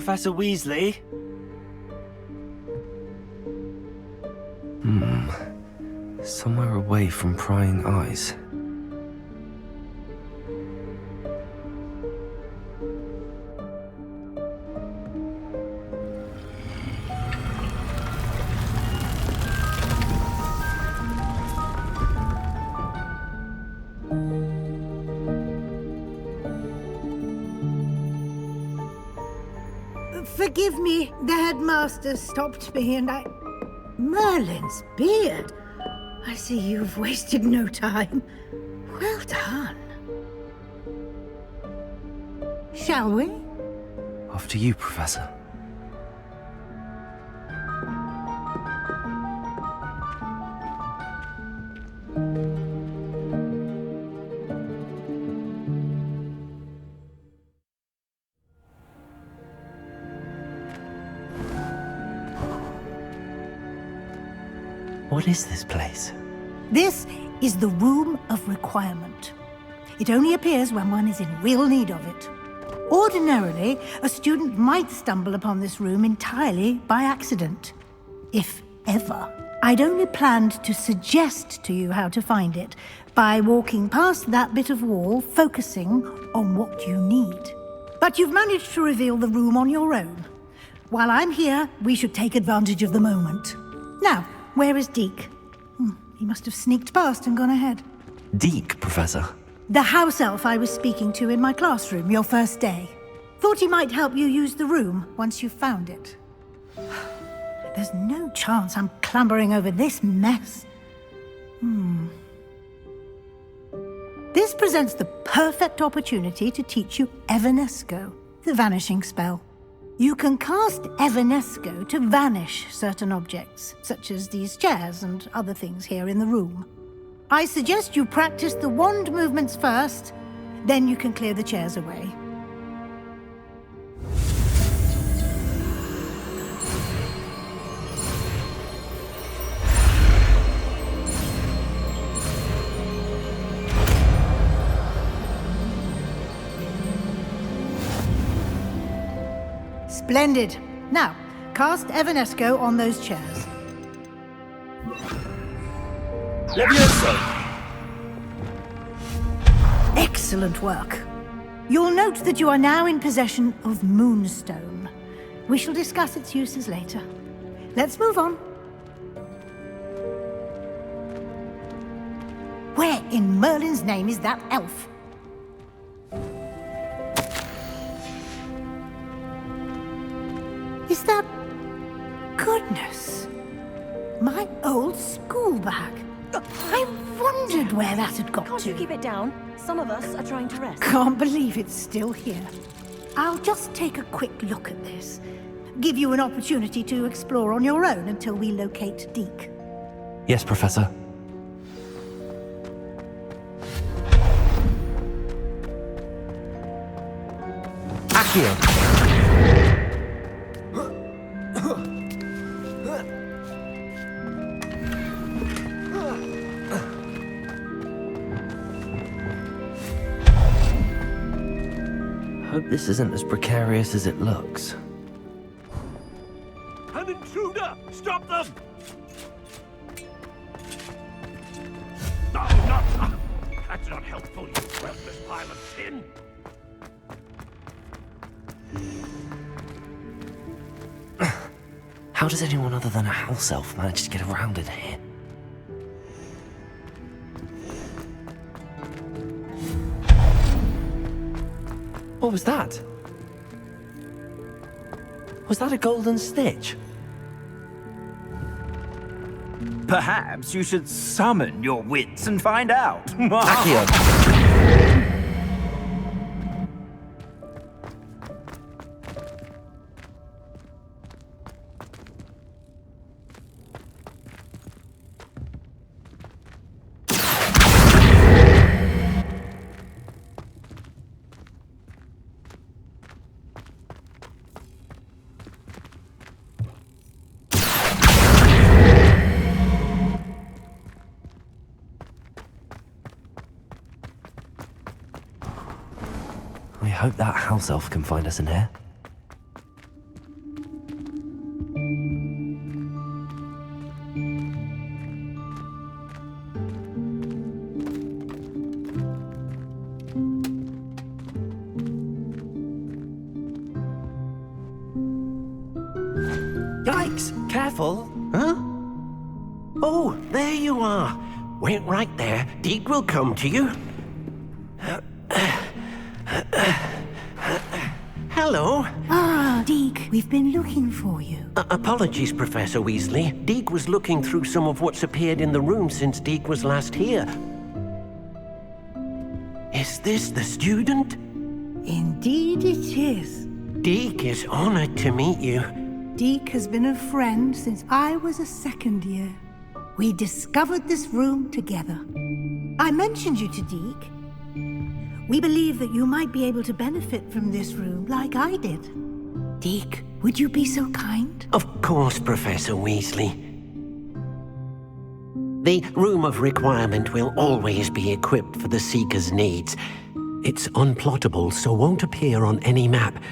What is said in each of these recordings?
Professor Weasley? Somewhere away from prying eyes. Forgive me, the headmaster stopped me and I... Merlin's beard! I see you've wasted no time. Well done. Shall we? After you, Professor. What is this place? This is the Room of Requirement. It only appears when one is in real need of it. Ordinarily, a student might stumble upon this room entirely by accident. If ever. I'd only planned to suggest to you how to find it by walking past that bit of wall, focusing on what you need. But you've managed to reveal the room on your own. While I'm here, we should take advantage of the moment. Now, where is Deke? He must have sneaked past and gone ahead. Deke, Professor. The house elf I was speaking to in my classroom your first day. Thought he might help you use the room once you found it. There's no chance I'm clambering over this mess. This presents the perfect opportunity to teach you Evanesco, the vanishing spell. You can cast Evanesco to vanish certain objects, such as these chairs and other things here in the room. I suggest you practice the wand movements first, then you can clear the chairs away. Splendid. Now, cast Evanesco on those chairs. Levioso! Excellent work. You'll note that you are now in possession of Moonstone. We shall discuss its uses later. Let's move on. Where in Merlin's name is that elf? Is that... Goodness. My old school bag. I wondered where that had got Can't to. you keep it down? Some of us are trying to rest. Can't believe it's still here. I'll just take a quick look at this. Give you an opportunity to explore on your own until we locate Deke. Yes, Professor. Accio! Hope this isn't as precarious as it looks. An intruder! Stop them! No, not... That's not helpful, you worthless pile of tin! How does anyone other than a house elf manage to get around in here? What was that? Was that a golden stitch? Perhaps you should summon your wits and find out. Accio! I hope that house elf can find us in here. Yikes! Careful! Huh? Oh, there you are. Wait right there. Deke will come to you. Hello. Ah, Deke, we've been looking for you. Apologies, Professor Weasley. Deke was looking through some of what's appeared in the room since Deke was last here. Is this the student? Indeed it is. Deke is honored to meet you. Deke has been a friend since I was a second year. We discovered this room together. I mentioned you to Deke. We believe that you might be able to benefit from this room like I did. Deke, would you be so kind? Of course, Professor Weasley. The Room of Requirement will always be equipped for the Seeker's needs. It's unplottable, so won't appear on any map.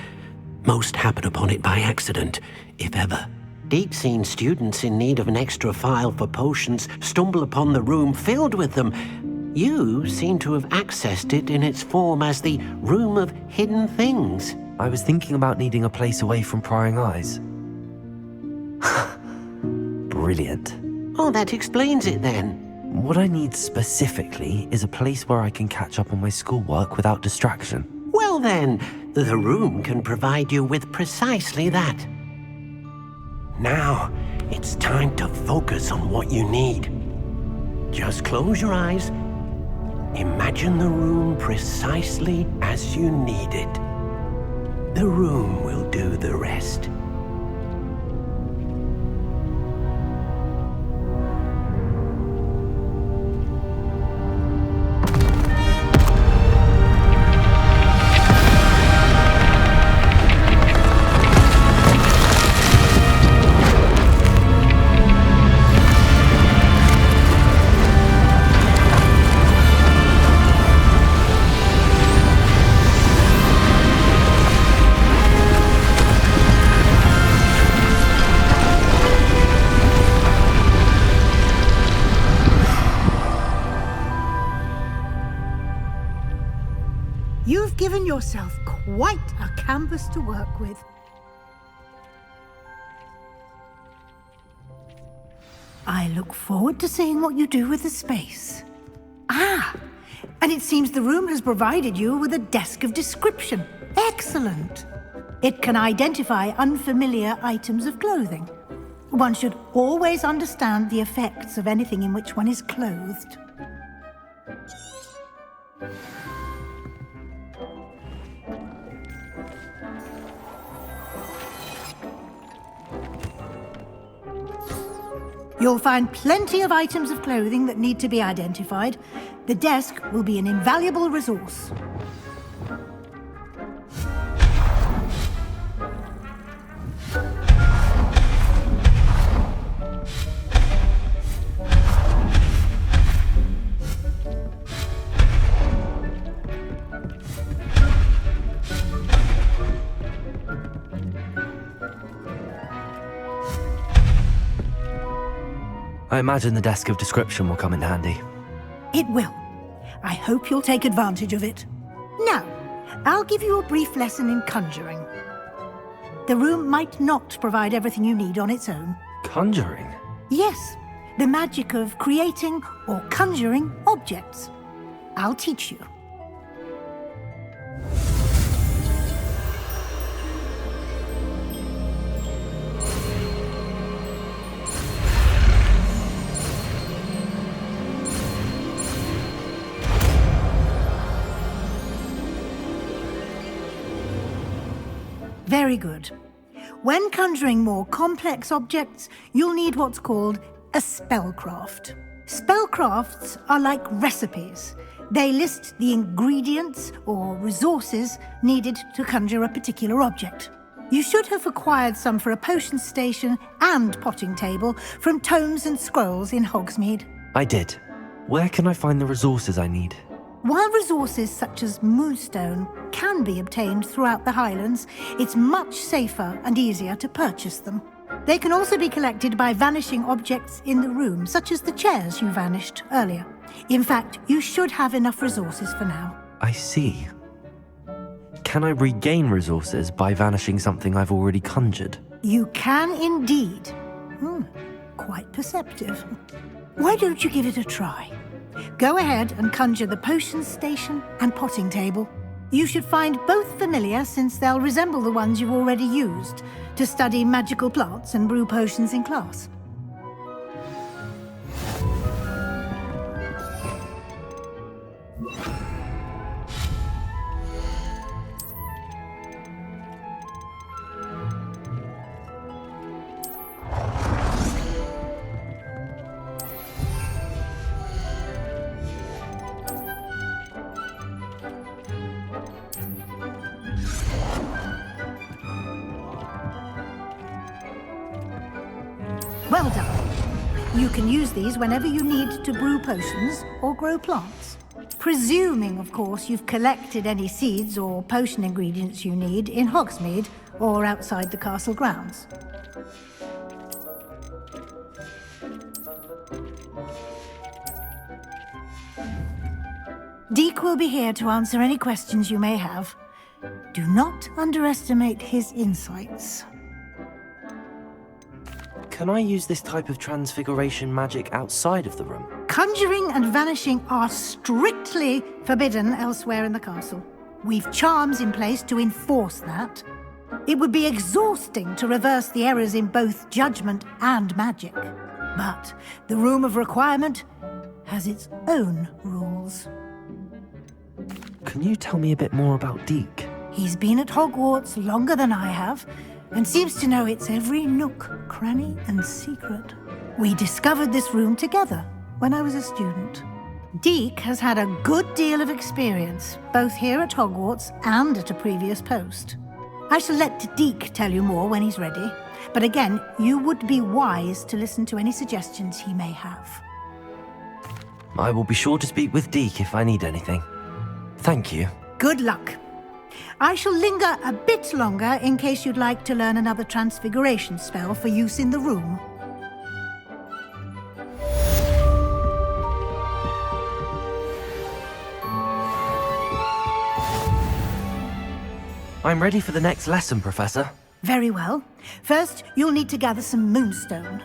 Most happen upon it by accident, if ever. Deke's seen students in need of an extra file for potions stumble upon the room filled with them. You seem to have accessed it in its form as the Room of Hidden Things. I was thinking about needing a place away from prying eyes. Brilliant. Oh, that explains it then. What I need specifically is a place where I can catch up on my schoolwork without distraction. Well then, the room can provide you with precisely that. Now, it's time to focus on what you need. Just close your eyes. Imagine the room precisely as you need it. The room will do the rest. You've given yourself quite a canvas to work with. I look forward to seeing what you do with the space. Ah, and it seems the room has provided you with a desk of description. Excellent. It can identify unfamiliar items of clothing. One should always understand the effects of anything in which one is clothed. You'll find plenty of items of clothing that need to be identified. The desk will be an invaluable resource. I imagine the desk of description will come in handy. It will. I hope you'll take advantage of it. Now, I'll give you a brief lesson in conjuring. The room might not provide everything you need on its own. Conjuring? Yes, the magic of creating or conjuring objects. I'll teach you. Very good. When conjuring more complex objects, you'll need what's called a spellcraft. Spellcrafts are like recipes. They list the ingredients or resources needed to conjure a particular object. You should have acquired some for a potion station and potting table from tomes and scrolls in Hogsmeade. I did. Where can I find the resources I need? While resources such as moonstone can be obtained throughout the Highlands, it's much safer and easier to purchase them. They can also be collected by vanishing objects in the room, such as the chairs you vanished earlier. In fact, you should have enough resources for now. I see. Can I regain resources by vanishing something I've already conjured? You can indeed. Quite perceptive. Why don't you give it a try? Go ahead and conjure the potions station and potting table. You should find both familiar since they'll resemble the ones you've already used to study magical plants and brew potions in class. Well done. You can use these whenever you need to brew potions or grow plants. Presuming, of course, you've collected any seeds or potion ingredients you need in Hogsmeade or outside the castle grounds. Deek will be here to answer any questions you may have. Do not underestimate his insights. Can I use this type of transfiguration magic outside of the room? Conjuring and vanishing are strictly forbidden elsewhere in the castle. We've charms in place to enforce that. It would be exhausting to reverse the errors in both judgment and magic. But the Room of Requirement has its own rules. Can you tell me a bit more about Deek? He's been at Hogwarts longer than I have, and seems to know its every nook, cranny, and secret. We discovered this room together when I was a student. Deek has had a good deal of experience, both here at Hogwarts and at a previous post. I shall let Deek tell you more when he's ready, but again, you would be wise to listen to any suggestions he may have. I will be sure to speak with Deek if I need anything. Thank you. Good luck. I shall linger a bit longer in case you'd like to learn another transfiguration spell for use in the room. I'm ready for the next lesson, Professor. Very well. First, you'll need to gather some moonstone.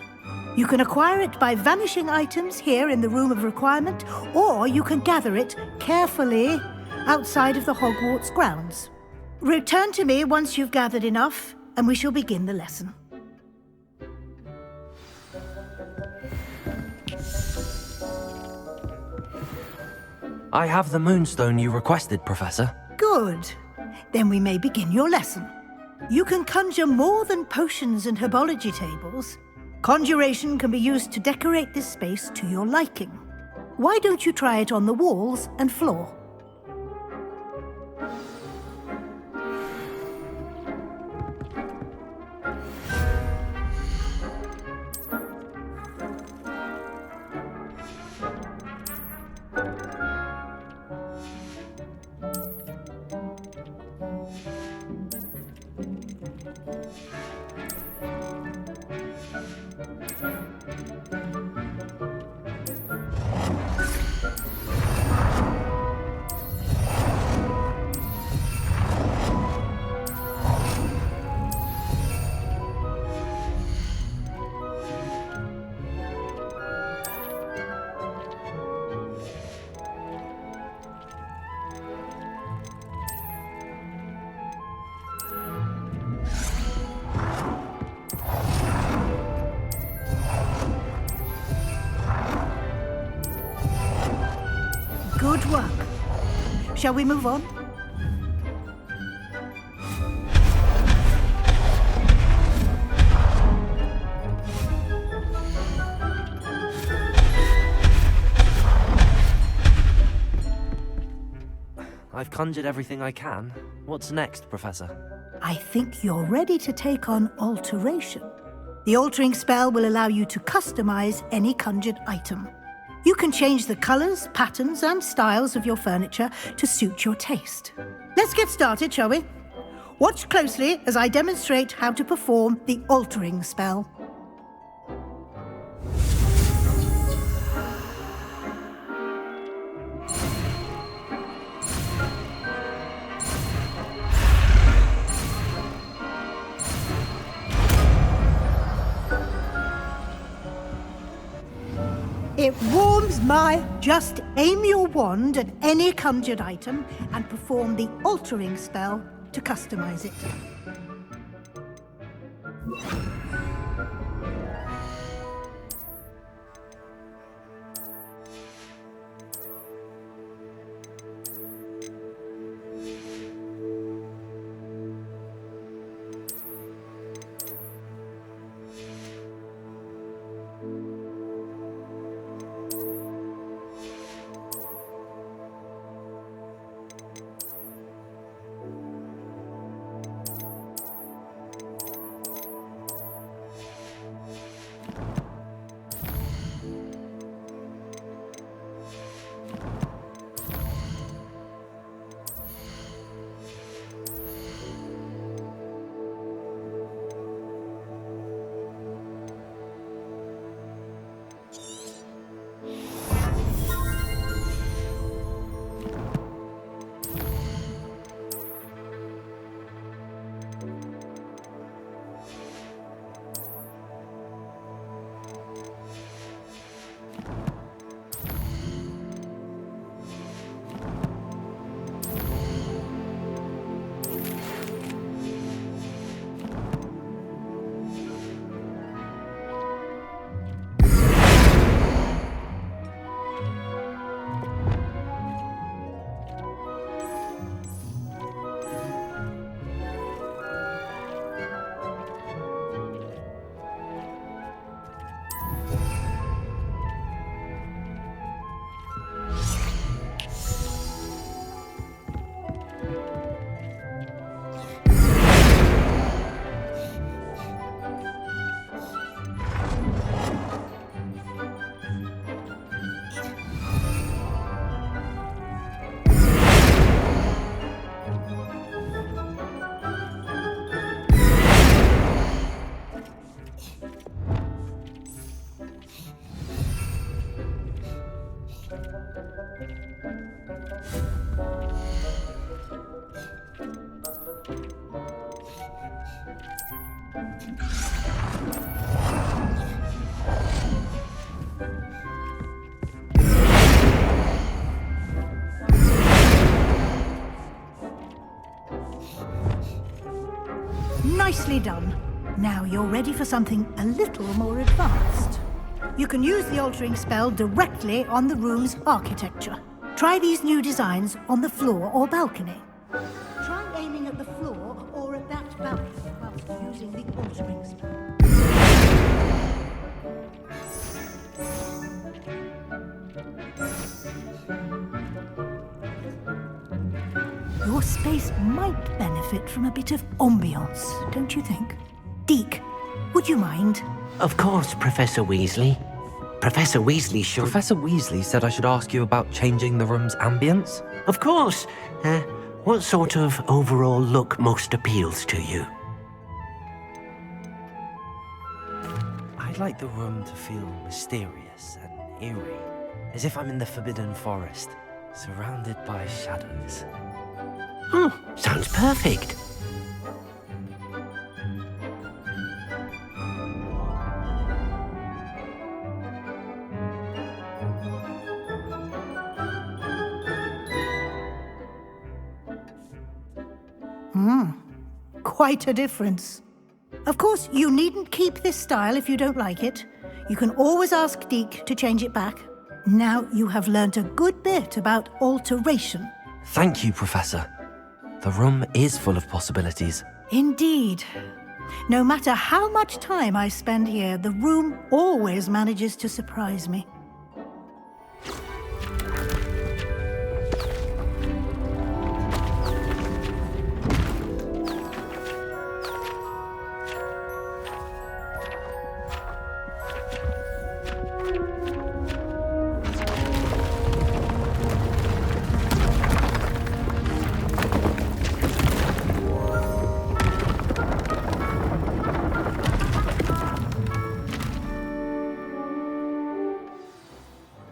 You can acquire it by vanishing items here in the Room of Requirement, or you can gather it carefully outside of the Hogwarts grounds. Return to me once you've gathered enough, and we shall begin the lesson. I have the moonstone you requested, Professor. Good. Then we may begin your lesson. You can conjure more than potions and herbology tables. Conjuration can be used to decorate this space to your liking. Why don't you try it on the walls and floor? Good work. Shall we move on? I've conjured everything I can. What's next, Professor? I think you're ready to take on alteration. The altering spell will allow you to customize any conjured item. You can change the colors, patterns, and styles of your furniture to suit your taste. Let's get started, shall we? Watch closely as I demonstrate how to perform the altering spell. It warms my... Just aim your wand at any conjured item and perform the altering spell to customize it. Nicely done. Now you're ready for something a little more advanced. You can use the altering spell directly on the room's architecture. Try these new designs on the floor or balcony. Try aiming at the floor or at that balcony whilst using the altering spell. Your space might benefit from a bit of ambiance, don't you think? Deke, would you mind? Of course, Professor Weasley. Professor Weasley should... Professor Weasley said I should ask you about changing the room's ambience. Of course. What sort of overall look most appeals to you? I'd like the room to feel mysterious and eerie, as if I'm in the Forbidden Forest, surrounded by shadows. Oh, sounds perfect. Quite a difference. Of course, you needn't keep this style if you don't like it. You can always ask Deke to change it back. Now you have learnt a good bit about alteration. Thank you, Professor. The room is full of possibilities. Indeed. No matter how much time I spend here, the room always manages to surprise me.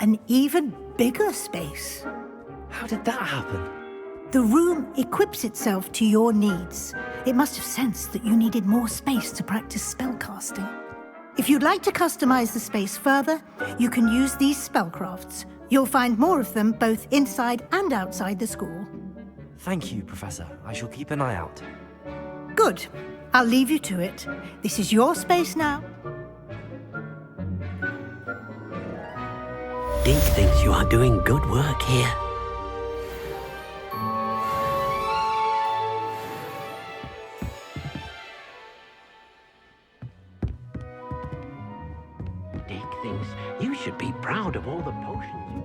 An even bigger space. How did that happen? The room equips itself to your needs. It must have sensed that you needed more space to practice spellcasting. If you'd like to customize the space further, you can use these spellcrafts. You'll find more of them both inside and outside the school. Thank you, Professor. I shall keep an eye out. Good. I'll leave you to it. This is your space now. Deke thinks you are doing good work here. Deke thinks you should be proud of all the potions you...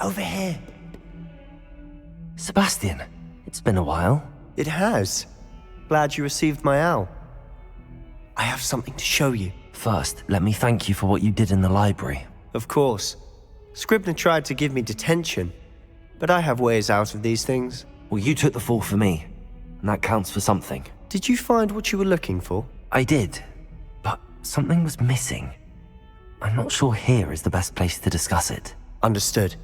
Over here. Sebastian, it's been a while. It has. Glad you received my owl. I have something to show you. First, let me thank you for what you did in the library. Of course. Scribner tried to give me detention, but I have ways out of these things. Well, you took the fall for me, and that counts for something. Did you find what you were looking for? I did, but something was missing. I'm not sure here is the best place to discuss it. Understood.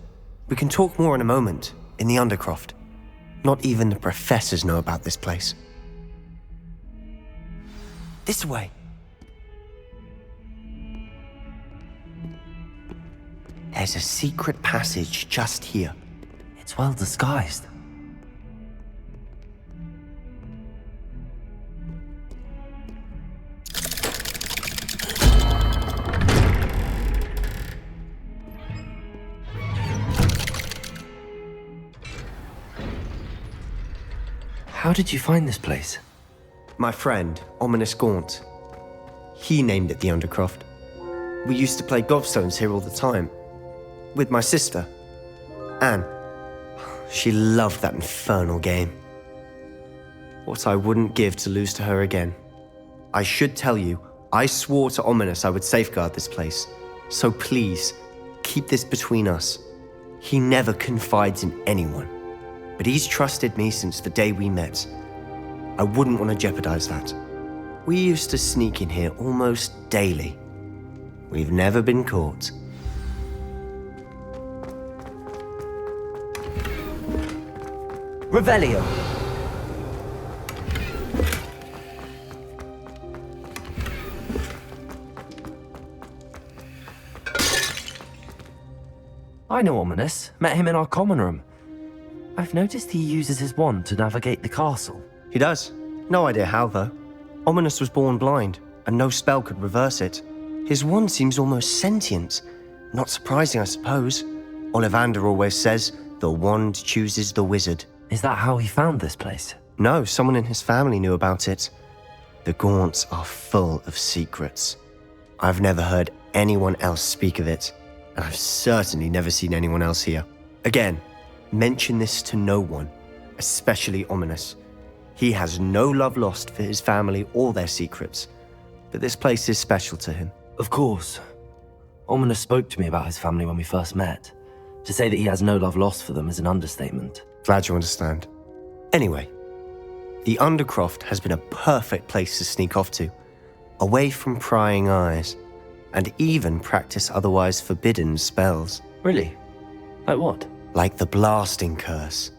We can talk more in a moment, in the Undercroft. Not even the professors know about this place. This way. There's a secret passage just here. It's well disguised. How did you find this place? My friend, Ominous Gaunt. He named it the Undercroft. We used to play gobstones here all the time. With my sister, Anne. She loved that infernal game. What I wouldn't give to lose to her again. I should tell you, I swore to Ominous I would safeguard this place. So please, keep this between us. He never confides in anyone. But he's trusted me since the day we met. I wouldn't want to jeopardize that. We used to sneak in here almost daily. We've never been caught. Revelio. I know Ominous. Met him in our common room. I've noticed he uses his wand to navigate the castle. He does. No idea how, though. Ominous was born blind, and no spell could reverse it. His wand seems almost sentient, Not surprising, I suppose. Ollivander always says, the wand chooses the wizard. Is that how he found this place? No, someone in his family knew about it. The Gaunts are full of secrets. I've never heard anyone else speak of it, and I've certainly never seen anyone else here. Again, mention this to no one, especially Ominous. He has no love lost for his family or their secrets, but this place is special to him. Of course. Ominous spoke to me about his family when we first met. To say that he has no love lost for them is an understatement. Glad you understand. Anyway, the Undercroft has been a perfect place to sneak off to, away from prying eyes, and even practice otherwise forbidden spells. Really? Like what? Like the Blasting Curse.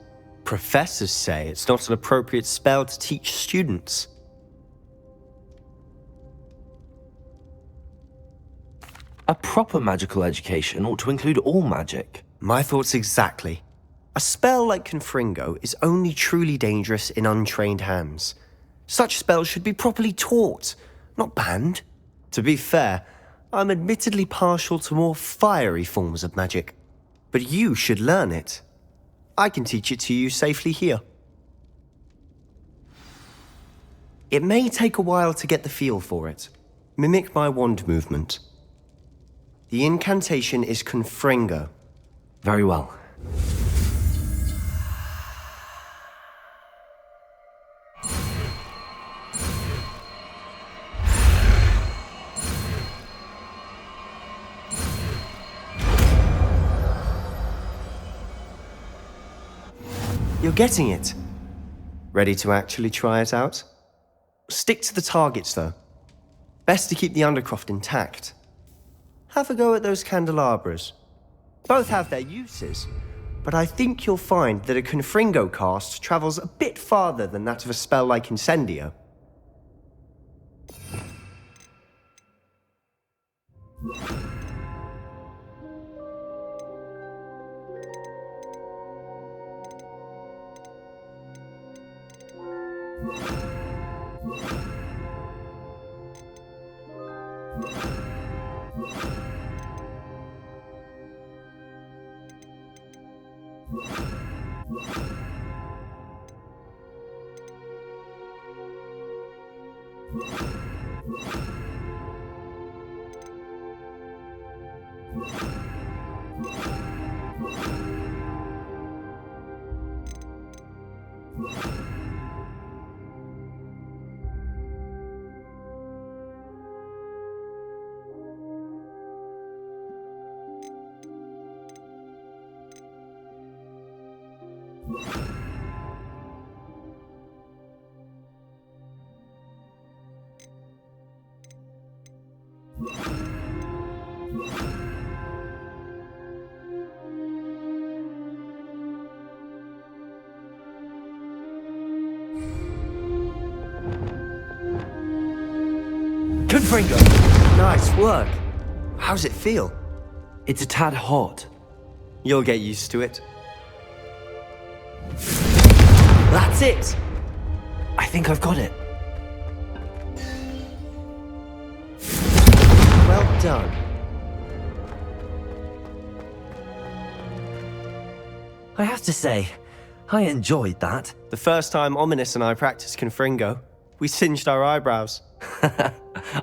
Professors say it's not an appropriate spell to teach students. A proper magical education ought to include all magic. My thoughts exactly. A spell like Confringo is only truly dangerous in untrained hands. Such spells should be properly taught, not banned. To be fair, I'm admittedly partial to more fiery forms of magic. But you should learn it. I can teach it to you safely here. It may take a while to get the feel for it. Mimic my wand movement. The incantation is Confringo. Very well. You're getting it. Ready to actually try it out? Stick to the targets, though. Best to keep the Undercroft intact. Have a go at those candelabras. Both have their uses, but I think you'll find that a Confringo cast travels a bit farther than that of a spell like Incendio. Confringo! Nice work. How's it feel? It's a tad hot. You'll get used to it. That's it! I think I've got it. Well done. I have to say, I enjoyed that. The first time Ominous and I practiced Confringo, we singed our eyebrows.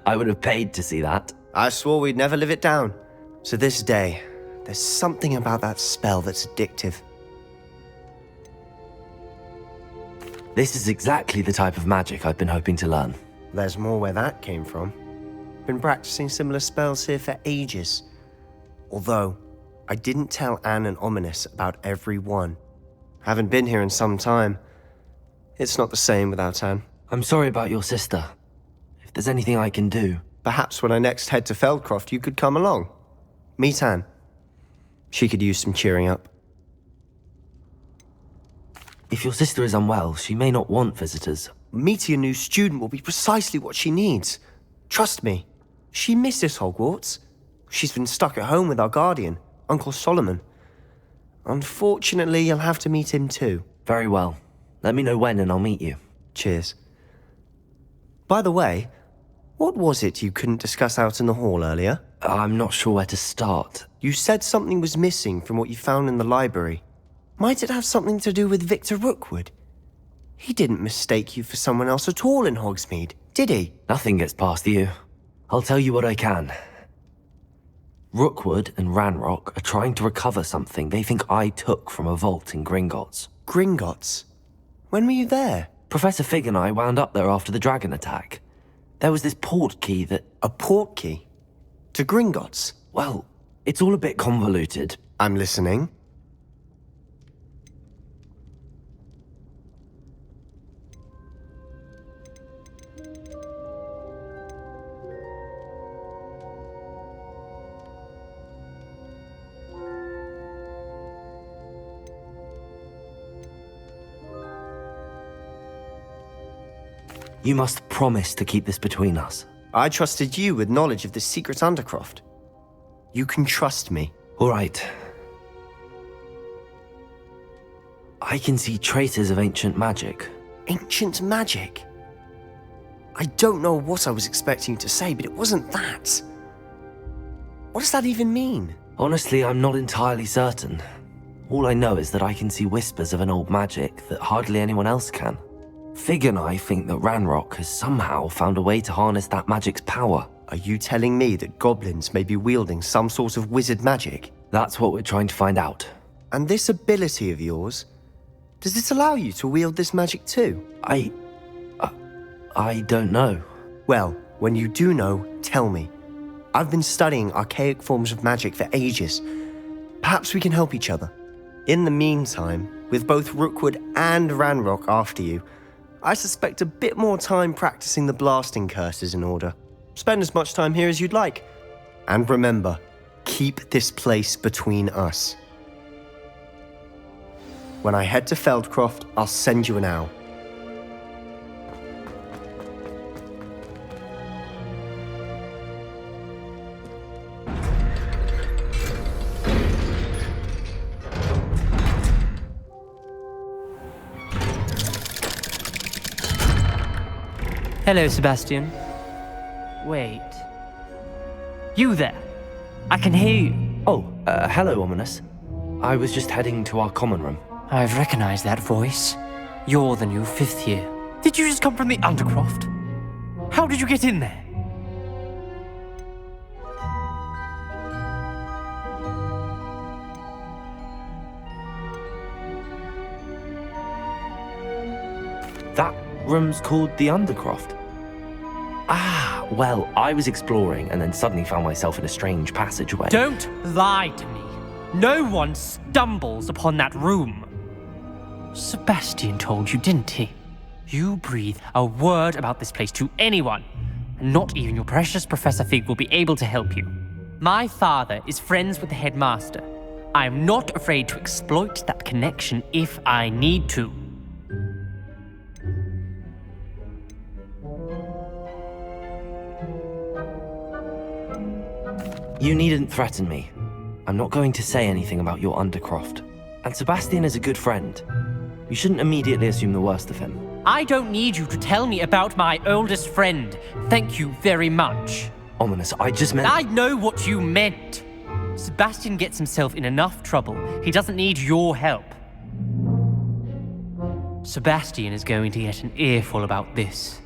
I would have paid to see that. I swore we'd never live it down. To this day, there's something about that spell that's addictive. This is exactly the type of magic I've been hoping to learn. There's more where that came from. Been practicing similar spells here for ages. Although, I didn't tell Anne and Ominous about every one. Haven't been here in some time. It's not the same without Anne. I'm sorry about your sister. If there's anything I can do... Perhaps when I next head to Feldcroft, you could come along. Meet Anne. She could use some cheering up. If your sister is unwell, she may not want visitors. Meeting a new student will be precisely what she needs. Trust me. She misses Hogwarts. She's been stuck at home with our guardian, Uncle Solomon. Unfortunately, you'll have to meet him too. Very well. Let me know when and I'll meet you. Cheers. By the way, what was it you couldn't discuss out in the hall earlier? I'm not sure where to start. You said something was missing from what you found in the library. Might it have something to do with Victor Rookwood? He didn't mistake you for someone else at all in Hogsmeade, did he? Nothing gets past you. I'll tell you what I can. Rookwood and Ranrock are trying to recover something they think I took from a vault in Gringotts. Gringotts? When were you there? Professor Fig and I wound up there after the dragon attack. There was this port key that... A port key? To Gringotts? Well, it's all a bit convoluted. I'm listening. You must promise to keep this between us. I trusted you with knowledge of the secret Undercroft. You can trust me. All right. I can see traces of ancient magic. Ancient magic? I don't know what I was expecting to say, but it wasn't that. What does that even mean? Honestly, I'm not entirely certain. All I know is that I can see whispers of an old magic that hardly anyone else can. Fig and I think that Ranrock has somehow found a way to harness that magic's power. Are you telling me that goblins may be wielding some sort of wizard magic? That's what we're trying to find out. And this ability of yours, does it allow you to wield this magic too? I don't know. Well, when you do know, tell me. I've been studying archaic forms of magic for ages. Perhaps we can help each other. In the meantime, with both Rookwood and Ranrock after you, I suspect a bit more time practicing the blasting curse is in order. Spend as much time here as you'd like. And remember, keep this place between us. When I head to Feldcroft, I'll send you an owl. Hello, Sebastian. Wait. You there? I can hear you. Oh, hello, Ominous. I was just heading to our common room. I've recognized that voice. You're the new fifth year. Did you just come from the Undercroft? How did you get in there? That room's called the Undercroft. Ah, well, I was exploring and then suddenly found myself in a strange passageway. Don't lie to me. No one stumbles upon that room. Sebastian told you, didn't he? You breathe a word about this place to anyone, and not even your precious Professor Fig will be able to help you. My father is friends with the headmaster. I am not afraid to exploit that connection if I need to. You needn't threaten me. I'm not going to say anything about your Undercroft. And Sebastian is a good friend. You shouldn't immediately assume the worst of him. I don't need you to tell me about my oldest friend. Thank you very much. Ominous, I just meant... I know what you meant. Sebastian gets himself in enough trouble. He doesn't need your help. Sebastian is going to get an earful about this.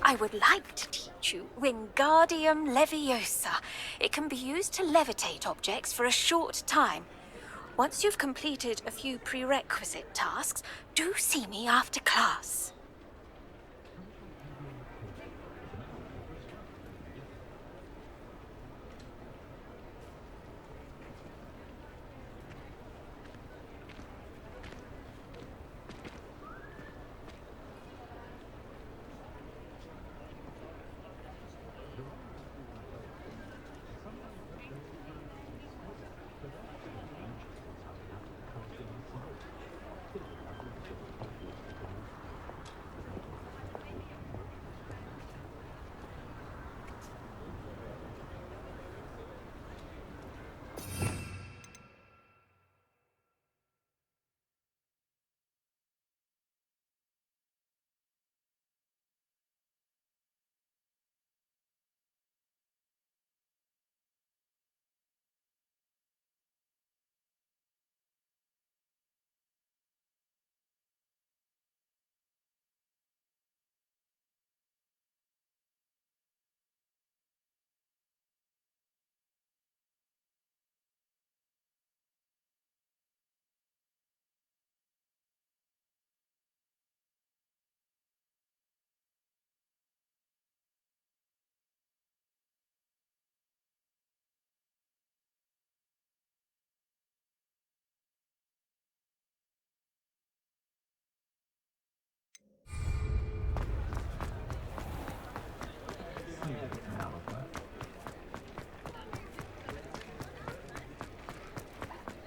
I would like to teach you Wingardium Leviosa. It can be used to levitate objects for a short time. Once you've completed a few prerequisite tasks, do see me after class.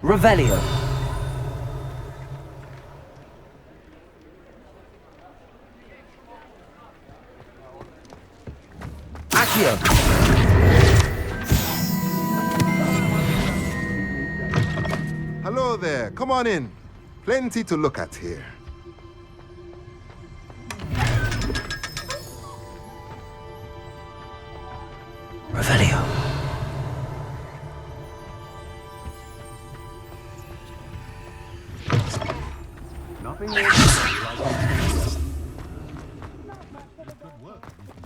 Revelio. Accio. Hello there, come on in. Plenty to look at here. Revelio.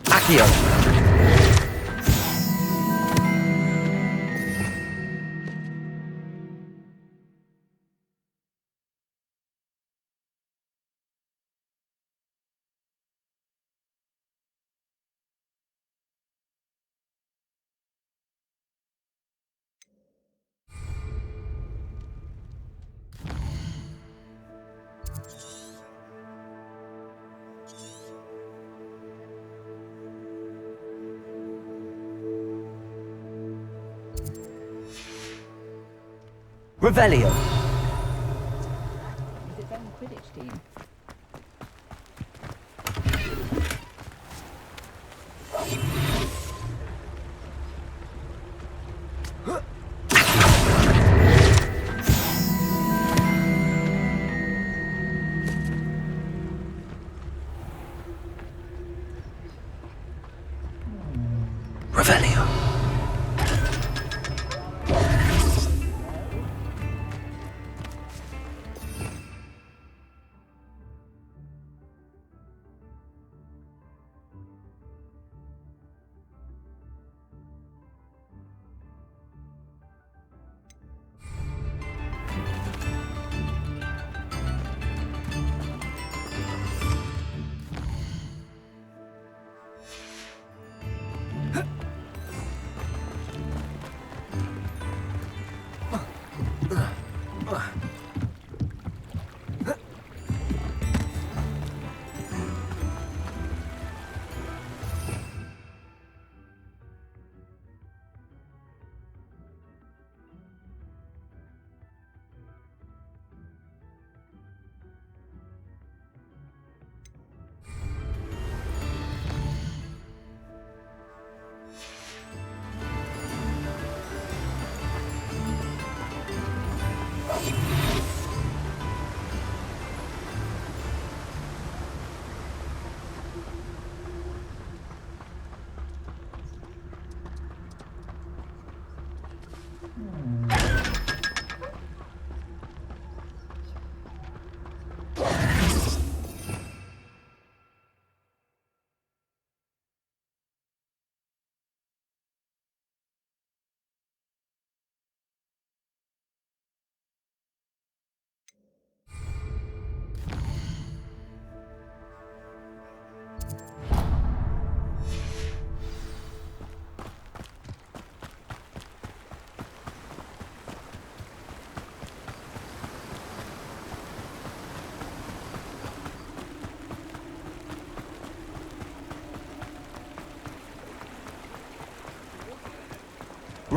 Accio. Revelio. His own Quidditch team. Revelio.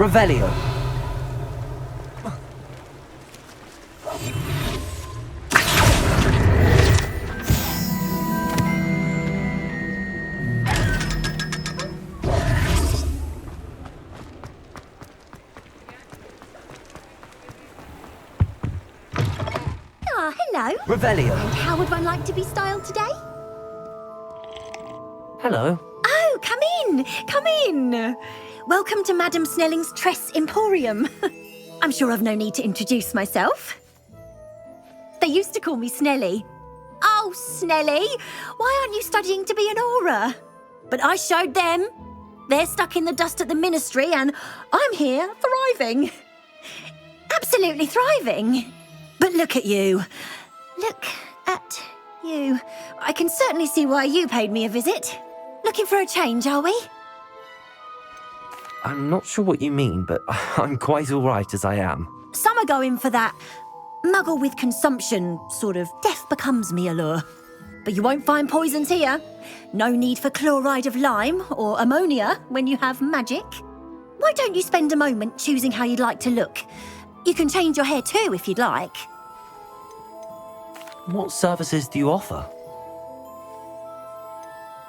Revelio. Ah, hello. Revelio. And how would one like to be styled today? Hello. Oh, come in, come in. Welcome to Madame Snelling's Tress Emporium. I'm sure I've no need to introduce myself. They used to call me Snelly. Oh, Snelly, why aren't you studying to be an aura? But I showed them. They're stuck in the dust at the ministry and I'm here thriving. Absolutely thriving. But look at you. Look at you. I can certainly see why you paid me a visit. Looking for a change, are we? I'm not sure what you mean, but I'm quite all right as I am. Some are going for that muggle with consumption, sort of death becomes me allure. But you won't find poisons here. No need for chloride of lime or ammonia when you have magic. Why don't you spend a moment choosing how you'd like to look? You can change your hair too if you'd like. What services do you offer?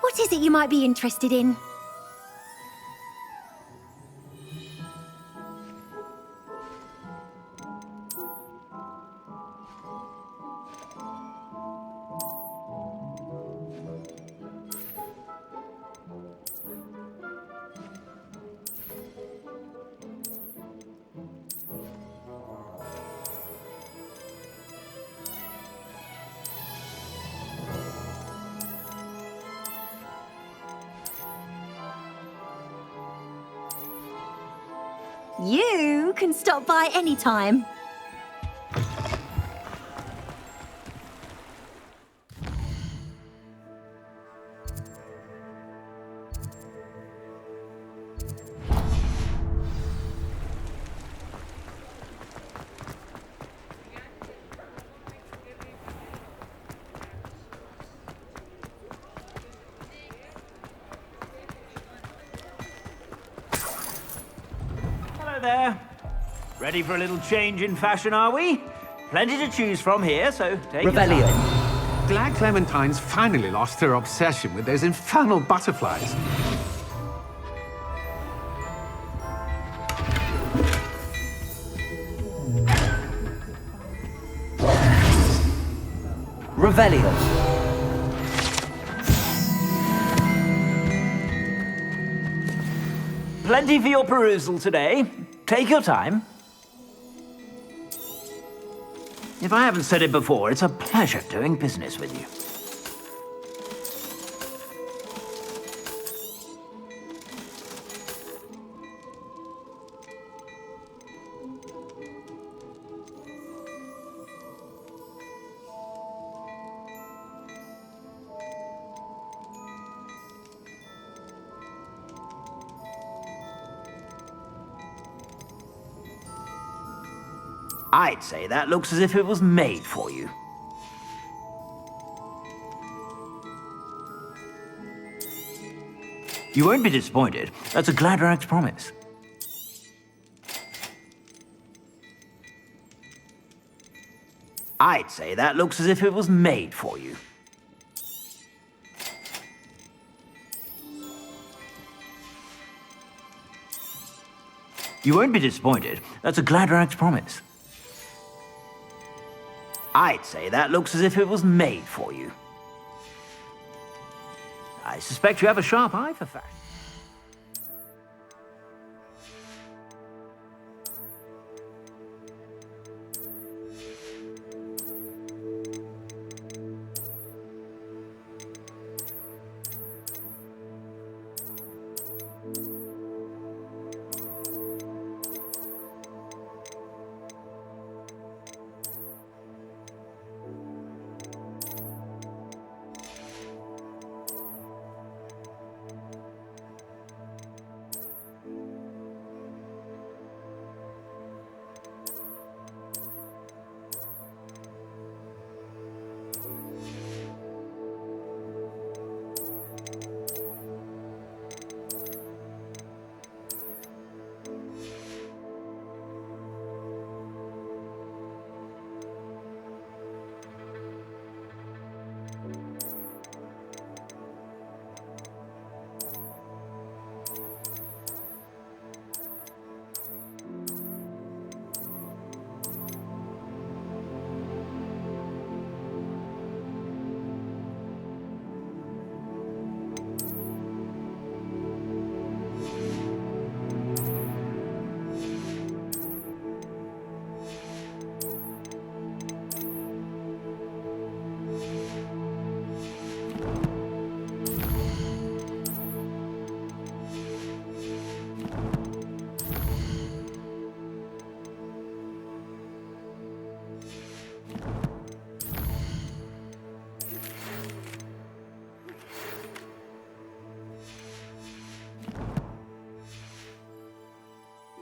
What is it you might be interested in? You can stop by anytime. Hello there. Ready for a little change in fashion, are we? Plenty to choose from here, so take your Revelio. time. Glad Clementine's finally lost her obsession with those infernal butterflies. Revelio. Plenty for your perusal today. Take your time. If I haven't said it before, it's a pleasure doing business with you. I'd say that looks as if it was made for you. You won't be disappointed. That's a Gladrax promise. I'd say that looks as if it was made for you. You won't be disappointed. That's a Gladrax promise. I'd say that looks as if it was made for you. I suspect you have a sharp eye for fashion.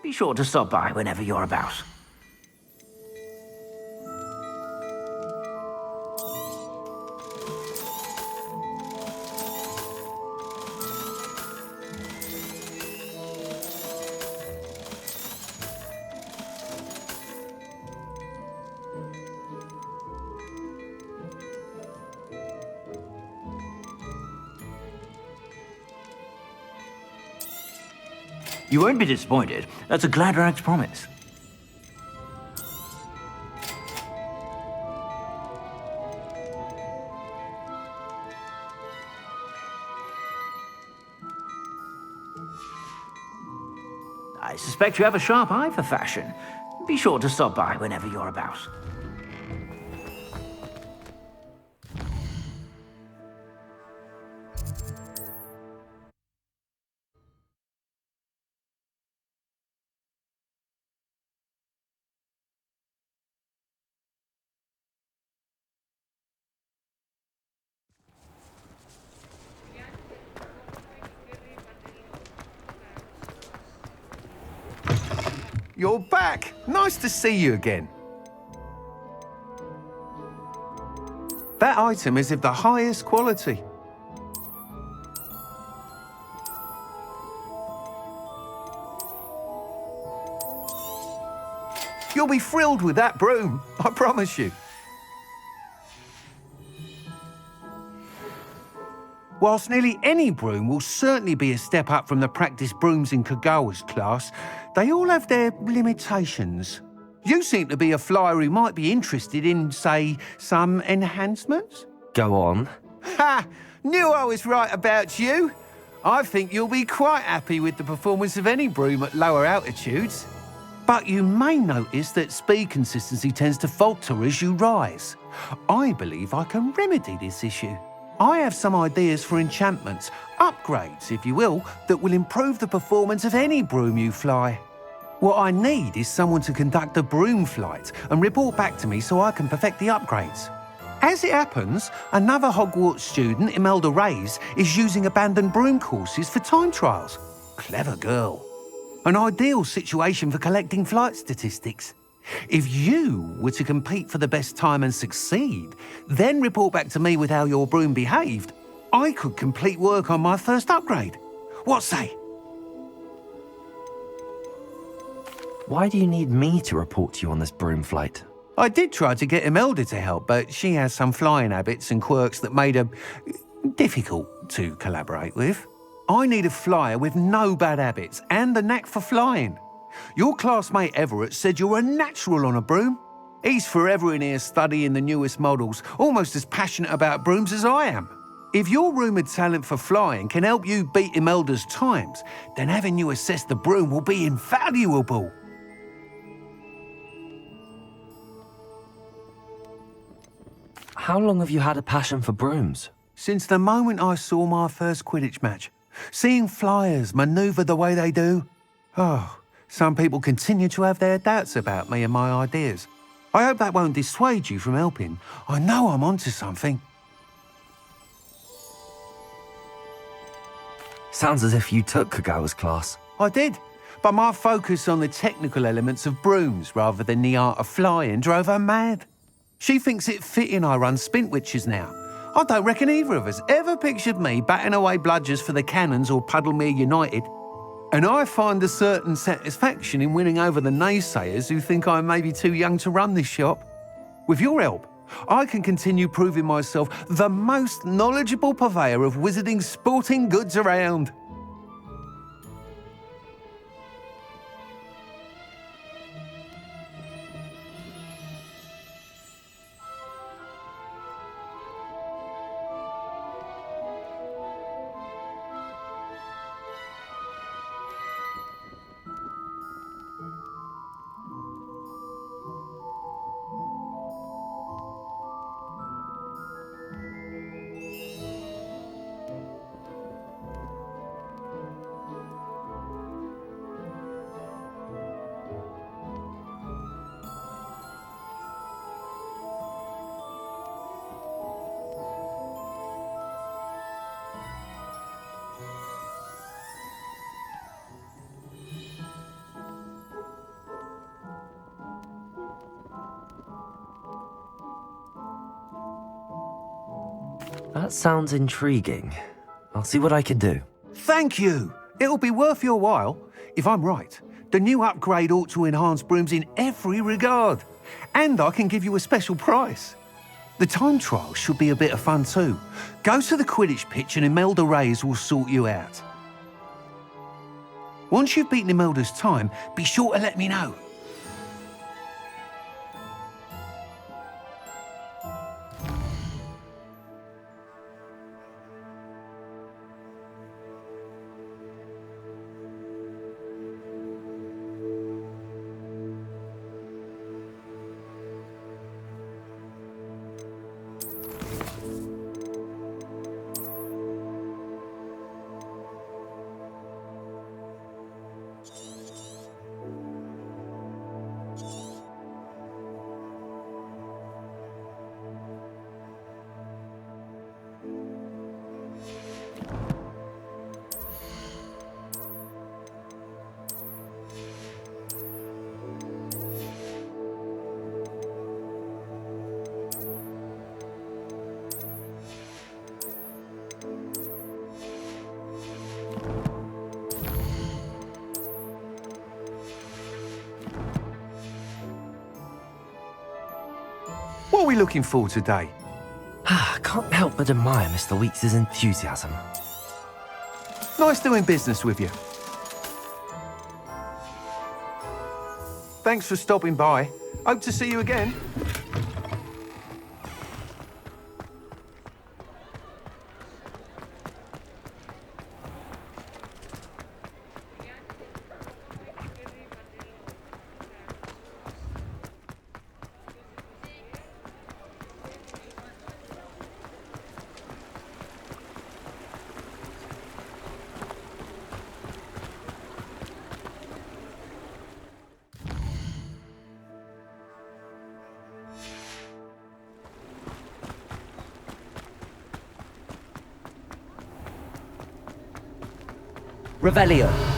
be sure to stop by whenever you're about. You won't be disappointed. That's a Gladrag's promise. I suspect you have a sharp eye for fashion. Be sure to stop by whenever you're about. You're back! Nice to see you again. That item is of the highest quality. You'll be thrilled with that broom, I promise you. Whilst nearly any broom will certainly be a step up from the practice brooms in Kagawa's class, they all have their limitations. You seem to be a flyer who might be interested in, say, some enhancements? Go on. Ha! Knew I was right about you. I think you'll be quite happy with the performance of any broom at lower altitudes. But you may notice that speed consistency tends to falter as you rise. I believe I can remedy this issue. I have some ideas for enchantments, upgrades, if you will, that will improve the performance of any broom you fly. What I need is someone to conduct a broom flight and report back to me so I can perfect the upgrades. As it happens, another Hogwarts student, Imelda Reyes, is using abandoned broom courses for time trials. Clever girl. An ideal situation for collecting flight statistics. If you were to compete for the best time and succeed, then report back to me with how your broom behaved, I could complete work on my first upgrade. What say? Why do you need me to report to you on this broom flight? I did try to get Imelda to help, but she has some flying habits and quirks that made her difficult to collaborate with. I need a flyer with no bad habits and the knack for flying. Your classmate Everett said you're a natural on a broom. He's forever in here studying the newest models, almost as passionate about brooms as I am. If your rumoured talent for flying can help you beat Imelda's times, then having you assess the broom will be invaluable. How long have you had a passion for brooms? Since the moment I saw my first Quidditch match. Seeing flyers manoeuvre the way they do. Oh, some people continue to have their doubts about me and my ideas. I hope that won't dissuade you from helping. I know I'm onto something. Sounds as if you took Kagawa's class. I did, but my focus on the technical elements of brooms rather than the art of flying drove her mad. She thinks it fitting I run Spintwitches now. I don't reckon either of us ever pictured me batting away bludgers for the Cannons or Puddlemere United. And I find a certain satisfaction in winning over the naysayers who think I may be too young to run this shop. With your help, I can continue proving myself the most knowledgeable purveyor of wizarding sporting goods around. That sounds intriguing. I'll see what I can do. Thank you. It'll be worth your while. If I'm right, the new upgrade ought to enhance brooms in every regard. And I can give you a special price. The time trial should be a bit of fun too. Go to the Quidditch pitch and Imelda Reyes will sort you out. Once you've beaten Imelda's time, be sure to let me know. What are we looking for today? I can't help but admire Mr. Weeks' enthusiasm. Nice doing business with you. Thanks for stopping by. Hope to see you again. Revelio.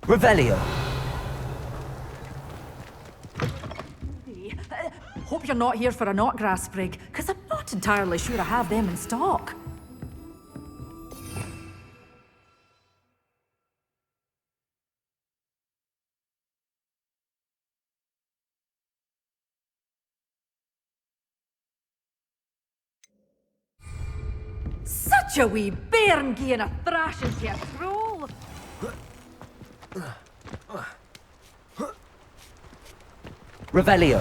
Revelio. Hope you're not here for a knotgrass sprig, because I'm not entirely sure I have them in stock. Such a wee bairn gieing a thrashing to a troll! Revelio.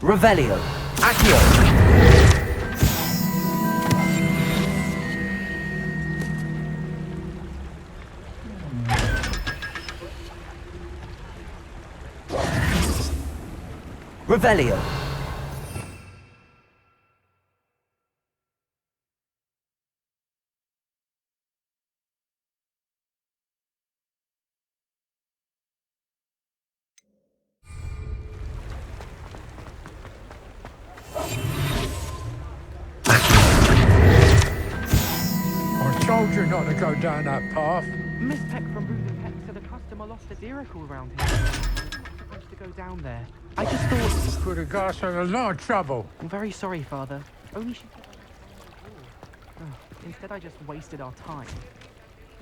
Revelio. Accio. Revelio. told you not to go down that path. Miss Peck from Brooding Pet said a customer lost his earacle around here. I'm supposed to go down there. I just thought... You could have got us in a lot of trouble. I'm very sorry, Father. Only she said I was Instead, I just wasted our time.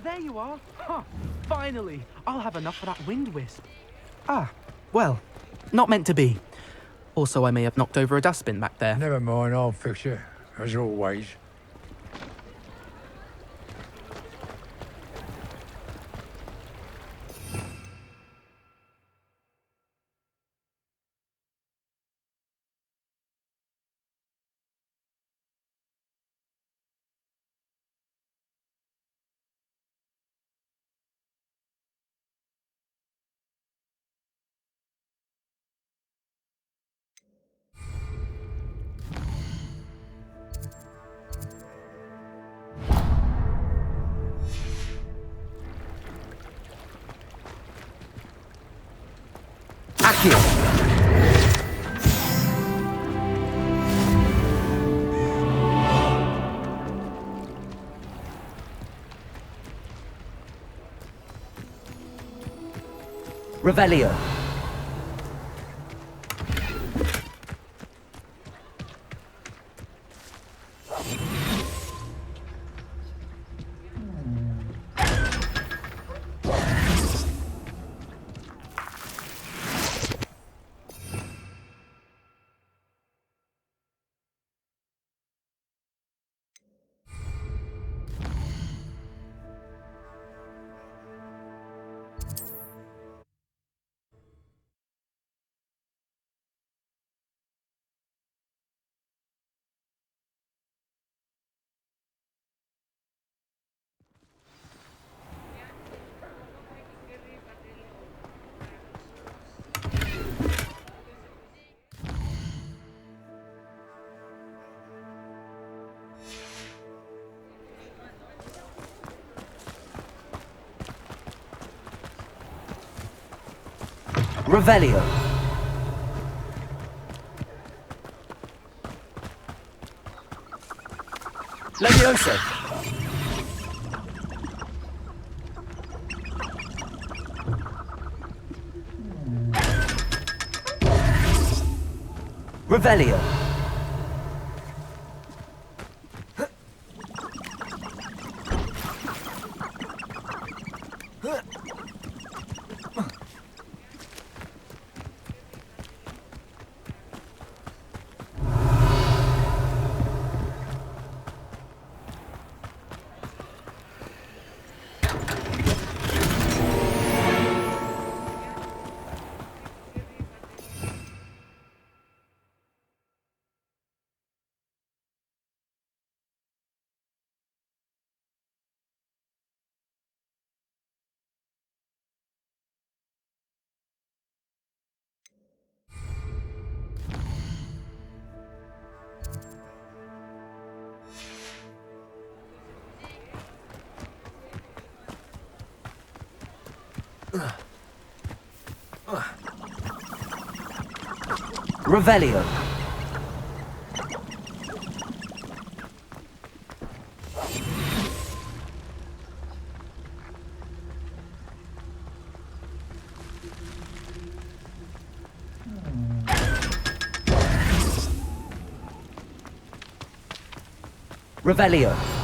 There you are! Huh! Finally! I'll have enough for that wind wisp. Ah, well, not meant to be. Also, I may have knocked over a dustbin back there. Never mind, I'll fix it, as always. Revelio. Revelio. Leviosa. Revelio. Revelio. Revelio.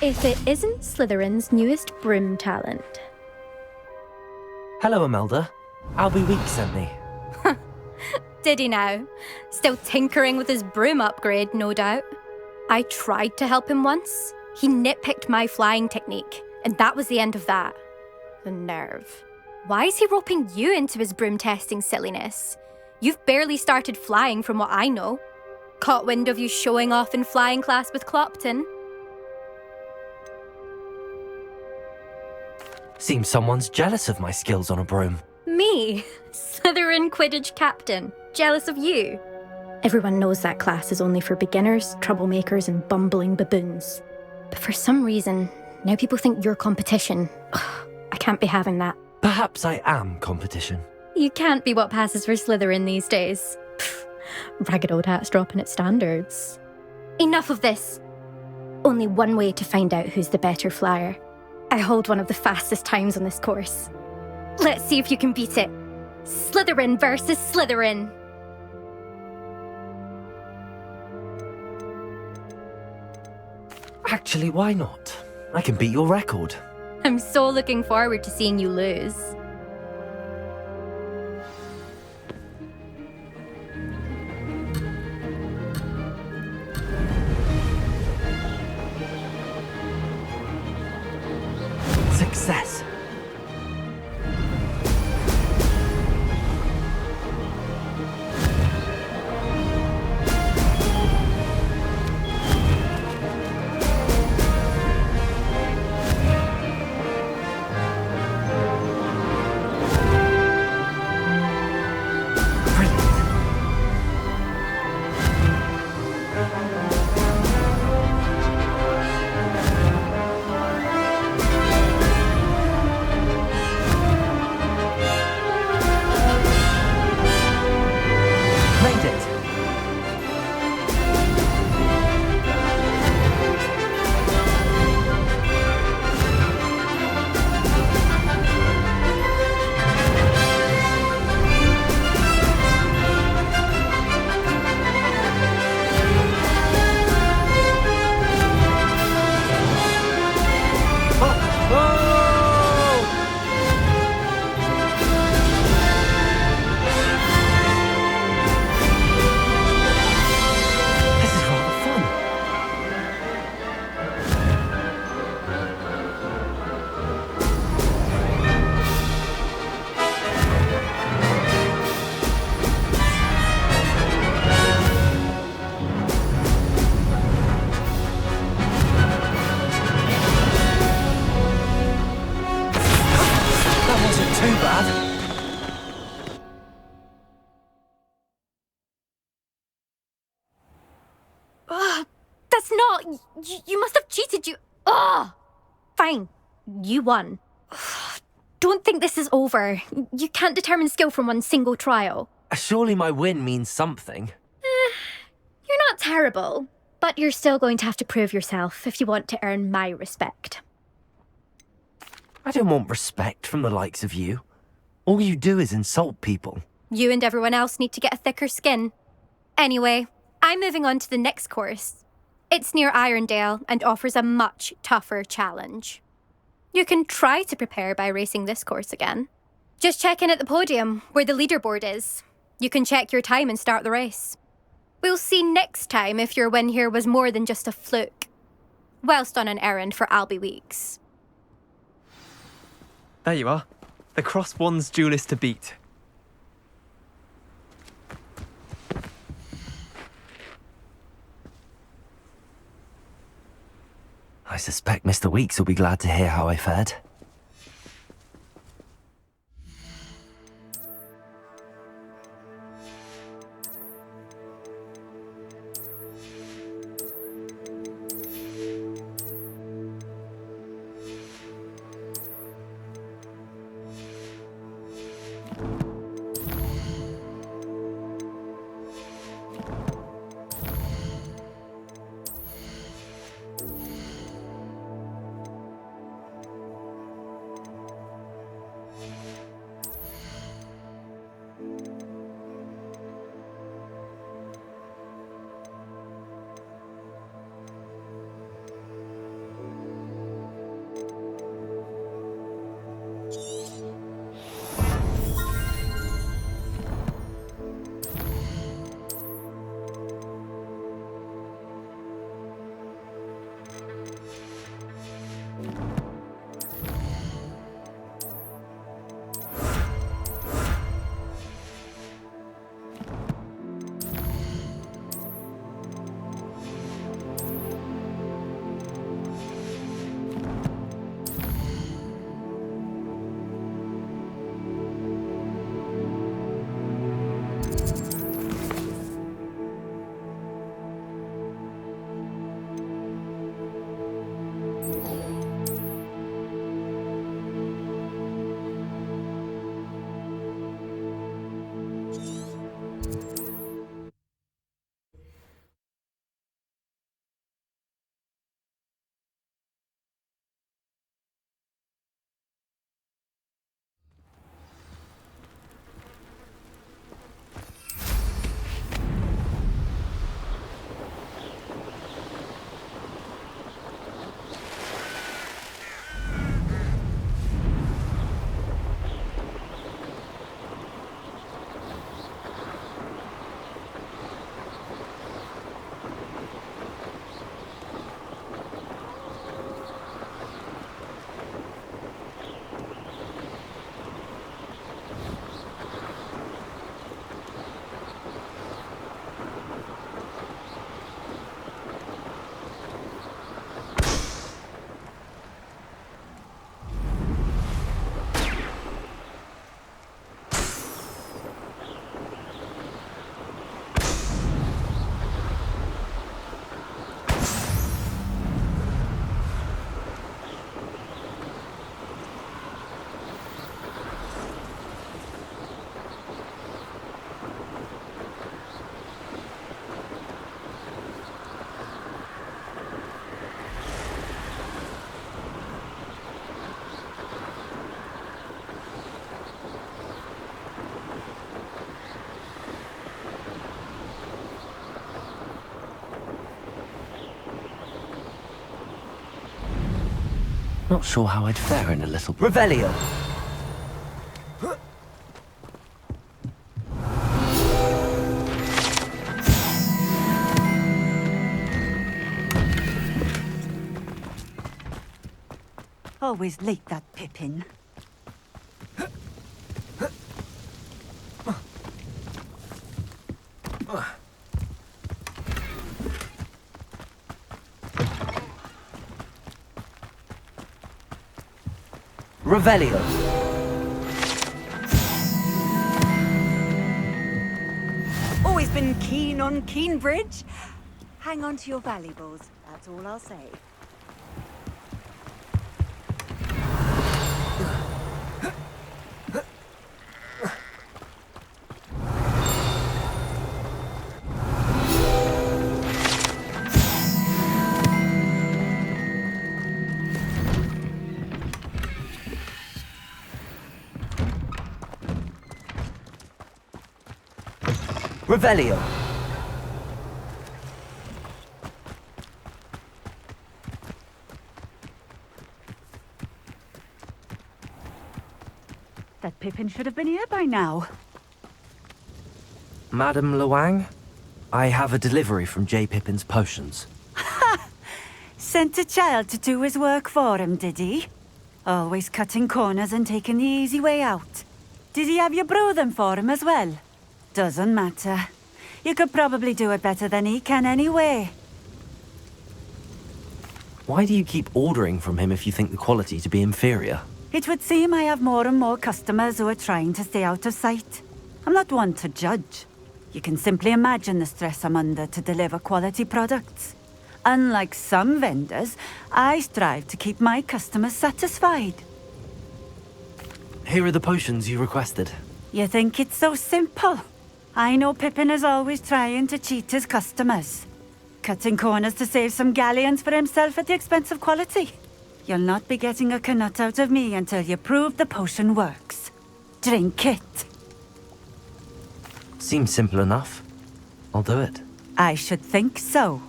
If it isn't Slytherin's newest broom talent. Hello, Imelda. Albie Weeks sent me. Did he now? Still tinkering with his broom upgrade, no doubt. I tried to help him once. He nitpicked my flying technique, and that was the end of that. The nerve. Why is he roping you into his broom testing silliness? You've barely started flying from what I know. Caught wind of you showing off in flying class with Clopton. Seems someone's jealous of my skills on a broom. Me? Slytherin Quidditch captain. Jealous of you? Everyone knows that class is only for beginners, troublemakers, and bumbling baboons. But for some reason, now people think you're competition. Ugh, I can't be having that. Perhaps I am competition. You can't be what passes for Slytherin these days. Pfft, ragged old hat's dropping its standards. Enough of this. Only one way to find out who's the better flyer. I hold one of the fastest times on this course. Let's see if you can beat it. Slytherin versus Slytherin. Actually, why not? I can beat your record. I'm so looking forward to seeing you lose. Success. That's not... You must have cheated, you... Ugh! Fine. You won. Don't think this is over. You can't determine skill from one single trial. Surely my win means something. You're not terrible, but you're still going to have to prove yourself if you want to earn my respect. I don't want respect from the likes of you. All you do is insult people. You and everyone else need to get a thicker skin. Anyway, I'm moving on to the next course. It's near Irondale and offers a much tougher challenge. You can try to prepare by racing this course again. Just check in at the podium, where the leaderboard is. You can check your time and start the race. We'll see next time if your win here was more than just a fluke. Whilst on an errand for Albie Weeks. There you are. The Cross Wands duelist to beat. I suspect Mr. Weeks will be glad to hear how I fared. Not sure how I'd fare in a little Revelio. Always late, that Pippin. Revelio. Always been keen on Keenbridge. Hang on to your valuables, that's all I'll say. Revelio. That Pippin should have been here by now. Madam Luang, I have a delivery from J. Pippin's potions. Sent a child to do his work for him, did he? Always cutting corners and taking the easy way out. Did he have you brew them for him as well? Doesn't matter. You could probably do it better than he can anyway. Why do you keep ordering from him if you think the quality to be inferior? It would seem I have more and more customers who are trying to stay out of sight. I'm not one to judge. You can simply imagine the stress I'm under to deliver quality products. Unlike some vendors, I strive to keep my customers satisfied. Here are the potions you requested. You think it's so simple? I know Pippin is always trying to cheat his customers. Cutting corners to save some galleons for himself at the expense of quality. You'll not be getting a canut out of me until you prove the potion works. Drink it. Seems simple enough. I'll do it. I should think so.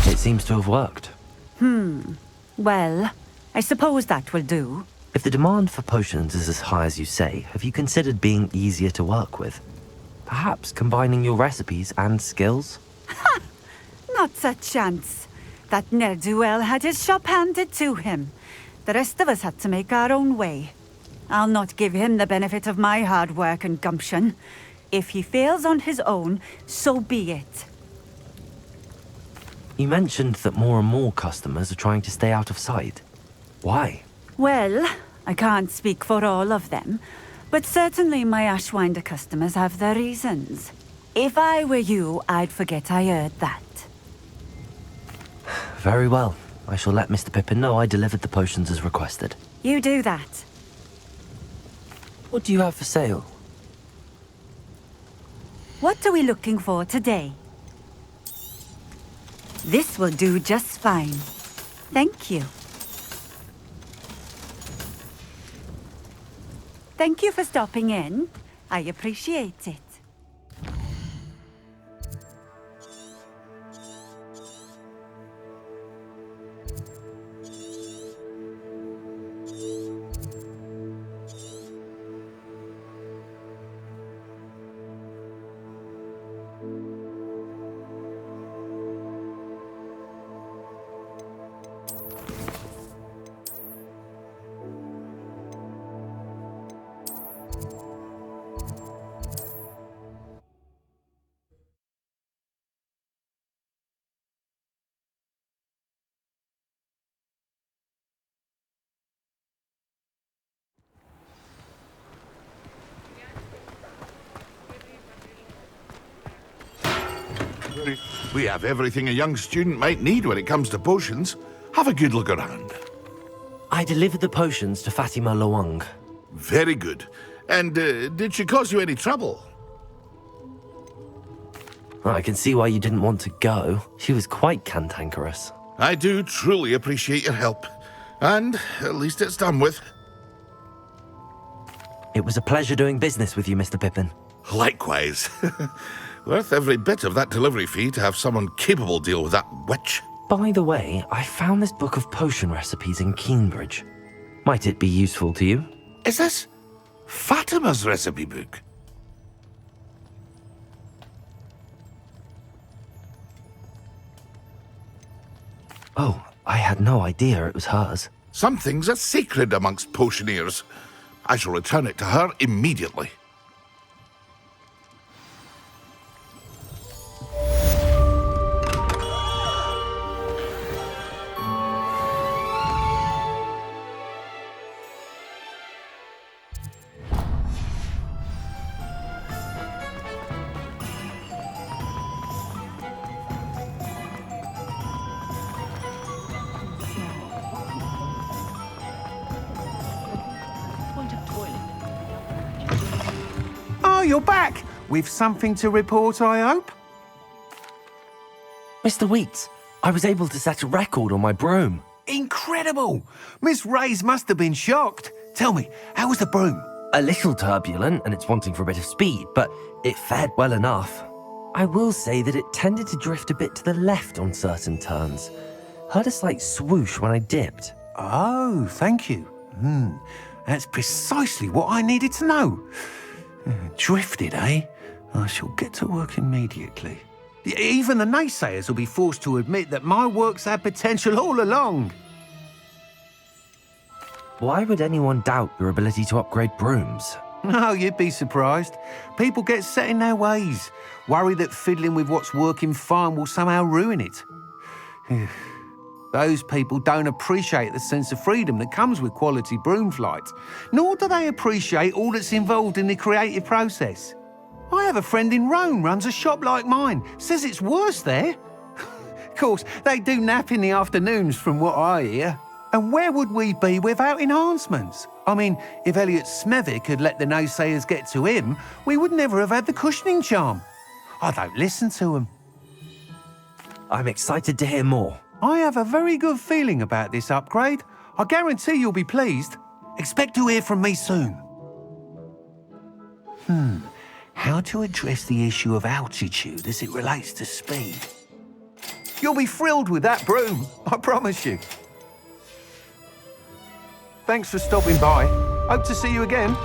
It seems to have worked. Well, I suppose that will do. If the demand for potions is as high as you say, have you considered being easier to work with? Perhaps combining your recipes and skills? Not a chance. That ne'er-do-well had his shop handed to him. The rest of us had to make our own way. I'll not give him the benefit of my hard work and gumption. If he fails on his own, so be it. You mentioned that more and more customers are trying to stay out of sight. Why? Well, I can't speak for all of them, but certainly my Ashwinder customers have their reasons. If I were you, I'd forget I heard that. Very well. I shall let Mr. Pippin know I delivered the potions as requested. You do that. What do you have for sale? What are we looking for today? This will do just fine. Thank you. Thank you for stopping in. I appreciate it. We have everything a young student might need when it comes to potions. Have a good look around. I delivered the potions to Fatima Luang. Very good. And did she cause you any trouble? I can see why you didn't want to go. She was quite cantankerous. I do truly appreciate your help. And at least it's done with. It was a pleasure doing business with you, Mr. Pippin. Likewise. Worth every bit of that delivery fee to have someone capable deal with that witch. By the way, I found this book of potion recipes in Cambridge. Might it be useful to you? Is this Fatima's recipe book? Oh, I had no idea it was hers. Some things are sacred amongst potioneers. I shall return it to her immediately. Oh, you're back! With something to report, I hope? Mr. Wheats, I was able to set a record on my broom. Incredible! Miss Reyes must have been shocked. Tell me, how was the broom? A little turbulent and it's wanting for a bit of speed, but it fared well enough. I will say that it tended to drift a bit to the left on certain turns. Heard a slight swoosh when I dipped. Oh, thank you. That's precisely what I needed to know. Drifted, eh? I shall get to work immediately. Even the naysayers will be forced to admit that my work's had potential all along. Why would anyone doubt your ability to upgrade brooms? No, you'd be surprised. People get set in their ways, worry that fiddling with what's working fine will somehow ruin it. Those people don't appreciate the sense of freedom that comes with quality broom flight, nor do they appreciate all that's involved in the creative process. I have a friend in Rome runs a shop like mine, says it's worse there. Of course, they do nap in the afternoons from what I hear. And where would we be without enhancements? I mean, if Elliot Smethwick had let the naysayers get to him, we would never have had the cushioning charm. I don't listen to them. I'm excited to hear more. I have a very good feeling about this upgrade. I guarantee you'll be pleased. Expect to hear from me soon. How to address the issue of altitude as it relates to speed? You'll be thrilled with that broom, I promise you. Thanks for stopping by. Hope to see you again.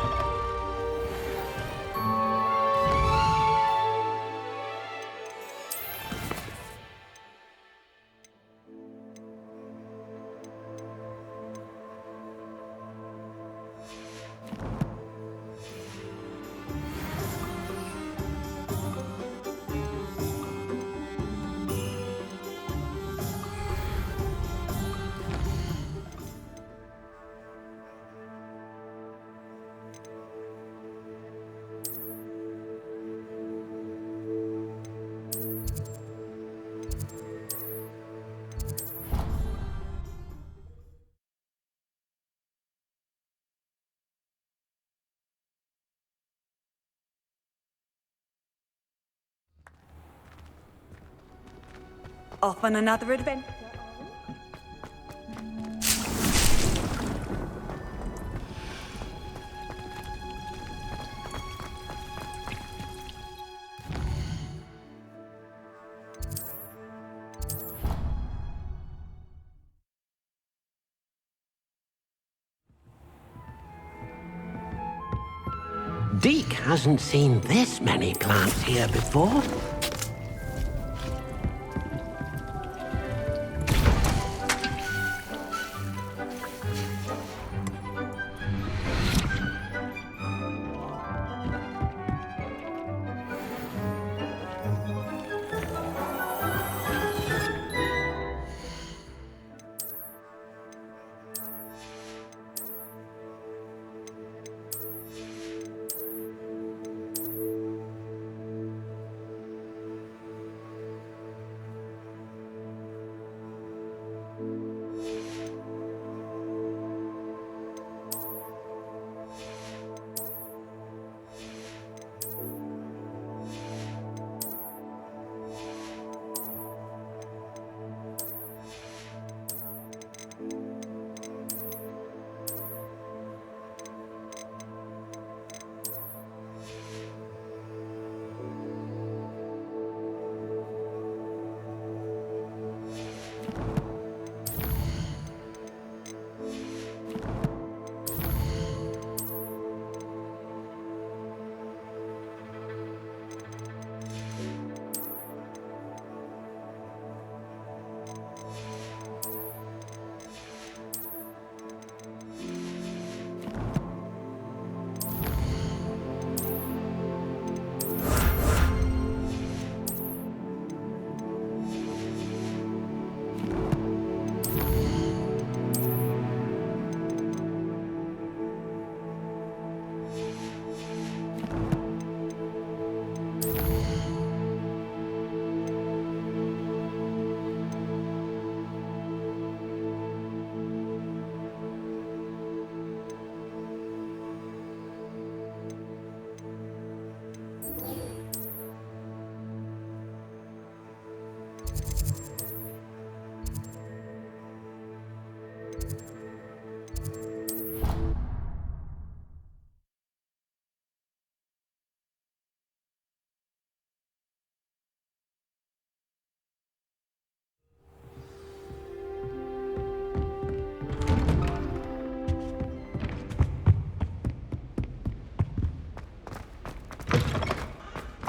Off on another adventure. Deke hasn't seen this many plants here before.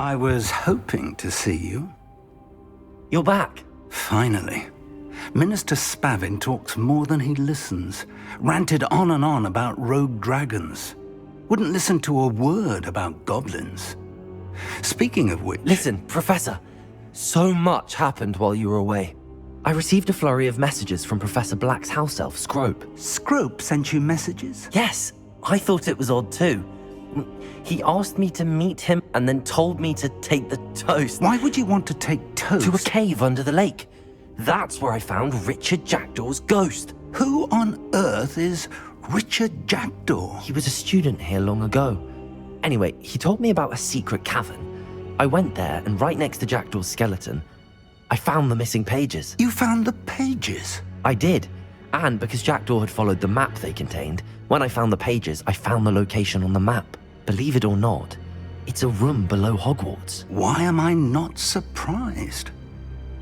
I was hoping to see you. You're back. Finally. Minister Spavin talks more than he listens. Ranted on and on about rogue dragons. Wouldn't listen to a word about goblins. Speaking of which... Listen, Professor. So much happened while you were away. I received a flurry of messages from Professor Black's house elf, Scrope. Scrope sent you messages? Yes. I thought it was odd too. He asked me to meet him and then told me to take the toast. Why would you want to take toast? To a cave under the lake. That's where I found Richard Jackdaw's ghost. Who on earth is Richard Jackdaw? He was a student here long ago. Anyway, he told me about a secret cavern. I went there, and right next to Jackdaw's skeleton, I found the missing pages. You found the pages? I did. And because Jackdaw had followed the map they contained, when I found the pages, I found the location on the map. Believe it or not, it's a room below Hogwarts. Why am I not surprised?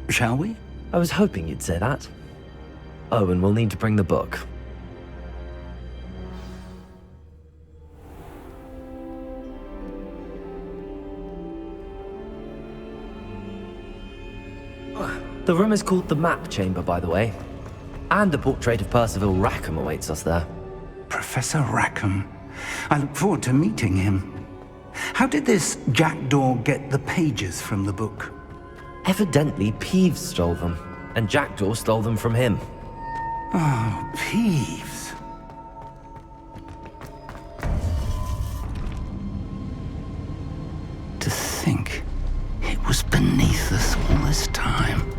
Shall we? I was hoping you'd say that. Oh, and we'll need to bring the book. The room is called the Map Chamber, by the way. And a portrait of Percival Rackham awaits us there. Professor Rackham. I look forward to meeting him. How did this Jackdaw get the pages from the book? Evidently, Peeves stole them, and Jackdaw stole them from him. Oh, Peeves. To think it was beneath us all this time.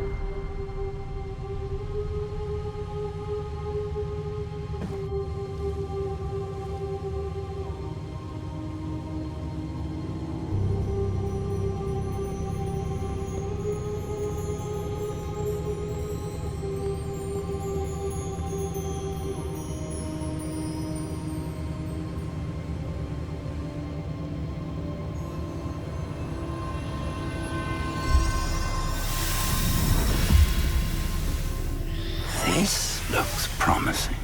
This looks promising.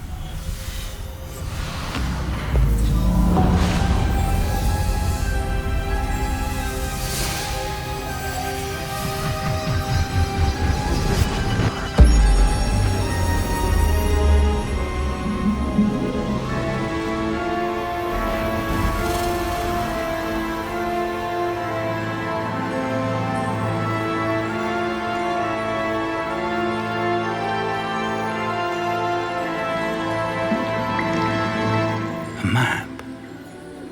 Map.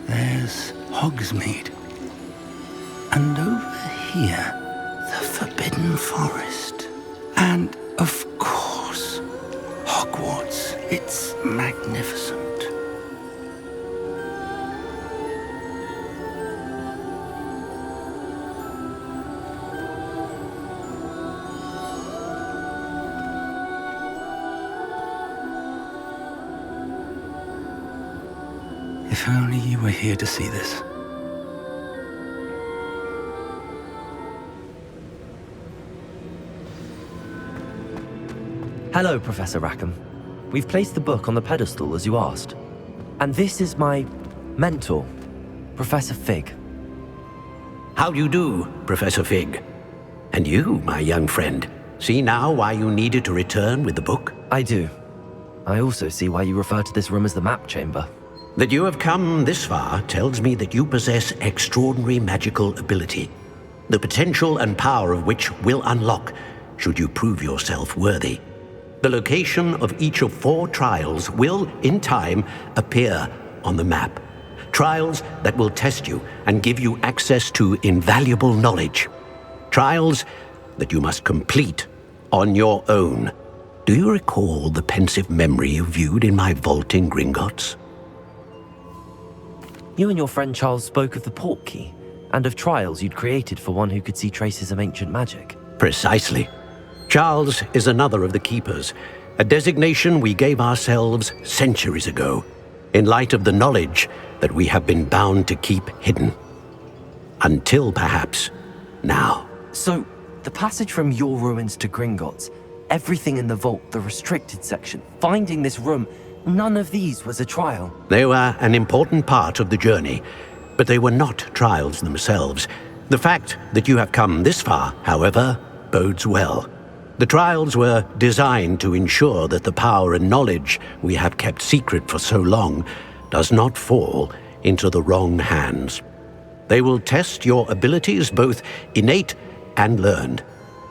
There's Hogsmeade. And over here, the Forbidden Forest. And, of course, Hogwarts. It's magnificent. If only you were here to see this. Hello, Professor Rackham. We've placed the book on the pedestal as you asked. And this is my mentor, Professor Fig. How do you do, Professor Fig? And you, my young friend, see now why you needed to return with the book? I do. I also see why you refer to this room as the Map Chamber. That you have come this far tells me that you possess extraordinary magical ability, the potential and power of which will unlock should you prove yourself worthy. The location of each of 4 trials will, in time, appear on the map. Trials that will test you and give you access to invaluable knowledge. Trials that you must complete on your own. Do you recall the pensive memory you viewed in my vault in Gringotts? You and your friend Charles spoke of the Portkey, and of trials you'd created for one who could see traces of ancient magic. Precisely. Charles is another of the keepers, a designation we gave ourselves centuries ago, in light of the knowledge that we have been bound to keep hidden. Until perhaps now. So, the passage from your ruins to Gringotts, everything in the vault, the restricted section, finding this room, none of these was a trial. They were an important part of the journey, but they were not trials themselves. The fact that you have come this far, however, bodes well. The trials were designed to ensure that the power and knowledge we have kept secret for so long does not fall into the wrong hands. They will test your abilities, both innate and learned.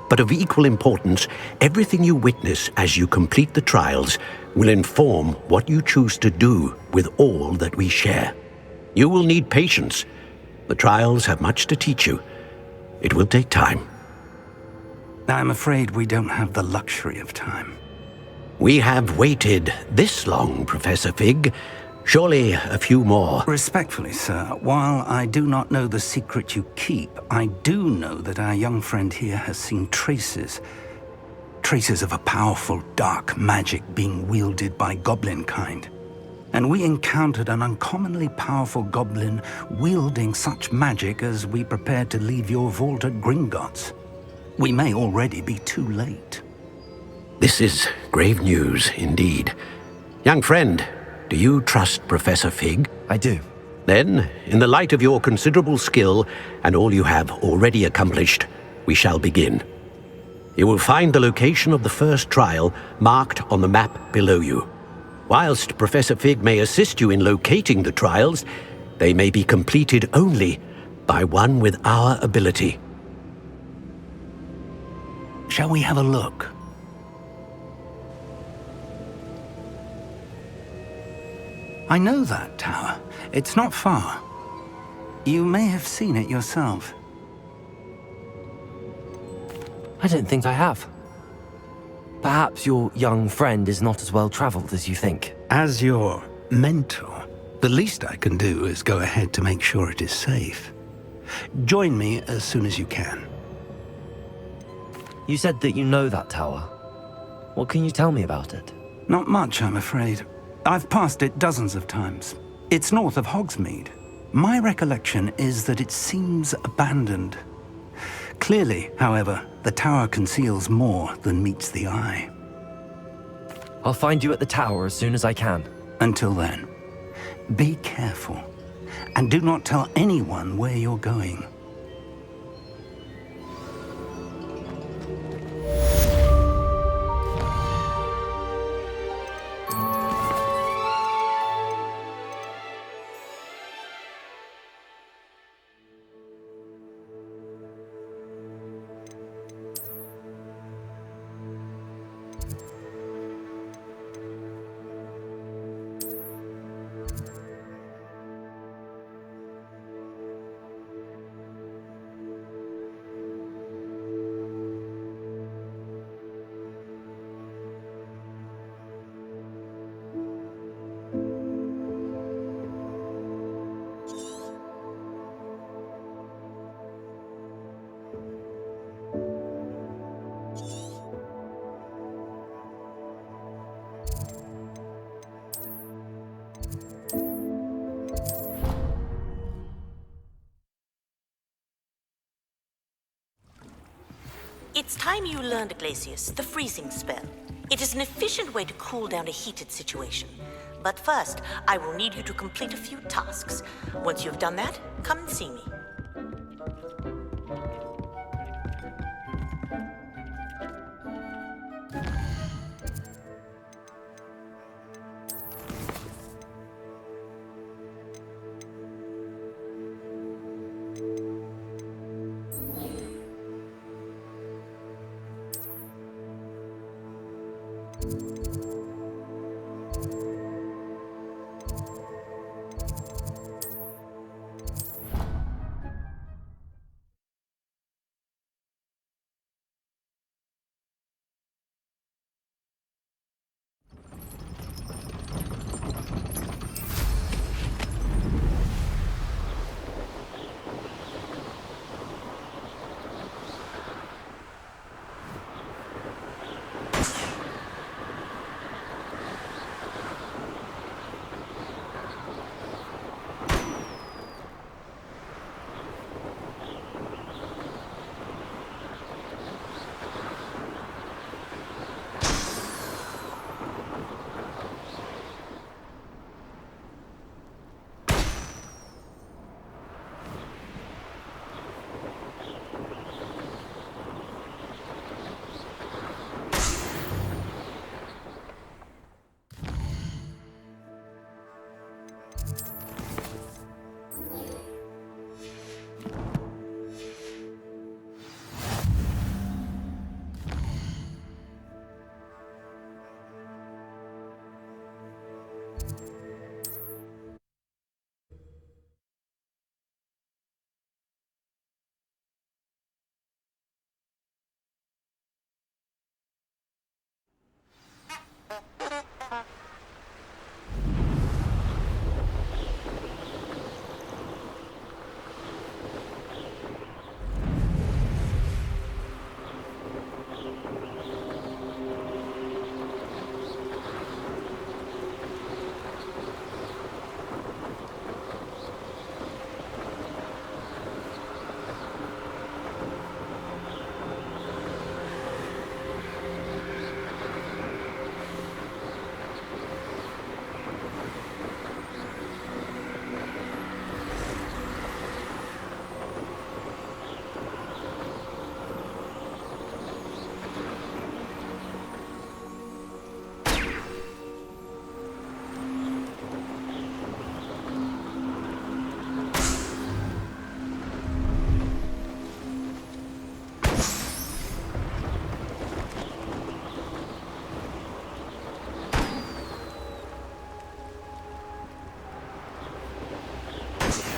But of equal importance, everything you witness as you complete the trials will inform what you choose to do with all that we share. You will need patience. The trials have much to teach you. It will take time. I'm afraid we don't have the luxury of time. We have waited this long, Professor Fig. Surely a few more. Respectfully, sir, while I do not know the secret you keep, I do know that our young friend here has seen traces of a powerful dark magic being wielded by goblin kind. And we encountered an uncommonly powerful goblin wielding such magic as we prepared to leave your vault at Gringotts. We may already be too late. This is grave news indeed. Young friend, do you trust Professor Fig? I do. Then, in the light of your considerable skill and all you have already accomplished, we shall begin. You will find the location of the first trial marked on the map below you. Whilst Professor Fig may assist you in locating the trials, they may be completed only by one with our ability. Shall we have a look? I know that tower. It's not far. You may have seen it yourself. I don't think I have. Perhaps your young friend is not as well traveled as you think. As your mentor, the least I can do is go ahead to make sure it is safe. Join me as soon as you can. You said that you know that tower. What can you tell me about it? Not much, I'm afraid. I've passed it dozens of times. It's north of Hogsmeade. My recollection is that it seems abandoned. Clearly, however, the tower conceals more than meets the eye. I'll find you at the tower as soon as I can. Until then, be careful, and do not tell anyone where you're going. It's time you learned, Glacius, the freezing spell. It is an efficient way to cool down a heated situation. But first, I will need you to complete a few tasks. Once you've done that, come and see me.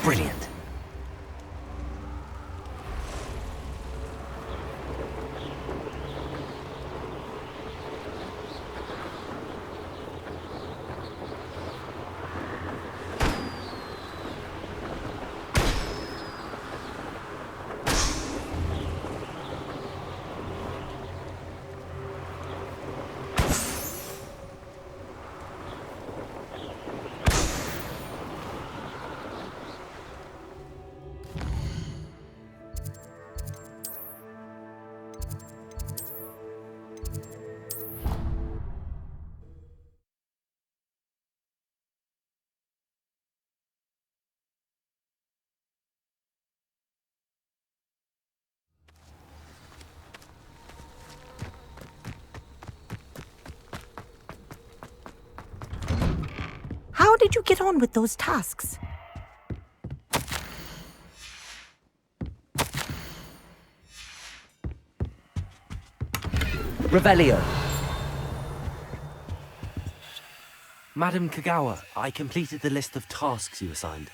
Brilliant. How did you get on with those tasks? Revelio. Madam Kagawa, I completed the list of tasks you assigned.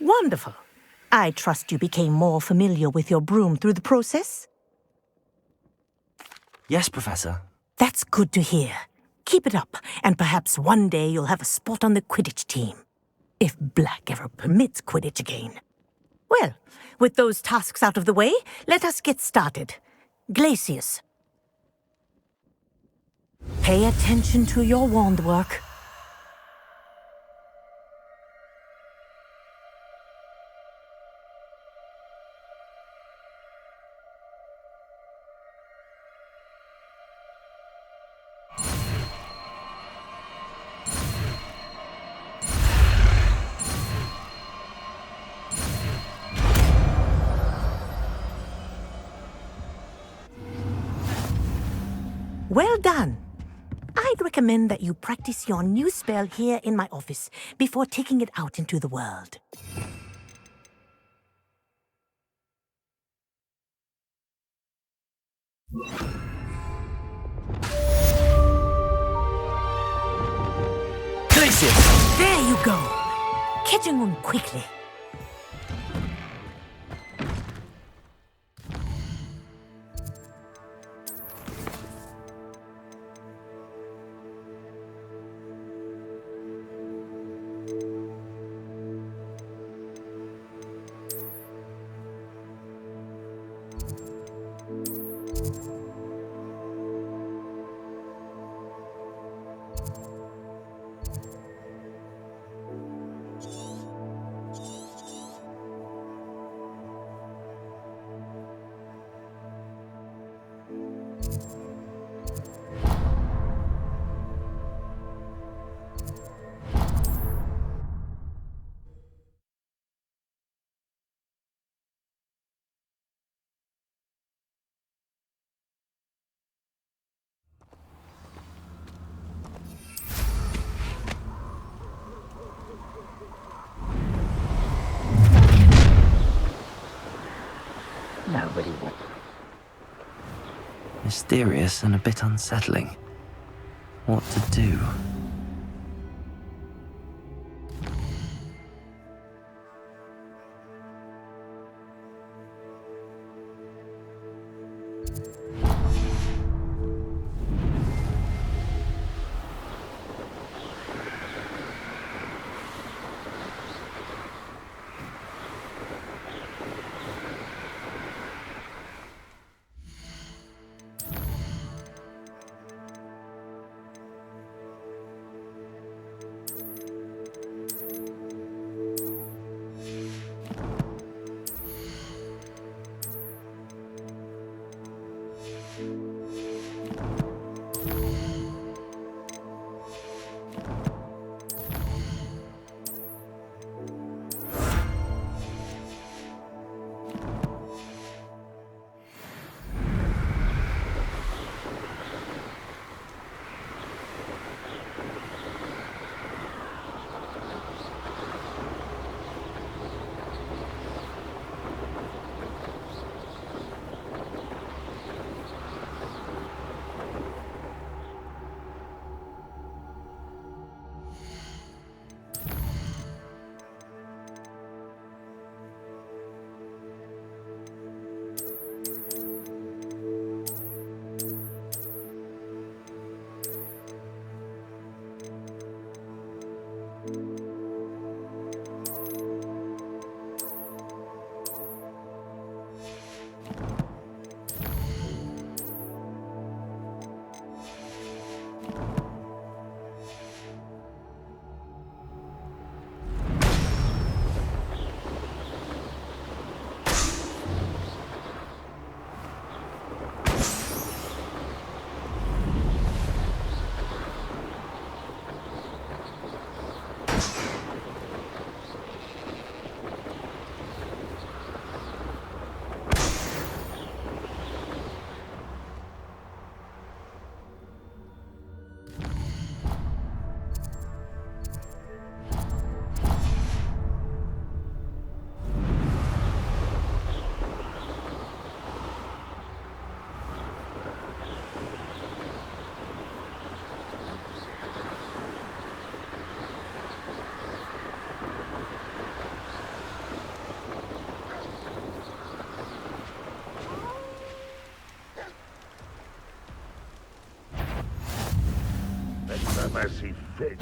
Wonderful. I trust you became more familiar with your broom through the process? Yes, Professor. That's good to hear. Keep it up, and perhaps one day you'll have a spot on the Quidditch team. If Black ever permits Quidditch again. Well, with those tasks out of the way, let us get started. Glacius. Pay attention to your wand work. Well done. I'd recommend that you practice your new spell here in my office before taking it out into the world. Glacius! There you go. Catching on quickly. Nobody will. Mysterious and a bit unsettling. What to do? messy fit.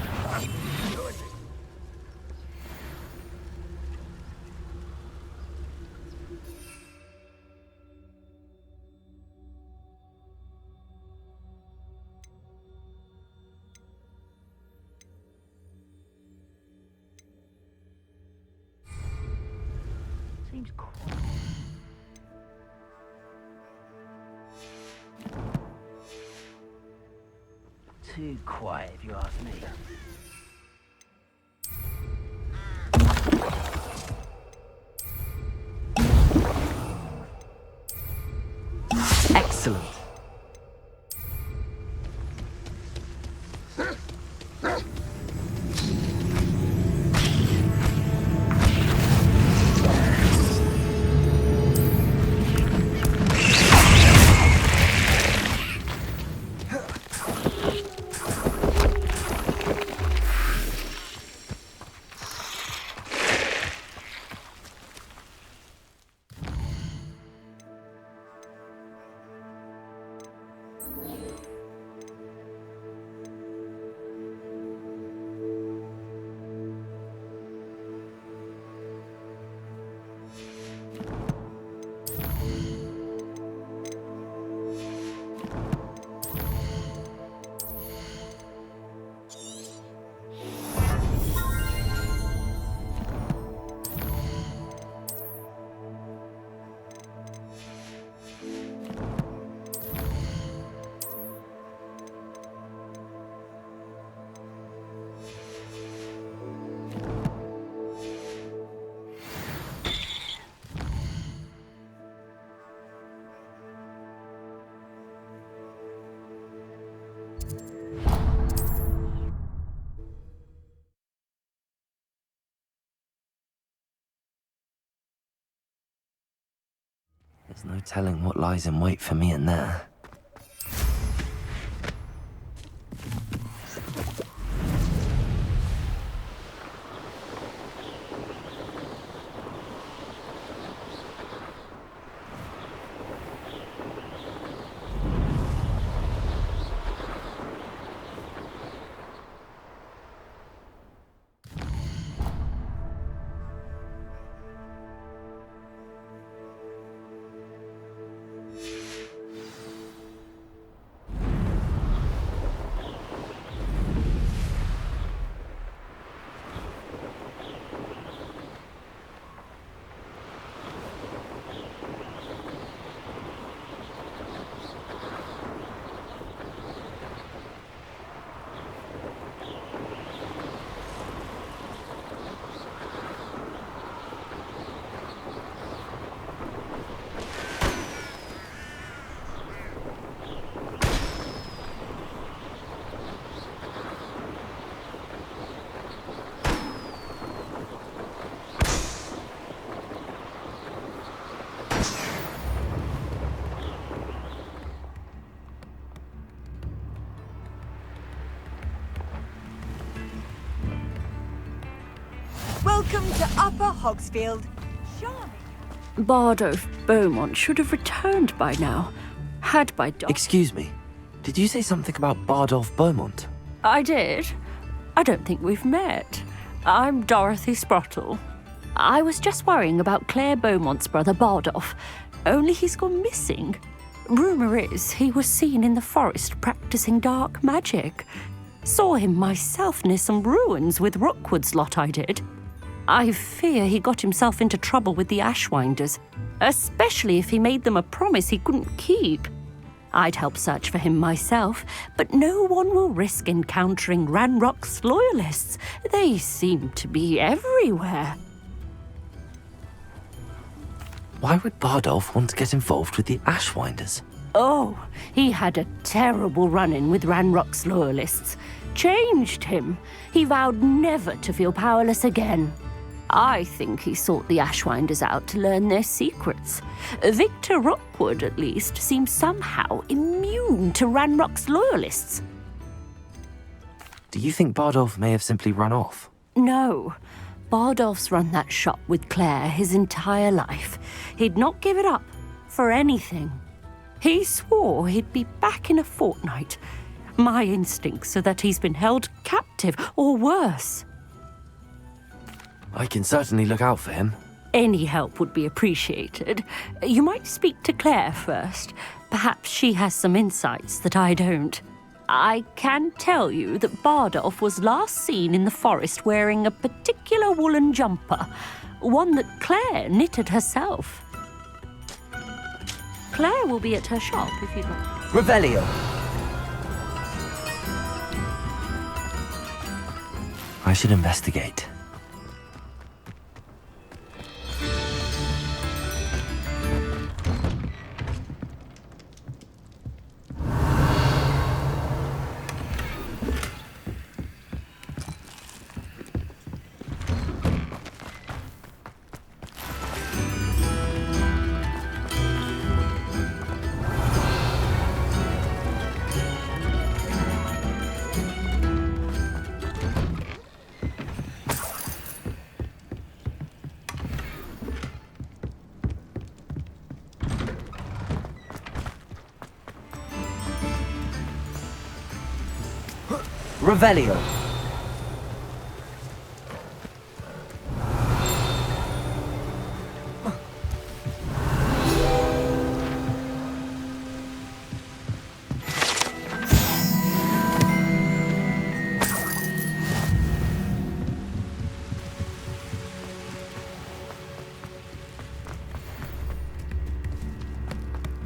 Seems quiet. Too quiet, if you ask me. Excellent. There's no telling what lies in wait for me in there. Welcome to Upper Hogsfield. Bardolph Beaumont should have returned by now. Had by dog. Excuse me. Did you say something about Bardolph Beaumont? I did. I don't think we've met. I'm Dorothy Sprottle. I was just worrying about Claire Beaumont's brother Bardolph, only he's gone missing. Rumour is he was seen in the forest practicing dark magic. Saw him myself near some ruins with Rookwood's lot I did. I fear he got himself into trouble with the Ashwinders, especially if he made them a promise he couldn't keep. I'd help search for him myself, but no one will risk encountering Ranrock's loyalists. They seem to be everywhere. Why would Bardolph want to get involved with the Ashwinders? Oh, he had a terrible run-in with Ranrock's loyalists. Changed him. He vowed never to feel powerless again. I think he sought the Ashwinders out to learn their secrets. Victor Rookwood, at least, seems somehow immune to Ranrock's loyalists. Do you think Bardolph may have simply run off? No. Bardolph's run that shop with Claire his entire life. He'd not give it up for anything. He swore he'd be back in a fortnight. My instincts are that he's been held captive, or worse. I can certainly look out for him. Any help would be appreciated. You might speak to Claire first. Perhaps she has some insights that I don't. I can tell you that Bardolph was last seen in the forest wearing a particular woolen jumper, one that Claire knitted herself. Claire will be at her shop if you'd like. Revelio! I should investigate. Revelio.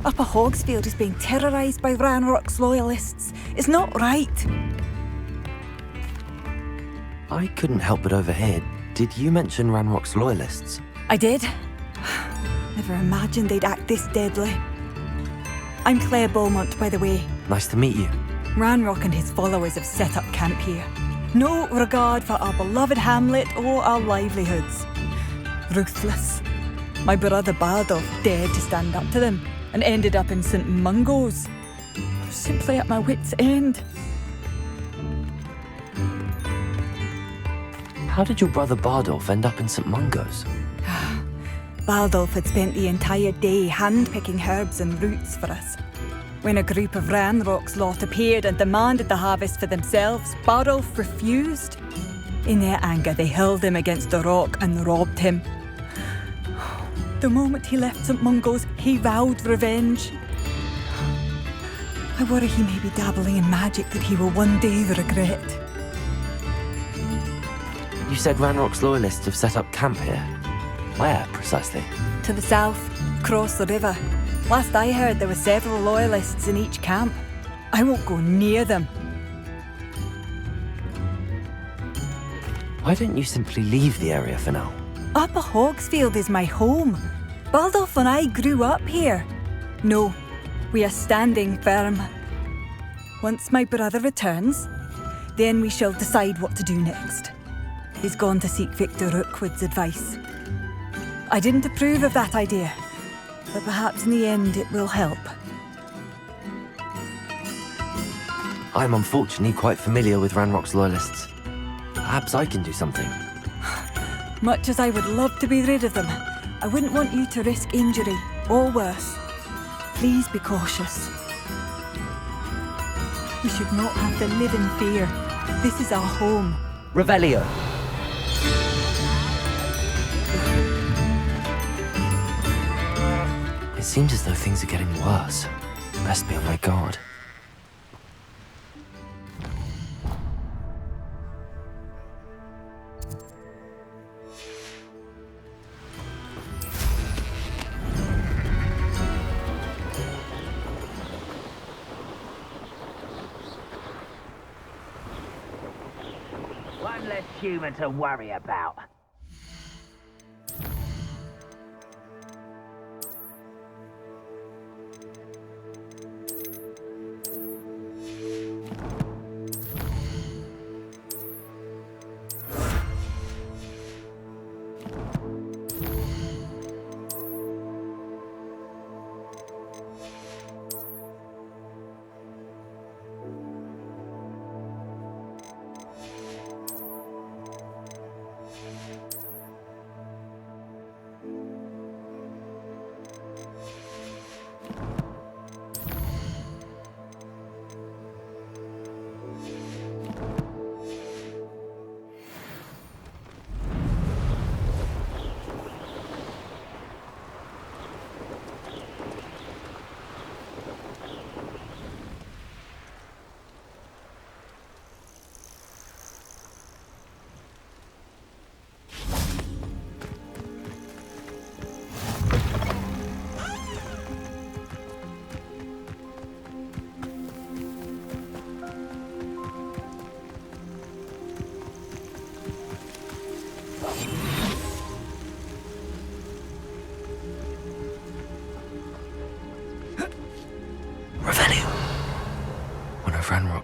Upper Hogsfield is being terrorised by Ranrock's loyalists. It's not right. I couldn't help but overhear. Did you mention Ranrock's loyalists? I did. Never imagined they'd act this deadly. I'm Claire Beaumont, by the way. Nice to meet you. Ranrock and his followers have set up camp here. No regard for our beloved hamlet or our livelihoods. Ruthless. My brother Bardolph dared to stand up to them and ended up in St. Mungo's. I was simply at my wit's end. How did your brother Bardolph end up in St. Mungo's? Bardolph had spent the entire day hand-picking herbs and roots for us. When a group of Ranrock's lot appeared and demanded the harvest for themselves, Bardolph refused. In their anger, they hurled him against the rock and robbed him. The moment he left St. Mungo's, he vowed revenge. I worry he may be dabbling in magic that he will one day regret. You said Ranrock's loyalists have set up camp here. Where, precisely? To the south, across the river. Last I heard, there were several loyalists in each camp. I won't go near them. Why don't you simply leave the area for now? Upper Hogsfield is my home. Bardolph and I grew up here. No, we are standing firm. Once my brother returns, then we shall decide what to do next. He's gone to seek Victor Rookwood's advice. I didn't approve of that idea, but perhaps in the end it will help. I'm unfortunately quite familiar with Ranrock's loyalists. Perhaps I can do something. Much as I would love to be rid of them, I wouldn't want you to risk injury, or worse. Please be cautious. We should not have to live in fear. This is our home. Revelio. It seems as though things are getting worse. Best be on my guard. One less human to worry about.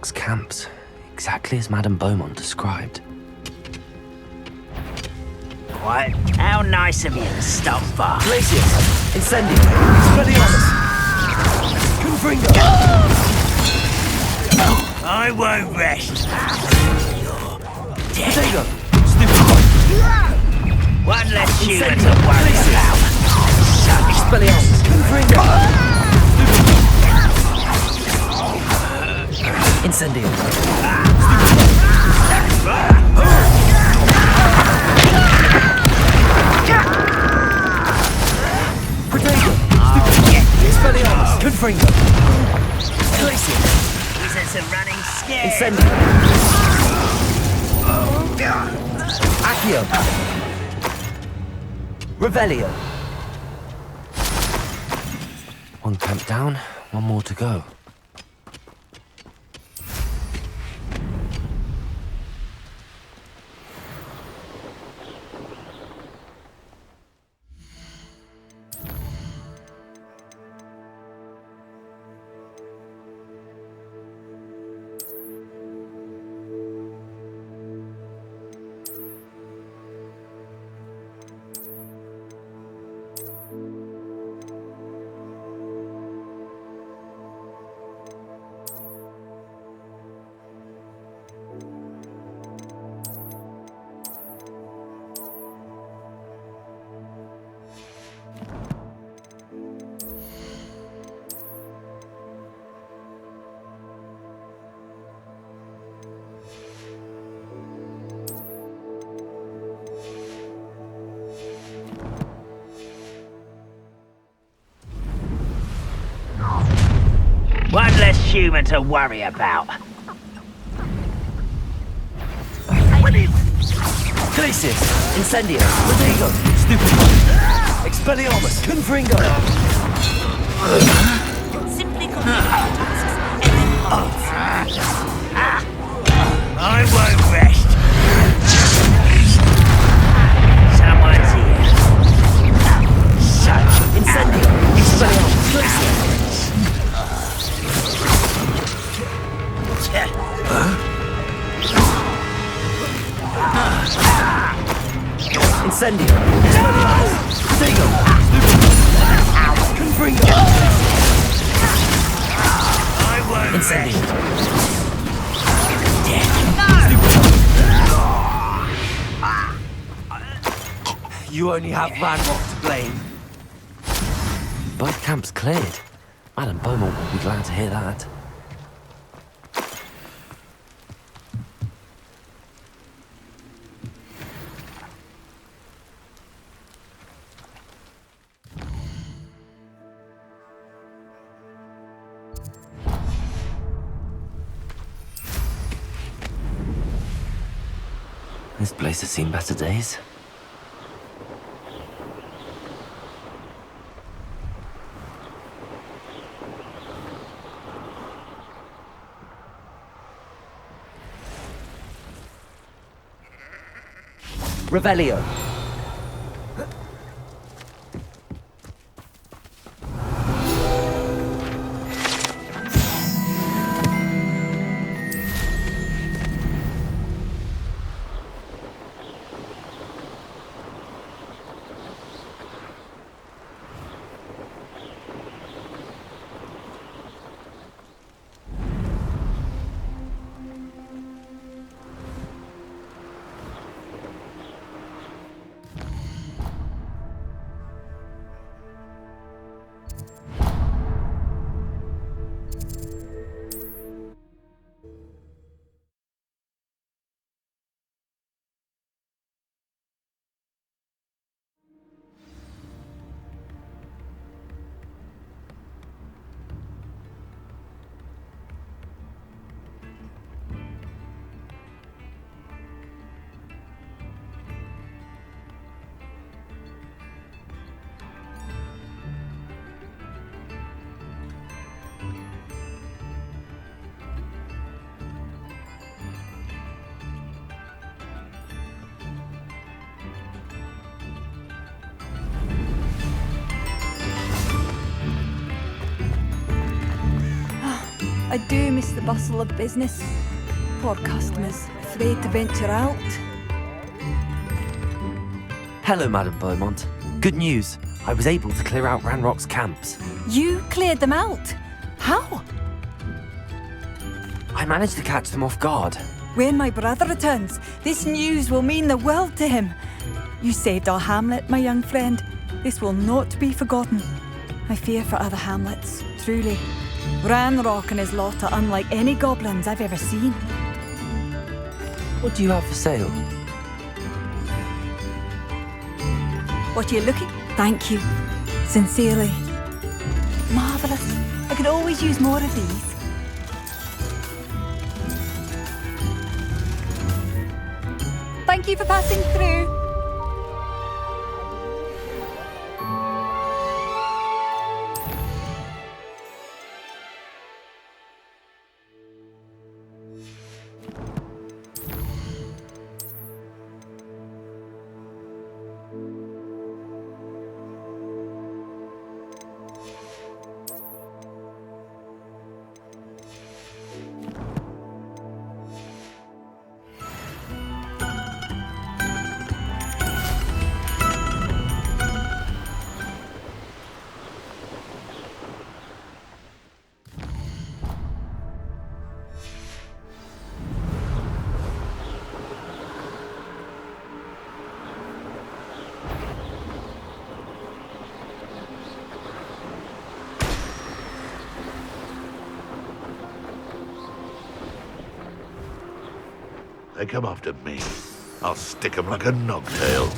Ranrock's camps, exactly as Madame Beaumont described. What? How nice of you to stop by. Glacius! Incendio! Expelliarmus! Confringo! I won't rest. Potato! One less human to worry about. Expelliarmus! Confringo! Incendio! Expelliarmus! Confringo! Glacius! He's at some running scared. Incendio! Accio! Revelio! One camp down, one more to go. One less human to worry about. Glacius! Incendio! Rodrigo! Stupefy! Expelliarmus! Confringo! Simply complete your tasks and then I won't rest. Someone's here. Incendio! Expelliarmus! Glacius! Incendio! Expelliarmus! Rodrigo! Confringo! Incendio! You only have Ranrock to blame. Both camps cleared. Madame Beaumont will be glad to hear that. This place has seen better days. Revelio. I do miss the bustle of business. Poor customers, afraid to venture out. Hello, Madame Beaumont. Good news. I was able to clear out Ranrock's camps. You cleared them out? How? I managed to catch them off guard. When my brother returns, this news will mean the world to him. You saved our hamlet, my young friend. This will not be forgotten. I fear for other hamlets, truly. Ranrock and his lot are unlike any goblins I've ever seen. What do you have for sale? What are you looking? Thank you. Sincerely. Marvellous. I could always use more of these. Thank you for passing through. They come after me. I'll stick 'em like a knobtail.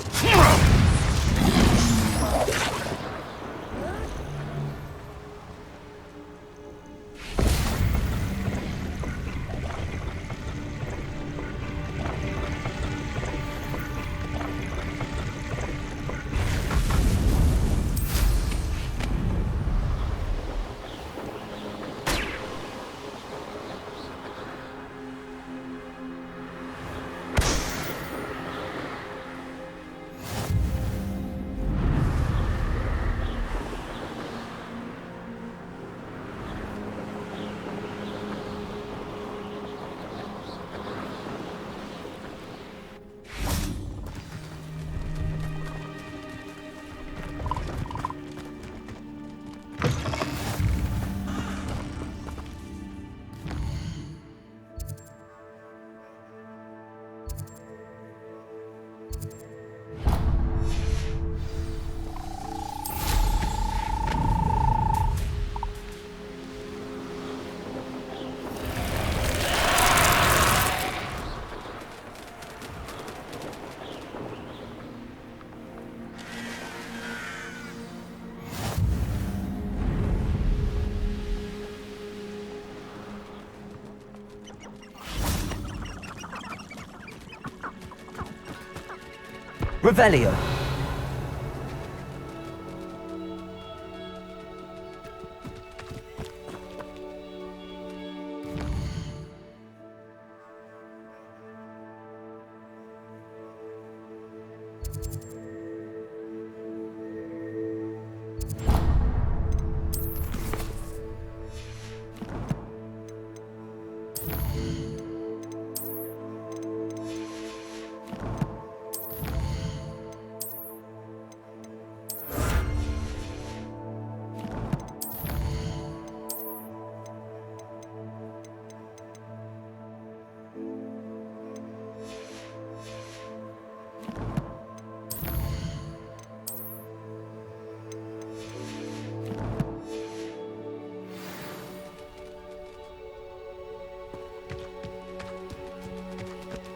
Revelio.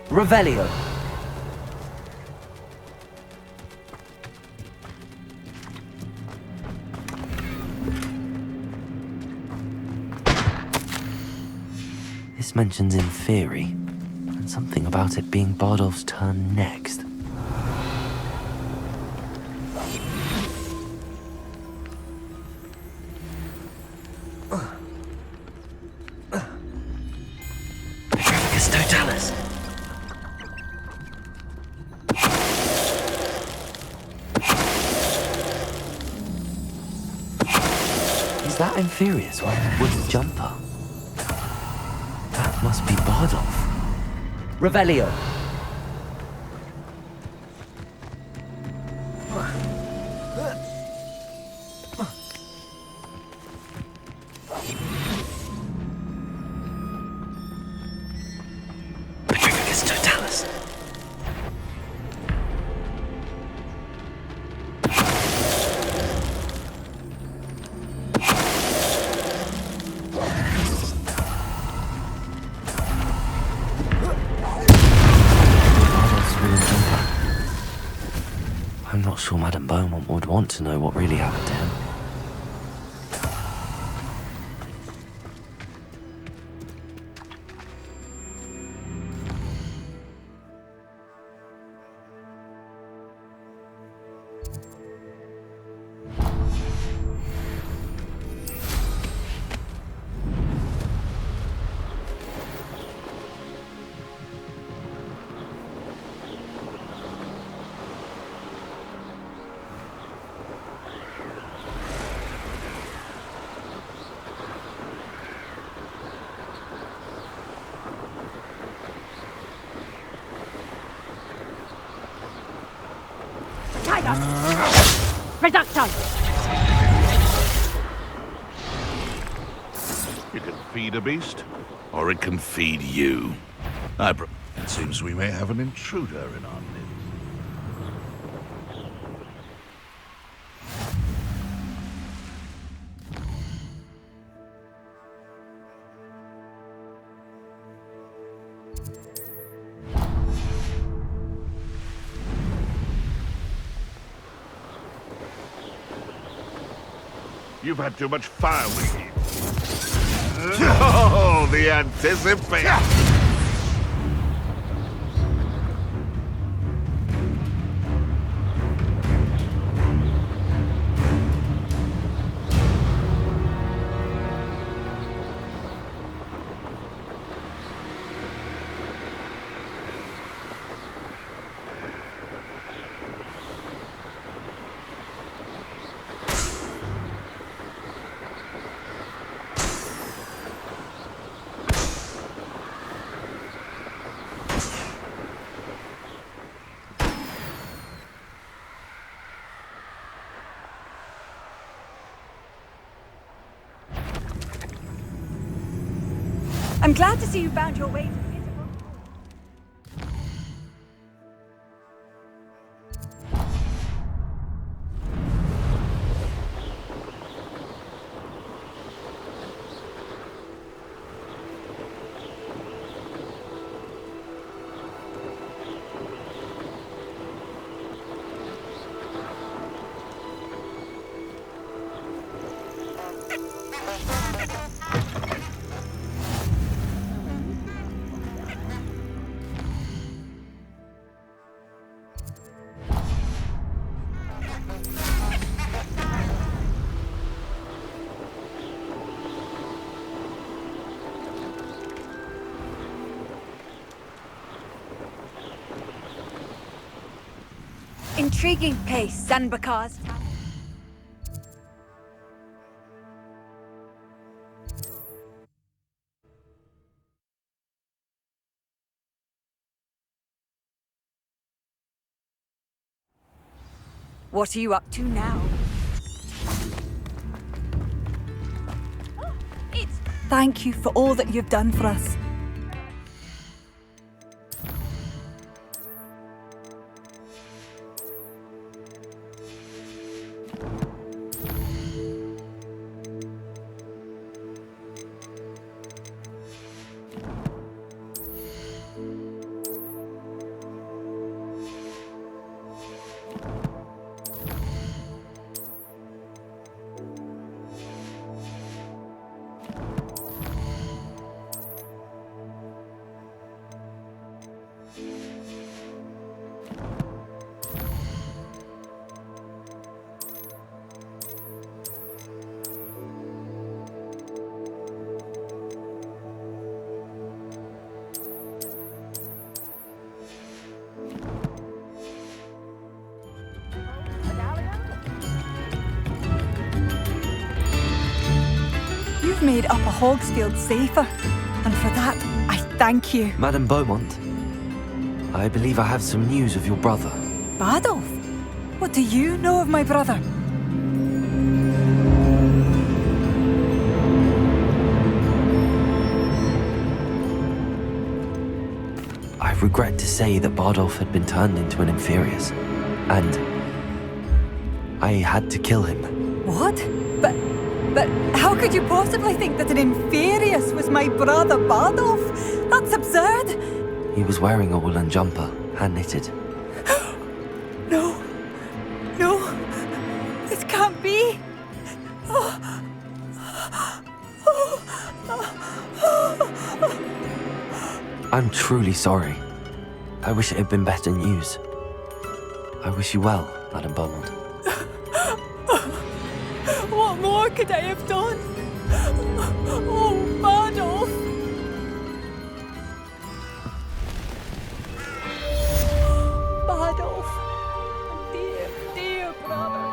Revelio. This mentions in theory, and something about it being Bardolph's turn next. Totalis. Is that Inferius wearing a wooden jumper? Must be Bardolph. Revelio. Petrificus totalis. I'm not sure Madame Beaumont would want to know what really happened to him. Reducto! You can feed a beast, or it can feed you. It seems we may have an intruder in our midst. You've had too much fire with you. Oh, the anticipation! I'm glad to see you found your way to intriguing place, and because what are you up to now? Thank you for all that you've done for us. You've made Upper Hogsfield safer, and for that, I Thank you. Madame Beaumont, I believe I have some news of your brother. Badolf? What do you know of my brother? I regret to say that Bardolph had been turned into an Inferius, and I had to kill him. What? But how could you possibly think that an Inferius was my brother Bardolph? That's absurd! He was wearing a woolen jumper, hand-knitted. No. No. This can't be. I'm truly sorry. I wish it had been better news. I wish you well, Madame Beaumont. What more could I have done? Oh, Bardolph! Bardolph, dear, dear brother.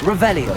Revelio.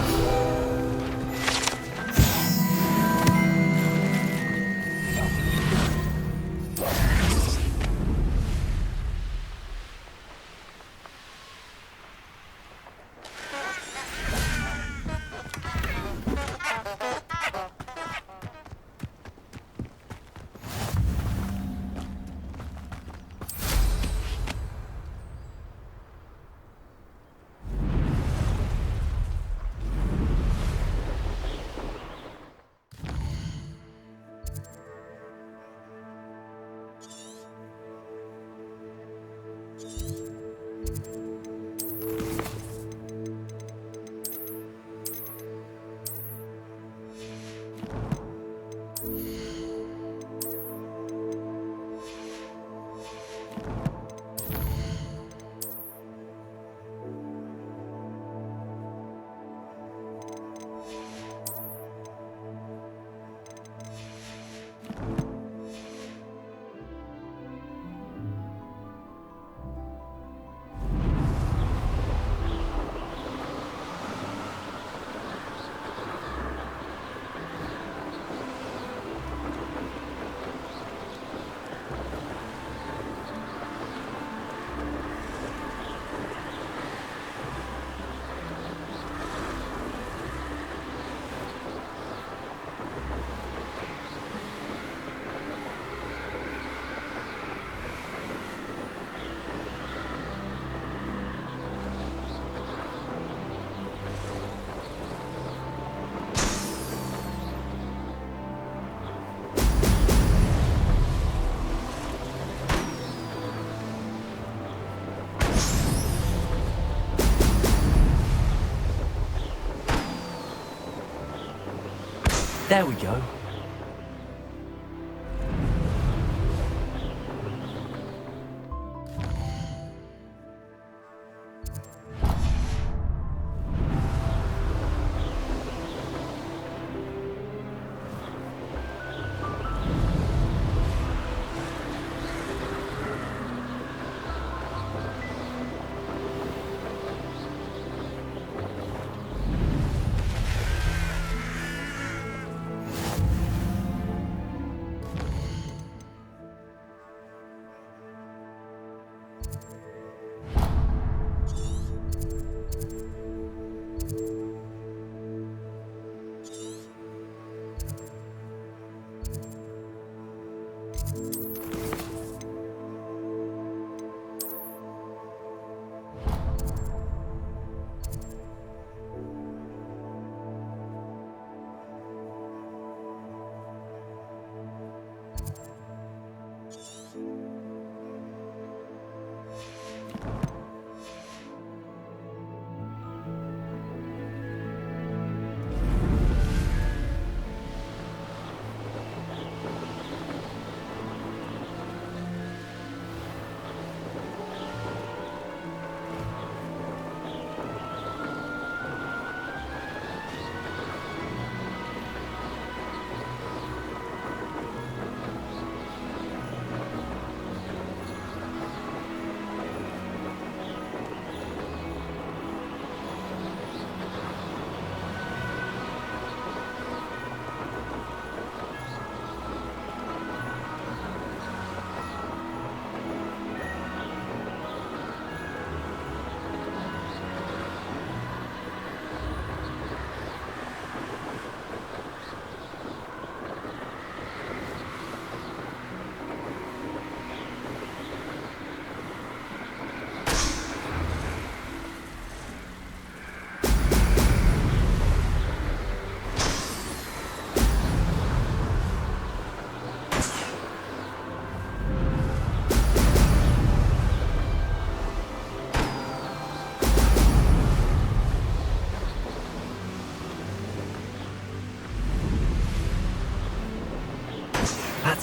There we go.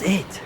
That's it.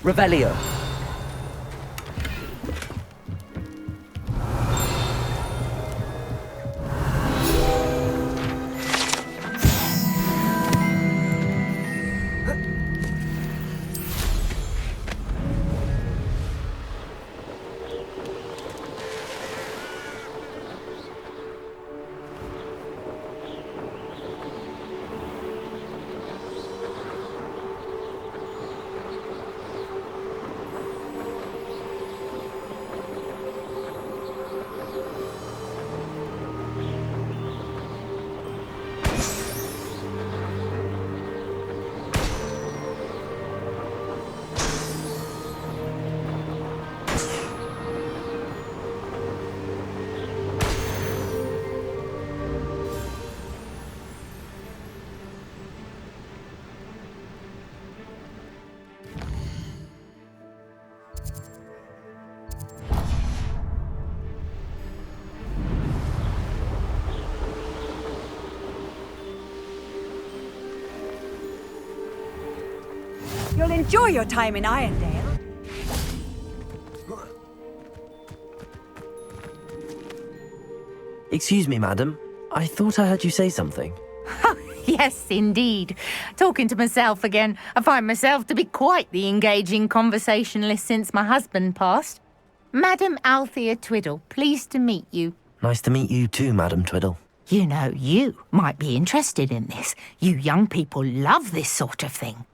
Revelio. You'll enjoy your time in Irondale. Excuse me, madam. I thought I heard you say something. Yes, indeed. Talking to myself again. I find myself to be quite the engaging conversationalist since my husband passed. Madam Althea Twiddle, pleased to meet you. Nice to meet you too, Madam Twiddle. You know, you might be interested in this. You young people love this sort of thing.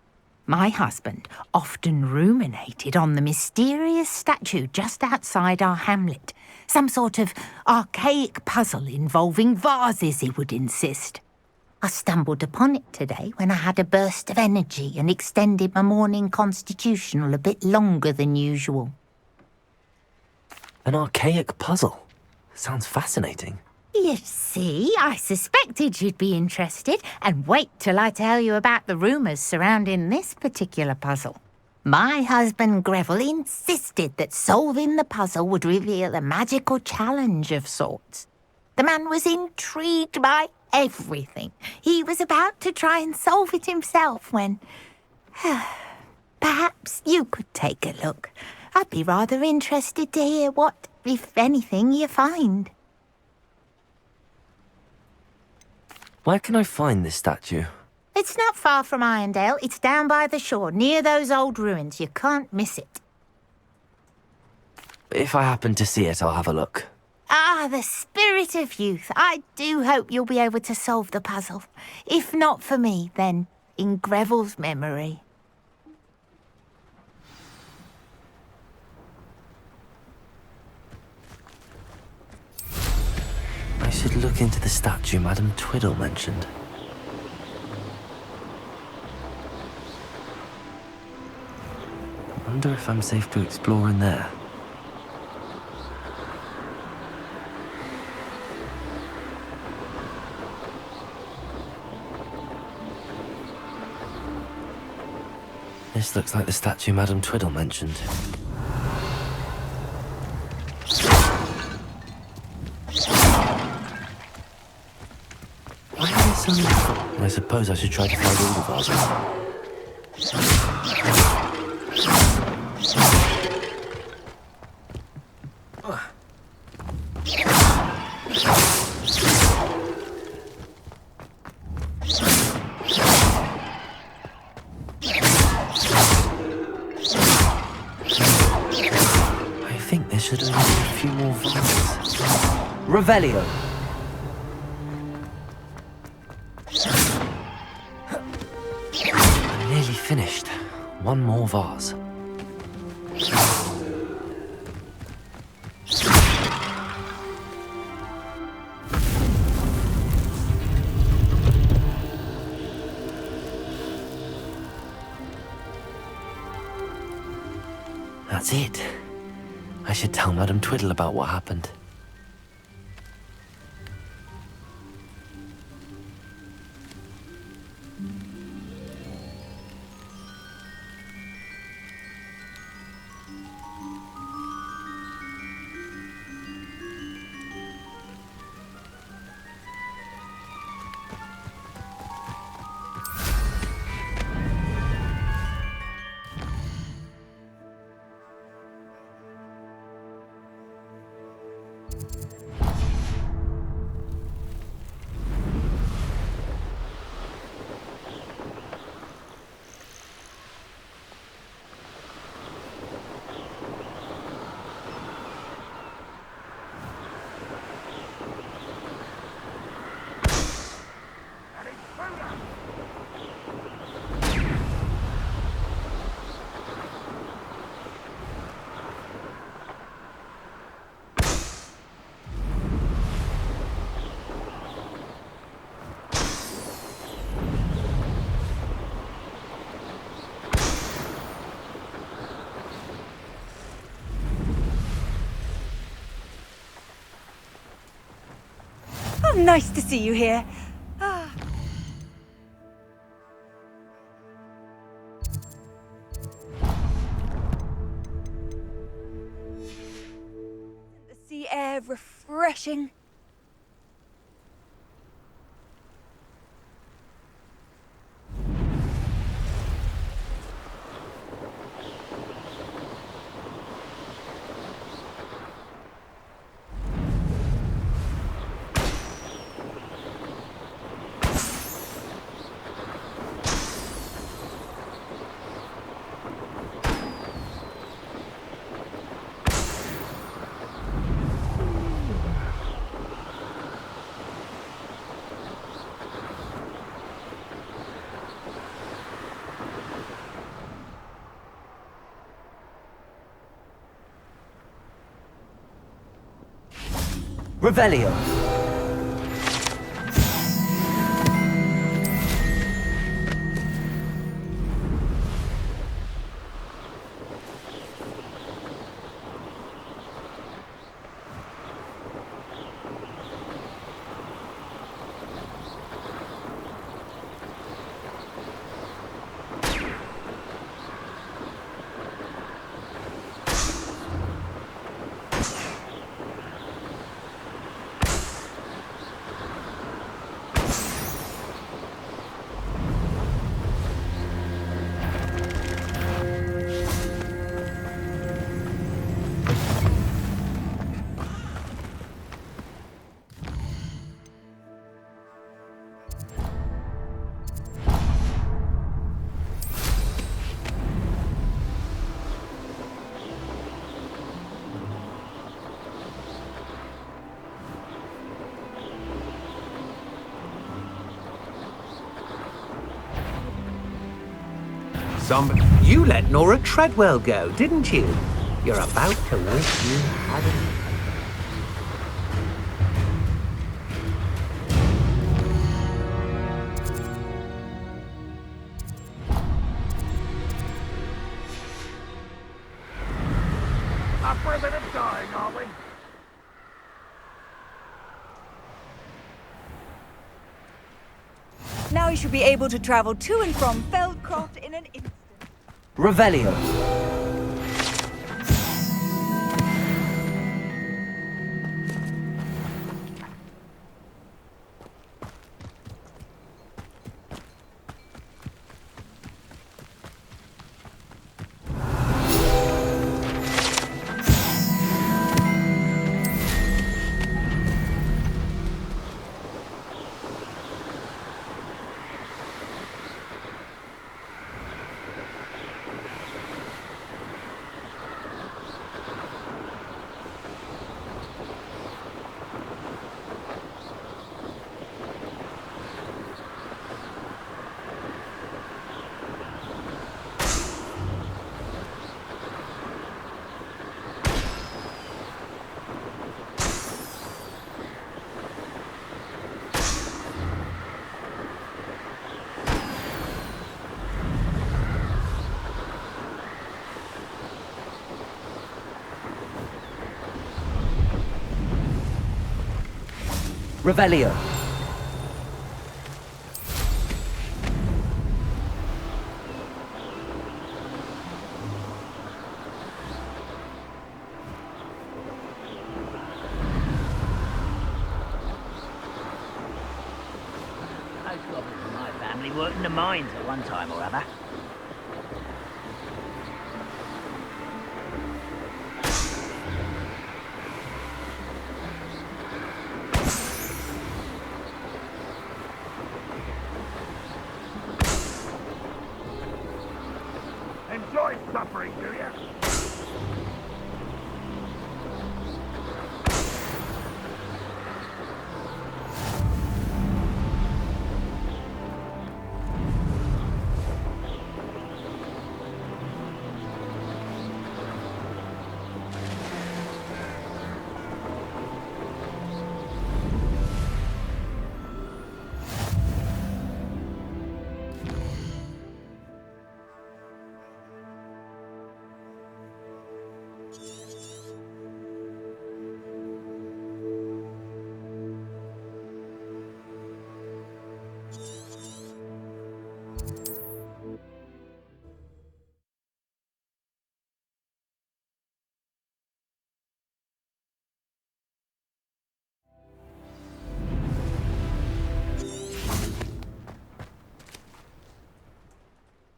My husband often ruminated on the mysterious statue just outside our hamlet. Some sort of archaic puzzle involving vases, he would insist. I stumbled upon it today when I had a burst of energy and extended my morning constitutional a bit longer than usual. An archaic puzzle? Sounds fascinating. You see, I suspected you'd be interested, and wait till I tell you about the rumours surrounding this particular puzzle. My husband Greville insisted that solving the puzzle would reveal a magical challenge of sorts. The man was intrigued by everything. He was about to try and solve it himself when... Perhaps you could take a look. I'd be rather interested to hear what, if anything, you find. Where can I find this statue? It's not far from Irondale. It's down by the shore, near those old ruins. You can't miss it. If I happen to see it, I'll have a look. Ah, the spirit of youth. I do hope you'll be able to solve the puzzle. If not for me, then in Greville's memory. I should look into the statue Madame Twiddle mentioned. I wonder if I'm safe to explore in there. This looks like the statue Madame Twiddle mentioned. Why are there so many? I suppose I should try to find all the vases. I think there should only be a few more vases. Revelio. I'm nearly finished. One more vase. That's it. I should tell Madame Twiddle about what happened. Oh, nice to see you here. Ah. The sea air refreshing. Revelio. Somebody... You let Nora Treadwell go, didn't you? You're about to wish you hadn't. Up for a bit of dying, are we? Now you should be able to travel to and from Feldcroft in an instant. Revelio. Revelio. Most goblins in my family worked in the mines at one time or other. Enjoy suffering, do you?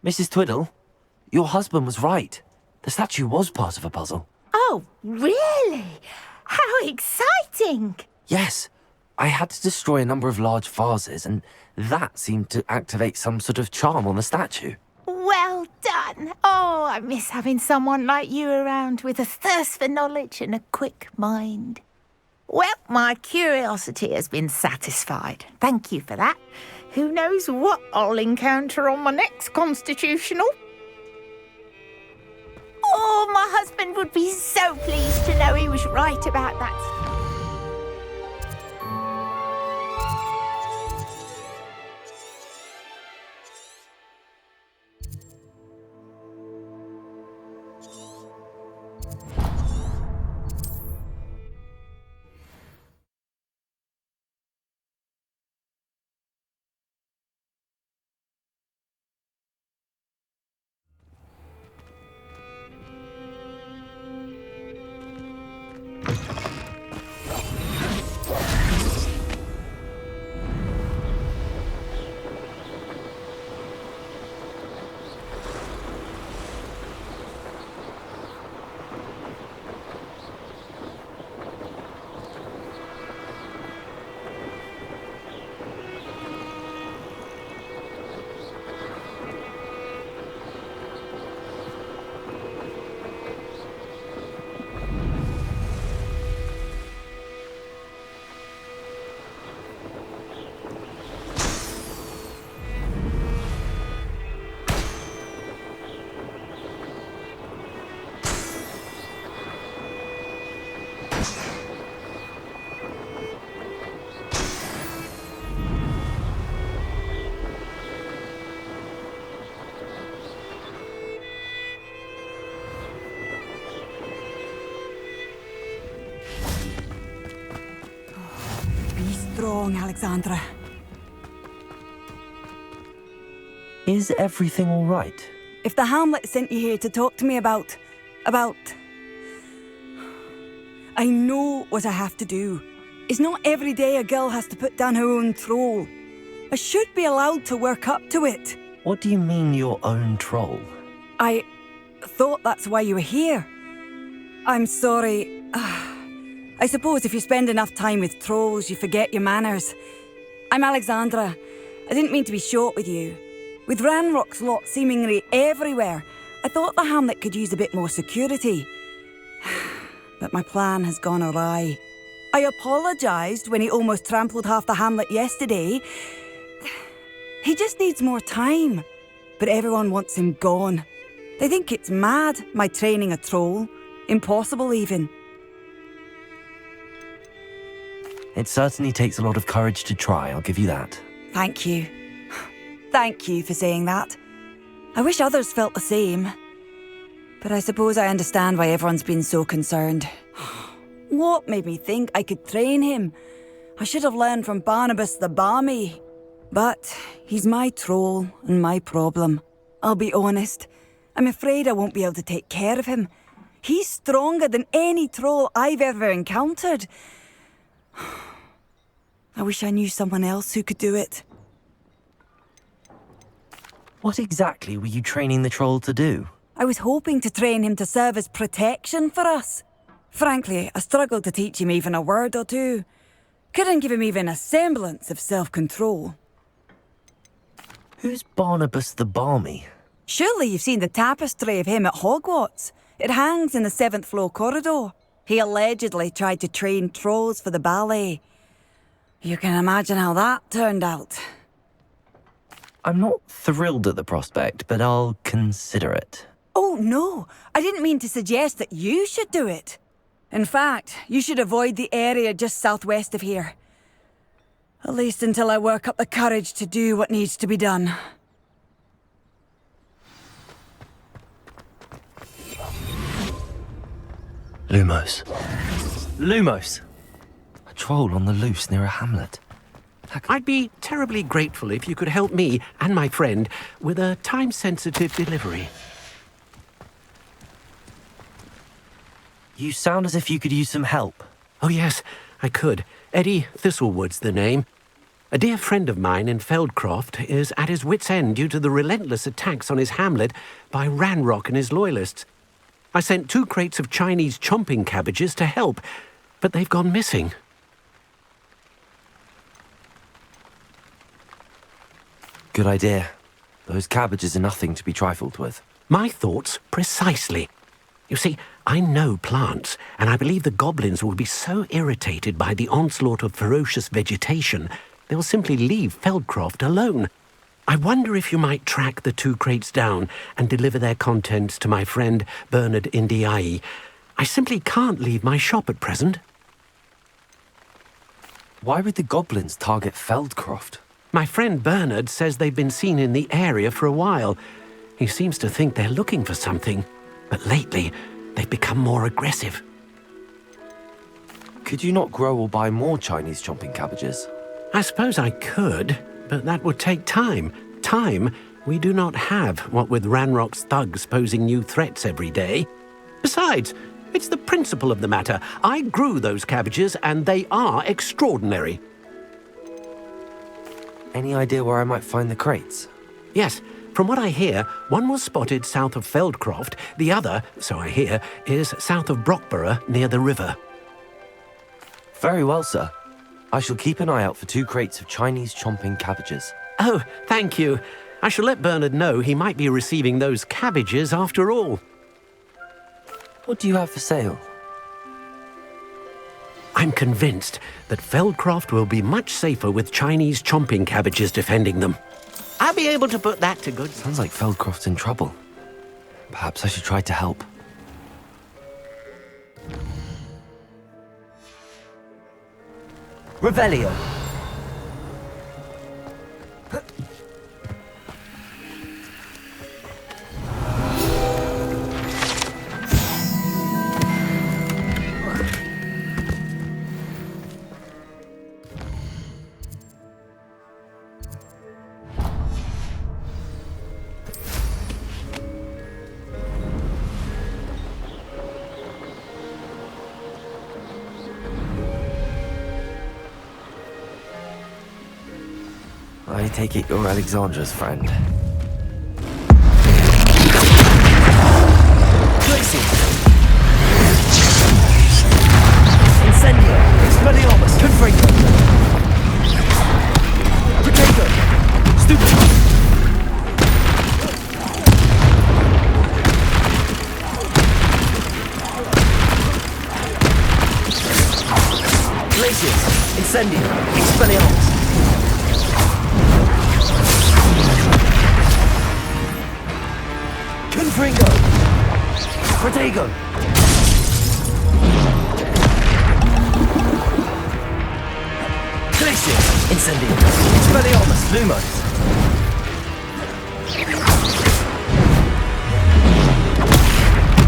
Mrs. Twiddle, your husband was right. The statue was part of a puzzle. Oh, really? How exciting! Yes, I had to destroy a number of large vases, and that seemed to activate some sort of charm on the statue. Well done. Oh, I miss having someone like you around with a thirst for knowledge and a quick mind. Well, my curiosity has been satisfied. Thank you for that. Who knows what I'll encounter on my next constitutional? Oh, my husband would be so pleased to know he was right about that. strong, Alexandra. Is everything all right? If the Hamlet sent you here to talk to me about... I know what I have to do. It's not every day a girl has to put down her own troll. I should be allowed to work up to it. What do you mean, your own troll? I thought that's why you were here. I'm sorry. I suppose if you spend enough time with trolls, you forget your manners. I'm Alexandra. I didn't mean to be short with you. With Ranrock's lot seemingly everywhere, I thought the Hamlet could use a bit more security. But my plan has gone awry. I apologised when he almost trampled half the Hamlet yesterday. He just needs more time. But everyone wants him gone. They think it's mad, my training a troll. Impossible, even. It certainly takes a lot of courage to try, I'll give you that. Thank you. Thank you for saying that. I wish others felt the same. But I suppose I understand why everyone's been so concerned. What made me think I could train him? I should have learned from Barnabas the Barmy. But he's my troll and my problem. I'll be honest. I'm afraid I won't be able to take care of him. He's stronger than any troll I've ever encountered. I wish I knew someone else who could do it. What exactly were you training the troll to do? I was hoping to train him to serve as protection for us. Frankly, I struggled to teach him even a word or two. Couldn't give him even a semblance of self-control. Who's Barnabas the Barmy? Surely you've seen the tapestry of him at Hogswater. It hangs in the 7th floor corridor. He allegedly tried to train trolls for the ballet. You can imagine how that turned out. I'm not thrilled at the prospect, but I'll consider it. Oh, no. I didn't mean to suggest that you should do it. In fact, you should avoid the area just southwest of here. At least until I work up the courage to do what needs to be done. Lumos. Lumos! A troll on the loose near a hamlet. I'd be terribly grateful if you could help me and my friend with a time-sensitive delivery. You sound as if you could use some help. Oh yes, I could. Eddie Thistlewood's the name. A dear friend of mine in Feldcroft is at his wit's end due to the relentless attacks on his hamlet by Ranrock and his loyalists. I sent 2 crates of Chinese chomping cabbages to help, but they've gone missing. Good idea. Those cabbages are nothing to be trifled with. My thoughts precisely. You see, I know plants, and I believe the goblins will be so irritated by the onslaught of ferocious vegetation, they'll simply leave Feldcroft alone. I wonder if you might track the 2 crates down and deliver their contents to my friend Bernard Indiai. I simply can't leave my shop at present. Why would the goblins target Feldcroft? My friend Bernard says they've been seen in the area for a while. He seems to think they're looking for something, but lately they've become more aggressive. Could you not grow or buy more Chinese chomping cabbages? I suppose I could, but that would take time. Time we do not have, what with Ranrock's thugs posing new threats every day. Besides, it's the principle of the matter. I grew those cabbages, and they are extraordinary. Any idea where I might find the crates? Yes. From what I hear, one was spotted south of Feldcroft. The other, so I hear, is south of Brockborough, near the river. Very well, sir. I shall keep an eye out for 2 crates of Chinese chomping cabbages. Oh, thank you. I shall let Bernard know he might be receiving those cabbages after all. What do you have for sale? I'm convinced that Feldcroft will be much safer with Chinese chomping cabbages defending them. I'll be able to put that to good. Sounds like Feldcroft's in trouble. Perhaps I should try to help. Revelio. I take it you're Alexandra's friend. Glacier! Incendio! Expelliarmus! Confringo! Potato! Stupid! Glaciers! Incendio! Expelliarmus! Confringo! Protego! Glacier! Incendio! Expelliarmus! Lumos!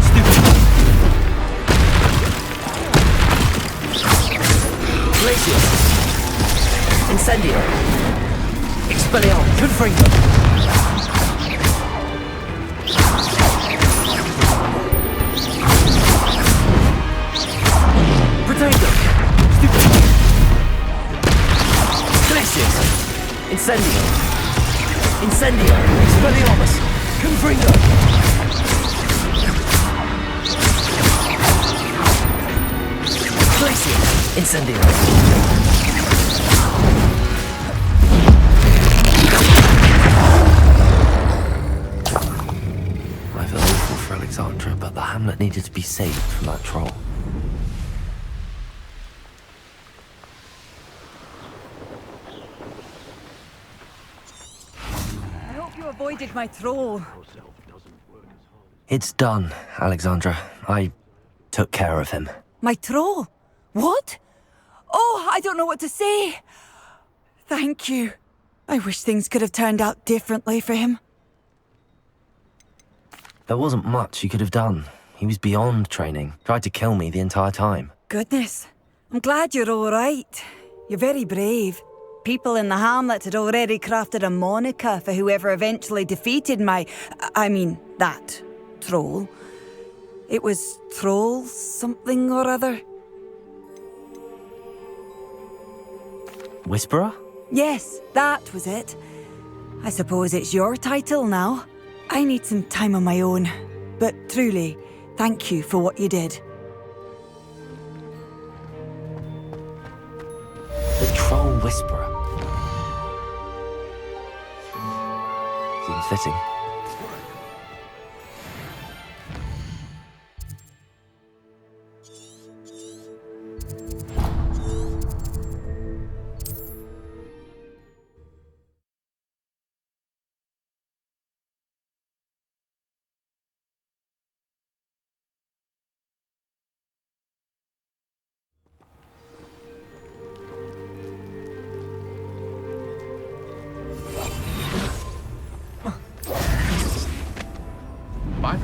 Stupid! Glacier! Incendio! Expelliarmus! Confringo! Protego! Stupid! Glaciers! Incendio! Incendio! Expelliarmus! Confringo! Glaciers! Incendio! I feel awful for Alexandra, but the hamlet needed to be saved from that troll. I hope you avoided my troll. It's done, Alexandra. I took care of him. My troll? What? Oh, I don't know what to say. Thank you. I wish things could have turned out differently for him. There wasn't much you could have done. He was beyond training. Tried to kill me the entire time. Goodness. I'm glad you're all right. You're very brave. People in the hamlet had already crafted a moniker for whoever eventually defeated that troll. It was Troll something or other. Whisperer? Yes, that was it. I suppose it's your title now. I need some time on my own. But truly, thank you for what you did. The Troll Whisperer. Seems fitting. Bye.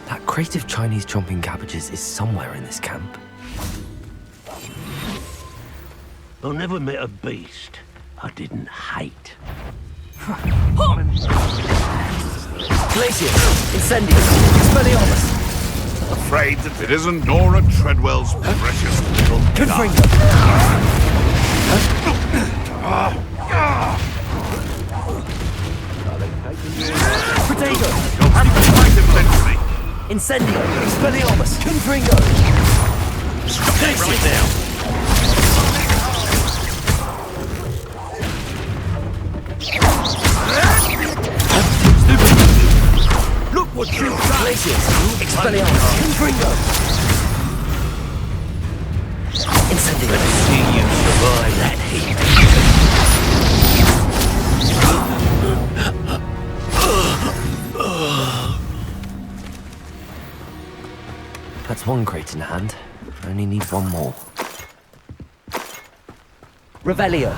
That crate of Chinese chomping cabbages is somewhere in this camp. I never met a beast I didn't hate. Glacier! Incendio! Expelliarmus! Afraid that it isn't Nora Treadwell's precious little Confringo! Protego! Incendio! Expelliarmus! Confringo! Stay right now! Look what you've done! Glaciers! Expelliarmus! Confringo! Incendio! Let's see you survive that heat. That's one crate in hand. Only need one more. Revelio.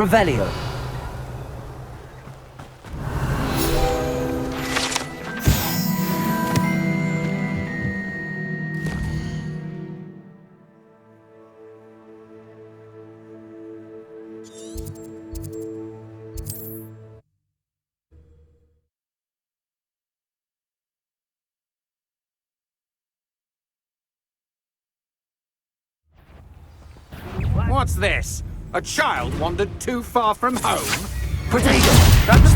Revelio. What's this? A child wandered too far from home? Potato! That's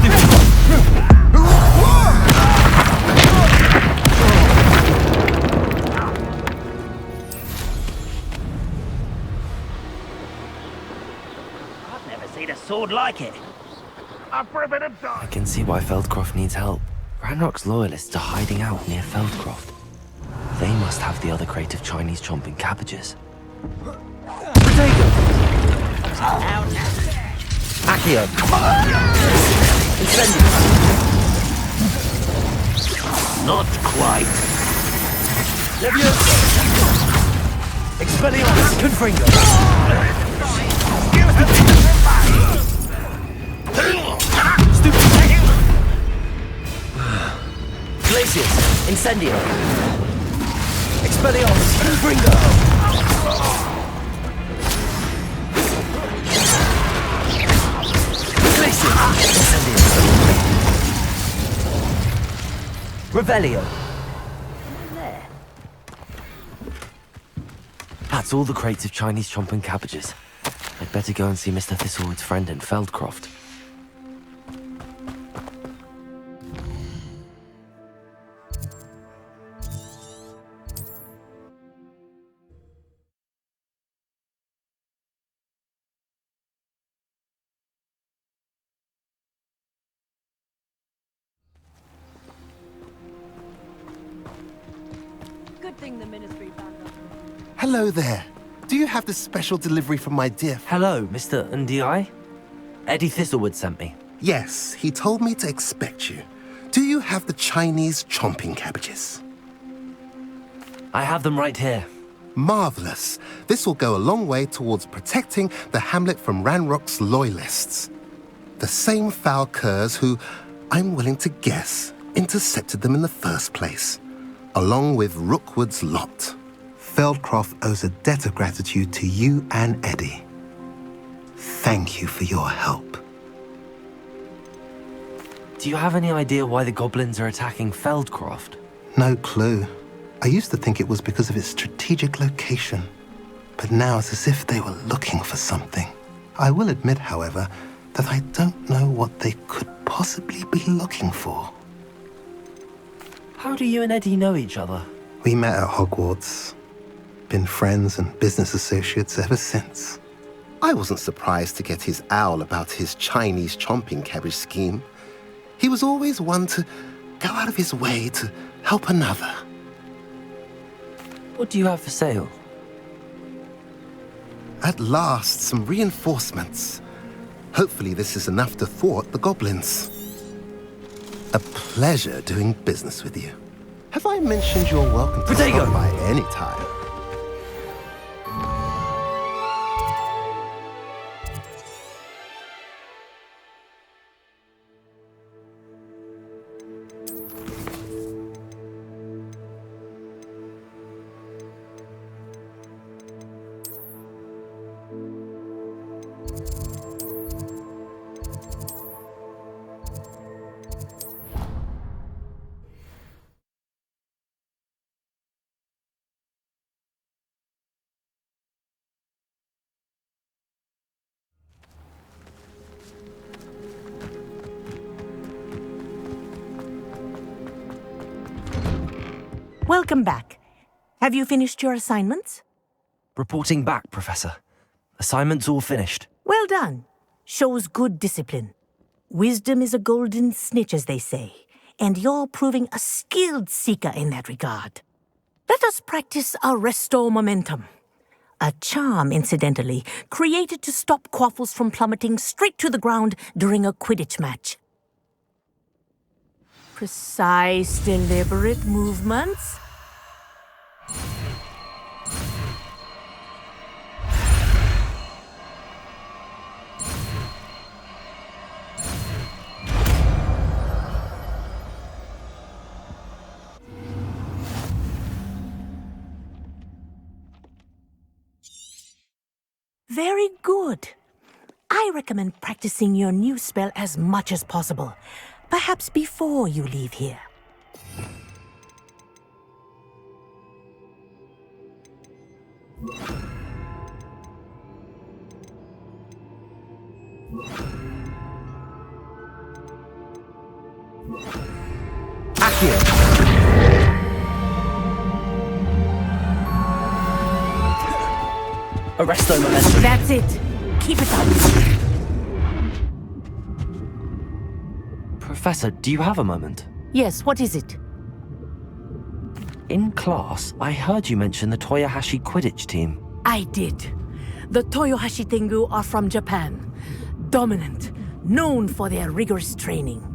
I've never seen a sword like it. Up for a bit of I can see why Feldcroft needs help. Ranrock's loyalists are hiding out near Feldcroft. They must have the other crate of Chinese chomping cabbages. Accio. Not quite. Leviosa. Expelliarmus. Confringo. Glacius. Incendio. Expelliarmus. Confringo. Revelio. That's all the crates of Chinese chomping cabbages. I'd better go and see Mr. Thistlewood's friend in Feldcroft. Good thing the ministry found us. Hello there. Do you have the special delivery from my dear... Hello, Mr. Ndi? Eddie Thistlewood sent me. Yes, he told me to expect you. Do you have the Chinese chomping cabbages? I have them right here. Marvelous. This will go a long way towards protecting the hamlet from Ranrock's loyalists. The same foul curs who, I'm willing to guess, intercepted them in the first place, along with Rookwood's lot. Feldcroft owes a debt of gratitude to you and Eddie. Thank you for your help. Do you have any idea why the goblins are attacking Feldcroft? No clue. I used to think it was because of its strategic location, but now it's as if they were looking for something. I will admit, however, that I don't know what they could possibly be looking for. How do you and Eddie know each other? We met at Hogwarts. Been friends and business associates ever since. I wasn't surprised to get his owl about his Chinese chomping cabbage scheme. He was always one to go out of his way to help another. What do you have for sale? At last, some reinforcements. Hopefully this is enough to thwart the goblins. A pleasure doing business with you. Have I mentioned you're welcome to stop by any time? Welcome back. Have you finished your assignments? Reporting back, Professor. Assignment's all finished. Well done. Shows good discipline. Wisdom is a golden snitch, as they say, and you're proving a skilled seeker in that regard. Let us practice our Restore Momentum. A charm, incidentally, created to stop quaffles from plummeting straight to the ground during a Quidditch match. Precise, deliberate movements. Very good. I recommend practicing your new spell as much as possible, perhaps before you leave here. Arresto momentum. That's it. Keep it up. Professor, do you have a moment? Yes, what is it? In class, I heard you mention the Toyohashi Quidditch team. I did. The Toyohashi Tengu are from Japan. Dominant, known for their rigorous training.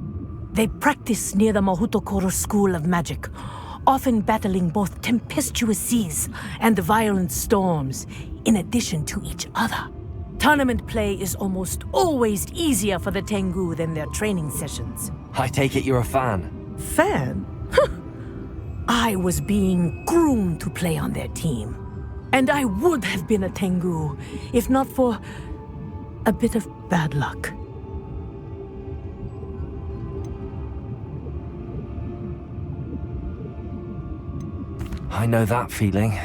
They practice near the Mahutokoro School of Magic, often battling both tempestuous seas and violent storms, in addition to each other. Tournament play is almost always easier for the Tengu than their training sessions. I take it you're a fan. Fan? I was being groomed to play on their team. And I would have been a Tengu, if not for a bit of bad luck. I know that feeling.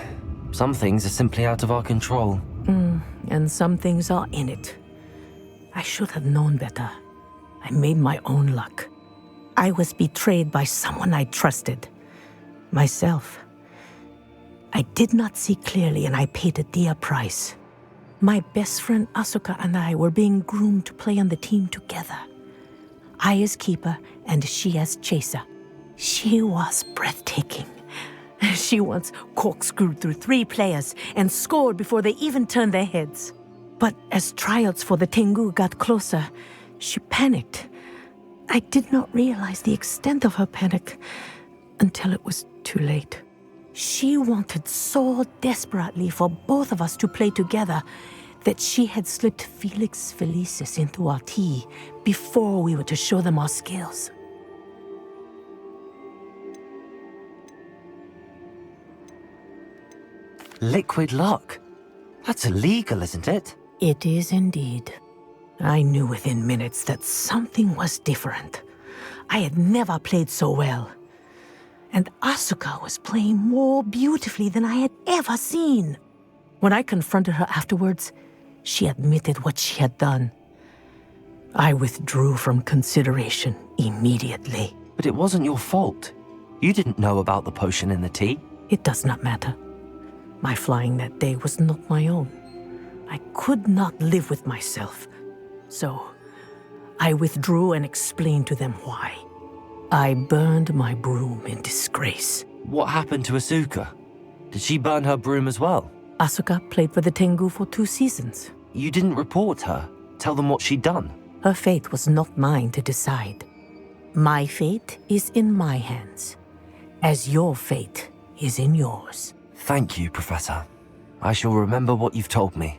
Some things are simply out of our control. And some things are in it. I should have known better. I made my own luck. I was betrayed by someone I trusted. Myself. I did not see clearly, and I paid a dear price. My best friend Asuka and I were being groomed to play on the team together. I as keeper, and she as chaser. She was breathtaking. She once corkscrewed through 3 players and scored before they even turned their heads. But as tryouts for the Tengu got closer, she panicked. I did not realize the extent of her panic until it was too late. She wanted so desperately for both of us to play together that she had slipped Felix Felicis into our tea before we were to show them our skills. Liquid luck? That's illegal, isn't it? It is indeed. I knew within minutes that something was different. I had never played so well. And Asuka was playing more beautifully than I had ever seen. When I confronted her afterwards, she admitted what she had done. I withdrew from consideration immediately. But it wasn't your fault. You didn't know about the potion in the tea. It does not matter. My flying that day was not my own. I could not live with myself. So, I withdrew and explained to them why. I burned my broom in disgrace. What happened to Asuka? Did she burn her broom as well? Asuka played for the Tengu for 2 seasons. You didn't report her? Tell them what she'd done? Her fate was not mine to decide. My fate is in my hands, as your fate is in yours. Thank you, Professor. I shall remember what you've told me.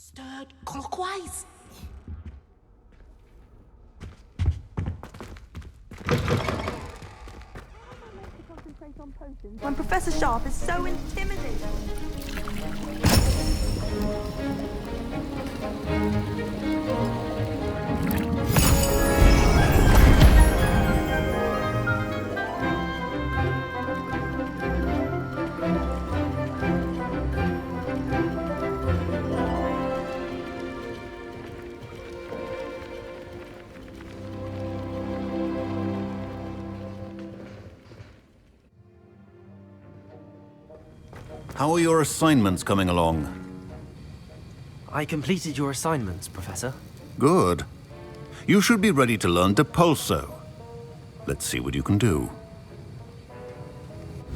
Stirred clockwise. When Professor Sharp is so intimidating. How are your assignments coming along? I completed your assignments, Professor. Good. You should be ready to learn Depulso. Let's see what you can do.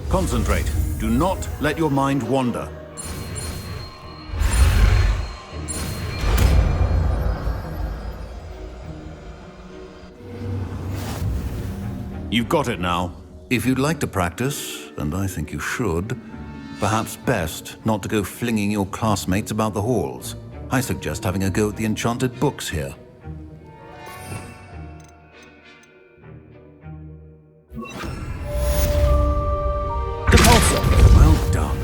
Concentrate. Do not let your mind wander. You've got it now. If you'd like to practice, and I think you should, perhaps best not to go flinging your classmates about the halls. I suggest having a go at the enchanted books here. Well done.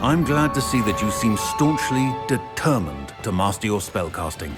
I'm glad to see that you seem staunchly determined to master your spellcasting.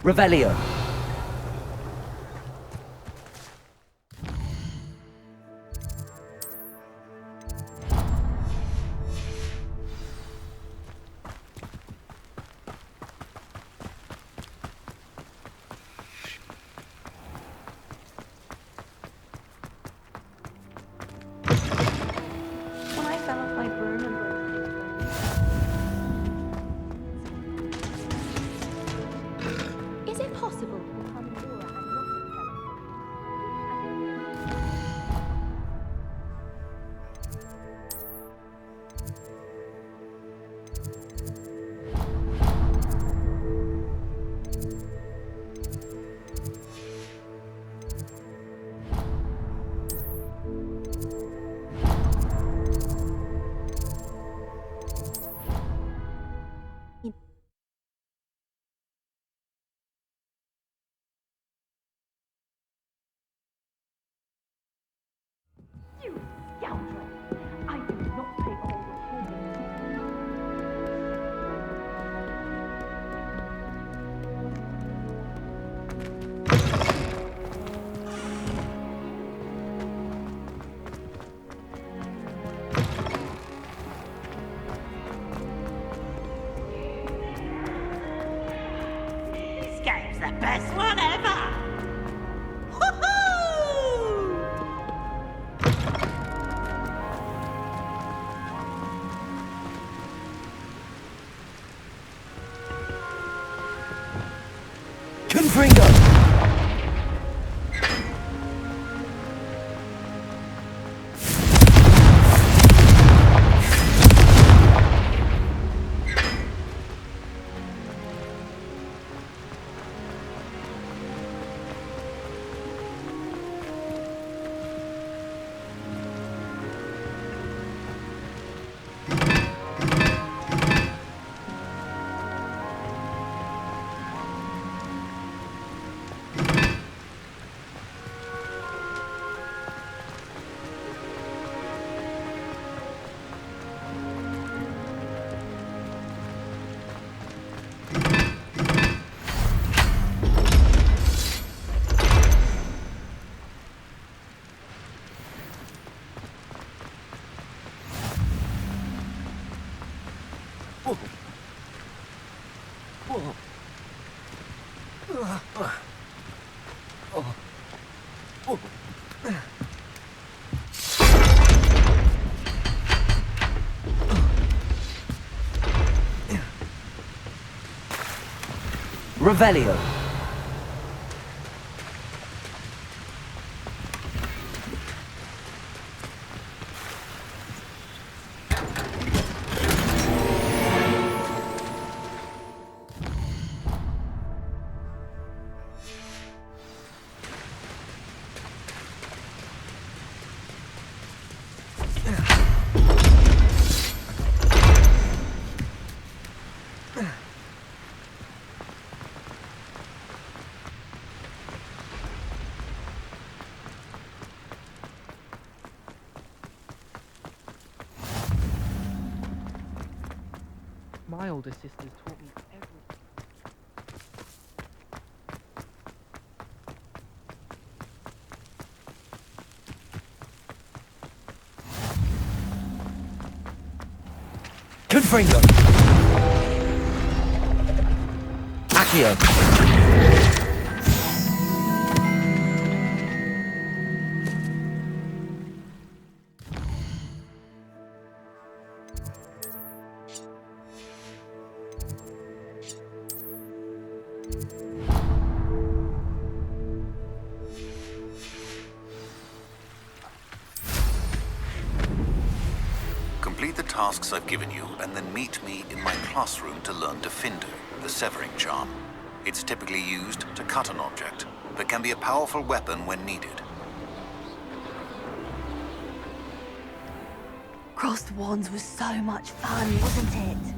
Revelio. When I fell off my broom and broke. Is it possible the best one ever! Woohoo! Confringo! Revelio. My older sisters taught me everything. Confringo! Accio! Complete the tasks I've given you, and then meet me in my classroom to learn Defindo, the severing charm. It's typically used to cut an object, but can be a powerful weapon when needed. Crossed Wands was so much fun, wasn't it?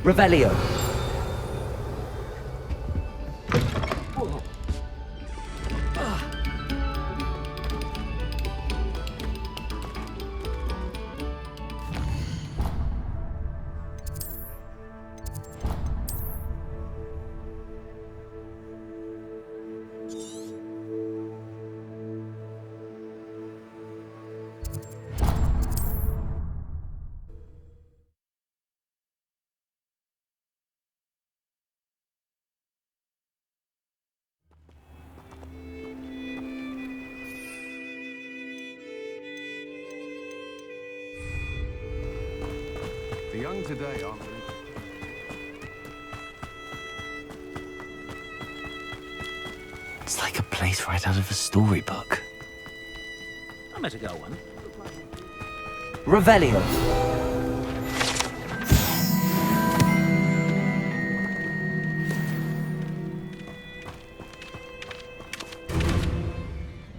Revelio. The young today aren't really... It's like a place right out of a storybook. I met a girl once. Revelio.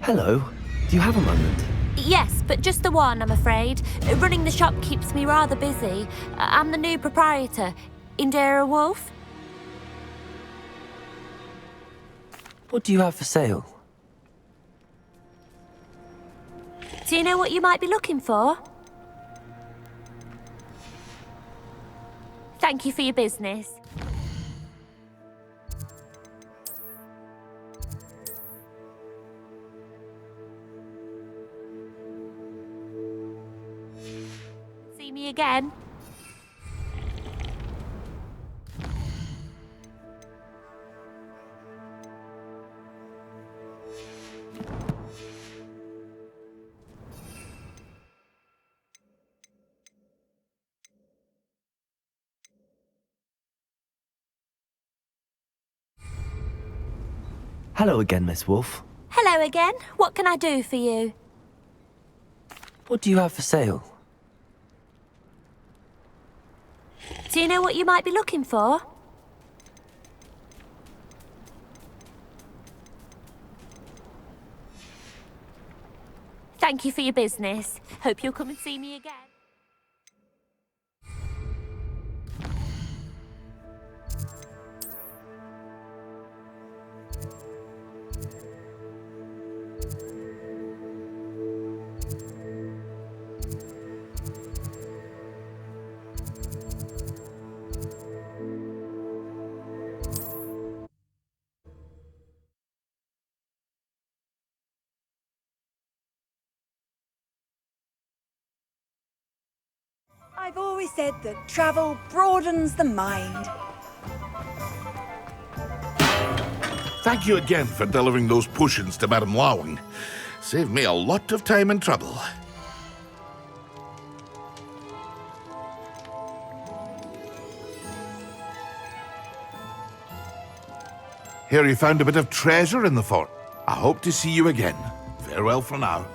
Hello. Do you have a moment? Yes, but just the one, I'm afraid. Running the shop keeps me rather busy. I'm the new proprietor, Indira Wolf. What do you have for sale? Do you know what you might be looking for? Thank you for your business. See me again? Hello again, Miss Wolf. Hello again. What can I do for you? What do you have for sale? Do you know what you might be looking for? Thank you for your business. Hope you'll come and see me again. I've always said that travel broadens the mind. Thank you again for delivering those potions to Madame Lawing. Saved me a lot of time and trouble. Hear you found a bit of treasure in the fort. I hope to see you again. Farewell for now.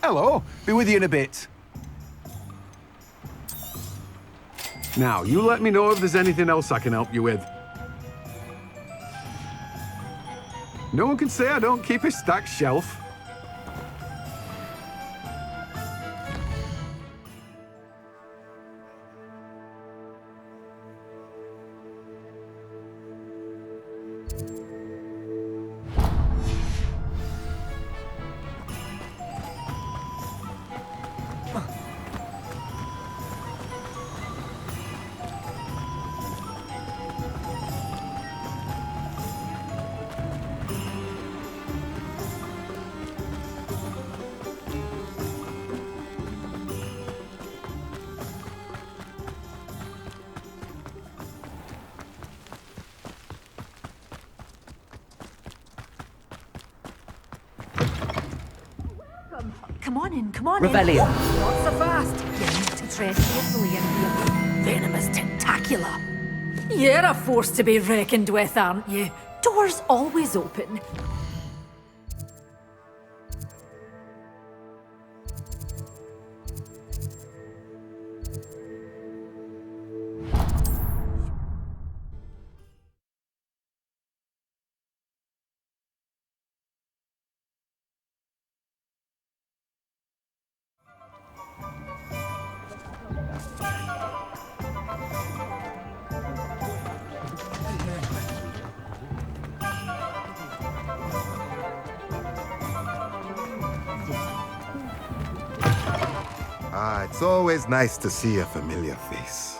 Hello. Be with you in a bit. Now, you let me know if there's anything else I can help you with. No one can say I don't keep a stacked shelf. Come on in, come on Revelio. in. Not so fast. You need to tread carefully in here. Venomous tentacula. You're a force to be reckoned with, aren't you? Doors always open. Ah, it's always nice to see a familiar face.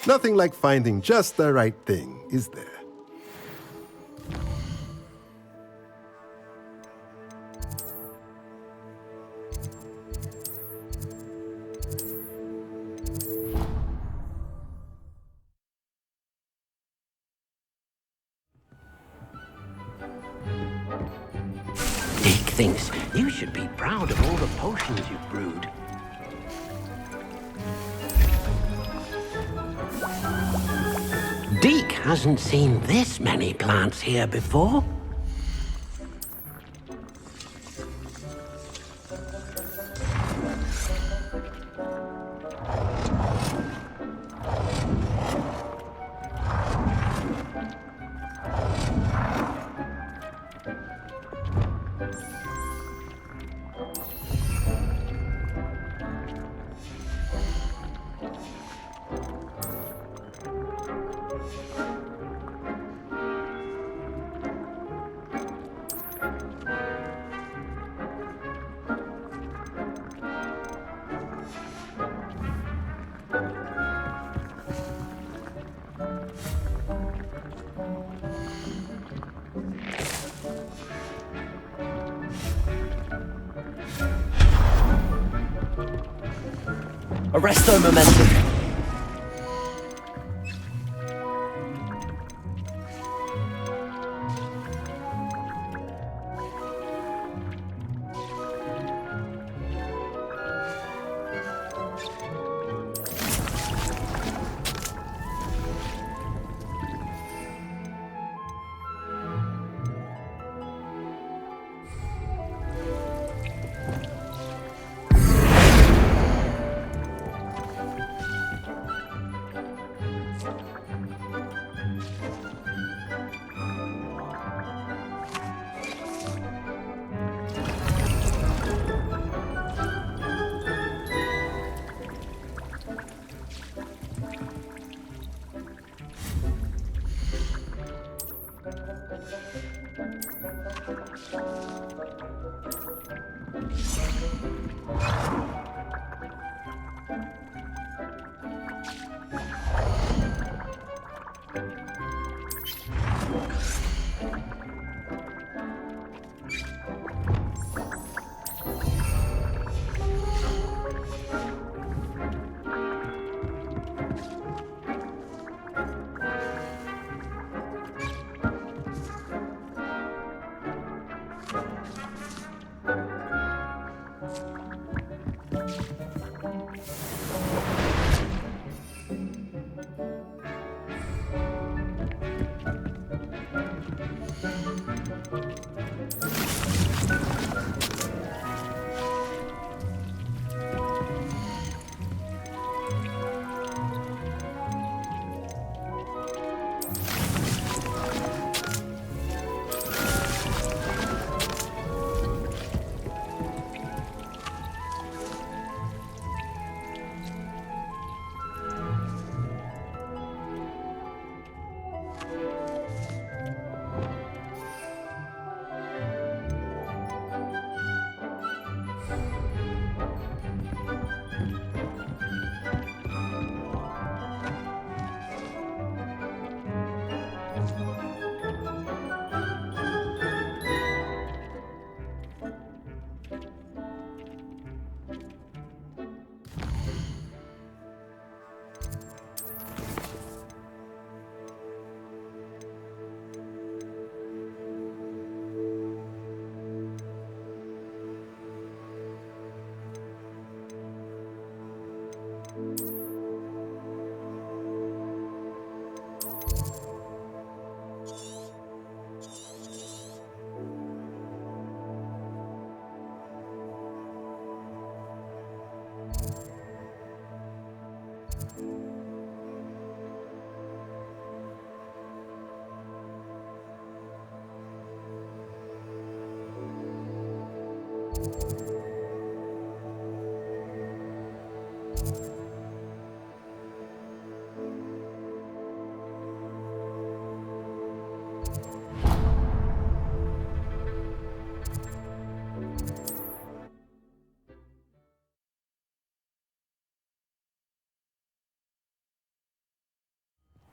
Nothing like finding just the right thing, is there? Dick thinks you should be proud of all the potions you've brewed. Deke hasn't seen this many plants here before. Arresto momentum.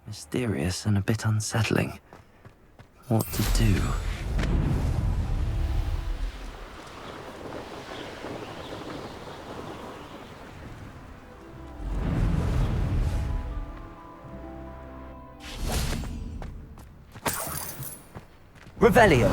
Mysterious and a bit unsettling. What to do? Revelio.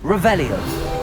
Revelio.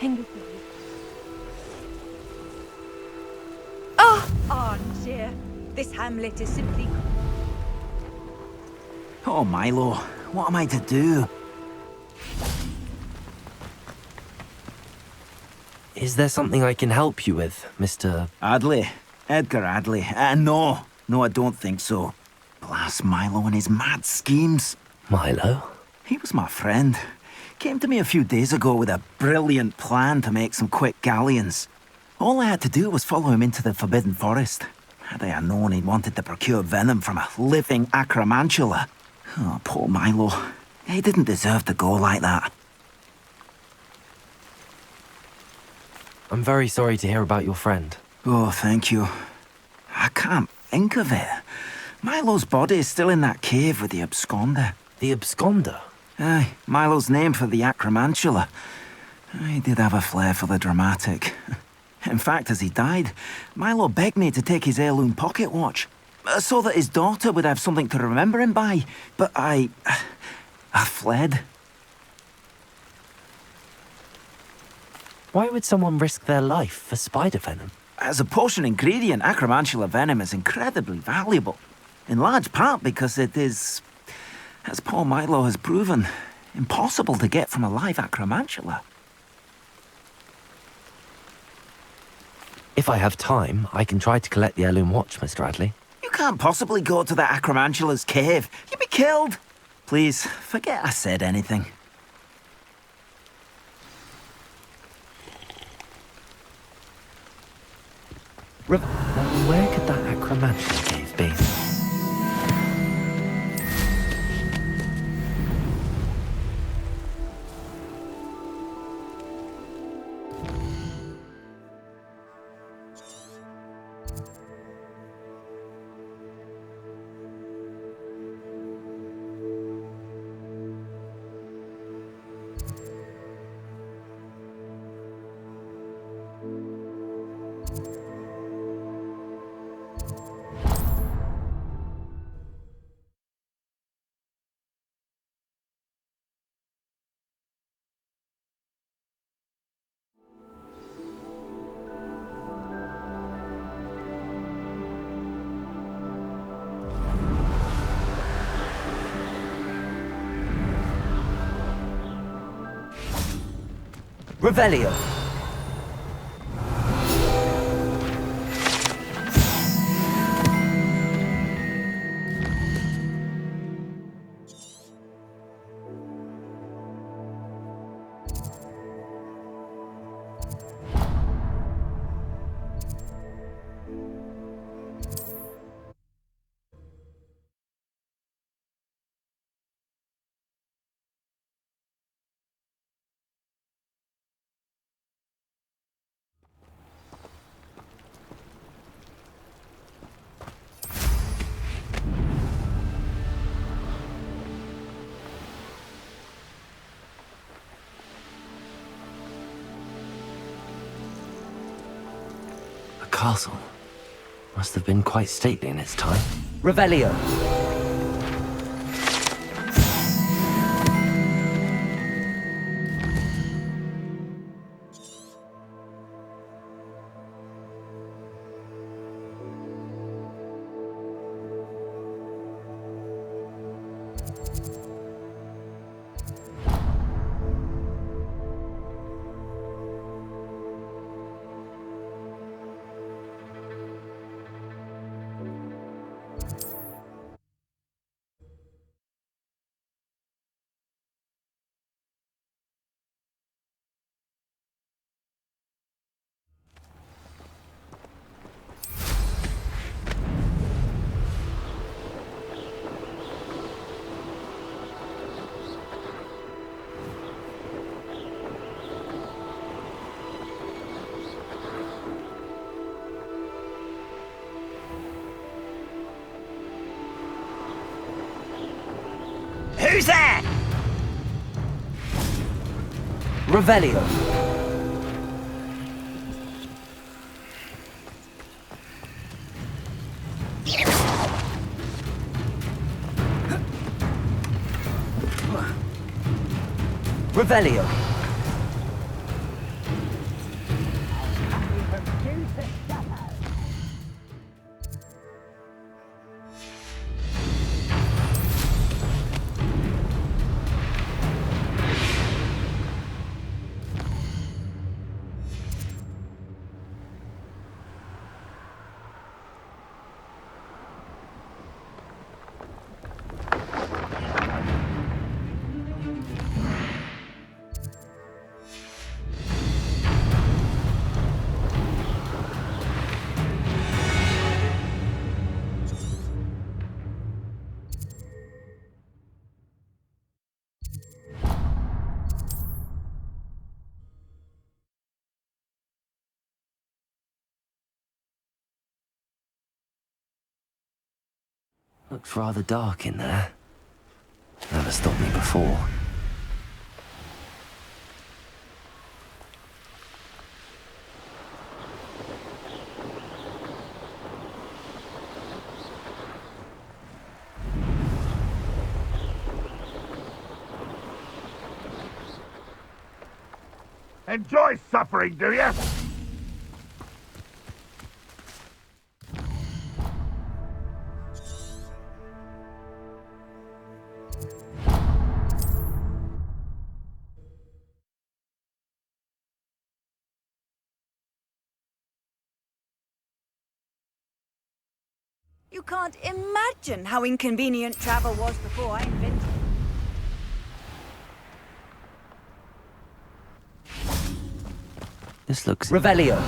Nothing before you. Ah, armchair. This hamlet is simply... Oh, Milo, what am I to do? Is there something I can help you with, Mr. Adley? Edgar Adley? No, I don't think so. Blast Milo and his mad schemes. Milo? He was my friend. Came to me a few days ago with a brilliant plan to make some quick galleons. All I had to do was follow him into the Forbidden Forest. Had I known he'd wanted to procure venom from a living acromantula. Oh, poor Milo. He didn't deserve to go like that. I'm very sorry to hear about your friend. Oh, thank you. I can't think of it. Milo's body is still in that cave with the absconder. The absconder? Aye, Milo's name for the acromantula. He did have a flair for the dramatic. In fact, as he died, Milo begged me to take his heirloom pocket watch, so that his daughter would have something to remember him by. But I fled. Why would someone risk their life for spider venom? As a potion ingredient, acromantula venom is incredibly valuable. In large part because it is, as poor Milo has proven, impossible to get from a live acromantula. If I have time, I can try to collect the heirloom watch, Mr. Adley. You can't possibly go to the acromantula's cave. You'd be killed. Please, forget I said anything. Where could that acromantula cave be? Revelio. Castle. Must have been quite stately in its time. Revelio. Who's there? Revelio. Revelio. Looks rather dark in there. Never stopped me before. Enjoy suffering, do you? You can't imagine how inconvenient travel was before I invented it. This looks... Revelio.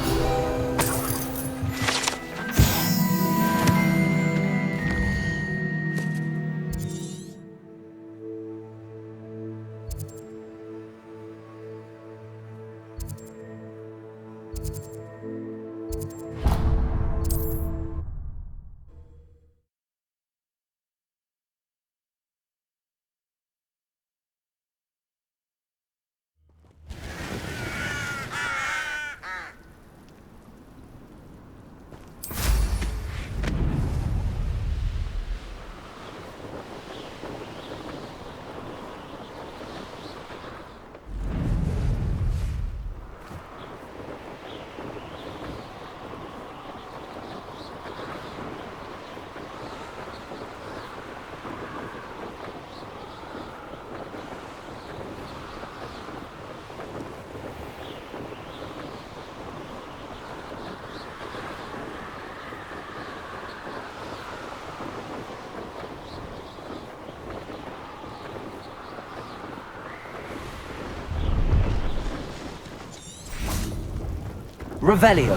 Revelio.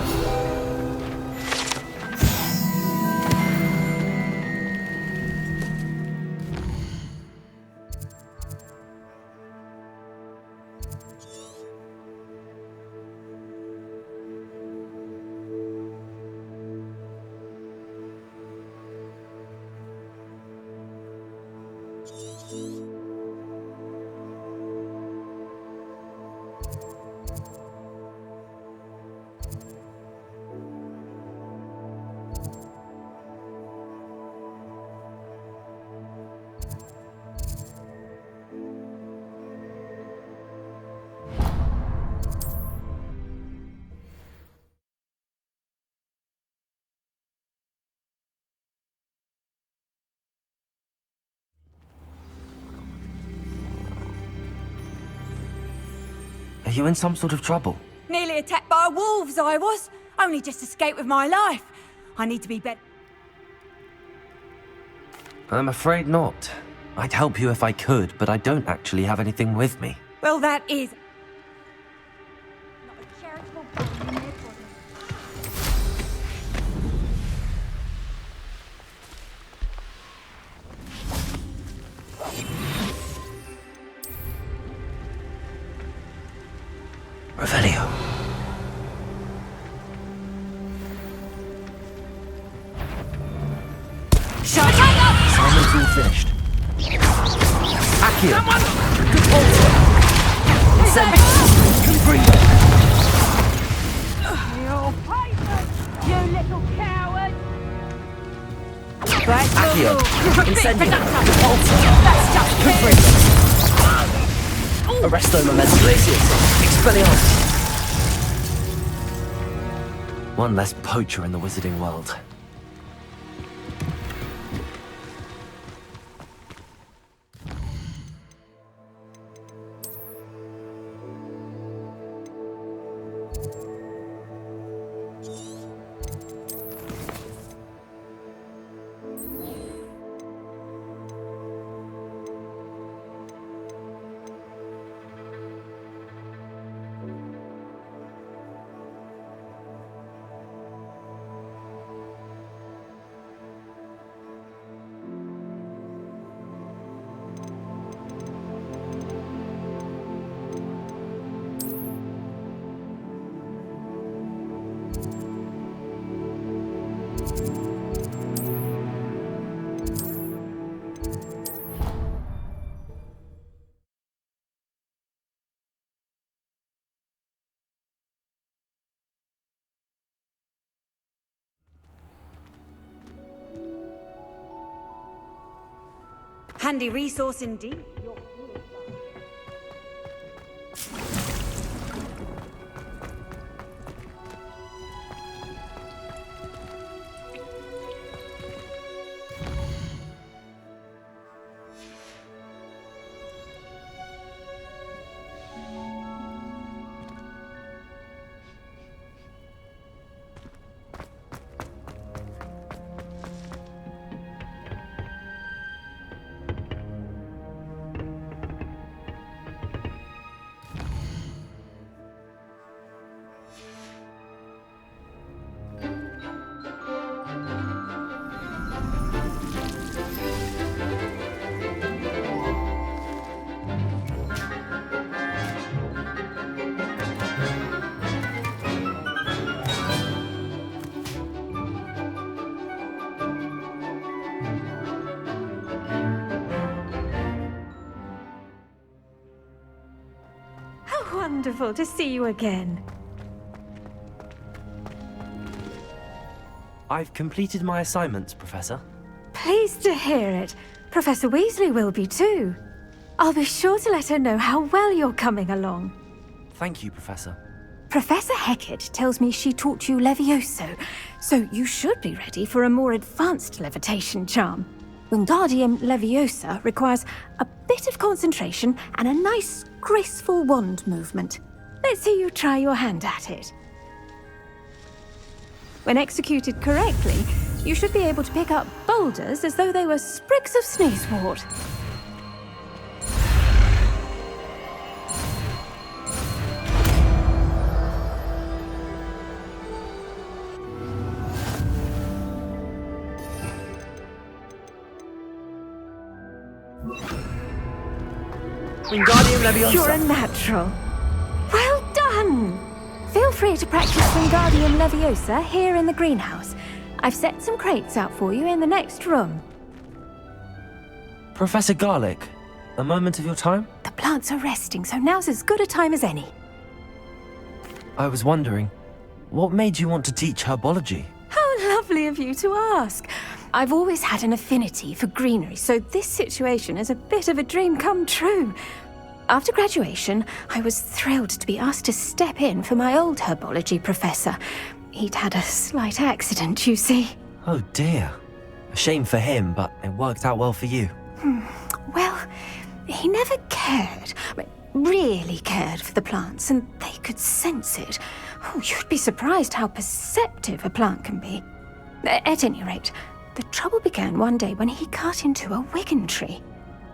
Are you in some sort of trouble? Nearly attacked by wolves, I was. Only just escaped with my life. I need to be better. I'm afraid not. I'd help you if I could, but I don't actually have anything with me. Well, that is... not a charitable bone in their body. Revelio. Shut up! Simon's all finished. Accio. Good altar. Send Confringo. You little coward! Accio. Incendio. That's just Confringo. Arresto Momentum. Expelliarmus. One less poacher in the wizarding world. Handy resource indeed. Wonderful to see you again. I've completed my assignments, Professor. Pleased to hear it. Professor Weasley will be too. I'll be sure to let her know how well you're coming along. Thank you, Professor. Professor Hecat tells me she taught you Levioso, so you should be ready for a more advanced levitation charm. Wingardium Leviosa requires a bit of concentration and a nice, graceful wand movement. Let's see you try your hand at it. When executed correctly, you should be able to pick up boulders as though they were sprigs of sneezewort. Wingardium Leviosa. You're a natural. Well done! Feel free to practice Wingardium Leviosa here in the greenhouse. I've set some crates out for you in the next room. Professor Garlick, a moment of your time? The plants are resting, so now's as good a time as any. I was wondering, what made you want to teach herbology? How lovely of you to ask. I've always had an affinity for greenery, so this situation is a bit of a dream come true. After graduation, I was thrilled to be asked to step in for my old herbology professor. He'd had a slight accident, you see. Oh dear. A shame for him, but it worked out well for you. Well, he never cared, really cared for the plants, and they could sense it. Oh, you'd be surprised how perceptive a plant can be. At any rate, the trouble began one day when he cut into a wigan tree.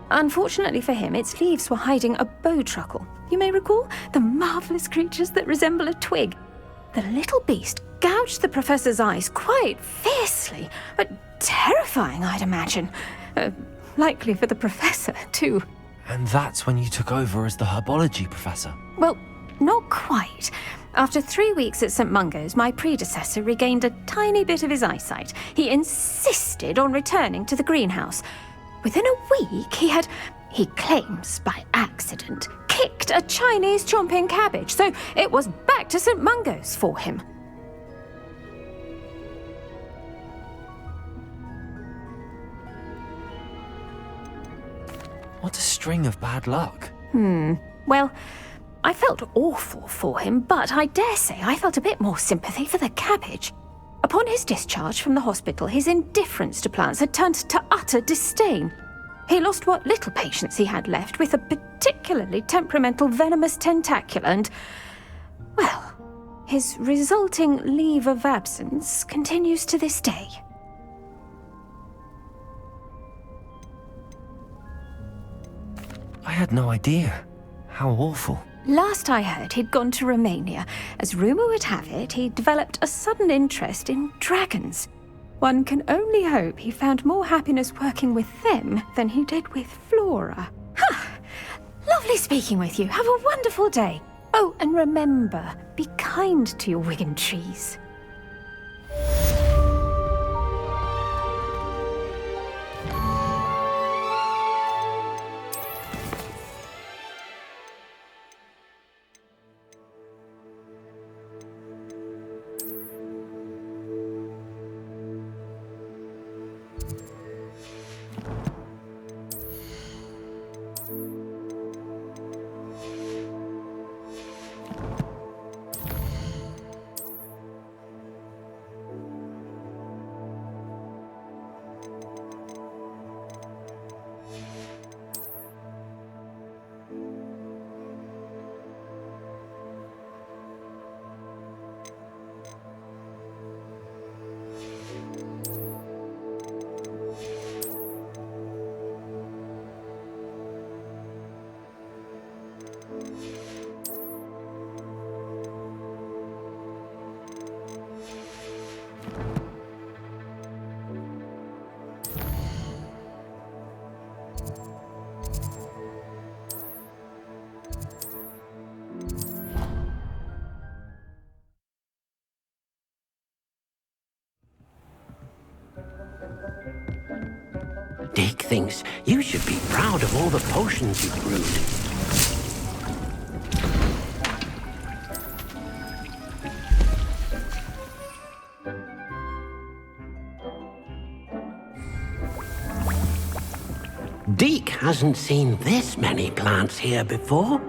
Unfortunately for him, its leaves were hiding a bowtruckle. You may recall the marvellous creatures that resemble a twig. The little beast gouged the professor's eyes quite fiercely, but terrifying, I'd imagine. Likely for the professor, too. And that's when you took over as the herbology professor? Well, not quite. After 3 weeks at St. Mungo's, my predecessor regained a tiny bit of his eyesight. He insisted on returning to the greenhouse. Within a week, he claims by accident, kicked a Chinese chomping cabbage, so it was back to St. Mungo's for him. What a string of bad luck. Well, I felt awful for him, but I dare say I felt a bit more sympathy for the cabbage. Upon his discharge from the hospital, his indifference to plants had turned to utter disdain. He lost what little patience he had left with a particularly temperamental venomous tentacula and, well, his resulting leave of absence continues to this day. I had no idea. How awful. Last I heard, he'd gone to Romania. As rumour would have it, he developed a sudden interest in dragons. One can only hope he found more happiness working with them than he did with Flora. Lovely speaking with you. Have a wonderful day. Oh, and remember, be kind to your wigan trees. Dick thinks you should be proud of all the potions you've brewed. Deke hasn't seen this many plants here before.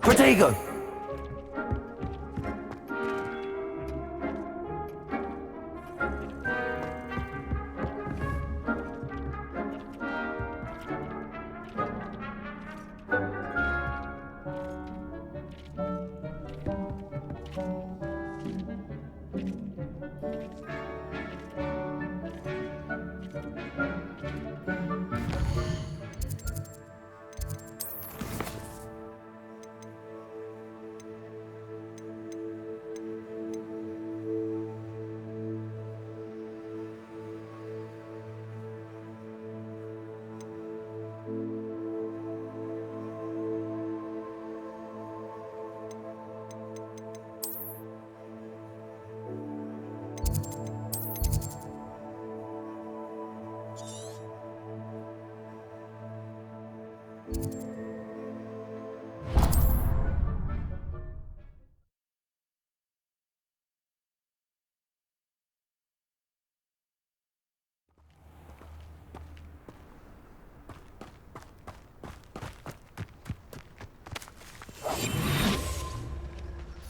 Protego!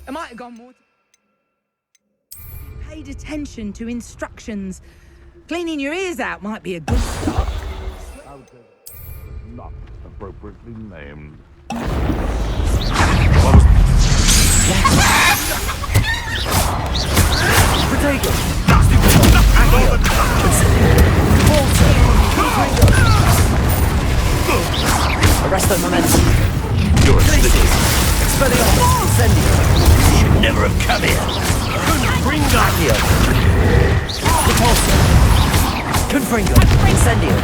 I might have gone more. Paid attention to instructions. Cleaning your ears out might be a good start. Not appropriately named. Protego! Arresto momentum. You're a sticky. Expelliarmus! Incendio! You should never have come here. Confringo! Accio! Repulsor! Confringo! Incendio!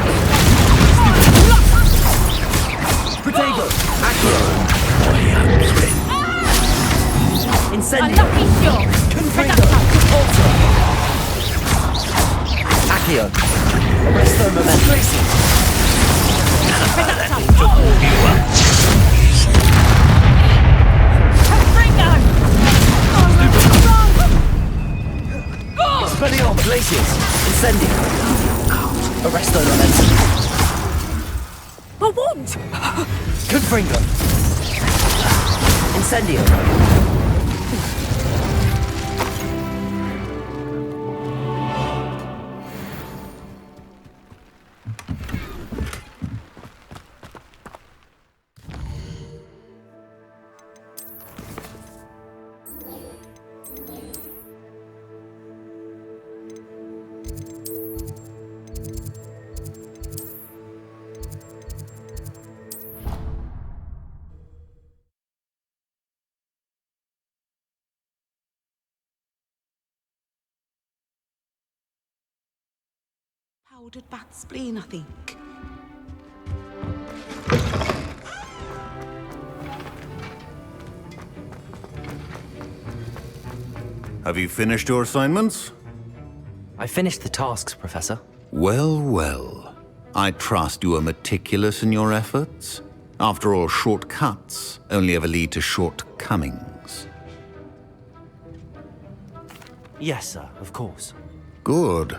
Protego! Accio! Incendio! Confringo! Repulsor! Accio! Arresto momentum. Expelliarmus! Glacius! Incendio! Arresto momentum. A wand! Confringo! Incendio! Loaded bat spleen, I think. Have you finished your assignments? I finished the tasks, Professor. Well, well. I trust you are meticulous in your efforts. After all, shortcuts only ever lead to shortcomings. Yes, sir, of course. Good.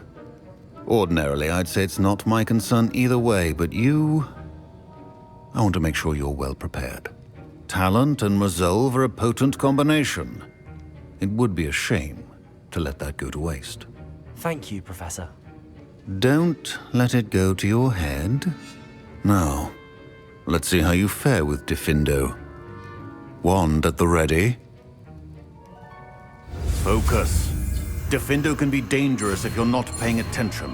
Ordinarily, I'd say it's not my concern either way, but you... I want to make sure you're well prepared. Talent and resolve are a potent combination. It would be a shame to let that go to waste. Thank you, Professor. Don't let it go to your head. Now, let's see how you fare with Diffindo. Wand at the ready. Focus. Diffindo can be dangerous if you're not paying attention.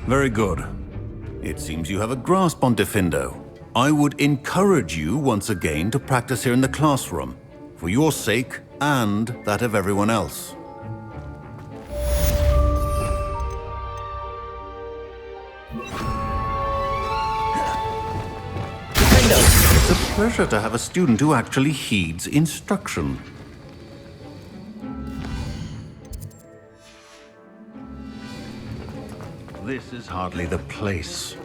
Very good. It seems you have a grasp on Diffindo. I would encourage you once again to practice here in the classroom, for your sake and that of everyone else. It's a pleasure to have a student who actually heeds instruction. This is hardly the place.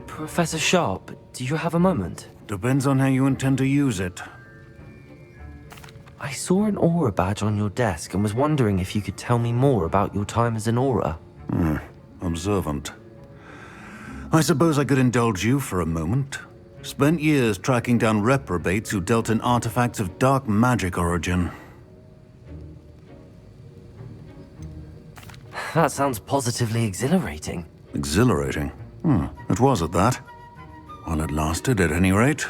Professor Sharp, do you have a moment? Depends on how you intend to use it. I saw an aura badge on your desk and was wondering if you could tell me more about your time as an aura. Observant. I suppose I could indulge you for a moment. Spent years tracking down reprobates who dealt in artifacts of dark magic origin. That sounds positively exhilarating. Exhilarating? It was at that. While it lasted, at any rate.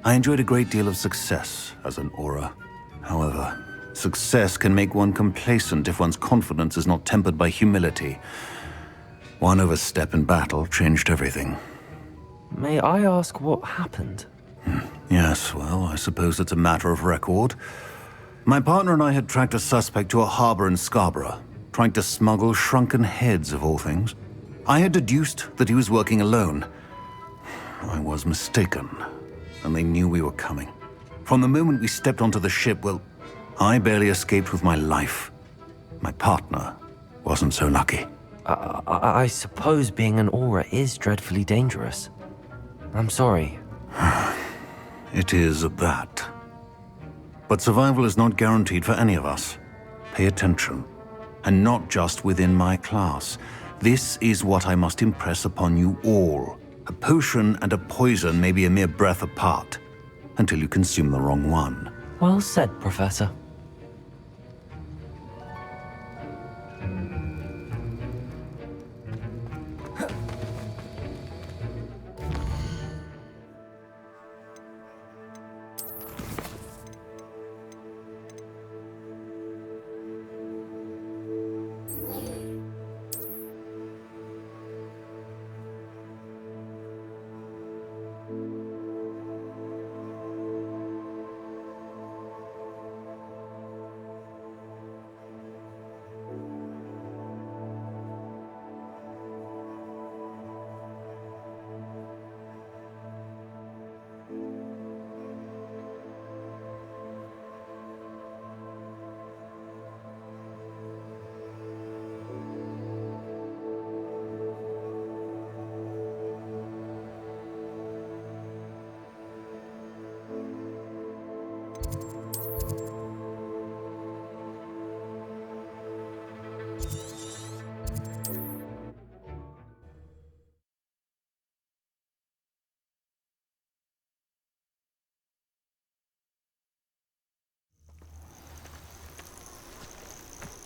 I enjoyed a great deal of success as an aura. However, success can make one complacent if one's confidence is not tempered by humility. One overstep in battle changed everything. May I ask what happened? Yes, well, I suppose it's a matter of record. My partner and I had tracked a suspect to a harbor in Scarborough, trying to smuggle shrunken heads of all things. I had deduced that he was working alone. I was mistaken, and they knew we were coming. From the moment we stepped onto the ship, well, I barely escaped with my life. My partner wasn't so lucky. I suppose being an aura is dreadfully dangerous. I'm sorry. It is at that. But survival is not guaranteed for any of us. Pay attention. And not just within my class. This is what I must impress upon you all. A potion and a poison may be a mere breath apart, until you consume the wrong one. Well said, Professor.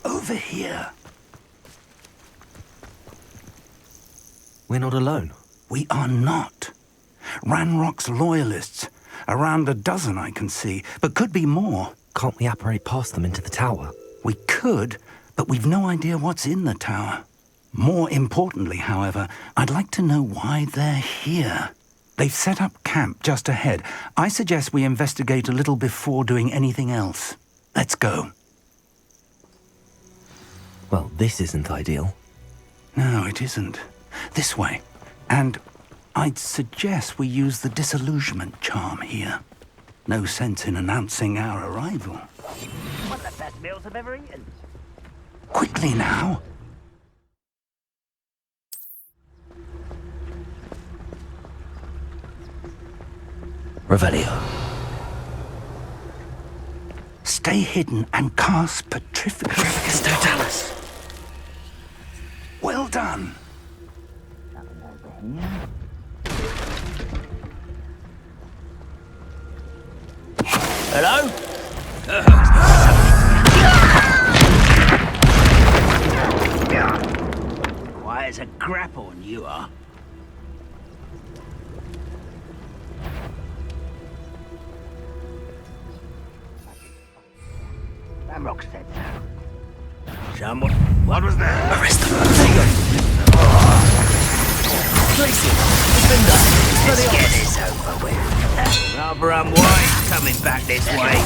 Over here. We're not alone. We are not. Ranrock's loyalists. Around a dozen I can see, but could be more. Can't we apparate past them into the tower? We could, but we've no idea what's in the tower. More importantly, however, I'd like to know why they're here. They've set up camp just ahead. I suggest we investigate a little before doing anything else. Let's go. Well, this isn't ideal. No, it isn't. This way. And I'd suggest we use the disillusionment charm here. No sense in announcing our arrival. One of the best meals I've ever eaten. Quickly now. Revelio. Stay hidden and cast Petrificus Totalis. Well done. Hello? Quiet as a grapple, you are. Ramrock said so. Someone. What was that? Arrest them. Let's get this over with. Rather unwise coming back this way.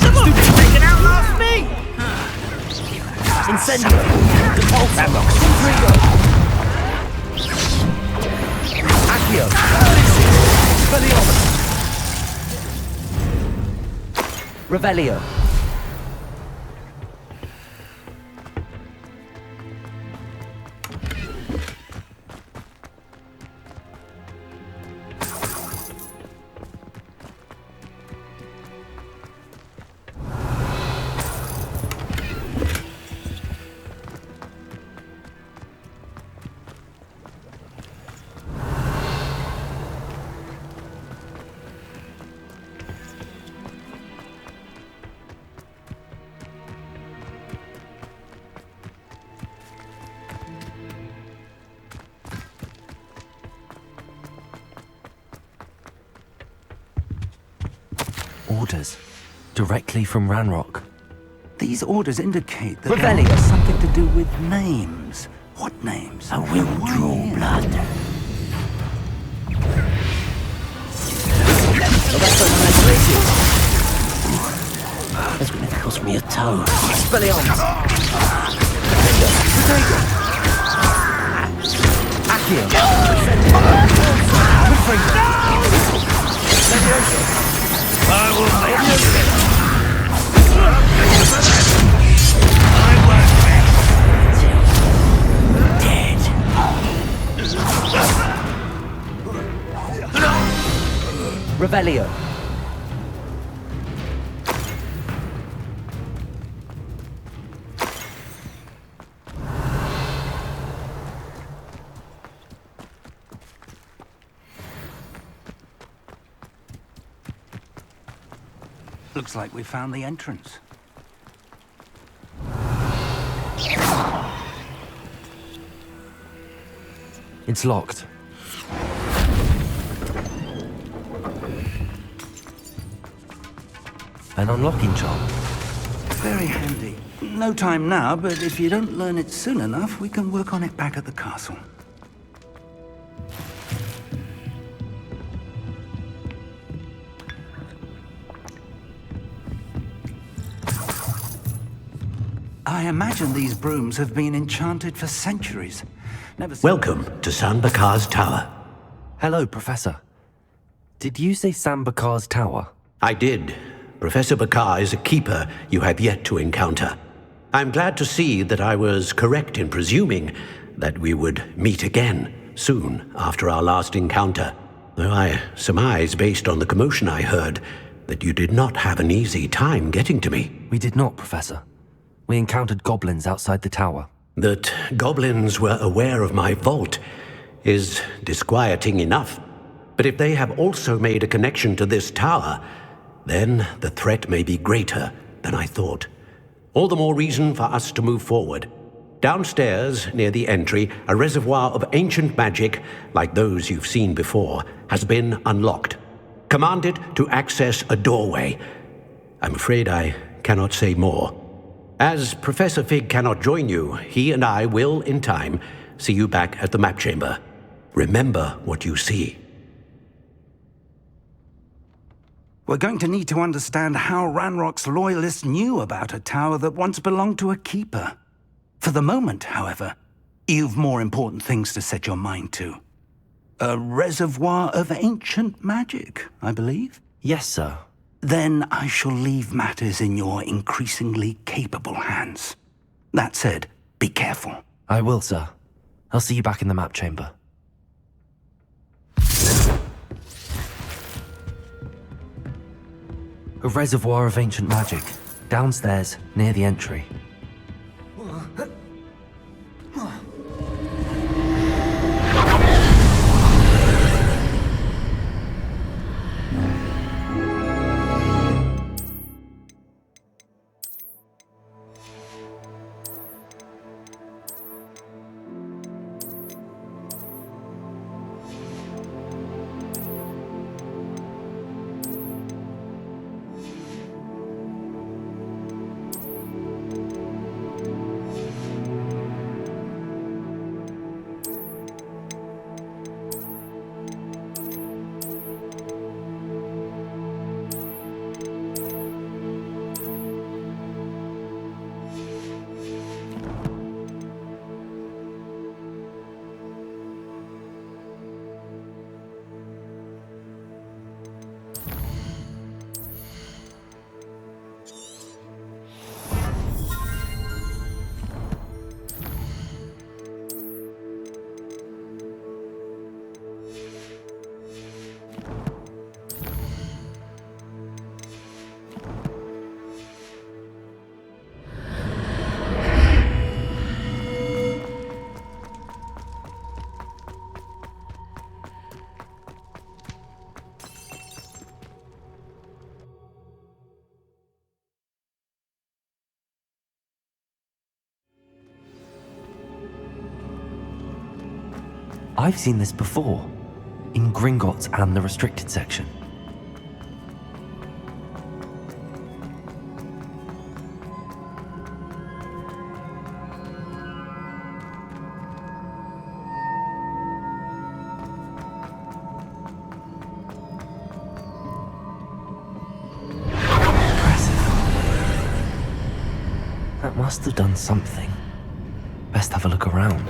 Someone taken out last me! Incendio. Repulse. Ramrock. Accio. Expelliarmus. Revelio. Orders. Directly from Ranrock. These orders indicate that Revelio. there's something to do with names. What names? I will draw blood. That's going to cost me a toe. Expelliarmus. Accio. I will make you. Revelio. Looks like we found the entrance. It's locked. An unlocking charm. Very handy. No time now, but if you don't learn it soon enough, we can work on it back at the castle. I imagine these brooms have been enchanted for centuries. Welcome to San Bakar's Tower. Hello, Professor. Did you say San Bakar's Tower? I did. Professor Bakar is a keeper you have yet to encounter. I'm glad to see that I was correct in presuming that we would meet again soon after our last encounter, though I surmise, based on the commotion I heard, that you did not have an easy time getting to me. We did not, Professor. We encountered goblins outside the tower. That goblins were aware of my vault is disquieting enough. But if they have also made a connection to this tower, then the threat may be greater than I thought. All the more reason for us to move forward. Downstairs, near the entry, a reservoir of ancient magic, like those you've seen before, has been unlocked. Commanded to access a doorway. I'm afraid I cannot say more. As Professor Fig cannot join you, he and I will, in time, see you back at the map chamber. Remember what you see. We're going to need to understand how Ranrock's loyalists knew about a tower that once belonged to a keeper. For the moment, however, you've more important things to set your mind to. A reservoir of ancient magic, I believe? Yes, sir. Then I shall leave matters in your increasingly capable hands. That said, be careful. I will, sir. I'll see you back in the map chamber. A reservoir of ancient magic. Downstairs, near the entry. I've seen this before, in Gringotts and the restricted section. Impressive. That must have done something. Best have a look around.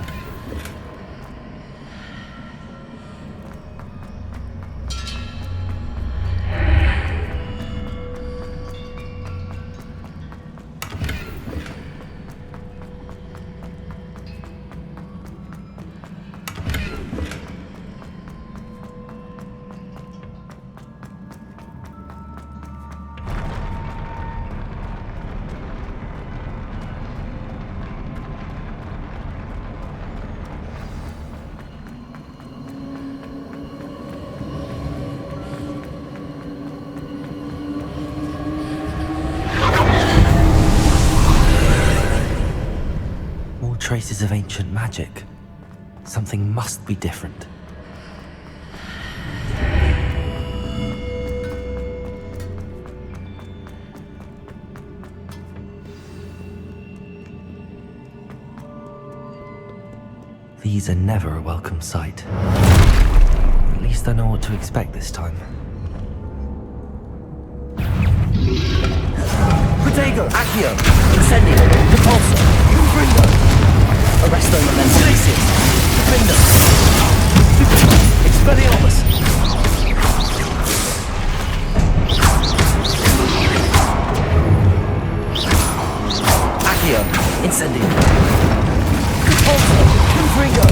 Traces of ancient magic. Something must be different. These are never a welcome sight. At least I know what to expect this time. Protego, Accio, Incendio, Repulsor, Confringo. Arresto Memento. Glacius, Defender. Expelliarmus. Accio, Incendio. Repulsor, Confringo.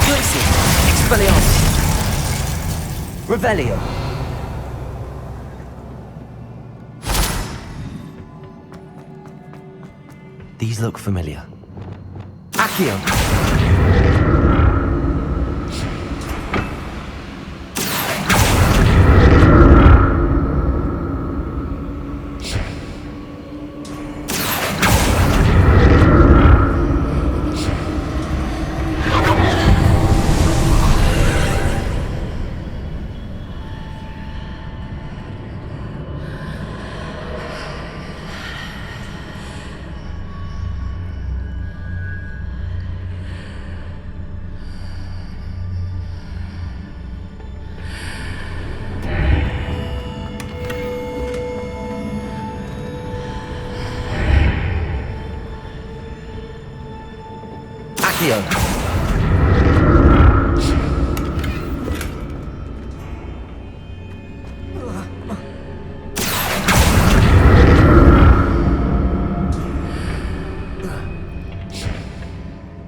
Glacius, Expelliarmus. Revelio. These look familiar. Accio. Accio.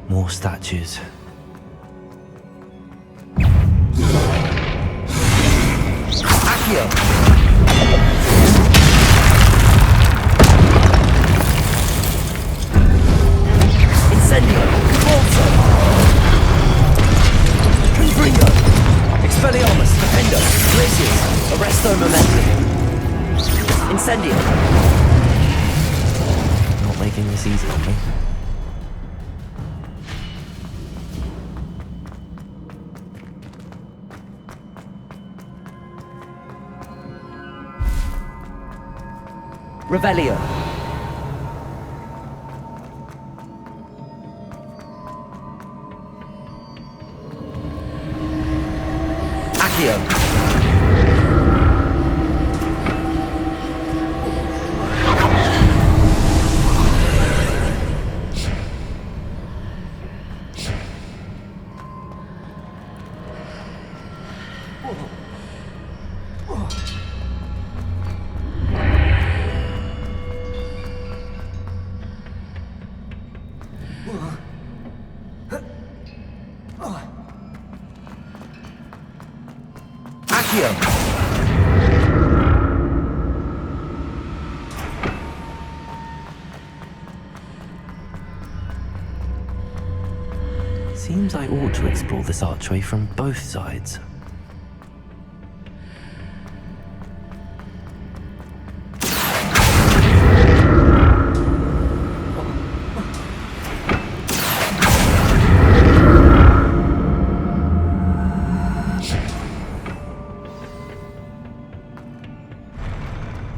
More statues. Accio. Incendio. Volto. Confringo. Expelliarmus. Defendo. Glacius. Arresto Momentum. Incendio. Not making this easy on me. Revelio. Accio. Accio. Seems I ought to explore this archway from both sides.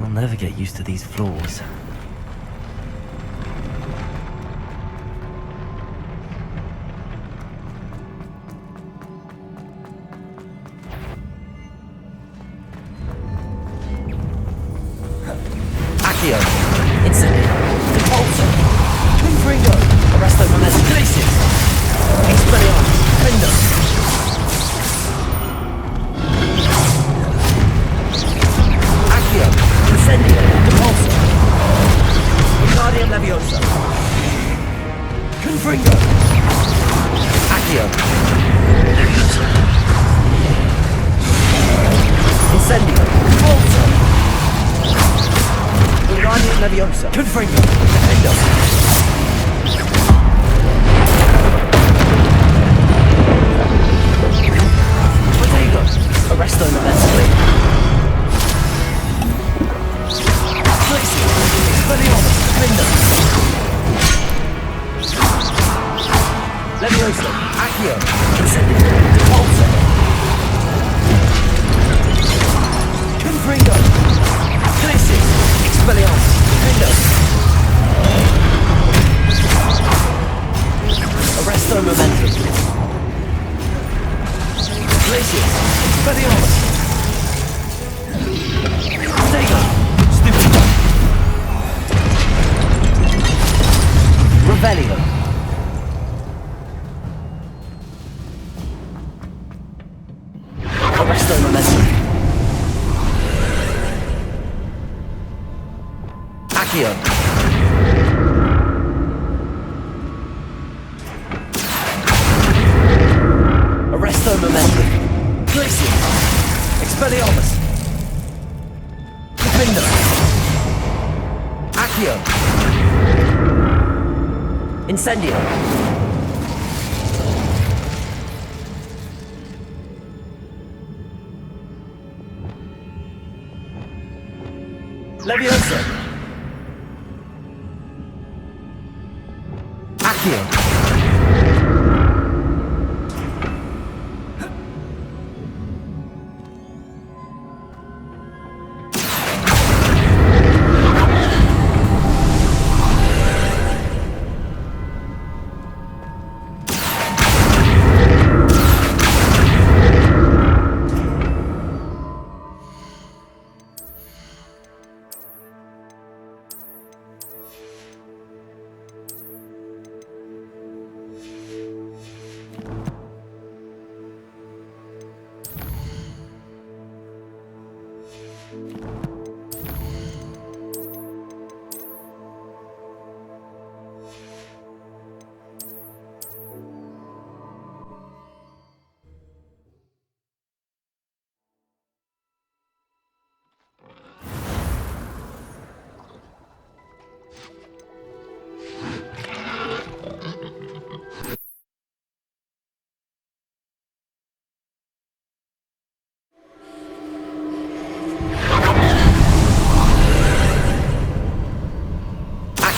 I'll never get used to these floors. Accio. Incendio. Depulso. Confringo. Arresto Momentum. Glacius. Expelliarmus. Defendo. Accio. Incendio. Depulso. Wingardium Leviosa. Confringo. Accio. Incendio. Depulso. Wingardium Leviosa. Confringo. Defendo. Protego. Arresto Momentum. Glacius. Expelliarmus. Defendo. Leviosa. Accio. Incendio. Depulso. Confringo. Glacius. Expelliarmus. Defendo. Arresto Momentum. Glacius. Expelliarmus. Protego. Stupid. Revelio. Arresto Momentum. Accio. Arresto Momentum. Glacius. Expelliarmus. Defendo. Accio. Incendio. Leviosa. Accio.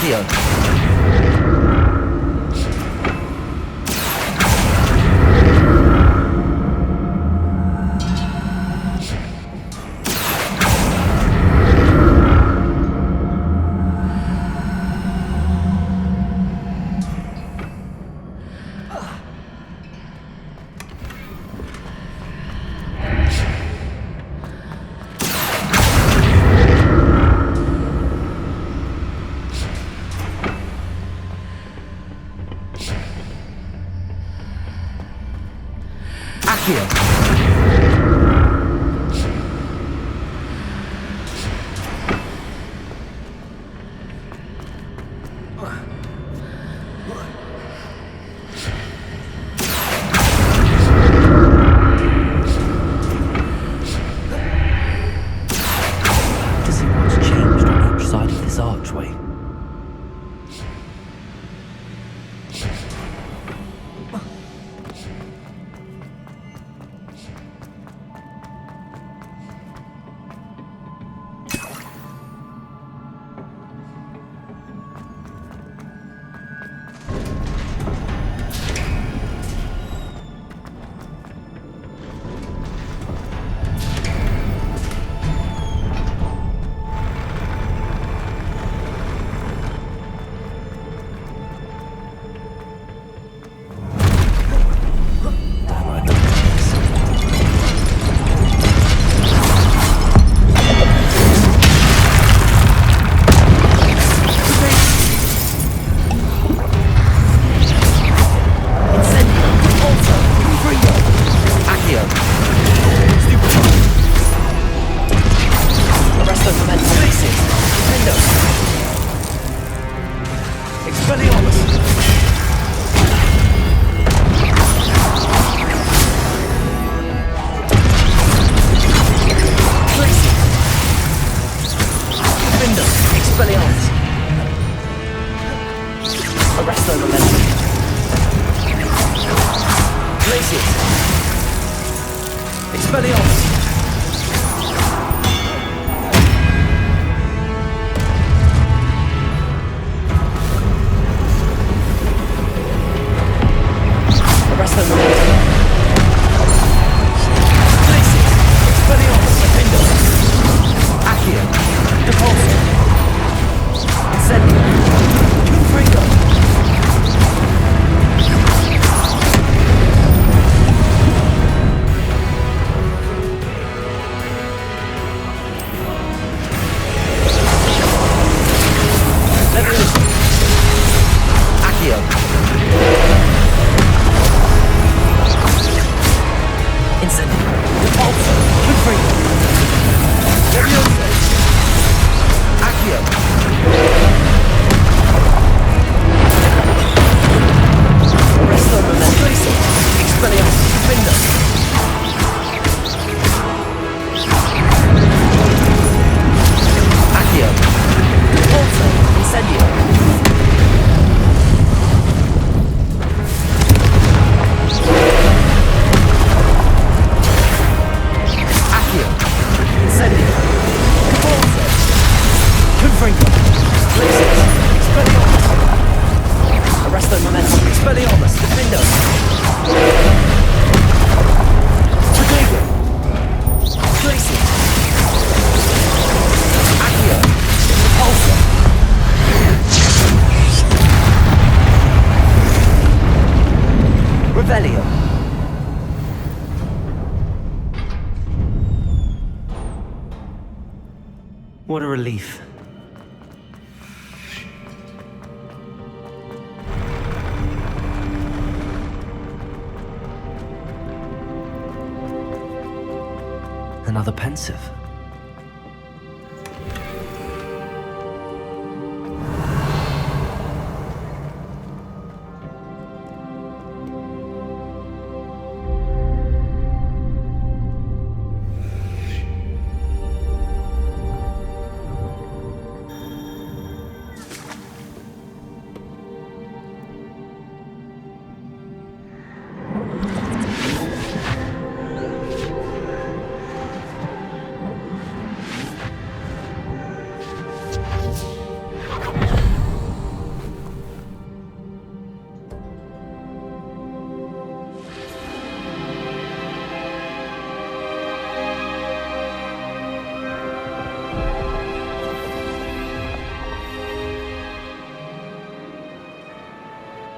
Accio. To see what's changed on each side of this archway. What a relief. Another pensive.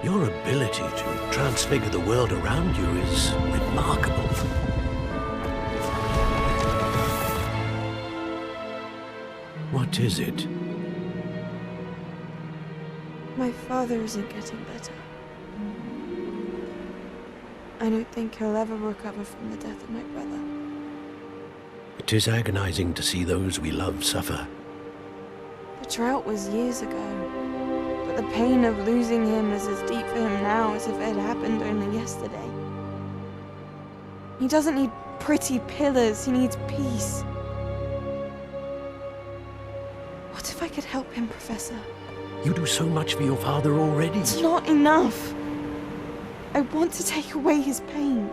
Your ability to transfigure the world around you is remarkable. What is it? My father isn't getting better. I don't think he'll ever recover from the death of my brother. It is agonizing to see those we love suffer. The drought was years ago, but the pain of losing him is as deep for him now as if it had happened only yesterday. He doesn't need pretty pillars, he needs peace. What if I could help him, Professor? You do so much for your father already. It's not enough. I want to take away his pain.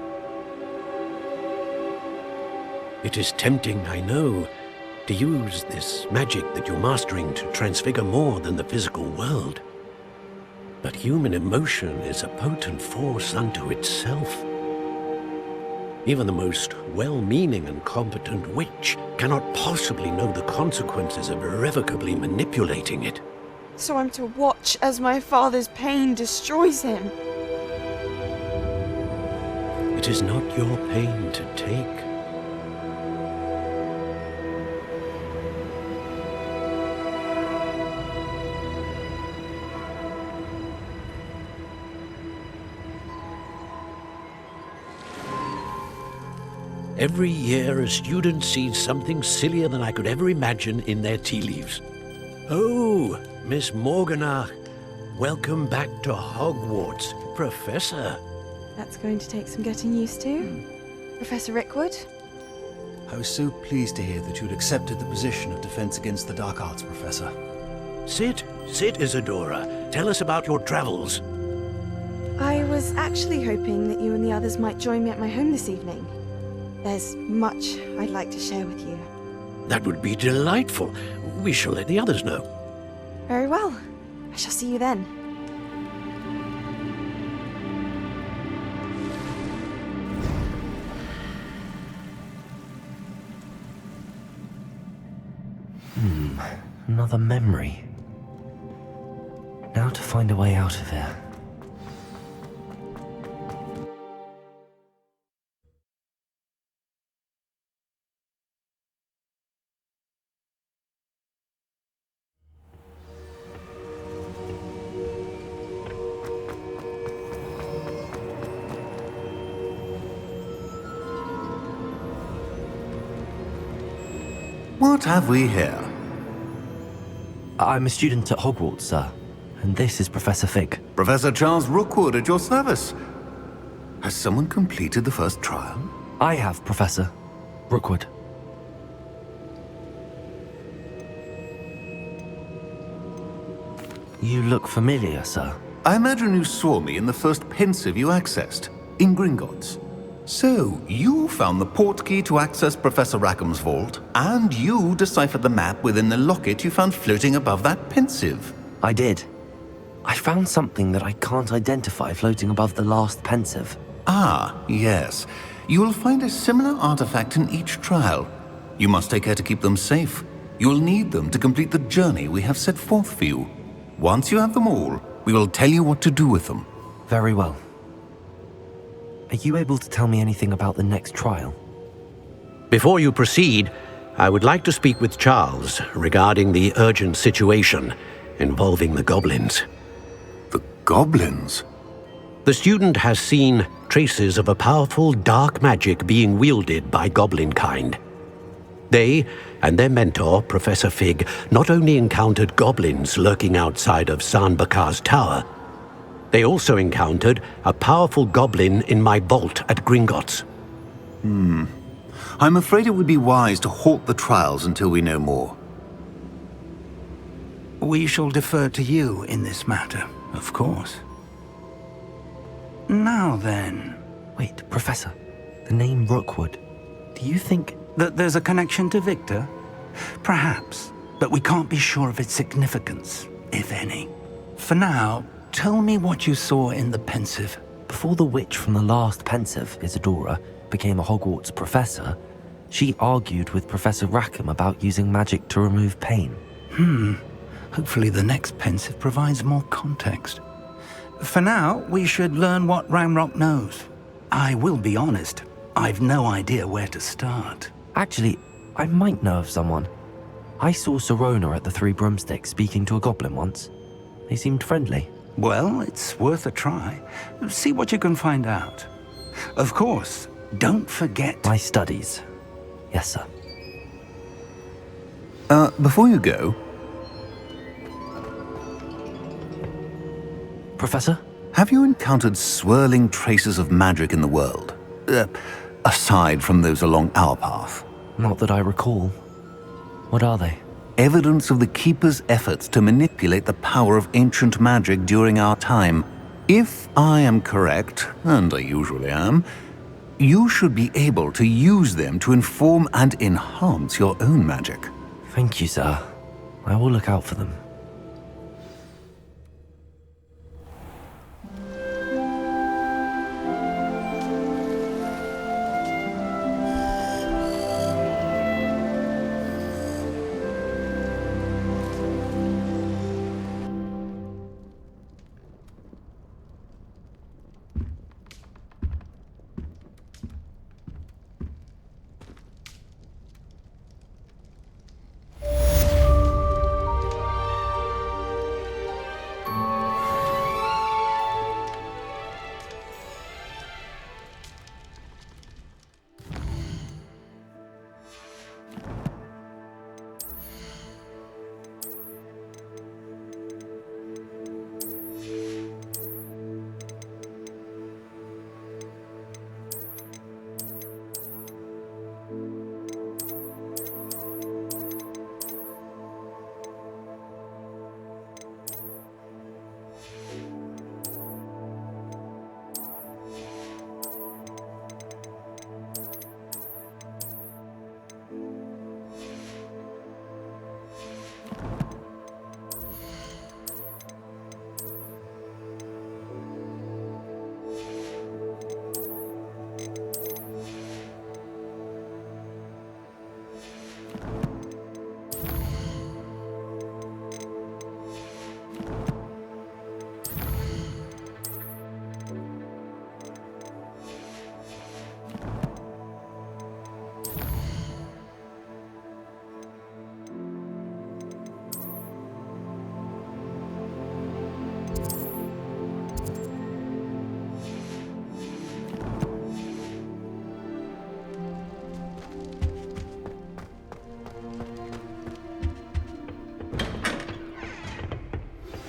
It is tempting, I know, to use this magic that you're mastering to transfigure more than the physical world. But human emotion is a potent force unto itself. Even the most well-meaning and competent witch cannot possibly know the consequences of irrevocably manipulating it. So I'm to watch as my father's pain destroys him. It is not your pain to take. Every year, a student sees something sillier than I could ever imagine in their tea leaves. Oh, Miss Morganach, welcome back to Hogwarts, Professor. That's going to take some getting used to. Professor Rickwood? I was so pleased to hear that you'd accepted the position of Defense Against the Dark Arts, Professor. Sit, Isadora. Tell us about your travels. I was actually hoping that you and the others might join me at my home this evening. There's much I'd like to share with you. That would be delightful. We shall let the others know. Very well. I shall see you then. Another memory. Now to find a way out of here. What have we here? I'm a student at Hogwarts, sir. And this is Professor Fig. Professor Charles Rookwood at your service. Has someone completed the first trial? I have, Professor Rookwood. You look familiar, sir. I imagine you saw me in the first pensive you accessed, in Gringotts. So, you found the portkey to access Professor Rackham's vault, and you deciphered the map within the locket you found floating above that pensive. I did. I found something that I can't identify floating above the last pensive. Ah, yes. You will find a similar artifact in each trial. You must take care to keep them safe. You will need them to complete the journey we have set forth for you. Once you have them all, we will tell you what to do with them. Very well. Are you able to tell me anything about the next trial? Before you proceed, I would like to speak with Charles regarding the urgent situation involving the goblins. The goblins? The student has seen traces of a powerful dark magic being wielded by goblin kind. They and their mentor, Professor Fig, not only encountered goblins lurking outside of Sanbakar's tower, they also encountered a powerful goblin in my vault at Gringotts. I'm afraid it would be wise to halt the trials until we know more. We shall defer to you in this matter, of course. Now then... Wait, Professor. The name Rookwood. Do you think... that there's a connection to Victor? Perhaps, but we can't be sure of its significance, if any. For now, tell me what you saw in the pensive. Before the witch from the last pensive, Isadora, became a Hogwarts professor, she argued with Professor Rackham about using magic to remove pain. Hopefully the next pensive provides more context. For now, we should learn what Ranrock knows. I will be honest, I've no idea where to start. Actually, I might know of someone. I saw Serona at the Three Broomsticks speaking to a goblin once. They seemed friendly. Well, it's worth a try. See what you can find out. Of course, don't forget... My studies. Yes, sir. Before you go... Professor? Have you encountered swirling traces of magic in the world? Aside from those along our path? Not that I recall. What are they? Evidence of the Keeper's efforts to manipulate the power of ancient magic during our time. If I am correct, and I usually am, you should be able to use them to inform and enhance your own magic. Thank you, sir. I will look out for them.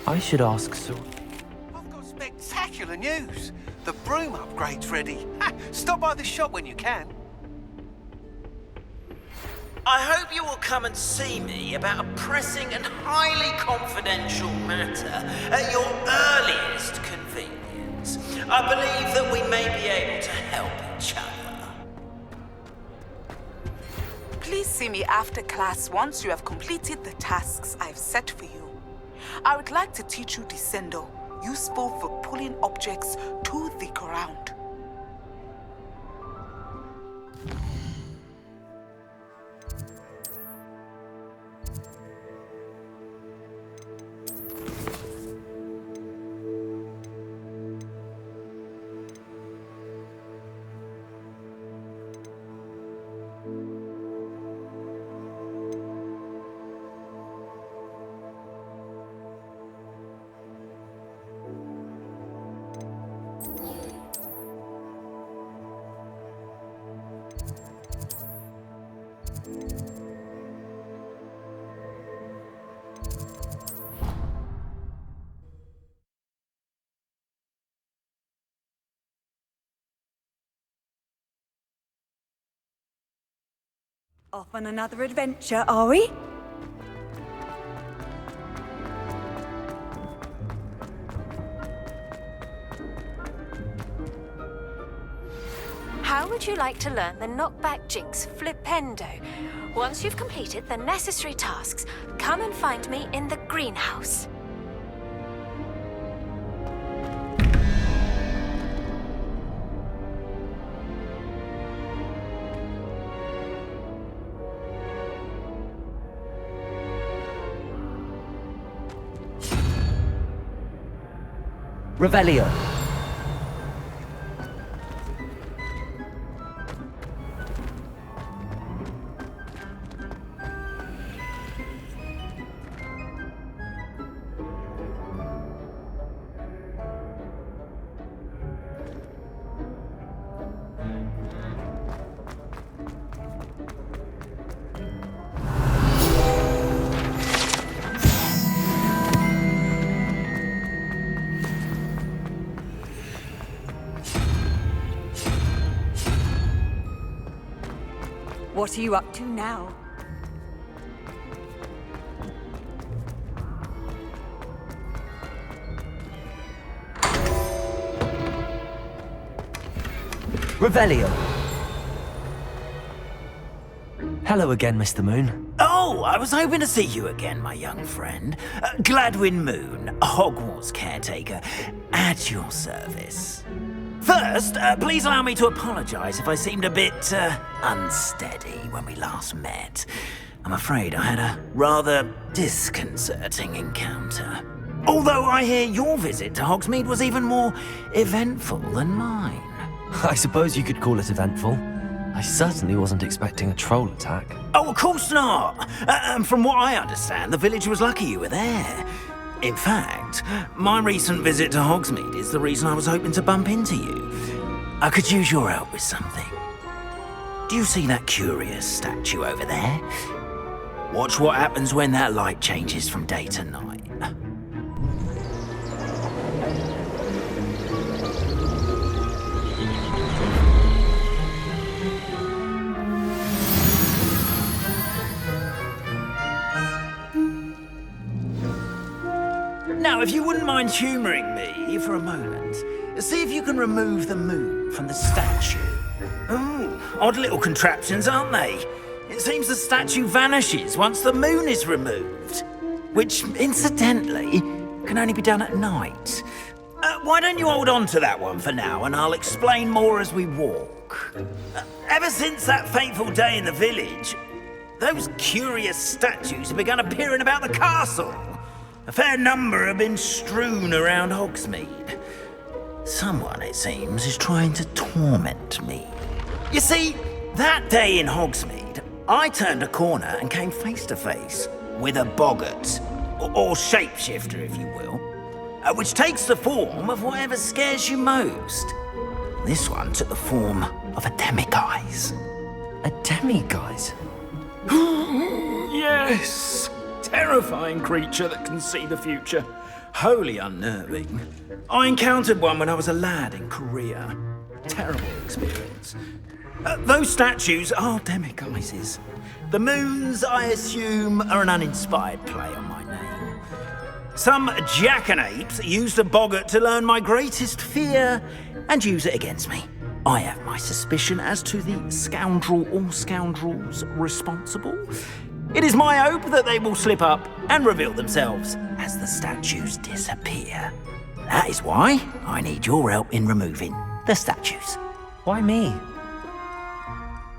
I should ask Sir... I've got spectacular news. The broom upgrade's ready. Ha! Stop by the shop when you can. I hope you will come and see me about a pressing and highly confidential matter at your earliest convenience. I believe that we may be able to help each other. Please see me after class once you have completed the tasks I've set for you. I would like to teach you Descendo, useful for pulling objects to the ground. Off on another adventure, are we? How would you like to learn the knockback jinx Flipendo? Once you've completed the necessary tasks, come and find me in the greenhouse. Revelio. What are you up to now? Revelio. Hello again, Mr. Moon. Oh, I was hoping to see you again, my young friend. Gladwin Moon, Hogwarts caretaker, at your service. First, please allow me to apologise if I seemed a bit unsteady when we last met. I'm afraid I had a rather disconcerting encounter. Although I hear your visit to Hogsmeade was even more eventful than mine. I suppose you could call it eventful. I certainly wasn't expecting a troll attack. Oh, of course not! From what I understand, the village was lucky you were there. In fact, my recent visit to Hogsmeade is the reason I was hoping to bump into you. I could use your help with something. Do you see that curious statue over there? Watch what happens when that light changes from day to night. Now, if you wouldn't mind humouring me for a moment, see if you can remove the moon from the statue. Ooh, odd little contraptions, aren't they? It seems the statue vanishes once the moon is removed, which, incidentally, can only be done at night. Why don't you hold on to that one for now, and I'll explain more as we walk. Ever since that fateful day in the village, those curious statues have begun appearing about the castle. A fair number have been strewn around Hogsmeade. Someone, it seems, is trying to torment me. You see, that day in Hogsmeade, I turned a corner and came face to face with a boggart, or shapeshifter, if you will, which takes the form of whatever scares you most. This one took the form of a demiguise. A demiguise? Yes! Terrifying creature that can see the future. Wholly unnerving. I encountered one when I was a lad in Korea. Terrible experience. Those statues are demiguises. The moons, I assume, are an uninspired play on my name. Some jackanapes used a boggart to learn my greatest fear and use it against me. I have my suspicion as to the scoundrel or scoundrels responsible. It is my hope that they will slip up and reveal themselves as the statues disappear. That is why I need your help in removing the statues. Why me?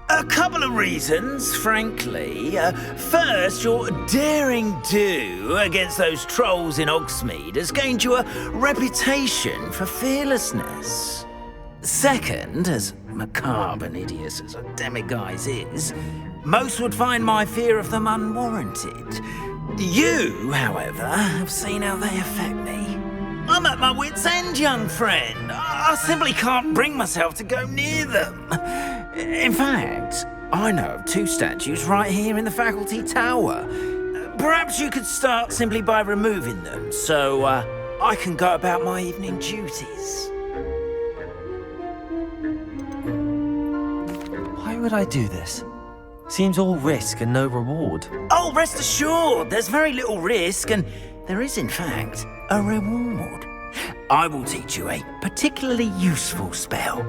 A couple of reasons, frankly. First, your daring do against those trolls in Hogsmeade has gained you a reputation for fearlessness. Second, as macabre and hideous as a demiguise is, most would find my fear of them unwarranted. You, however, have seen how they affect me. I'm at my wit's end, young friend. I simply can't bring myself to go near them. In fact, I know of two statues right here in the faculty tower. Perhaps you could start simply by removing them, so I can go about my evening duties. Why would I do this? Seems all risk and no reward. Oh, rest assured, there's very little risk, and there is, in fact, a reward. I will teach you a particularly useful spell.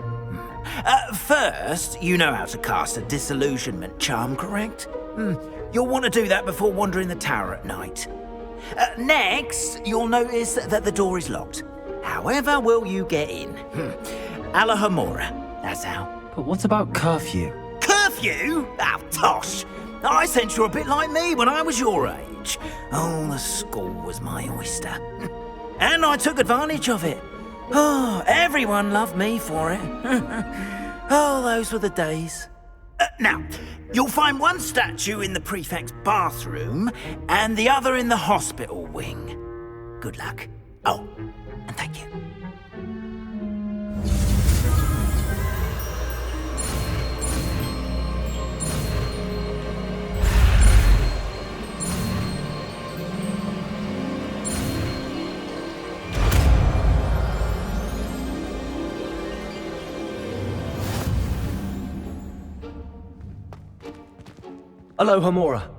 First, you know how to cast a disillusionment charm, correct? You'll want to do that before wandering the tower at night. Next, you'll notice that the door is locked. However will you get in? Alahomora, that's how. But what about curfew? Curfew? Ah, tosh! I sense you're a bit like me when I was your age. Oh, the school was my oyster. And I took advantage of it. Oh, everyone loved me for it. Oh, those were the days. Now, you'll find one statue in the prefect's bathroom and the other in the hospital wing. Good luck. Oh, and thank you. Hello, Hamura.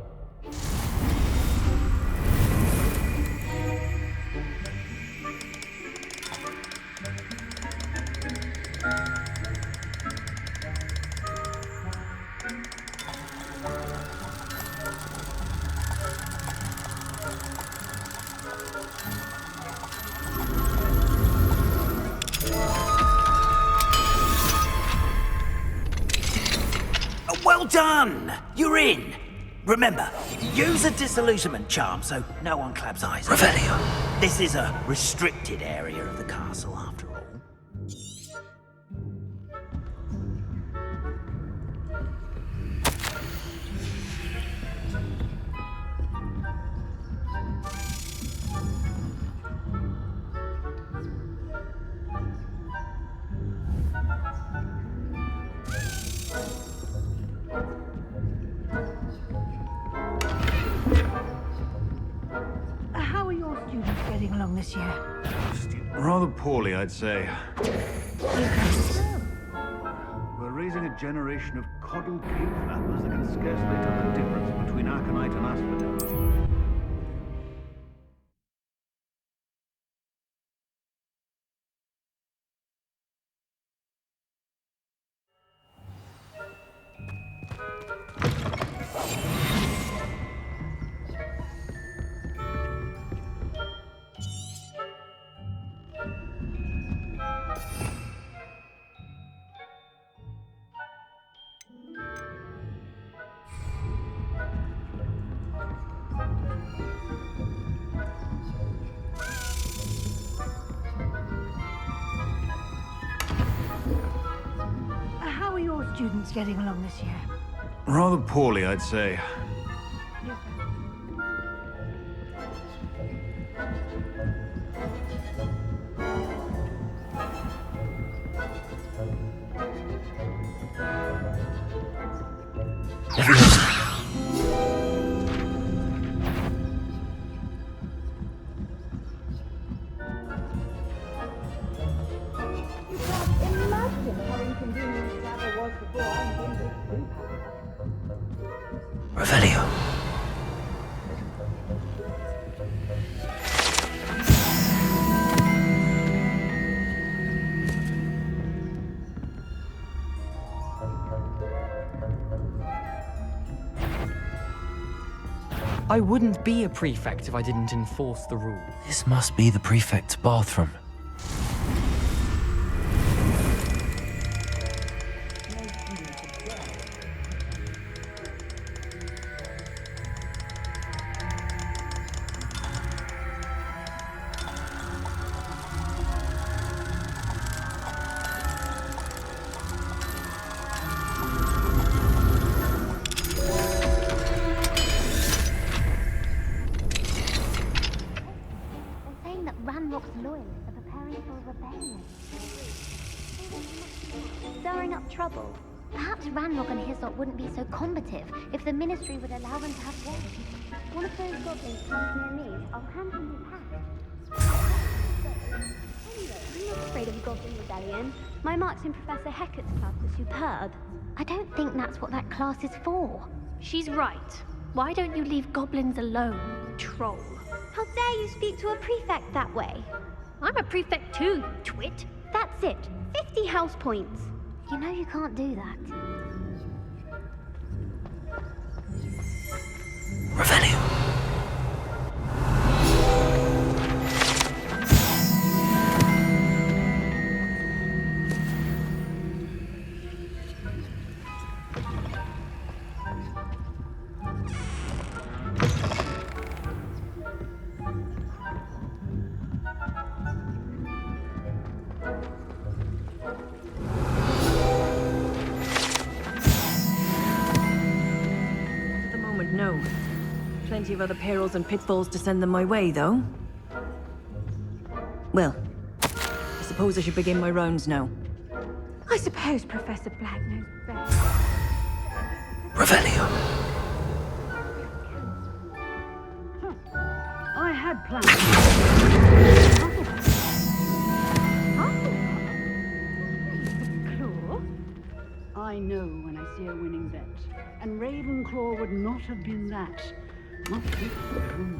Well done! You're in. Remember, use a disillusionment charm so no one claps eyes. Revelio. This is a restricted area of the castle, after all. How are your students getting along this year? Rather poorly, I'd say. We're raising a generation of coddled cave flappers that can scarcely tell the difference between aconite and asphodel. How are your students getting along this year? Rather poorly, I'd say. Revelio. I wouldn't be a prefect if I didn't enforce the rules. This must be the prefect's bathroom. Stirring up trouble. Perhaps Ranrock and Hyssop wouldn't be so combative if the Ministry would allow them to have war. One of those goblins comes near me, I'll hand him his hat. Anyway, I'm not afraid of a goblin rebellion. My marks in Professor Hecat's class were superb. I don't think that's what that class is for. She's right. Why don't you leave goblins alone, troll? How dare you speak to a prefect that way? I'm a prefect too, you twit. That's it. 50 house points. You know you can't do that. Revelio. Plenty of other perils and pitfalls to send them my way, though. Well, I suppose I should begin my rounds now. I suppose Professor Black knows best. Revelio. I had plans. I know when I see a winning bet, and Ravenclaw would not have been that. Not this only.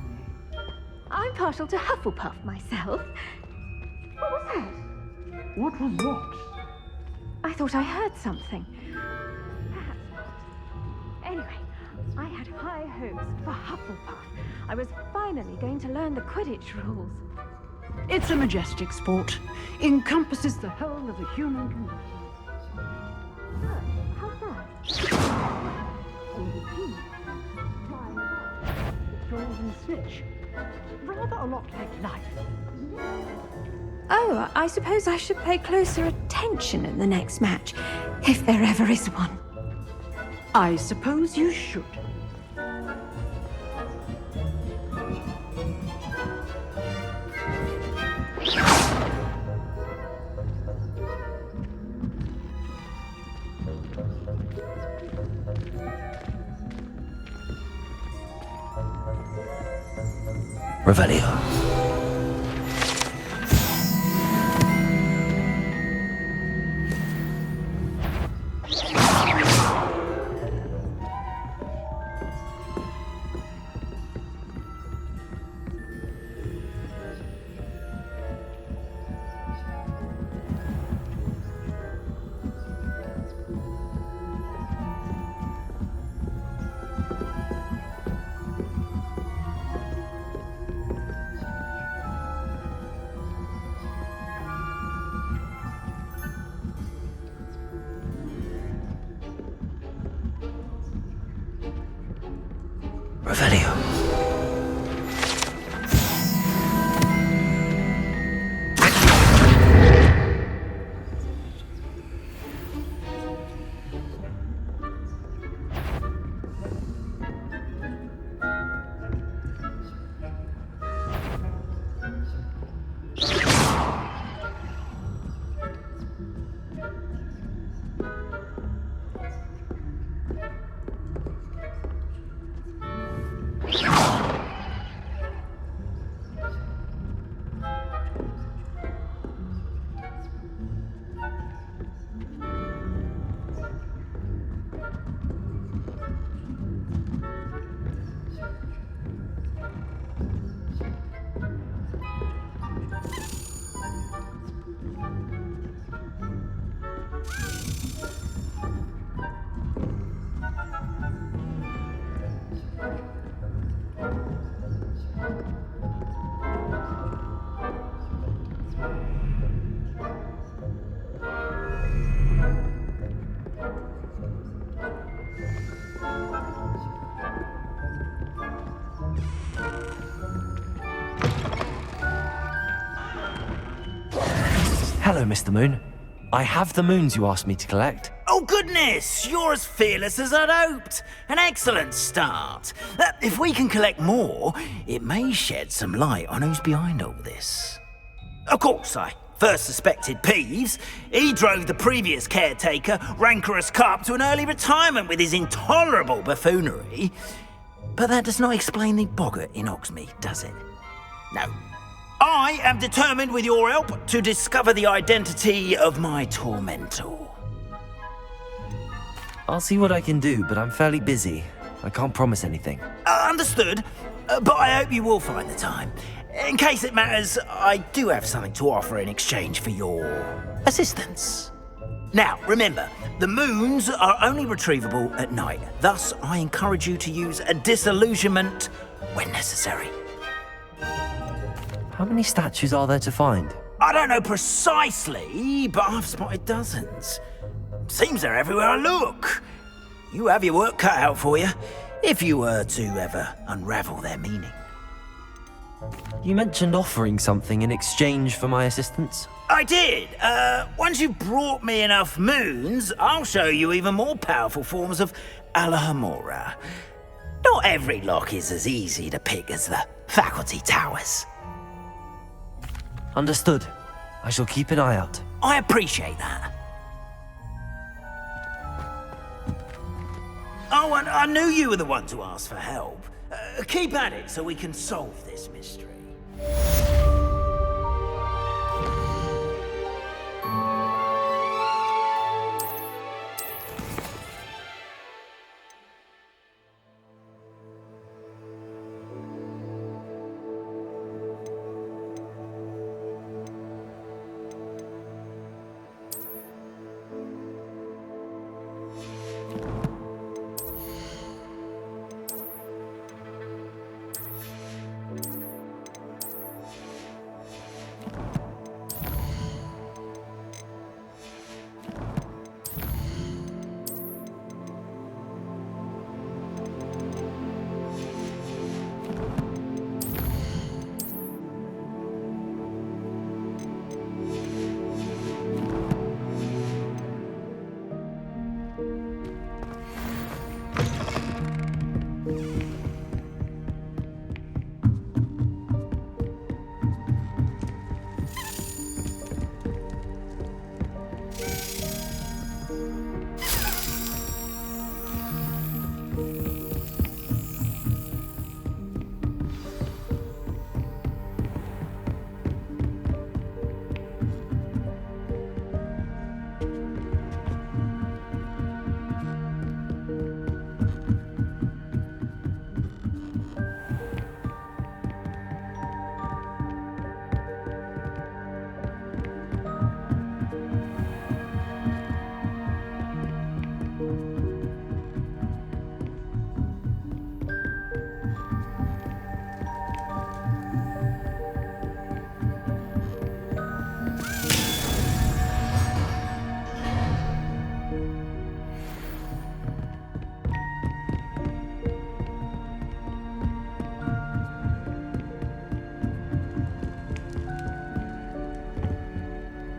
I'm partial to Hufflepuff myself. What was that? What was what? I thought I heard something. Perhaps not. Anyway, I had high hopes for Hufflepuff. I was finally going to learn the Quidditch rules. It's a majestic sport. Encompasses the whole of the human condition. How's that? Golden Snitch. Rather a lot like life. Oh, I suppose I should pay closer attention in the next match, if there ever is one. I suppose you should. Revelio. Revelio. Hello, Mr. Moon. I have the moons you asked me to collect. Oh, goodness! You're as fearless as I'd hoped. An excellent start. If we can collect more, it may shed some light on who's behind all this. Of course, I first suspected Peeves. He drove the previous caretaker, Rancorous Carp, to an early retirement with his intolerable buffoonery. But that does not explain the boggart in Hogsmeade, does it? No. I am determined, with your help, to discover the identity of my tormentor. I'll see what I can do, but I'm fairly busy. I can't promise anything. Understood, but I hope you will find the time. In case it matters, I do have something to offer in exchange for your assistance. Now, remember, the moons are only retrievable at night. Thus, I encourage you to use a disillusionment when necessary. How many statues are there to find? I don't know precisely, but I've spotted dozens. Seems they're everywhere I look. You have your work cut out for you, if you were to ever unravel their meaning. You mentioned offering something in exchange for my assistance? I did. Once you've brought me enough moons, I'll show you even more powerful forms of Alohomora. Not every lock is as easy to pick as the faculty towers. Understood. I shall keep an eye out. I appreciate that. Oh, and I knew you were the one to ask for help. Keep at it so we can solve this mystery.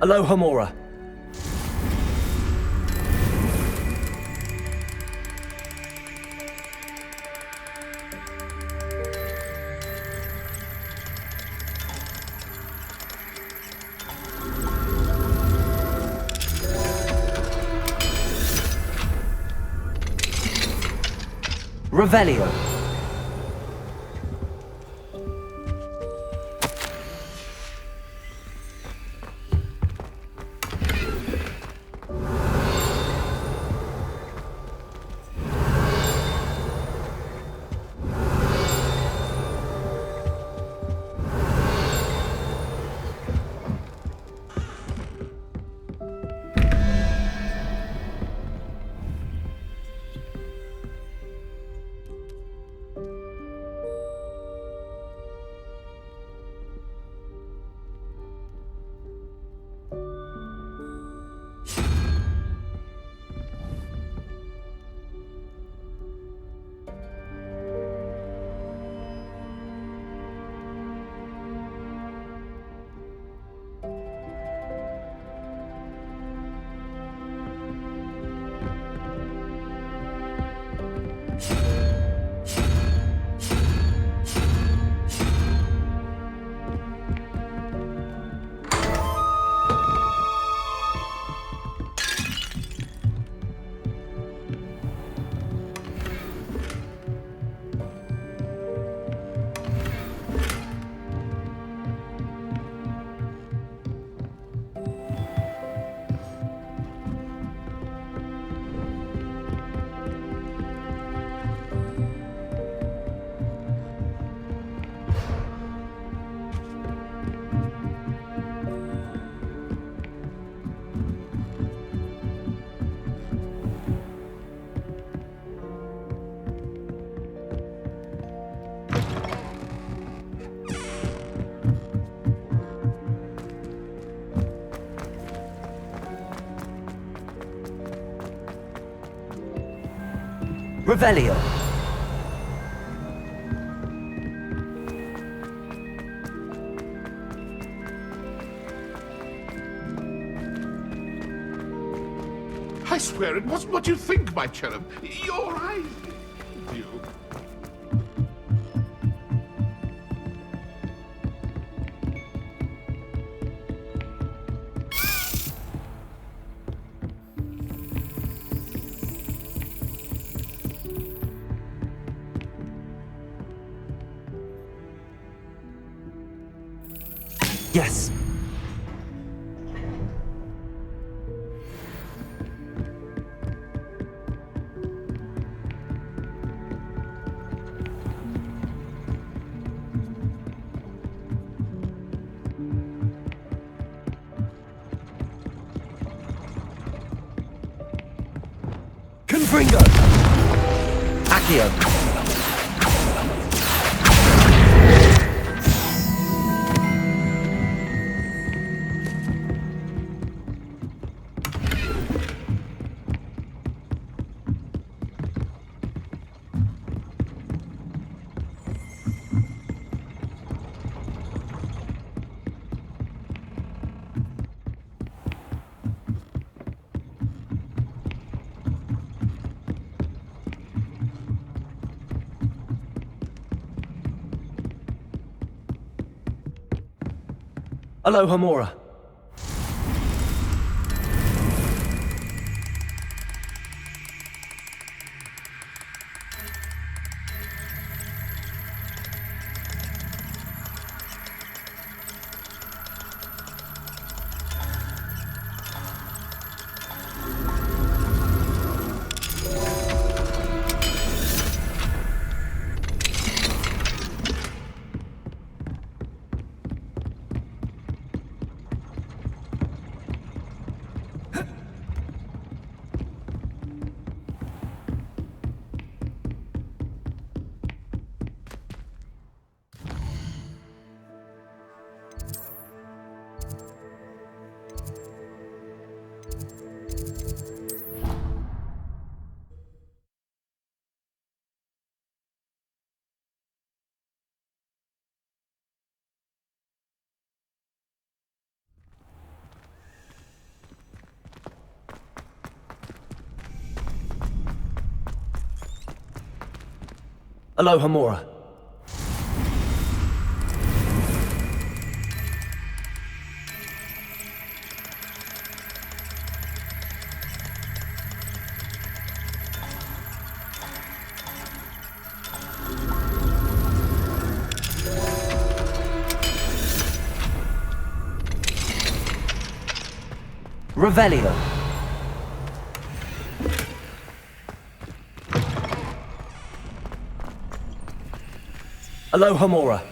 Aloha Mora. Revelio. Revelio. I swear it wasn't what you think, my cherub. Your eyes... you. Yes. Confringo! Accio! Aloha Mora. Aloha Mora. Revelio. Aloha Mora.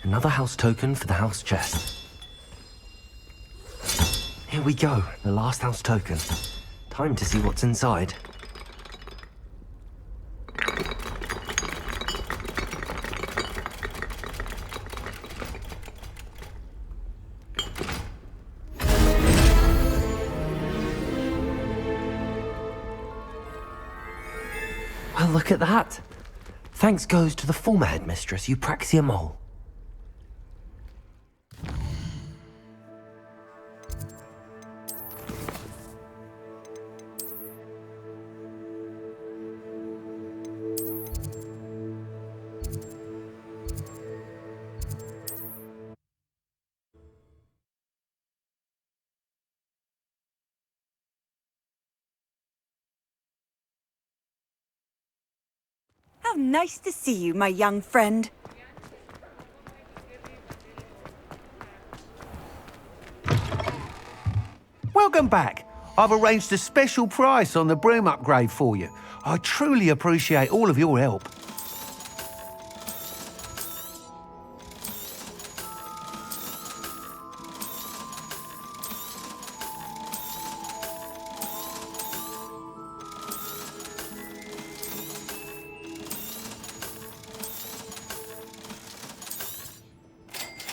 Another house token for the house chest. Here we go, the last house token. Time to see what's inside. Well, look at that. Thanks goes to the former headmistress, Eupraxia Mole. How nice to see you, my young friend. Welcome back. I've arranged a special price on the broom upgrade for you. I truly appreciate all of your help.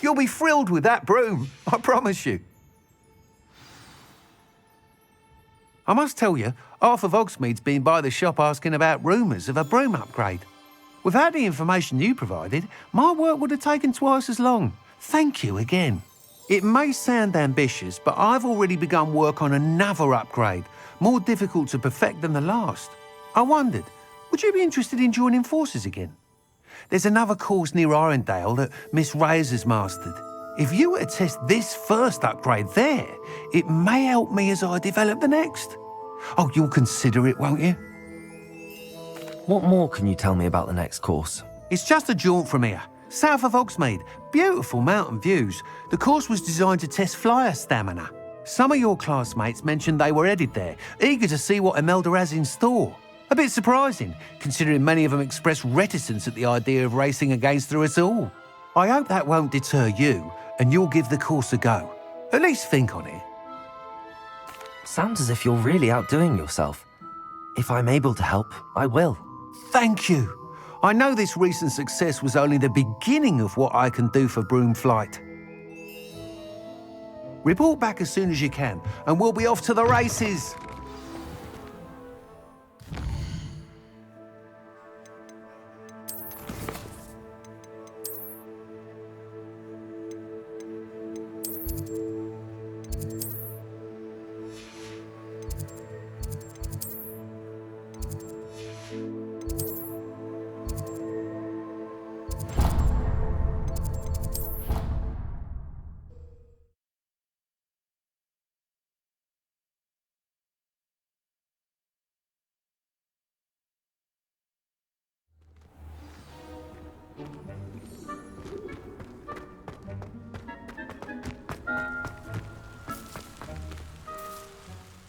You'll be thrilled with that broom, I promise you. I must tell you, half of Hogsmeade's been by the shop asking about rumours of a broom upgrade. Without the information you provided, my work would have taken twice as long. Thank you again. It may sound ambitious, but I've already begun work on another upgrade, more difficult to perfect than the last. I wondered, would you be interested in joining forces again? There's another course near Arendale that Miss Reyes has mastered. If you were to test this first upgrade there, it may help me as I develop the next. Oh, you'll consider it, won't you? What more can you tell me about the next course? It's just a jaunt from here, south of Hogsmeade. Beautiful mountain views. The course was designed to test flyer stamina. Some of your classmates mentioned they were headed there, eager to see what Imelda has in store. A bit surprising, considering many of them expressed reticence at the idea of racing against her at all. I hope that won't deter you, and you'll give the course a go. At least think on it. Sounds as if you're really outdoing yourself. If I'm able to help, I will. Thank you. I know this recent success was only the beginning of what I can do for broom flight. Report back as soon as you can, and we'll be off to the races.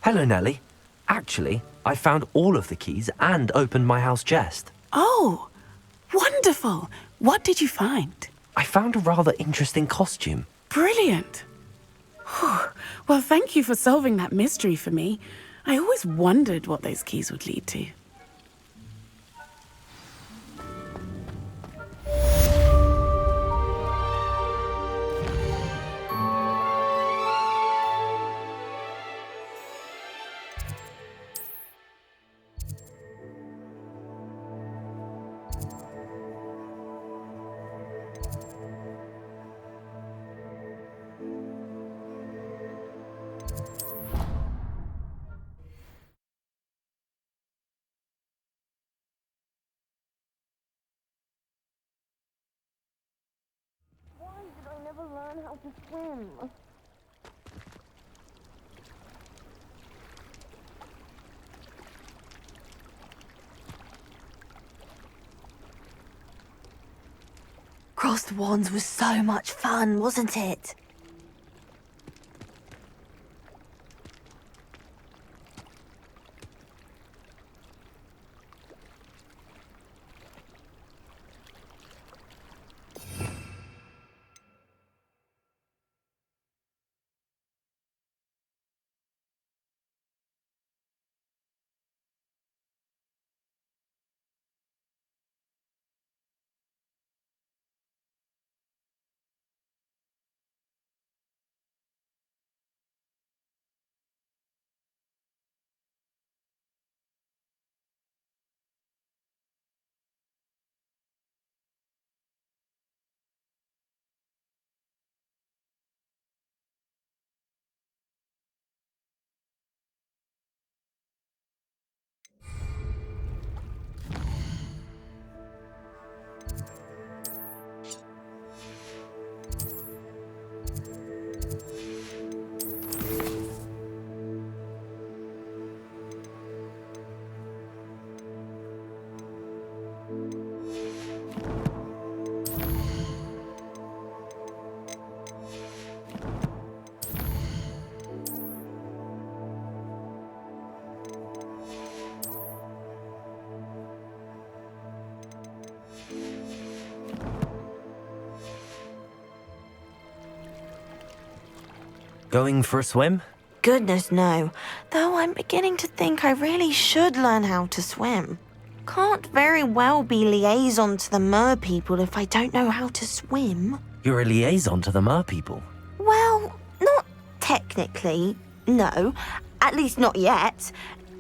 Hello, Nellie. Actually, I found all of the keys and opened my house chest. Oh, wonderful. What did you find? I found a rather interesting costume. Brilliant. Whew. Well, thank you for solving that mystery for me. I always wondered what those keys would lead to. I never learn how to swim. Crossed Wands was so much fun, wasn't it? Going for a swim? Goodness, no. Though I'm beginning to think I really should learn how to swim. Can't very well be liaison to the mer people if I don't know how to swim. You're a liaison to the mer people. Well, not technically, no. At least not yet.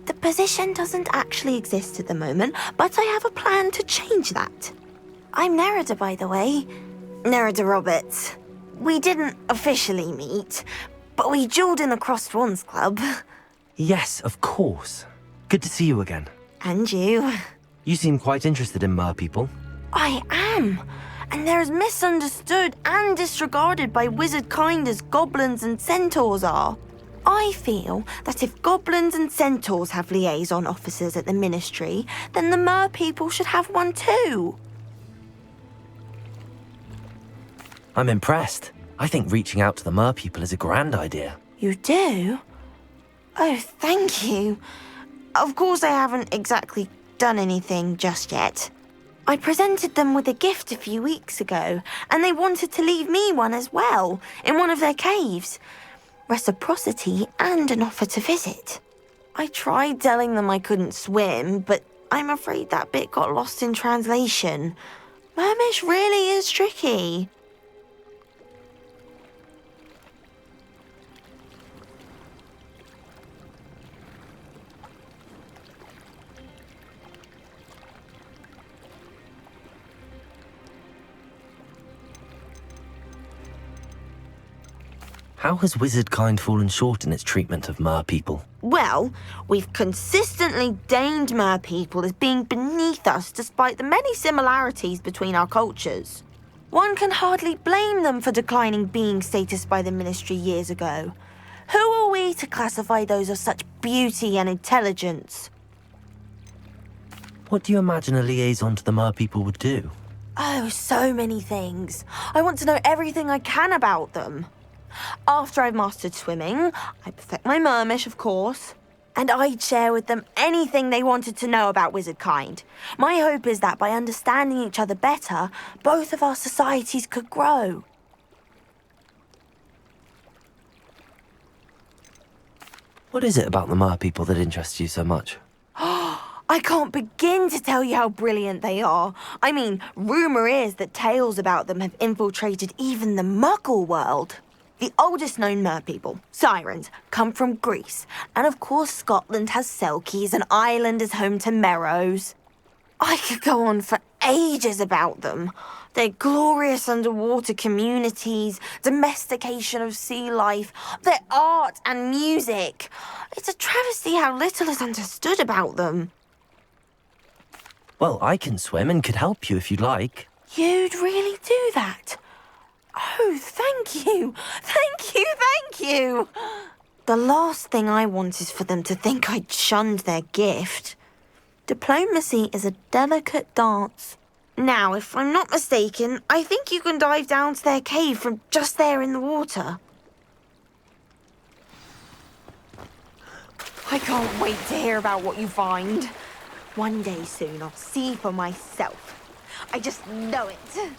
The position doesn't actually exist at the moment, but I have a plan to change that. I'm Nerida, by the way. Nerida Roberts. We didn't officially meet, but we duelled in the Crossed Swans Club. Yes, of course. Good to see you again. And you. You seem quite interested in mer people. I am. And they're as misunderstood and disregarded by wizard kind as goblins and centaurs are. I feel that if goblins and centaurs have liaison officers at the Ministry, then the mer people should have one too. I'm impressed. I think reaching out to the mer people is a grand idea. You do? Oh, thank you. Of course I haven't exactly done anything just yet. I presented them with a gift a few weeks ago, and they wanted to leave me one as well, in one of their caves. Reciprocity and an offer to visit. I tried telling them I couldn't swim, but I'm afraid that bit got lost in translation. Mermish really is tricky. How has wizard kind fallen short in its treatment of mer people? Well, we've consistently deemed mer people as being beneath us despite the many similarities between our cultures. One can hardly blame them for declining being status by the Ministry years ago. Who are we to classify those of such beauty and intelligence? What do you imagine a liaison to the mer people would do? Oh, so many things. I want to know everything I can about them. After I've mastered swimming, I perfect my mermish, of course, and I'd share with them anything they wanted to know about wizard kind. My hope is that by understanding each other better, both of our societies could grow. What is it about the mer people that interests you so much? I can't begin to tell you how brilliant they are. I mean, rumour is that tales about them have infiltrated even the Muggle world. The oldest known mer people, sirens, come from Greece. And of course Scotland has Selkies and Ireland is home to Merrows. I could go on for ages about them. Their glorious underwater communities, domestication of sea life, their art and music. It's a travesty how little is understood about them. Well, I can swim and could help you if you'd like. You'd really do that? Oh, thank you. Thank you, thank you. The last thing I want is for them to think I'd shunned their gift. Diplomacy is a delicate dance. Now, if I'm not mistaken, I think you can dive down to their cave from just there in the water. I can't wait to hear about what you find. One day soon, I'll see for myself. I just know it.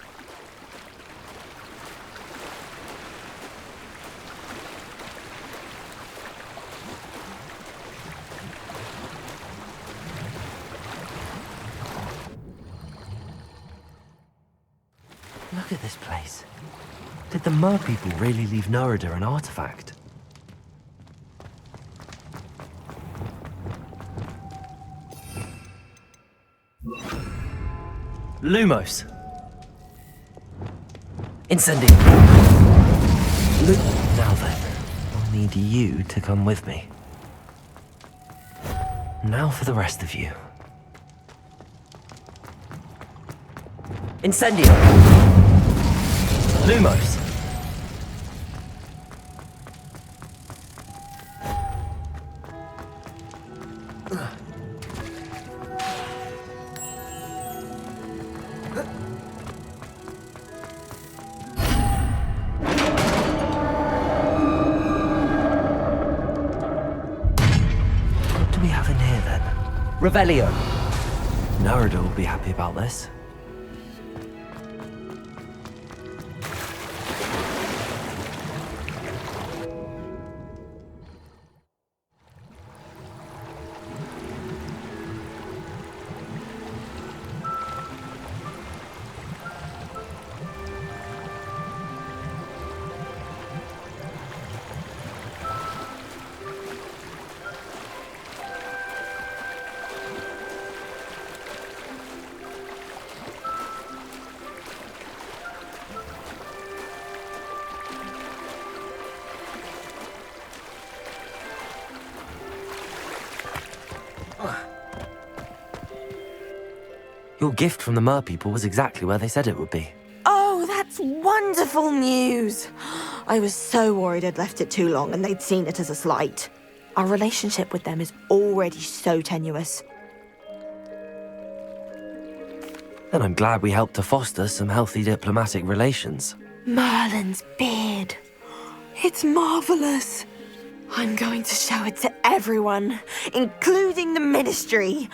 Look at this place. Did the mer people really leave Nerida an artifact? Lumos! Incendio! Now then, I'll need you to come with me. Now for the rest of you. Incendio! Lumos! What do we have in here then? Revelio! Nerida will be happy about this. Your gift from the mer people was exactly where they said it would be. Oh, that's wonderful news! I was so worried I'd left it too long and they'd seen it as a slight. Our relationship with them is already so tenuous. And I'm glad we helped to foster some healthy diplomatic relations. Merlin's beard. It's marvelous. I'm going to show it to everyone, including the Ministry.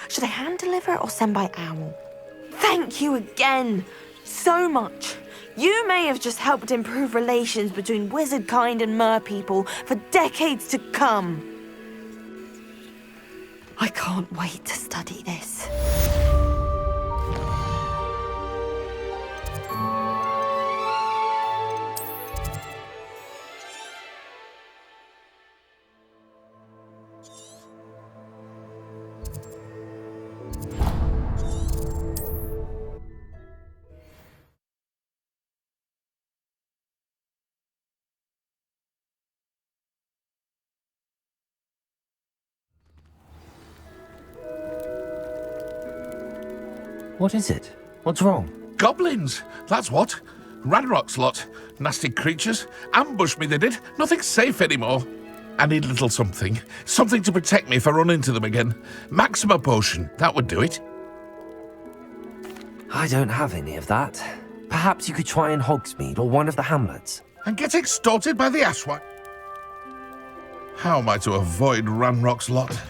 Should I hand deliver it or send by owl? Thank you again, so much. You may have just helped improve relations between wizard kind and mer people for decades to come. I can't wait to study this. What is it? What's wrong? Goblins, that's what. Ranrock's lot. Nasty creatures. Ambushed me, they did. Nothing safe anymore. I need a little something. Something to protect me if I run into them again. Maxima potion, that would do it. I don't have any of that. Perhaps you could try in Hogsmeade or one of the hamlets. And get extorted by the Ashwipe. How am I to avoid Ranrock's lot?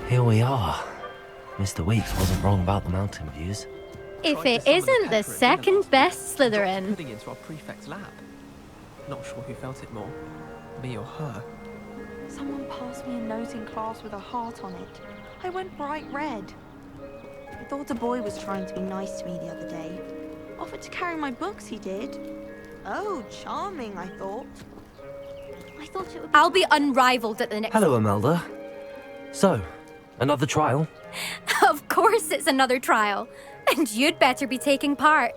Here we are. Mr. Weeks wasn't wrong about the mountain views. If it isn't the second best Slytherin. Putting into our prefect's lab. Not sure who felt it more, me or her. Someone passed me a note in class with a heart on it. I went bright red. I thought a boy was trying to be nice to me the other day. Offered to carry my books, he did. Oh, charming, I thought. I thought it would. I'll be unrivaled at the next. Hello, Imelda. So, another trial? Of course it's another trial. And you'd better be taking part.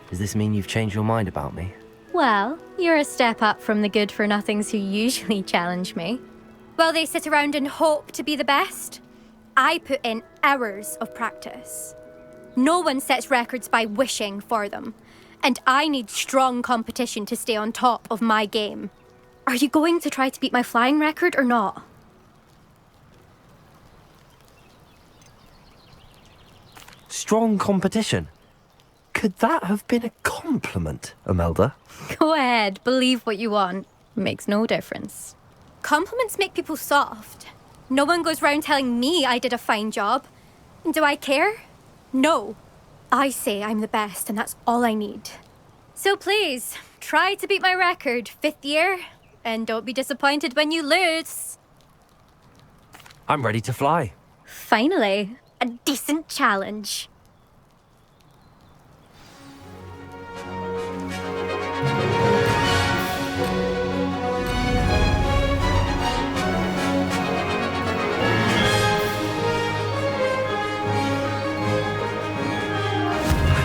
Does this mean you've changed your mind about me? Well, you're a step up from the good-for-nothings who usually challenge me. While they sit around and hope to be the best, I put in hours of practice. No one sets records by wishing for them, and I need strong competition to stay on top of my game. Are you going to try to beat my flying record or not? Strong competition? Could that have been a compliment, Imelda? Go ahead, believe what you want. Makes no difference. Compliments make people soft. No one goes round telling me I did a fine job. Do I care? No. I say I'm the best and that's all I need. So please, try to beat my record, 5th year, and don't be disappointed when you lose. I'm ready to fly. Finally, a decent challenge.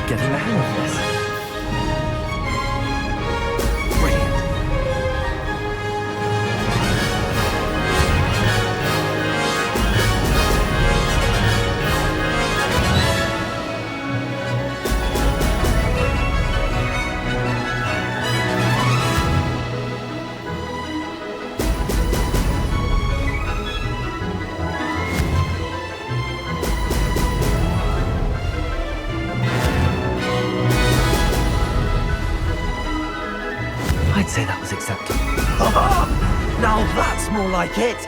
Getting the hang of this. I'd say that was acceptable. Now that's more like it!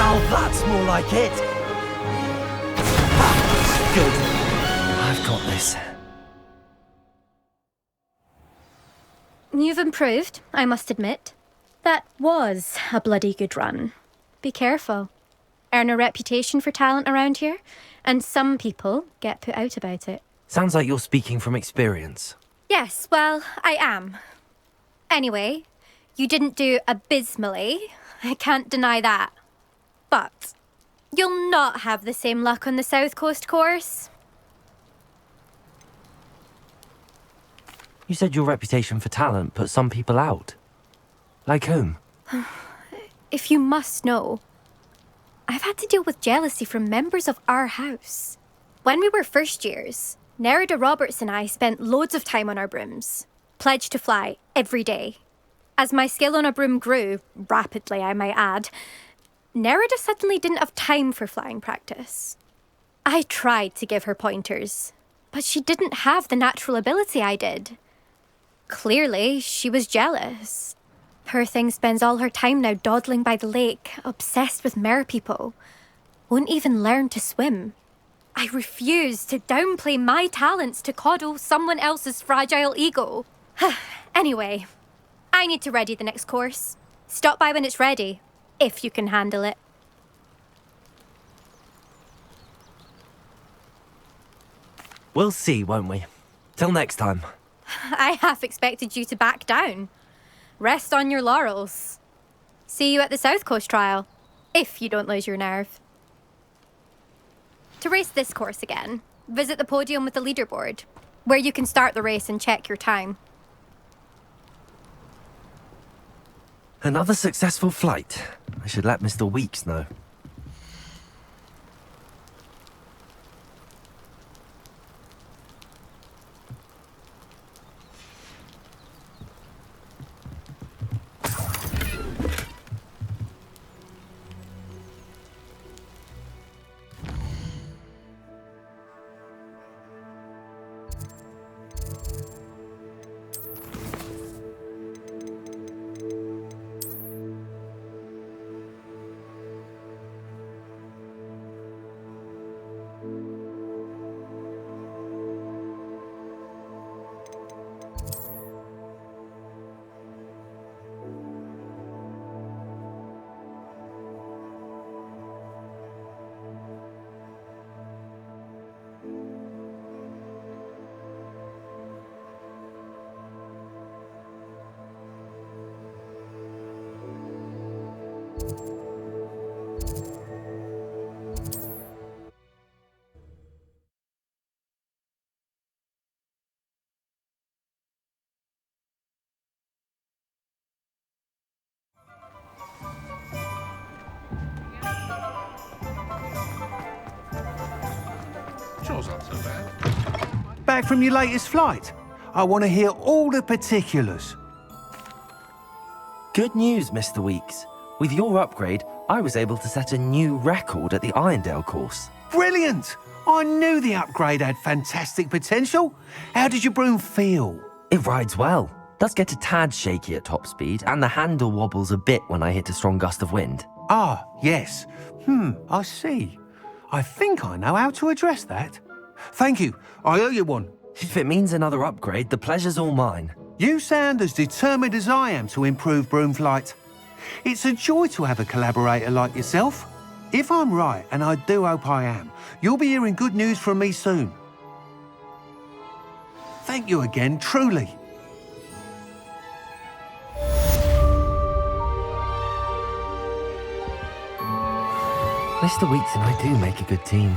Now that's more like it! Ah, good. I've got this. You've improved, I must admit. That was a bloody good run. Be careful. Earn a reputation for talent around here, and some people get put out about it. Sounds like you're speaking from experience. Yes, well, I am. Anyway, you didn't do abysmally. I can't deny that. But you'll not have the same luck on the South Coast course. You said your reputation for talent put some people out. Like whom? If you must know, I've had to deal with jealousy from members of our house. When we were first years, Nerida Roberts and I spent loads of time on our brooms, pledged to fly every day. As my skill on a broom grew, rapidly I might add, Nerida suddenly didn't have time for flying practice. I tried to give her pointers, but she didn't have the natural ability I did. Clearly, she was jealous. Poor thing spends all her time now dawdling by the lake, obsessed with merpeople. Won't even learn to swim. I refuse to downplay my talents to coddle someone else's fragile ego. Anyway, I need to ready the next course. Stop by when it's ready, if you can handle it. We'll see, won't we? Till next time. I half expected you to back down. Rest on your laurels. See you at the South Coast trial, if you don't lose your nerve. To race this course again, visit the podium with the leaderboard, where you can start the race and check your time. Another successful flight. I should let Mr. Weeks know. Sure's not so bad. Back from your latest flight? I want to hear all the particulars. Good news, Mr. Weeks. With your upgrade, I was able to set a new record at the Irondale course. Brilliant! I knew the upgrade had fantastic potential. How did your broom feel? It rides well. Does get a tad shaky at top speed, and the handle wobbles a bit when I hit a strong gust of wind. Ah, yes. I see. I think I know how to address that. Thank you. I owe you one. If it means another upgrade, the pleasure's all mine. You sound as determined as I am to improve broom flight. It's a joy to have a collaborator like yourself. If I'm right, and I do hope I am, you'll be hearing good news from me soon. Thank you again, truly. Mr. Weeks and I do make a good team.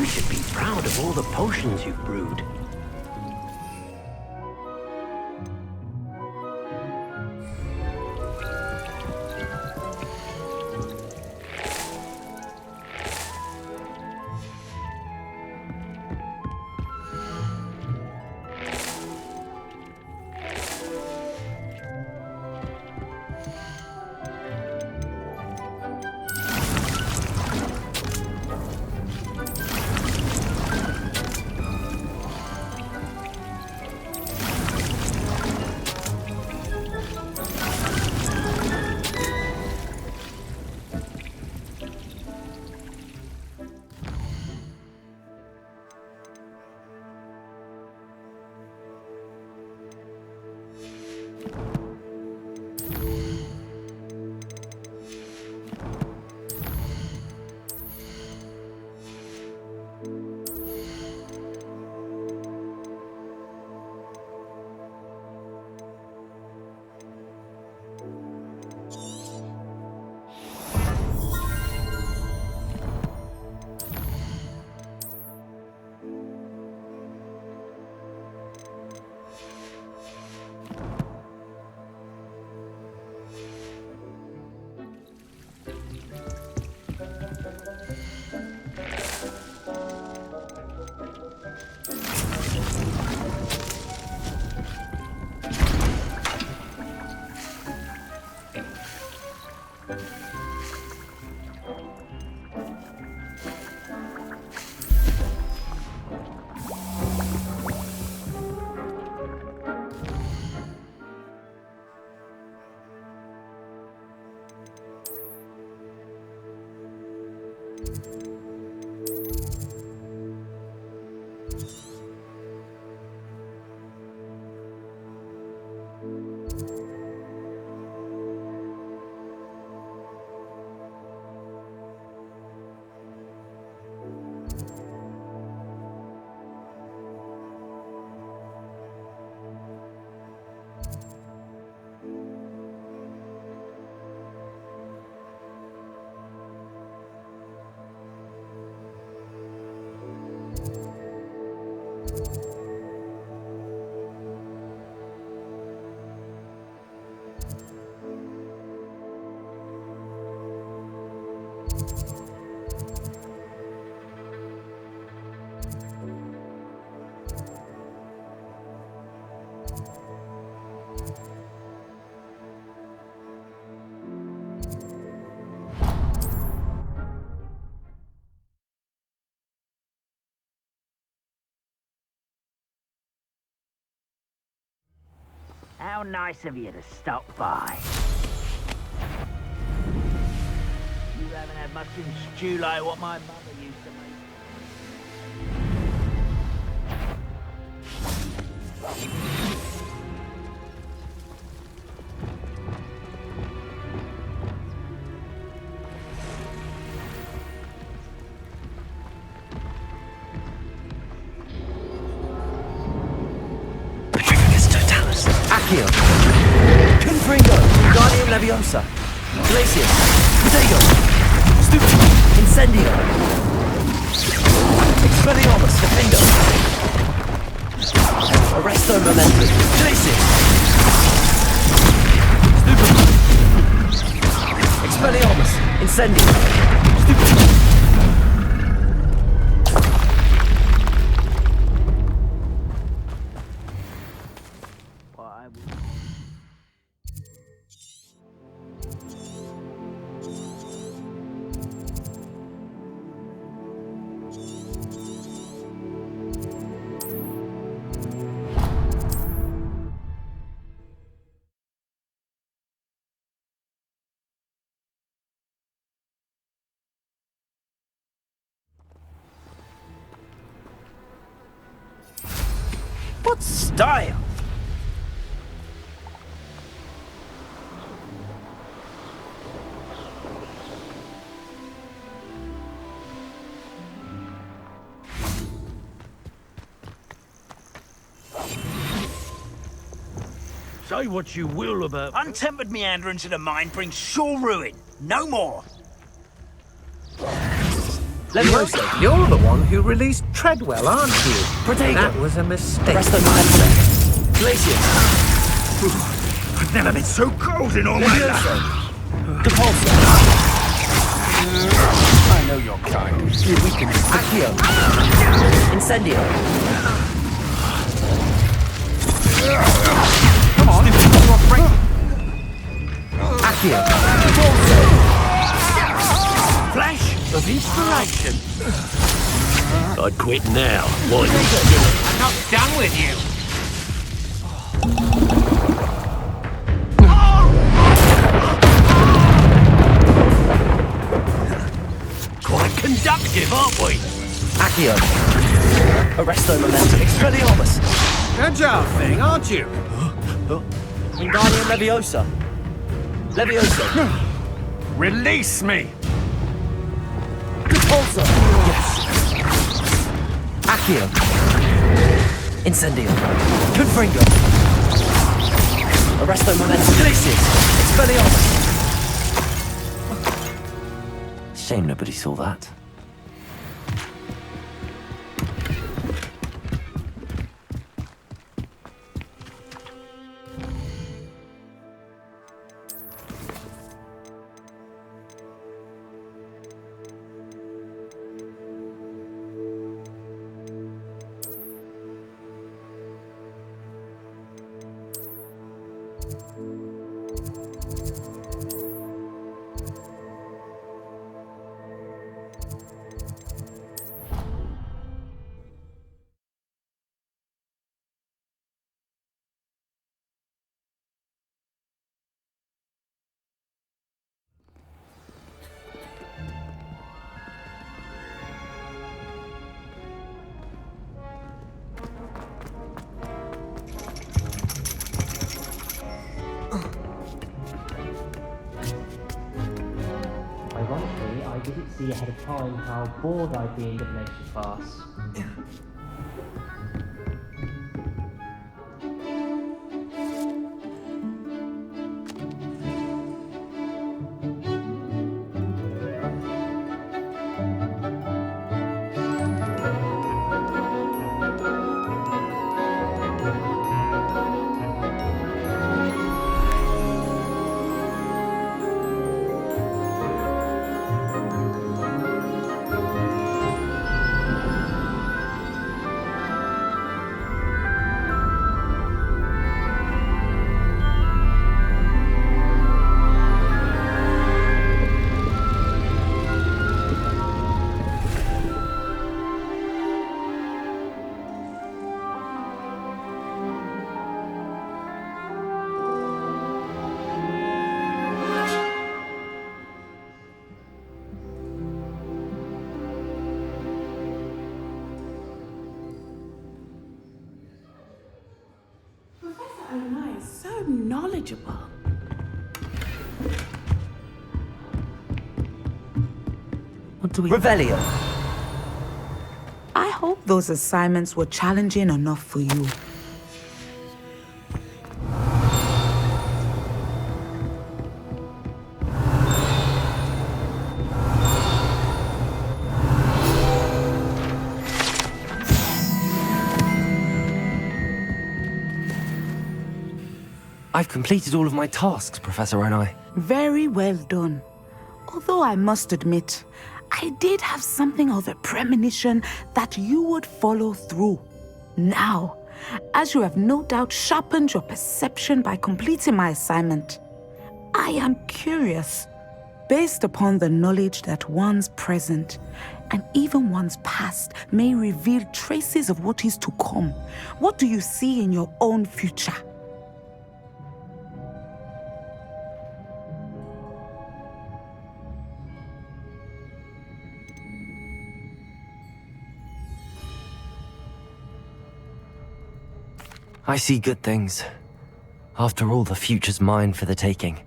should be proud of all the potions you've brewed. How nice of you to stop by. You haven't had mushroom stew like what my mother used to make. Accio, Confringo, Guardian Leviosa, Glacius, Protego, Stupid, Incendio, Expelliarmus, Defendo, Arresto Momentum, Glacius, Stupid, Expelliarmus, Incendio, Stupid. What style? Say what you will about... Untempered meanderance in a mine brings sure ruin. No more. Levioso, you're the one who released Treadwell, aren't you? Protego. That was a mistake. Presto Maestro. Glacius. I've never been so cold in all my life. Depulso. I know your kind. You weaken Accio. Incendio. Come on, you're afraid. Accio. Flash of inspiration. I'd quit now. Why? I'm not done with you. Quite conductive, aren't we? Accio. Arresto Momentum. Expelliarmus. Agile thing, aren't you? Wingardium Leviosa. Levioso. Release me! Depulso. Yes. Accio. Incendio. Confringo. Arresto Momentum. Glacius. Expelliarmus. Shame nobody saw that. Ironically, I didn't see ahead of time how bored I'd be in divination class. So knowledgeable. What do we... Revelio. I hope those assignments were challenging enough for you. I've completed all of my tasks, Professor Onai. Very well done. Although I must admit, I did have something of a premonition that you would follow through. Now, as you have no doubt sharpened your perception by completing my assignment, I am curious, based upon the knowledge that one's present and even one's past may reveal traces of what is to come. What do you see in your own future? I see good things. After all, the future's mine for the taking,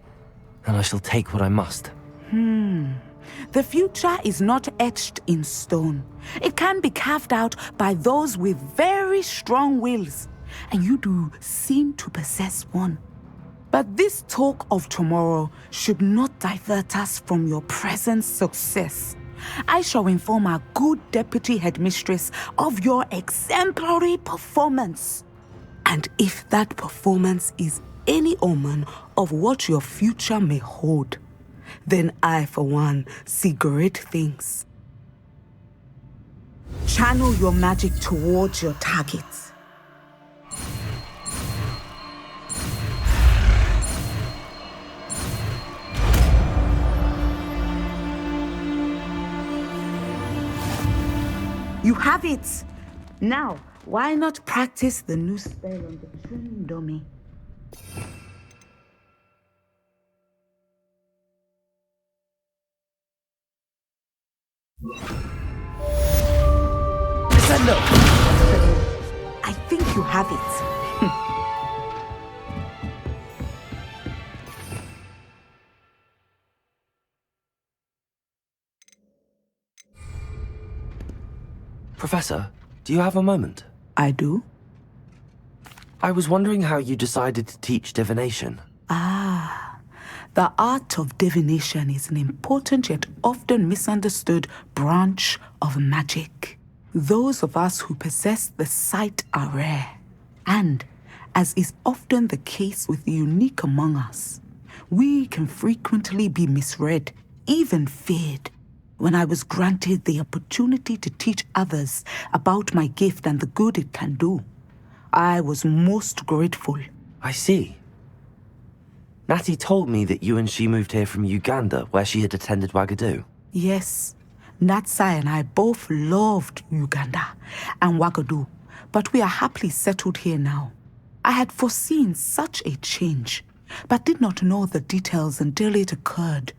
and I shall take what I must. The future is not etched in stone. It can be carved out by those with very strong wills, and you do seem to possess one. But this talk of tomorrow should not divert us from your present success. I shall inform our good deputy headmistress of your exemplary performance. And if that performance is any omen of what your future may hold, then I, for one, see great things. Channel your magic towards your targets. You have it! Now, why not practice the new spell on the trim dummy? Descendo! I think you have it. Professor, do you have a moment? I do. I was wondering how you decided to teach divination. The art of divination is an important yet often misunderstood branch of magic. Those of us who possess the sight are rare. And, as is often the case with the unique among us, we can frequently be misread, even feared. When I was granted the opportunity to teach others about my gift and the good it can do, I was most grateful. I see. Natty told me that you and she moved here from Uganda, where she had attended Wagadu. Yes, Natsai and I both loved Uganda and Wagadu, but we are happily settled here now. I had foreseen such a change, but did not know the details until it occurred.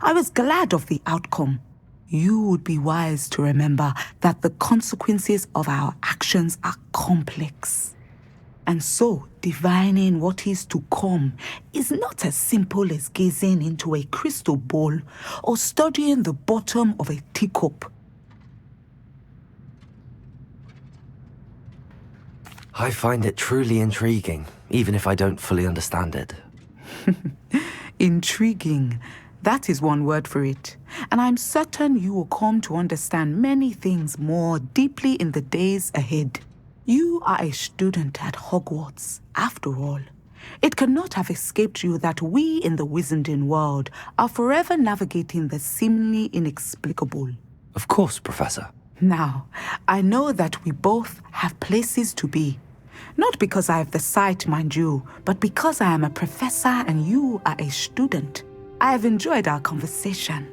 I was glad of the outcome. You would be wise to remember that the consequences of our actions are complex. And so, divining what is to come is not as simple as gazing into a crystal ball or studying the bottom of a teacup. I find it truly intriguing, even if I don't fully understand it. Intriguing. That is one word for it. And I'm certain you will come to understand many things more deeply in the days ahead. You are a student at Hogwarts, after all. It cannot have escaped you that we in the Wizarding world are forever navigating the seemingly inexplicable. Of course, Professor. Now, I know that we both have places to be. Not because I have the sight, mind you, but because I am a professor and you are a student. I have enjoyed our conversation.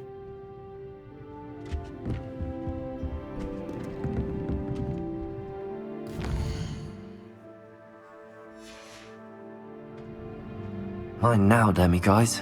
Mine now, demiguise.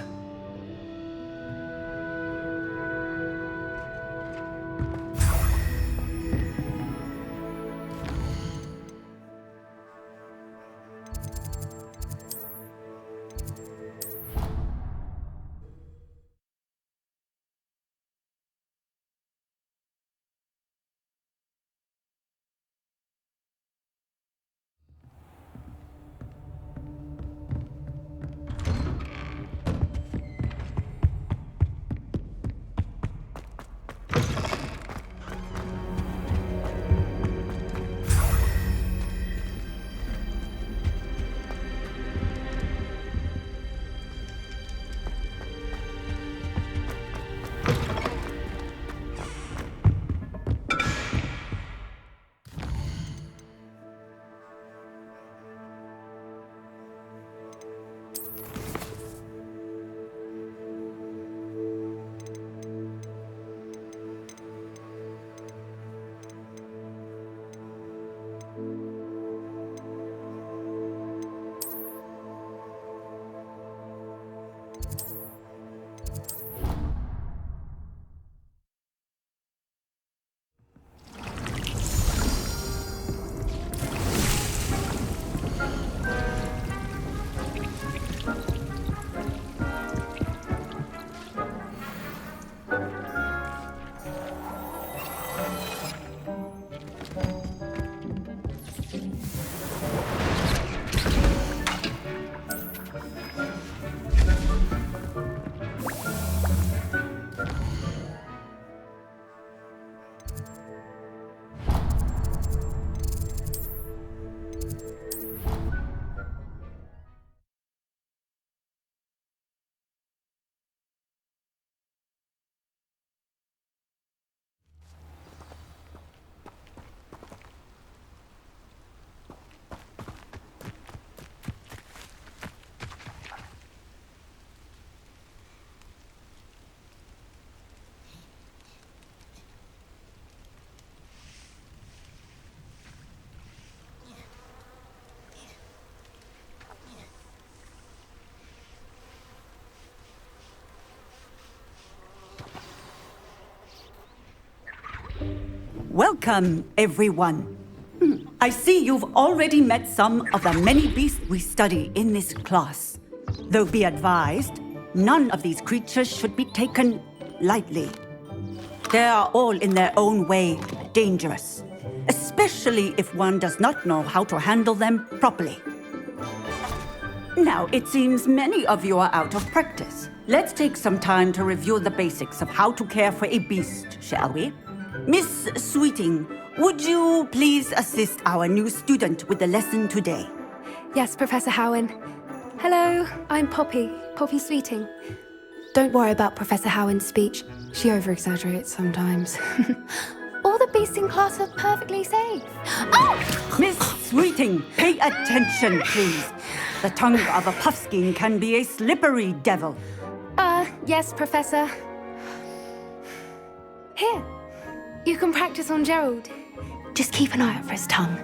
Welcome, everyone. I see you've already met some of the many beasts we study in this class. Though be advised, none of these creatures should be taken lightly. They are all in their own way dangerous, especially if one does not know how to handle them properly. Now, it seems many of you are out of practice. Let's take some time to review the basics of how to care for a beast, shall we? Miss Sweeting, would you please assist our new student with the lesson today? Yes, Professor Howen. Hello, I'm Poppy Sweeting. Don't worry about Professor Howen's speech. She over-exaggerates sometimes. All the beasts in class are perfectly safe. Oh! Miss Sweeting, pay attention, please. The tongue of a puffskein can be a slippery devil. Yes, Professor. Here, you can practice on Gerald. Just keep an eye out for his tongue.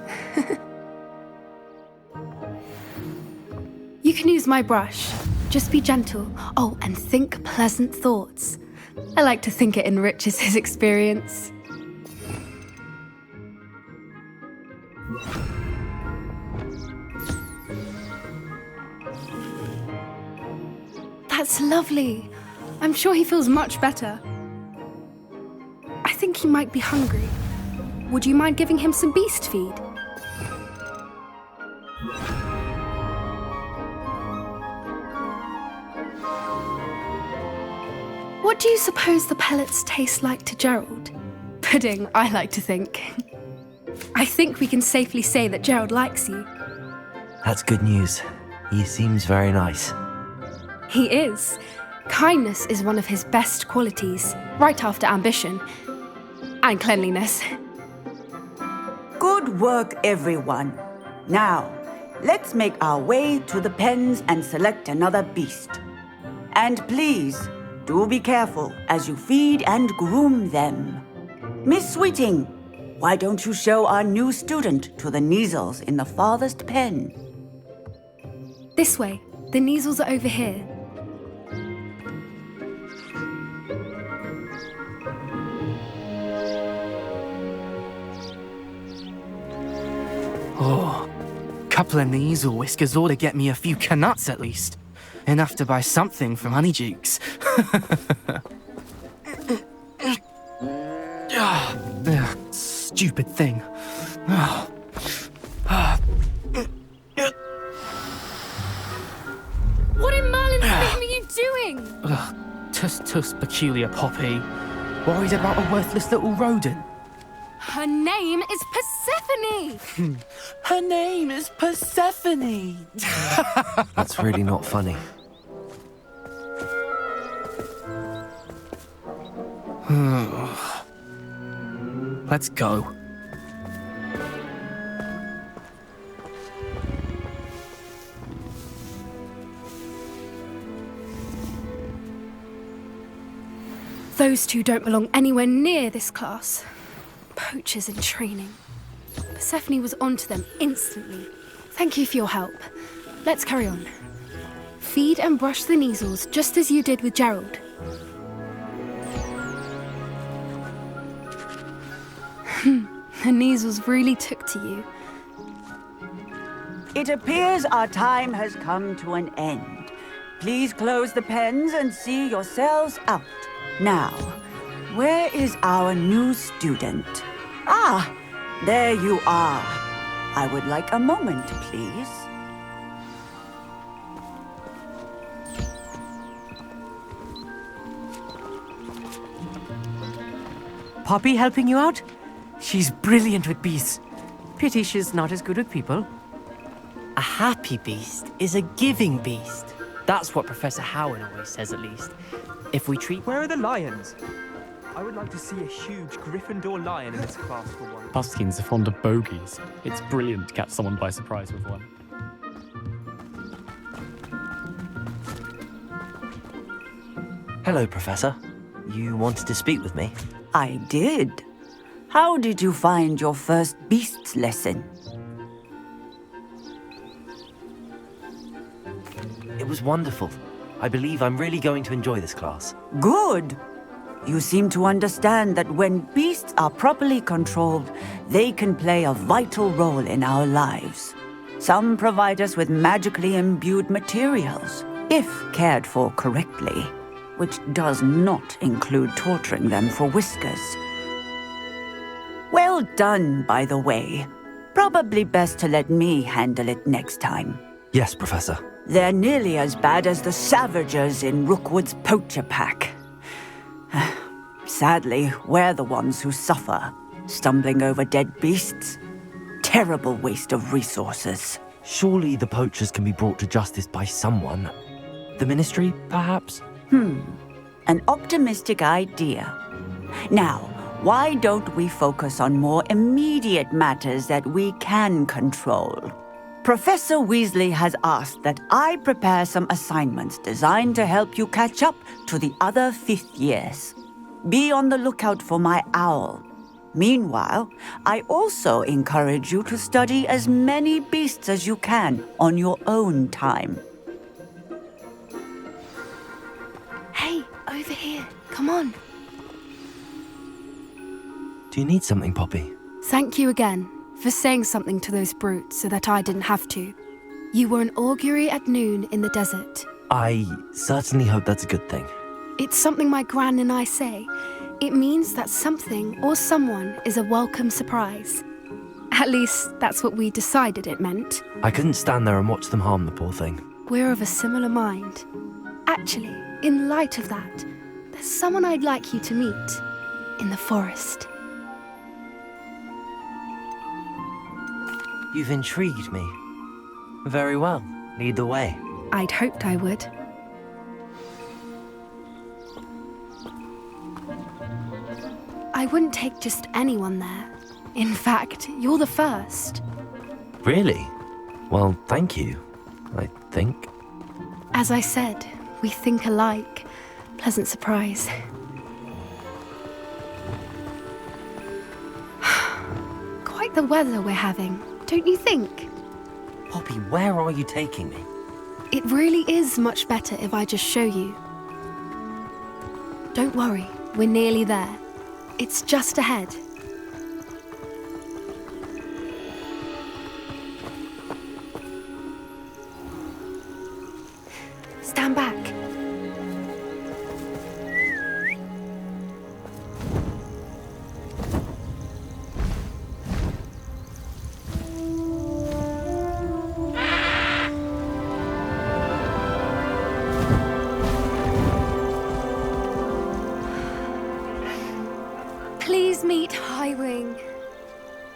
You can use my brush. Just be gentle. Oh, and think pleasant thoughts. I like to think it enriches his experience. That's lovely. I'm sure he feels much better. I think he might be hungry. Would you mind giving him some beast feed? What do you suppose the pellets taste like to Gerald? Pudding, I like to think. I think we can safely say that Gerald likes you. That's good news. He seems very nice. He is. Kindness is one of his best qualities, right after ambition. And cleanliness. Good work, everyone. Now, let's make our way to the pens and select another beast. And please, do be careful as you feed and groom them. Miss Sweeting, why don't you show our new student to the Neasels in the farthest pen? This way. The Neasels are over here. Oh, couple of Neasel whiskers ought to get me a few canuts at least. Enough to buy something from Honeydukes. Stupid thing. What in Merlin's name are you doing? Tuss, peculiar Poppy. Worried about a worthless little rodent. Her name is Persephone! Her name is Persephone! That's really not funny. Let's go. Those two don't belong anywhere near this class. Poachers in training. Persephone was onto them instantly. Thank you for your help. Let's carry on. Feed and brush the Neasels just as you did with Gerald. The Neasels really took to you. It appears our time has come to an end. Please close the pens and see yourselves out. Now, where is our new student? Ah, there you are. I would like a moment, please. Poppy helping you out? She's brilliant with beasts. Pity she's not as good with people. A happy beast is a giving beast. That's what Professor Howen always says, at least. If we treat... Where are the lions? I would like to see a huge Gryffindor lion in this class for one. Puffskins are fond of bogies. It's brilliant to catch someone by surprise with one. Hello, Professor. You wanted to speak with me? I did. How did you find your first beasts lesson? It was wonderful. I believe I'm really going to enjoy this class. Good. You seem to understand that when beasts beasts are properly controlled, they can play a vital role in our lives. Some provide us with magically imbued materials, if cared for correctly, which does not include torturing them for whiskers. Well done, by the way. Probably best to let me handle it next time. Yes, Professor. They're nearly as bad as the Savagers in Rookwood's poacher pack. Sadly, we're the ones who suffer, stumbling over dead beasts. Terrible waste of resources. Surely the poachers can be brought to justice by someone. The Ministry, perhaps? An optimistic idea. Now, why don't we focus on more immediate matters that we can control? Professor Weasley has asked that I prepare some assignments designed to help you catch up to the other 5th years. Be on the lookout for my owl. Meanwhile, I also encourage you to study as many beasts as you can on your own time. Hey, over here. Come on. Do you need something, Poppy? Thank you again for saying something to those brutes so that I didn't have to. You were an augury at noon in the desert. I certainly hope that's a good thing. It's something my gran and I say. It means that something or someone is a welcome surprise. At least, that's what we decided it meant. I couldn't stand there and watch them harm the poor thing. We're of a similar mind. Actually, in light of that, there's someone I'd like you to meet in the forest. You've intrigued me. Very well. Lead the way. I'd hoped I would. I wouldn't take just anyone there. In fact, you're the first. Really? Well, thank you, I think. As I said, we think alike. Pleasant surprise. Quite the weather we're having, don't you think? Poppy, where are you taking me? It really is much better if I just show you. Don't worry, we're nearly there. It's just ahead. Stand back. Please meet Highwing.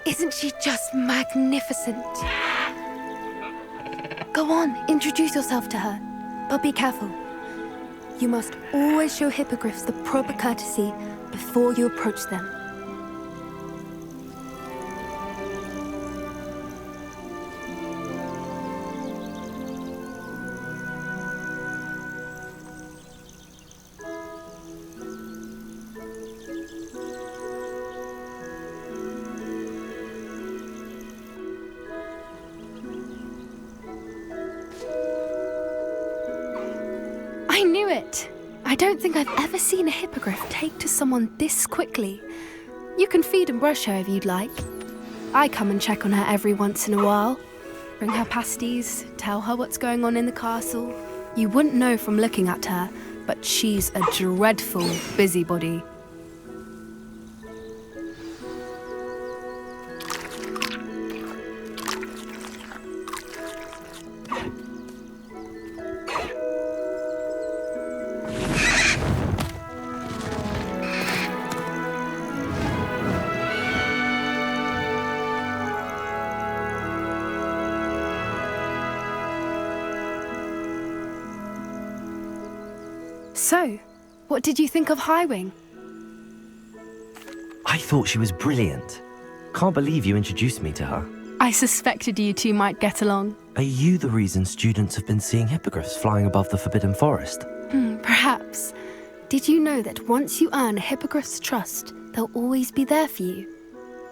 Isn't she just magnificent? Go on, introduce yourself to her. But be careful. You must always show hippogriffs the proper courtesy before you approach them. I knew it! I don't think I've ever seen a hippogriff take to someone this quickly. You can feed and brush her if you'd like. I come and check on her every once in a while. Bring her pasties, tell her what's going on in the castle. You wouldn't know from looking at her, but she's a dreadful busybody. So, what did you think of Highwing? I thought she was brilliant. Can't believe you introduced me to her. I suspected you two might get along. Are you the reason students have been seeing hippogriffs flying above the Forbidden Forest? Perhaps. Did you know that once you earn a hippogriff's trust, they'll always be there for you?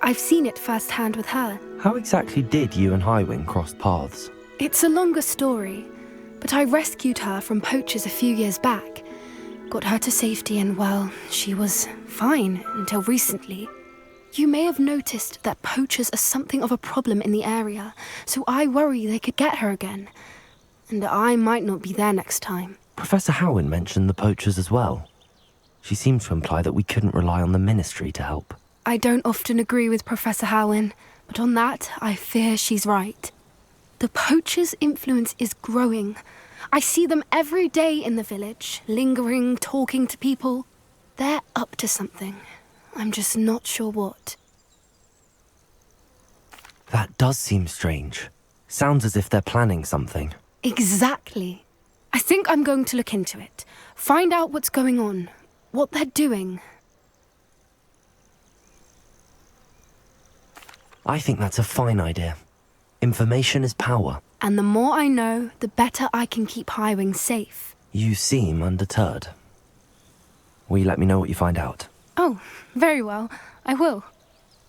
I've seen it firsthand with her. How exactly did you and Highwing cross paths? It's a longer story, but I rescued her from poachers a few years back. Got her to safety and, well, she was fine until recently. You may have noticed that poachers are something of a problem in the area, so I worry they could get her again. And I might not be there next time. Professor Howen mentioned the poachers as well. She seemed to imply that we couldn't rely on the Ministry to help. I don't often agree with Professor Howen, but on that, I fear she's right. The poachers' influence is growing. I see them every day in the village, lingering, talking to people. They're up to something. I'm just not sure what. That does seem strange. Sounds as if they're planning something. Exactly. I think I'm going to look into it. Find out what's going on, what they're doing. I think that's a fine idea. Information is power. And the more I know, the better I can keep Highwing safe. You seem undeterred. Will you let me know what you find out? Oh, very well. I will.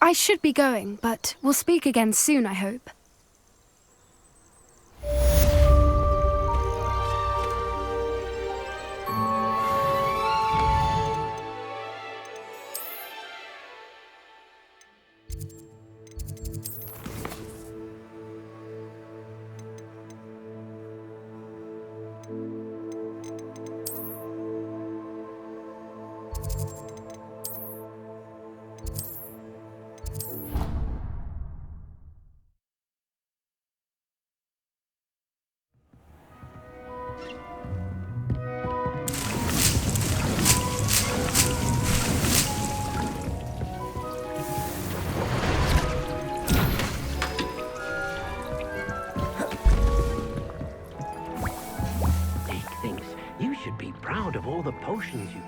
I should be going, but we'll speak again soon, I hope. Proud of all the potions you...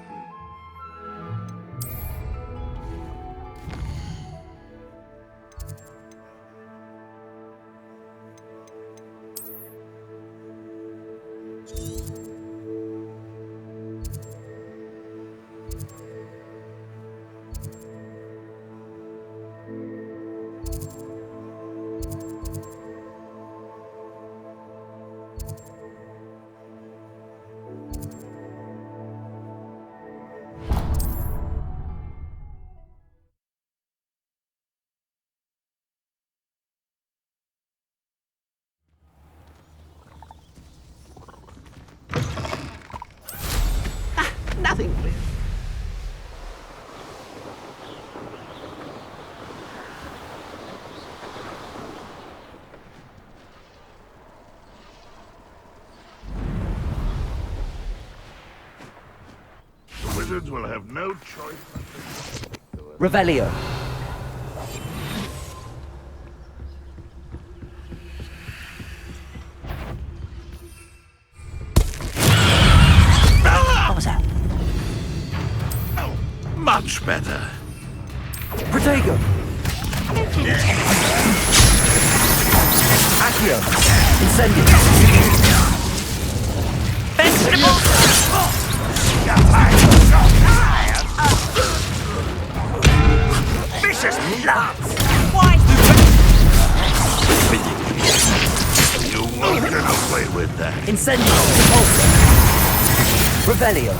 Nothing, please. The wizards will have no choice. Revelio. What was that? Much better. Protego. Accio. Incendio. Vegetables! Vicious nuts! Why? You won't get away with that. Incendio. Repulsor. Revelio.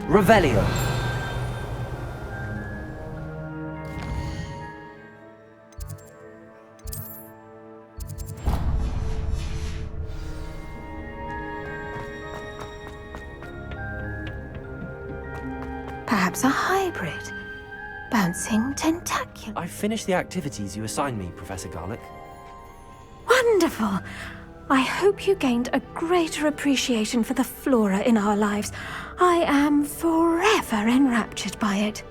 Revelio. Perhaps a hybrid. bouncing tentacular. I finished the activities you assigned me, Professor Garlick. Wonderful! I hope you gained a greater appreciation for the flora in our lives. I am forever enraptured by it.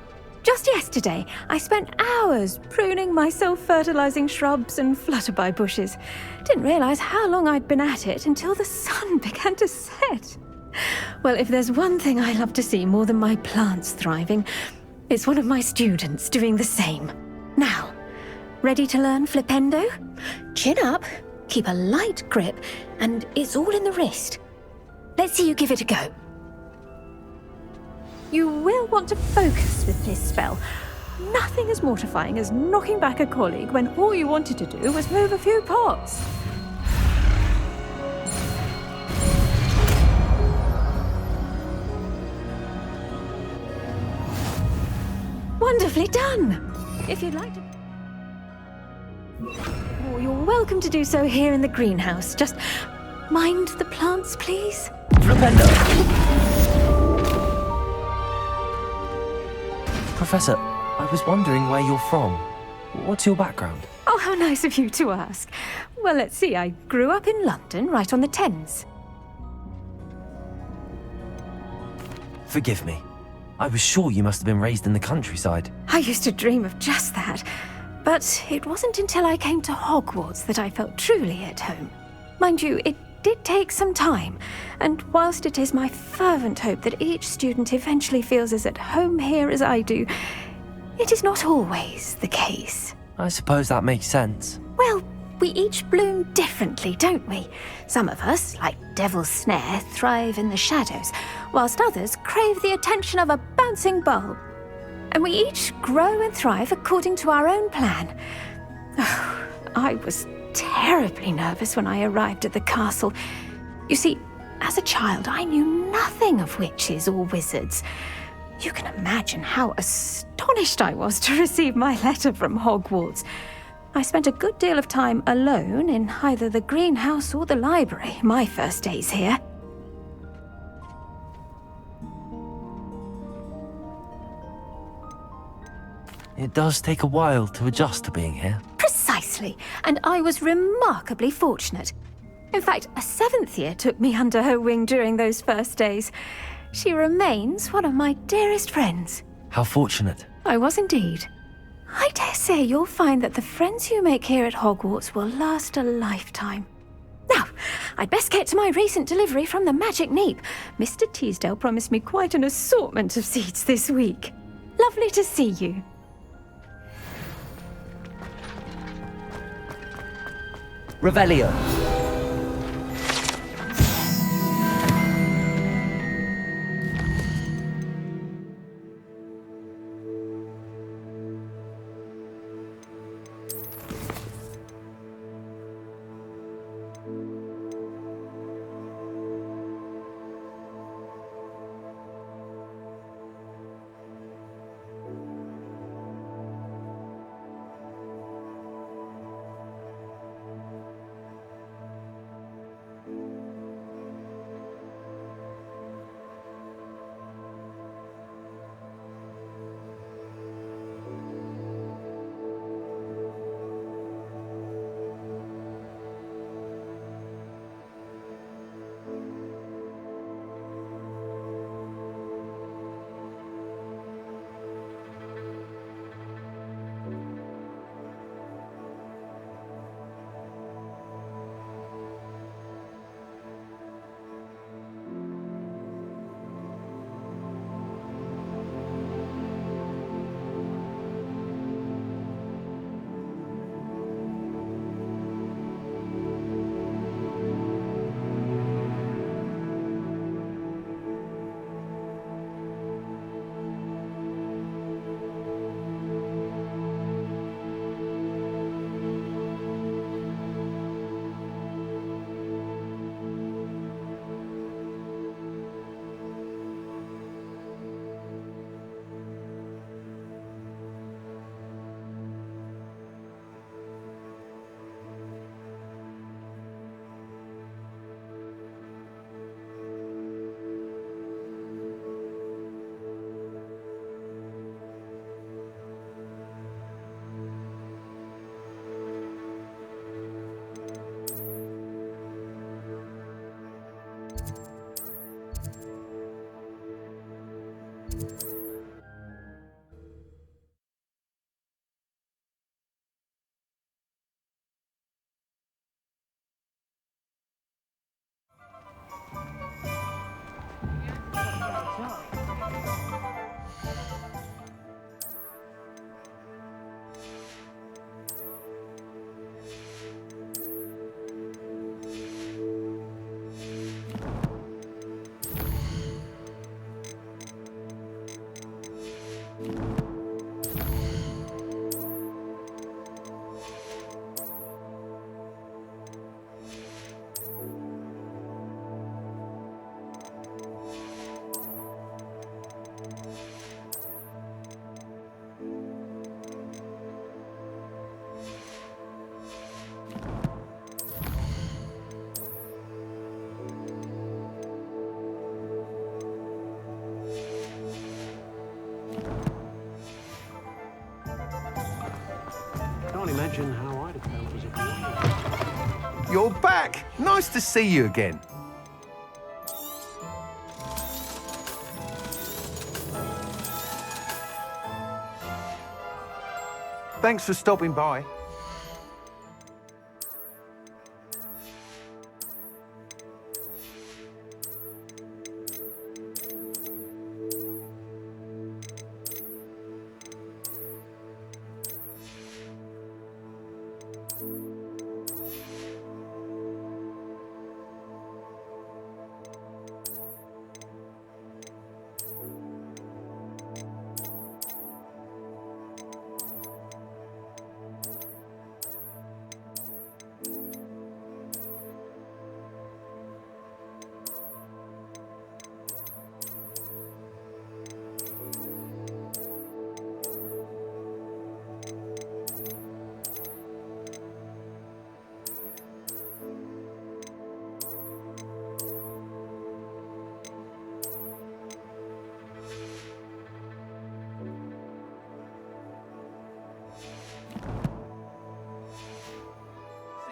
Just yesterday, I spent hours pruning my self-fertilizing shrubs and flutterby bushes. Didn't realize how long I'd been at it until the sun began to set. Well, if there's one thing I love to see more than my plants thriving, it's one of my students doing the same. Now, ready to learn flipendo? Chin up, keep a light grip, and it's all in the wrist. Let's see you give it a go. You will want to focus with this spell. Nothing as mortifying as knocking back a colleague when all you wanted to do was move a few pots. Wonderfully done! If you'd like to... Oh, you're welcome to do so here in the greenhouse. Just mind the plants, please. Professor, I was wondering where you're from. What's your background? Oh, how nice of you to ask. Well, let's see. I grew up in London, right on the Thames. Forgive me. I was sure you must have been raised in the countryside. I used to dream of just that. But it wasn't until I came to Hogwarts that I felt truly at home. Mind you, it did take some time, and whilst it is my fervent hope that each student eventually feels as at home here as I do, it is not always the case. I suppose that makes sense. Well, we each bloom differently, don't we? Some of us, like Devil's Snare, thrive in the shadows, whilst others crave the attention of a bouncing bulb. And we each grow and thrive according to our own plan. Oh, I was terribly nervous when I arrived at the castle. You see, as a child, I knew nothing of witches or wizards. You can imagine how astonished I was to receive my letter from Hogwarts. I spent a good deal of time alone in either the greenhouse or the library my first days here. It does take a while to adjust to being here. Precisely, and I was remarkably fortunate. In fact, a 7th year took me under her wing during those first days. She remains one of my dearest friends. How fortunate. I was indeed. I dare say you'll find that the friends you make here at Hogwarts will last a lifetime. Now, I'd best get to my recent delivery from the Magic Neep. Mr. Teasdale promised me quite an assortment of seeds this week. Lovely to see you. Revelio. Can't imagine how I'd have felt as a boy. You're back! Nice to see you again. Thanks for stopping by.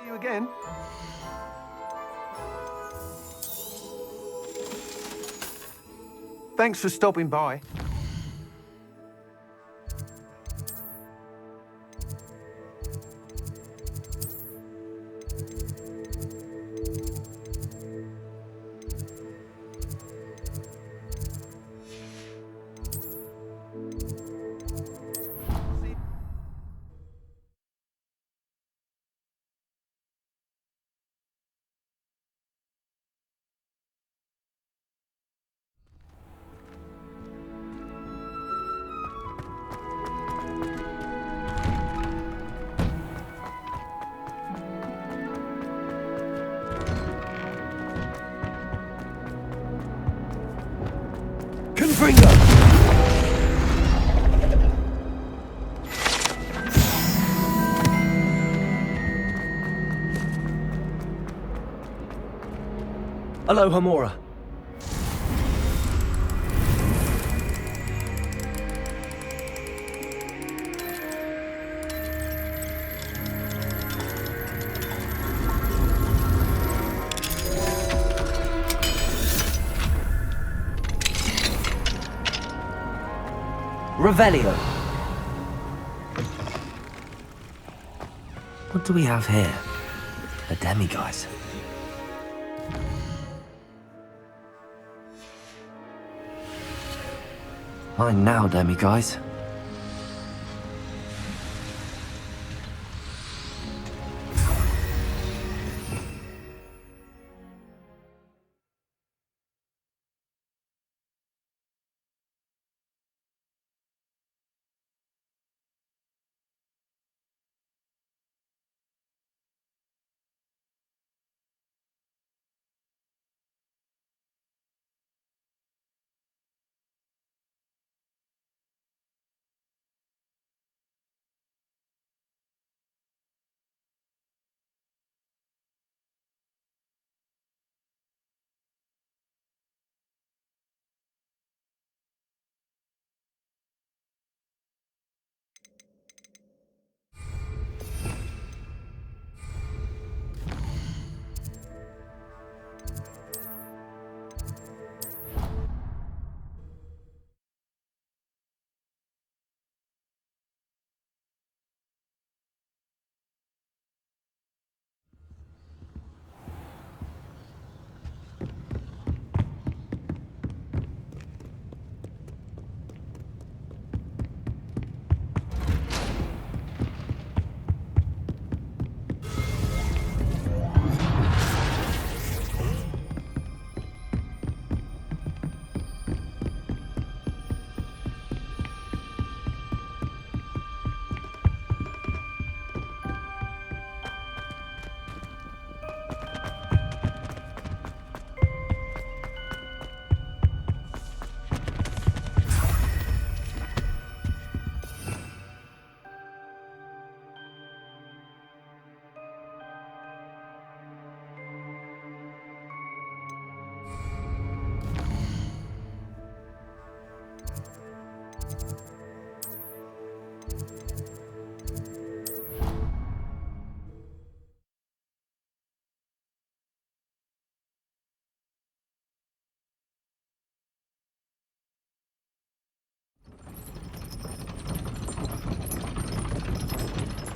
See you again. Thanks for stopping by. Confringo! Hello, Hamora. Revelio. What do we have here? A demiguise. Mine now, demiguise.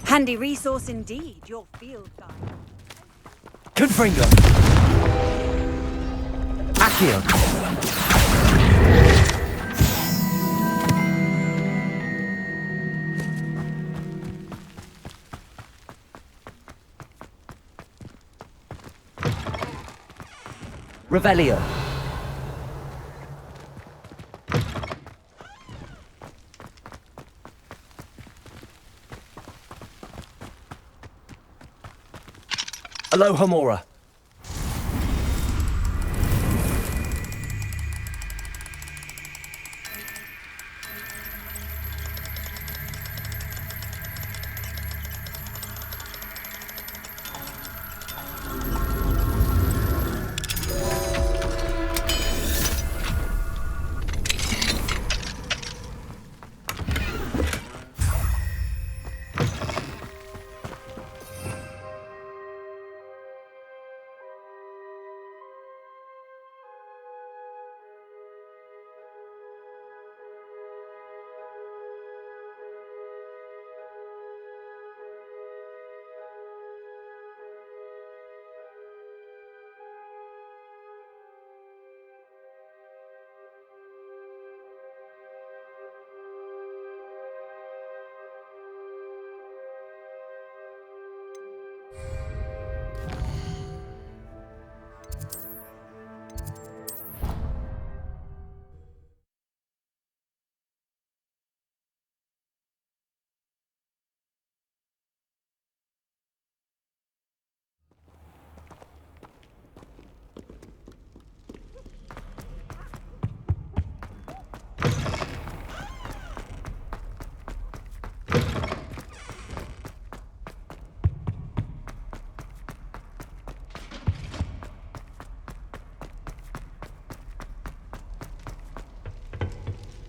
Handy resource indeed, your field guide. Confringo. Accio. Revelio. Alohomora.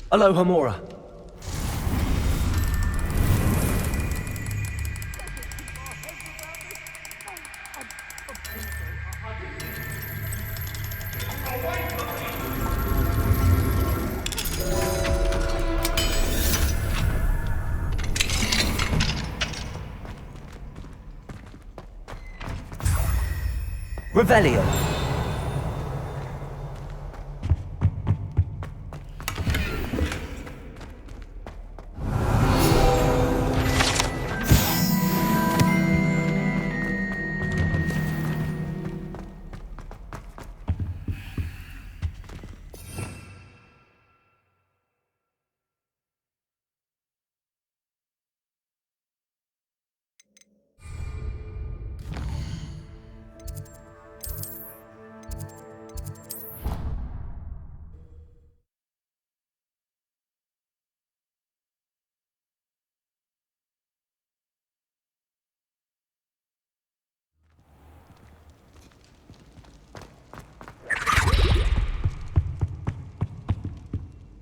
Alohomora. Revelio.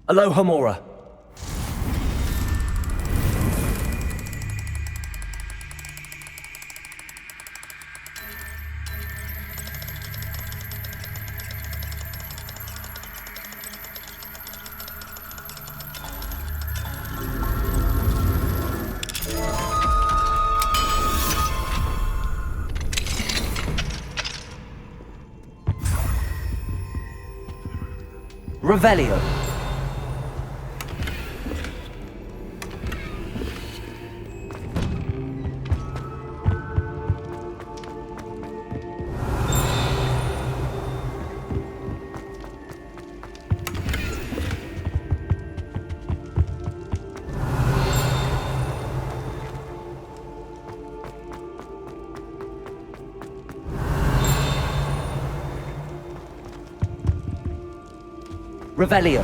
Alohomora. Revelio. Revelio.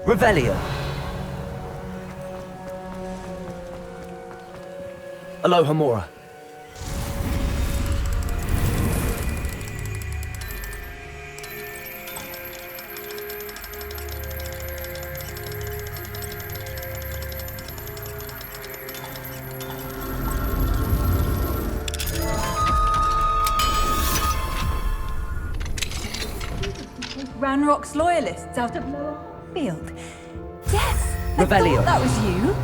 Revelio. Aloha Mora. Ranrock's loyalists out of Lower Field. Yes! I Revelio. thought that was you.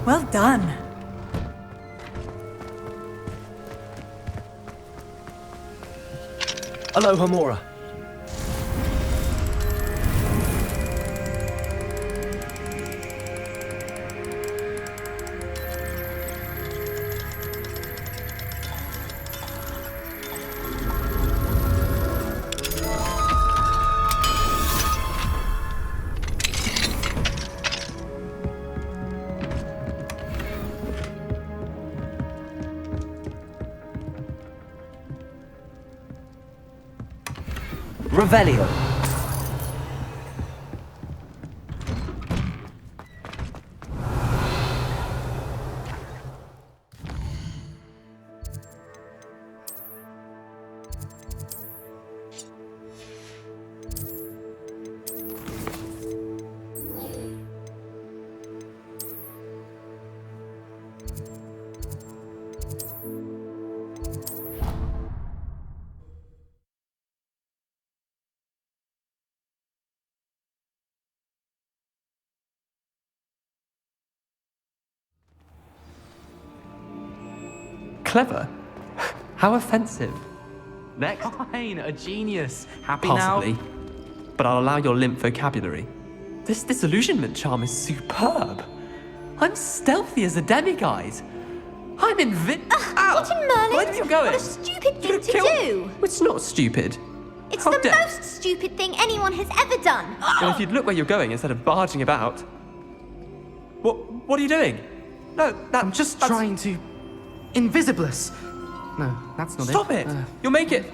Well done. Aloha Mora. Revelio. Clever? How offensive. Next. Fine, a genius. Happy Possibly. now? But I'll allow your limp vocabulary. This disillusionment charm is superb. I'm stealthy as a demiguise. I'm What in Merlin? Where are you going? What a stupid thing to do! It's not stupid. It's How the dare- most stupid thing anyone has ever done. Well, if you'd look where you're going instead of barging about. What are you doing? No, I'm just trying to... Invisibless. No, that's not Stop it! You'll make it.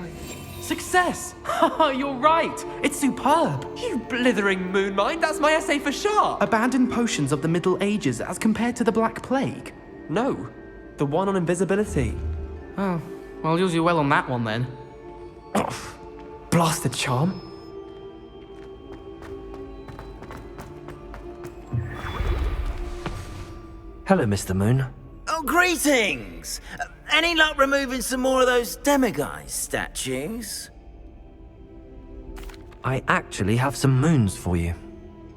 Success! You're right! It's superb! You blithering moon mind, that's my essay for sharp! Abandoned potions of the Middle Ages as compared to the Black Plague? No, the one on invisibility. Oh, well, you'll do well on that one then. Blasted charm. Hello, Mr. Moon. Oh, greetings! Any luck removing some more of those demiguise statues? I actually have some moons for you.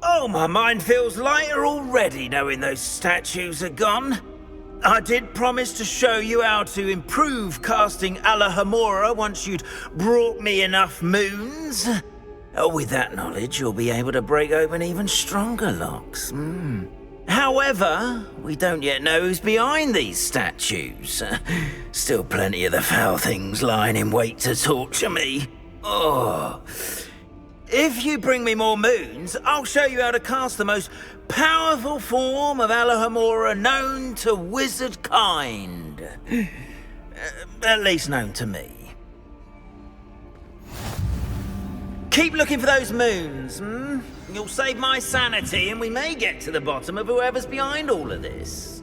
Oh, my mind feels lighter already knowing those statues are gone. I did promise to show you how to improve casting Alahamora once you'd brought me enough moons. With that knowledge, you'll be able to break open even stronger locks. However, we don't yet know who's behind these statues. Still plenty of the foul things lying in wait to torture me. Oh. If you bring me more moons, I'll show you how to cast the most powerful form of Alahamora known to wizard kind. At least known to me. Keep looking for those moons, You'll save my sanity and we may get to the bottom of whoever's behind all of this.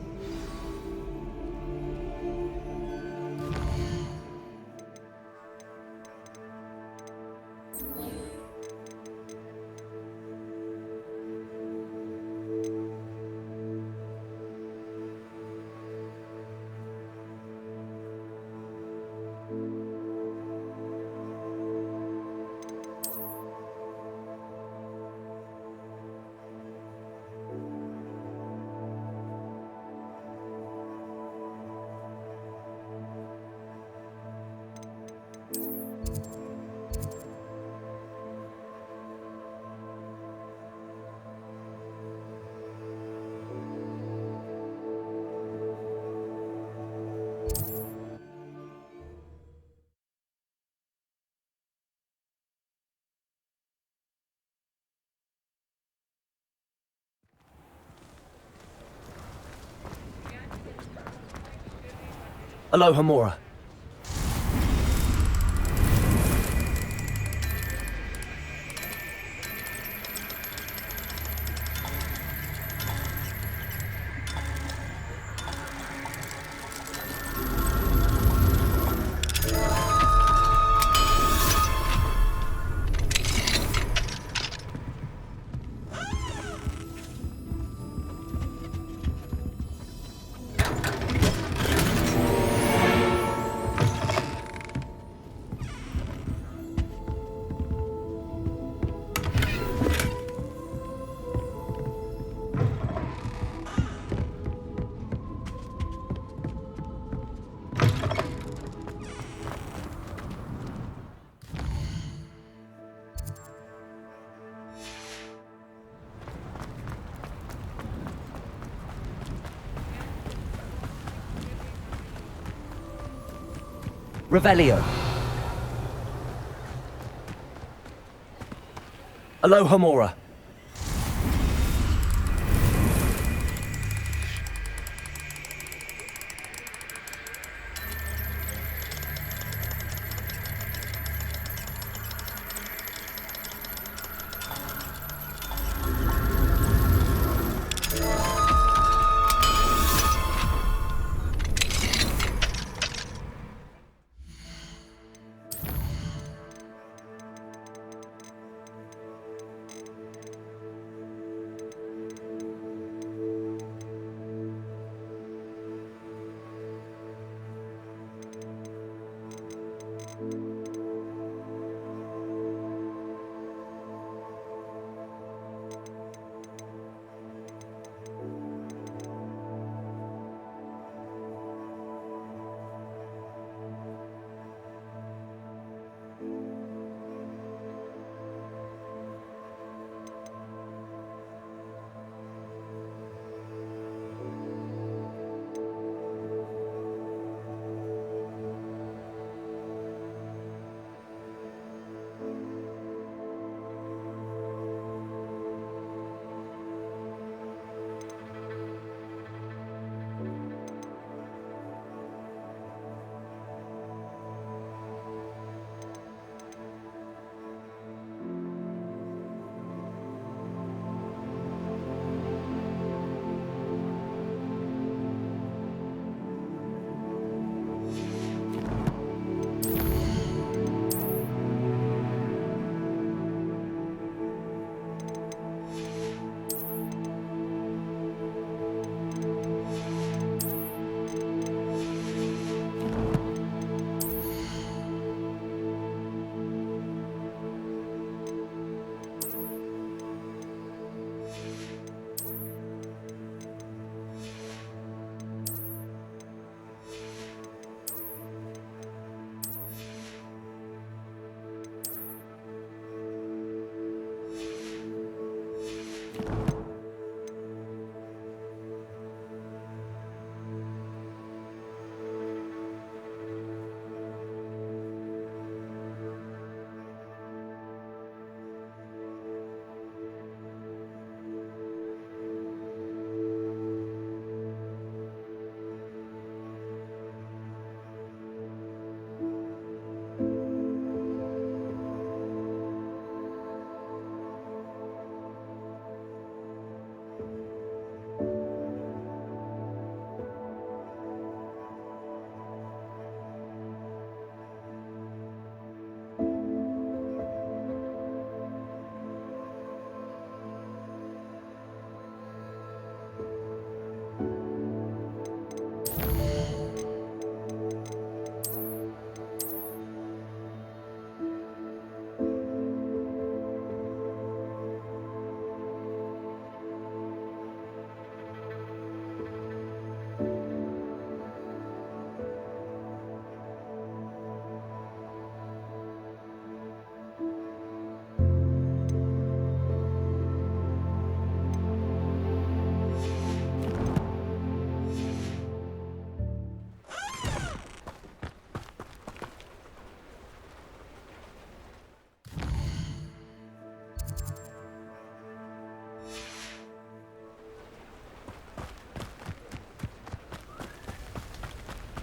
Aloha Mora. Revelio. Alohomora.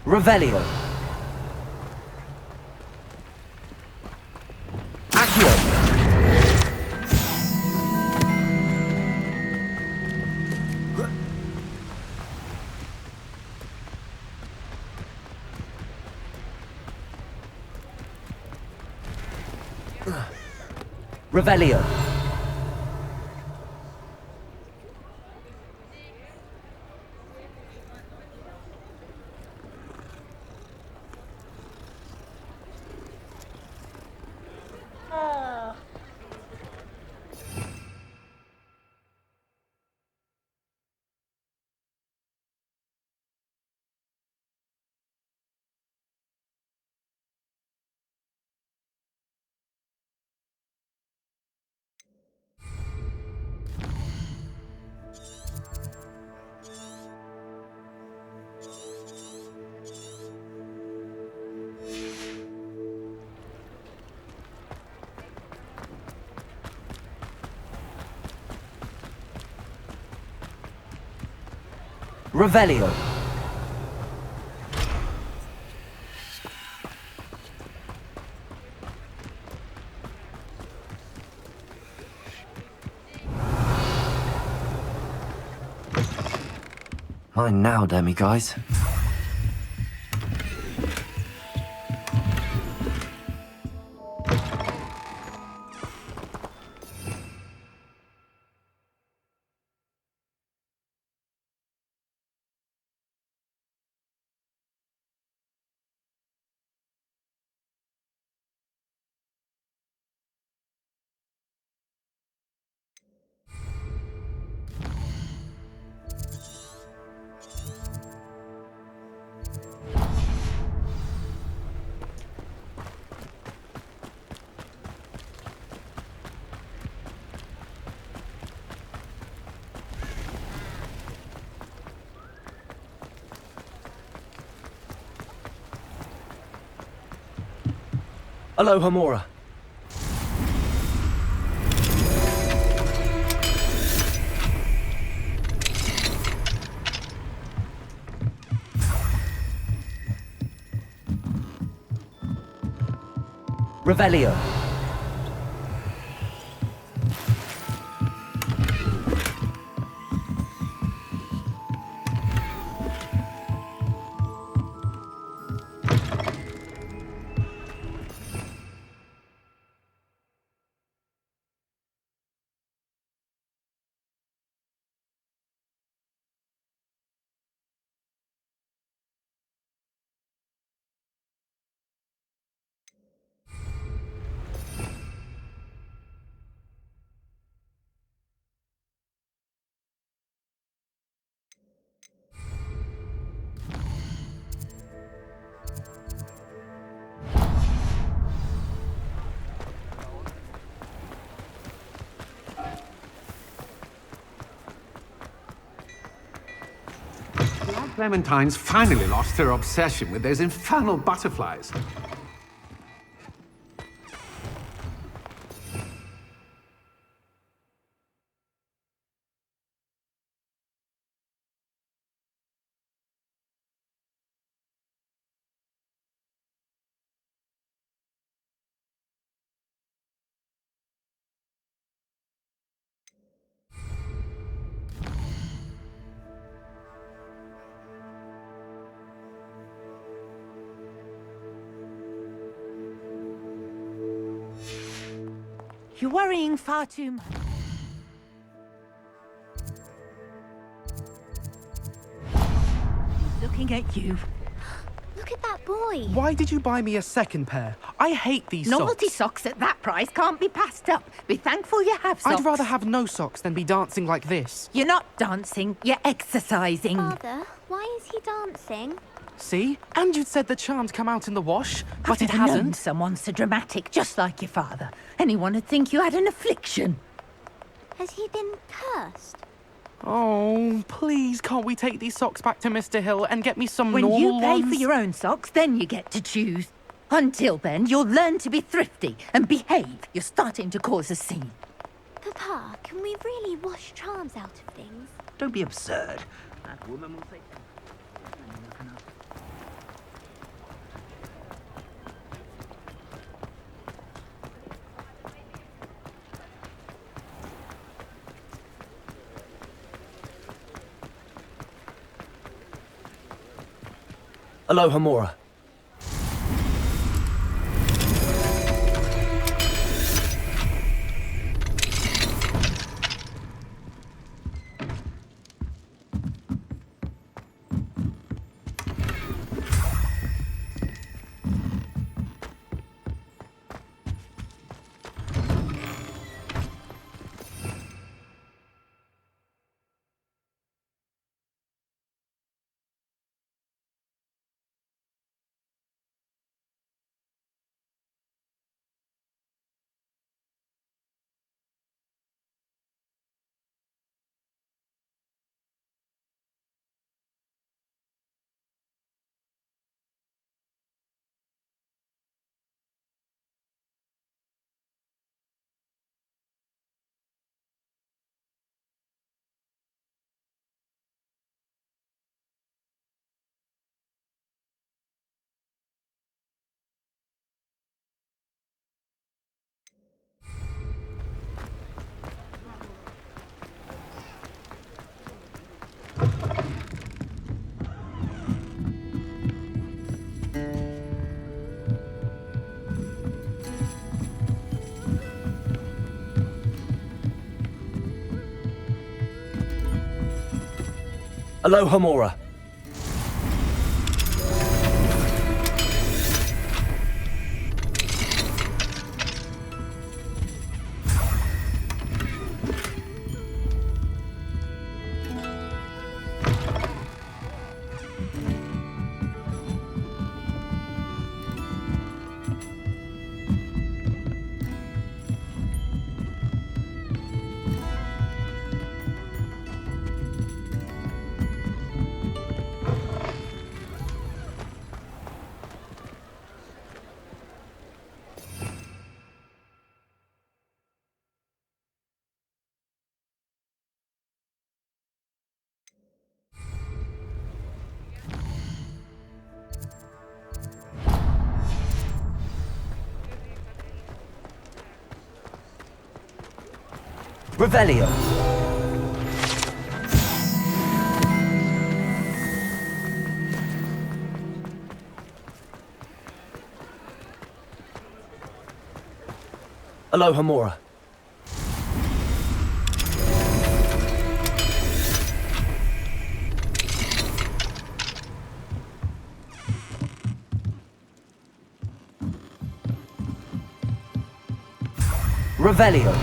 Revelio. Accio. Revelio. Revelio. Mine now, demi-guys. Alohomora. Revelio. Clementine's finally lost her obsession with those infernal butterflies. You're worrying far too much. He's looking at you. Look at that boy. Why did you buy me a second pair? I hate these Novelty socks. socks at that price can't be passed up. Be thankful you have socks. I'd rather have no socks than be dancing like this. You're not dancing, you're exercising. Father, why is he dancing? See? And you'd said the charm'd come out in the wash, but I've it never known hasn't. someone so dramatic, just like your father. Anyone would think you had an affliction. Has he been cursed? Oh, please, can't we take these socks back to Mr. Hill and get me some When normal you pay ones? for your own socks, then you get to choose. Until then, you'll learn to be thrifty and behave. You're starting to cause a scene. Papa, can we really wash charms out of things? Don't be absurd. That woman will say... Alohomora. Alohomora. Revelio. Alohomora. Revelio.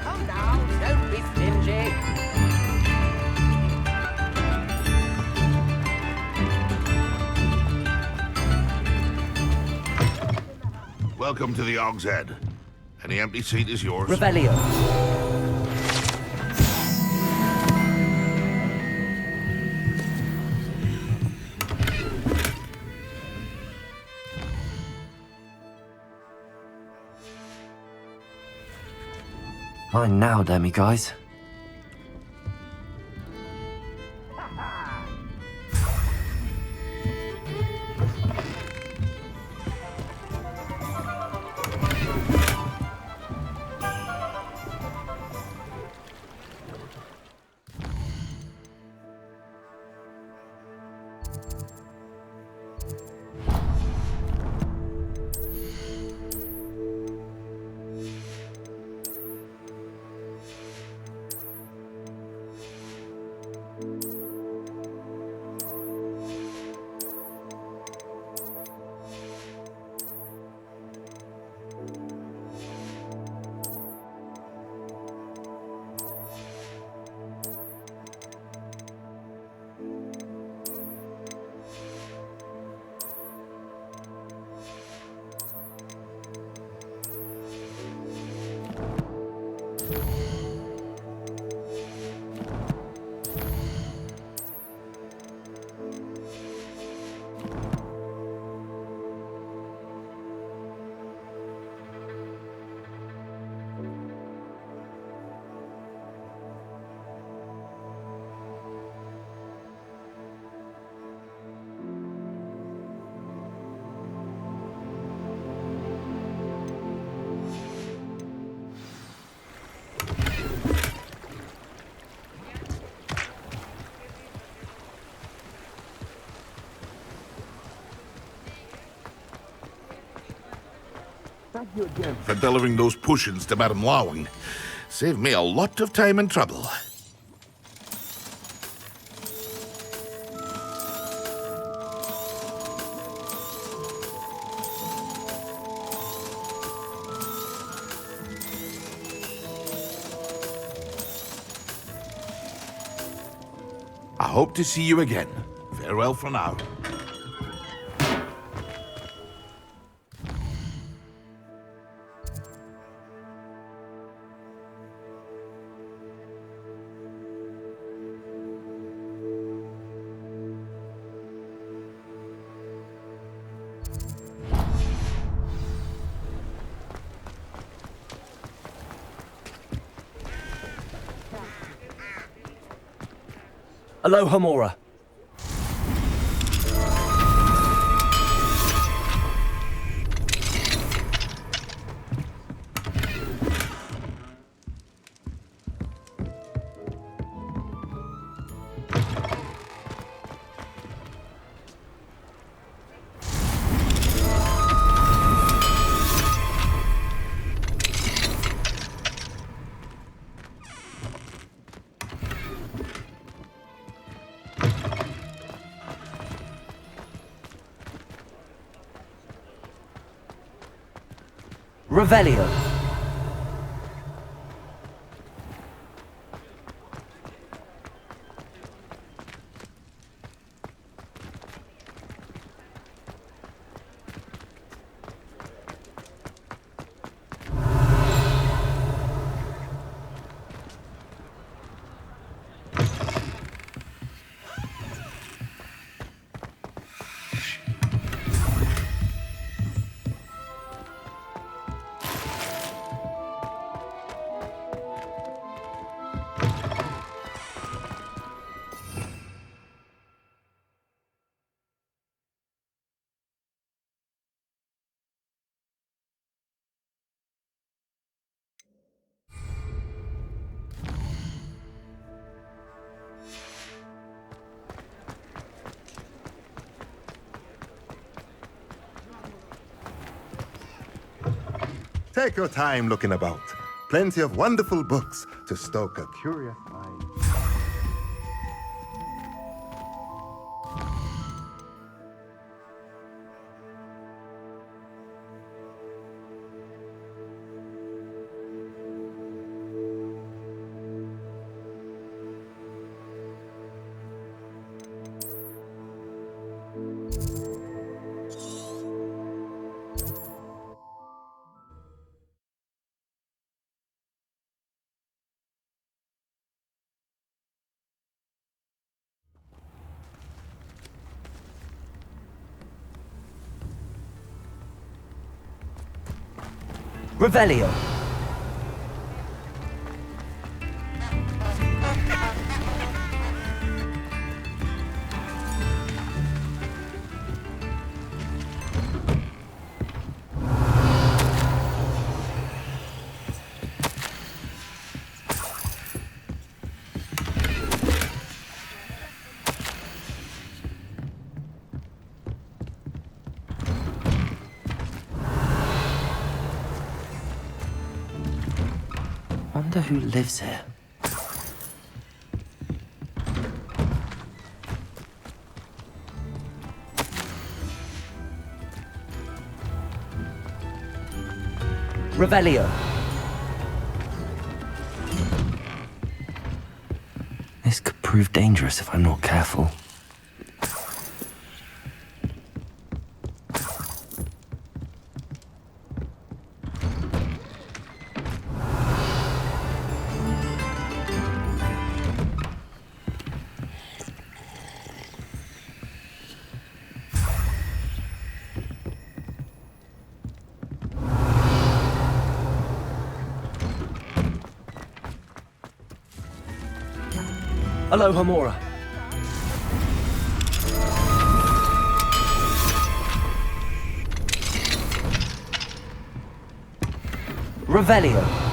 Come now, don't be stingy. Welcome to the Og's Head. Any empty seat is yours. Revelio. Mine now, demiguise. Thank you again for delivering those potions to Madame Lawing. Saved me a lot of time and trouble. I hope to see you again. Farewell for now. Aloha Mora. Revelio. Take your time looking about. Plenty of wonderful books to stoke a curious mind. Revelio. Wonder who lives here. Revelio. This could prove dangerous if I'm not careful. Aloha Mora. Revelio.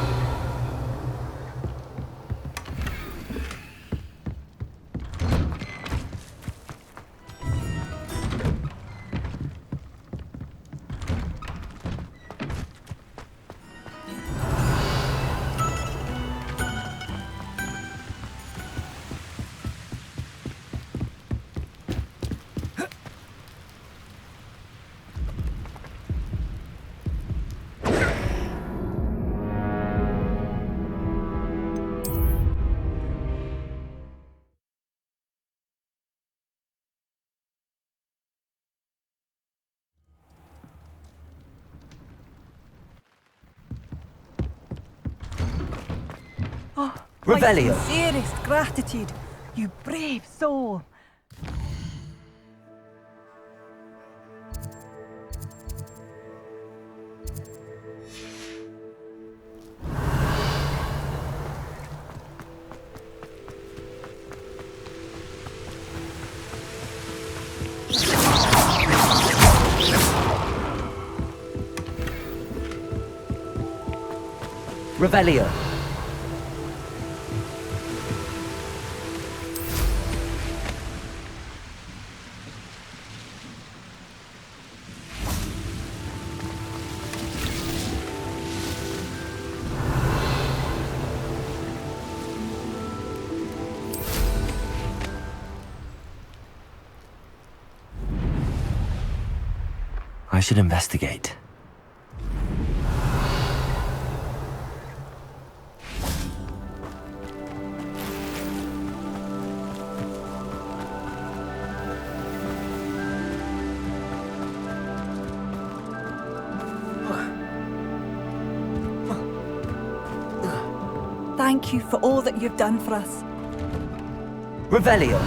Revelio. My sincerest gratitude, you brave soul. Revelio. I should investigate. Thank you for all that you've done for us. Revelio.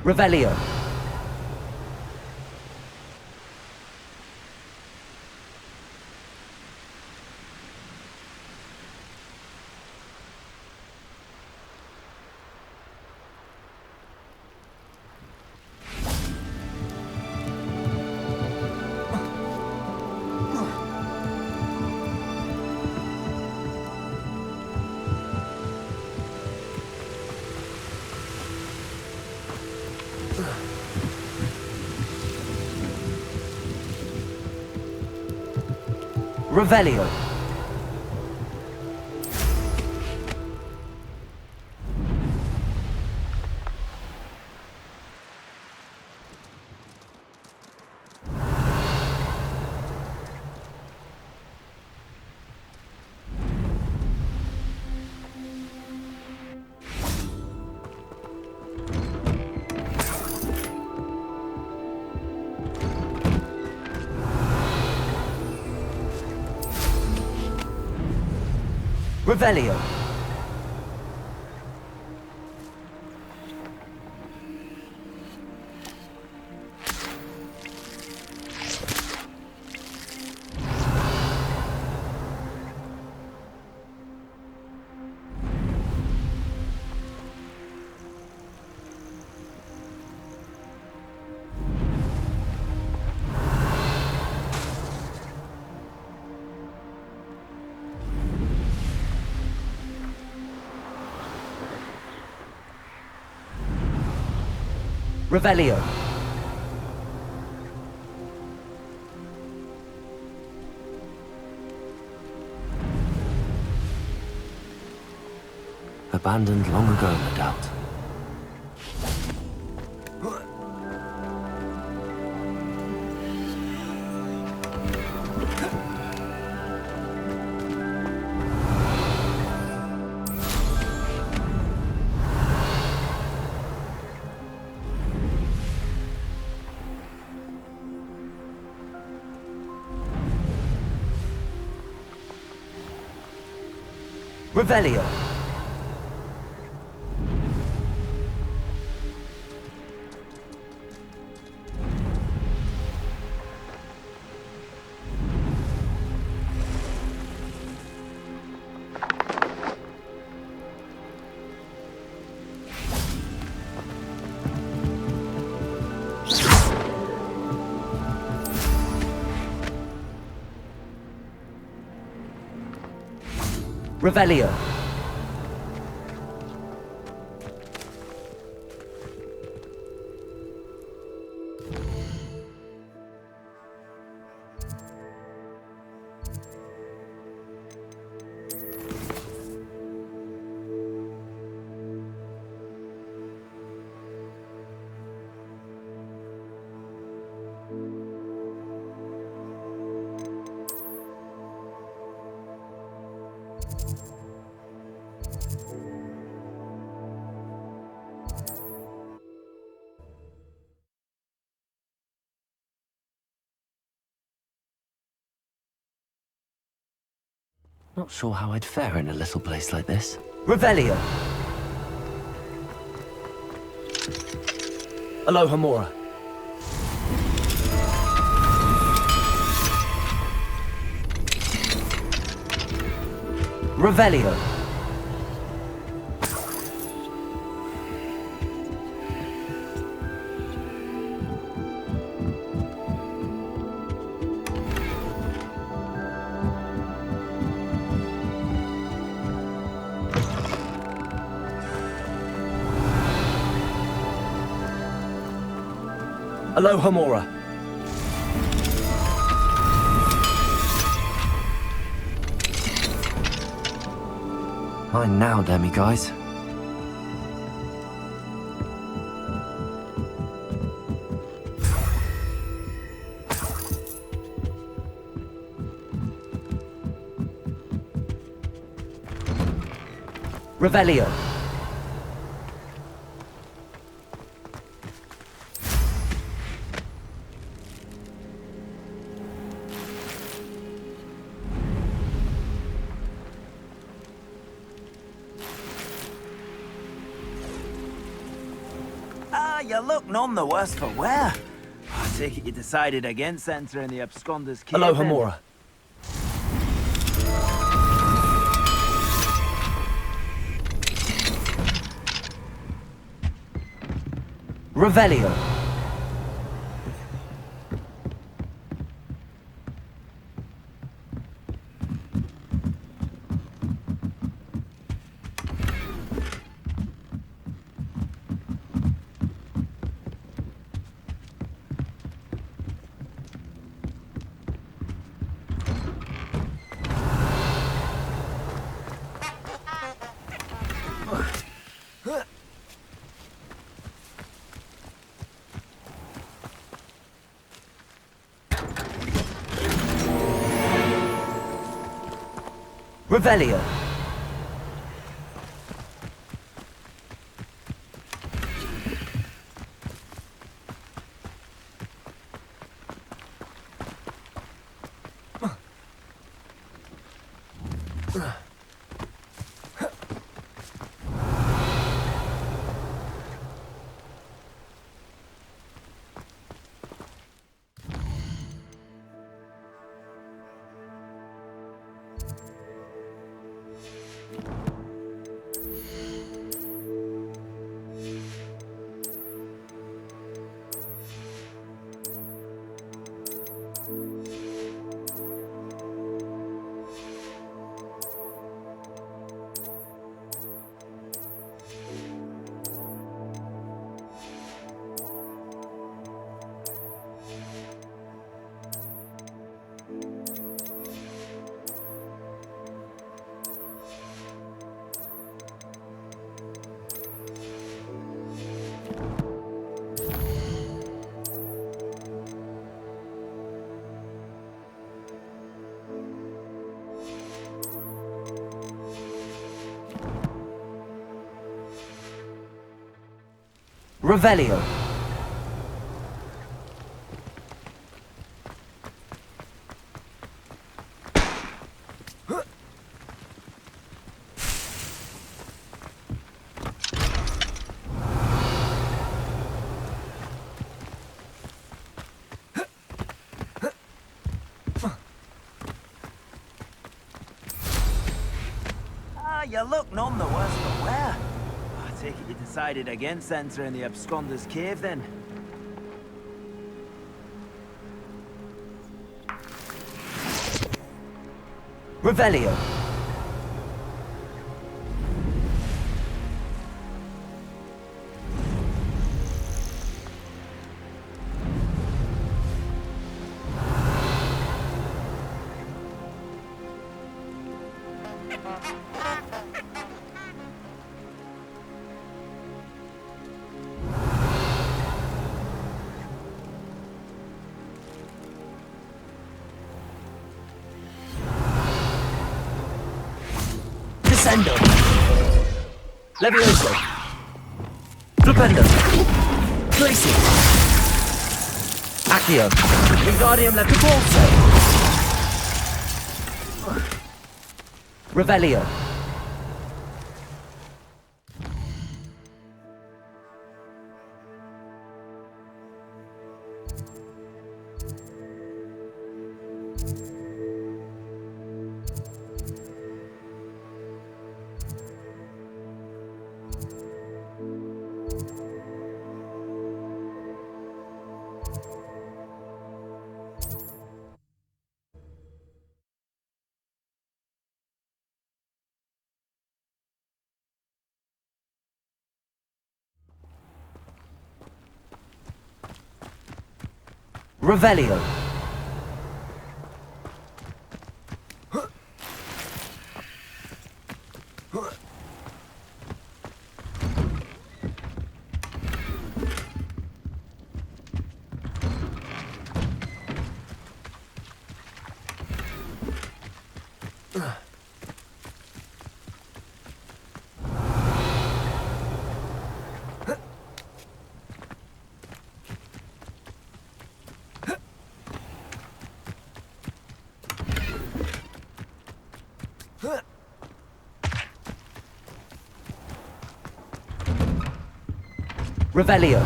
Revelio. Revelio. Revelio. Revelio. Abandoned long ago, no doubt. Revelio. Revelio. Not sure how I'd fare in a little place like this. Revelio. Aloha Mora. Revelio. Aloha Mora. Mine now, demiguise. Revelio. You look none the worse for wear. I take it you decided against entering the absconder's cave. Aloha then? Mora. Revelio. Revelio. Revelio. You look none the worse for wear. I take it you decided against entering the absconder's cave then? Revelio. Descendo. Levioso. Flipendo. Glacier. Accio. Wingardium Levioso. Revelio. Revelio. Revelio.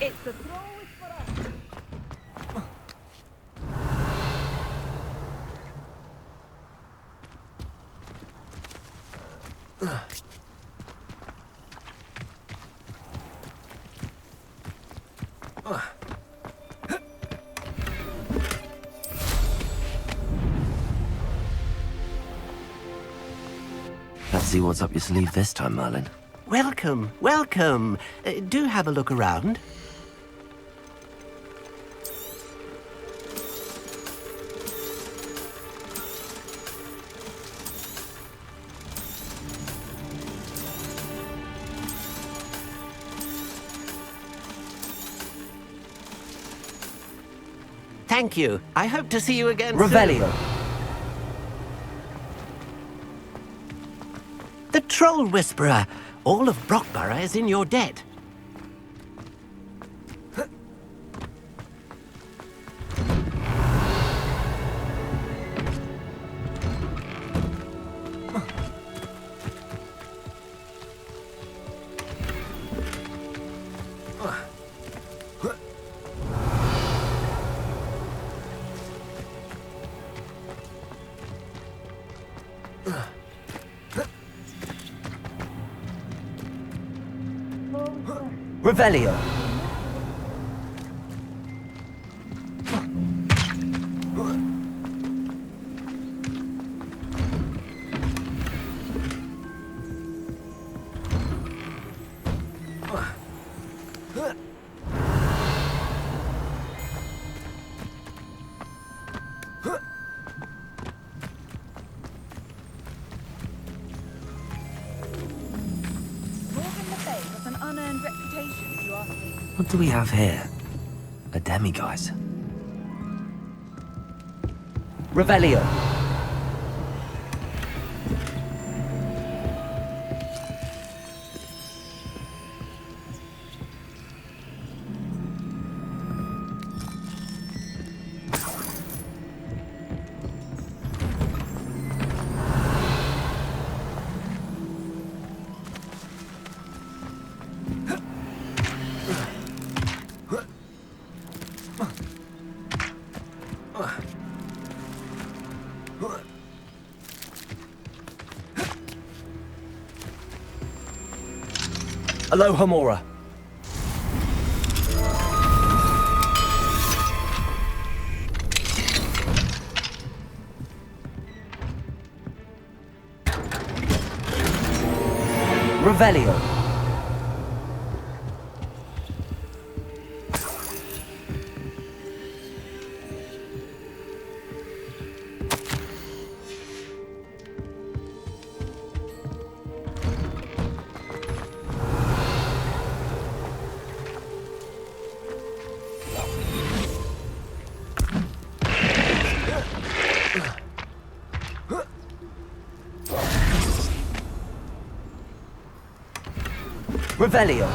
It's the throw is for us. Let's see what's up your sleeve this time, Merlin. Welcome, welcome. Do have a look around. Thank you. I hope to see you again Revelio. soon. The Troll Whisperer. All of Brockborough is in your debt. Revelio. What do we have here? A demiguise. Revelio. Aloha Mora. Revelio. Revelio.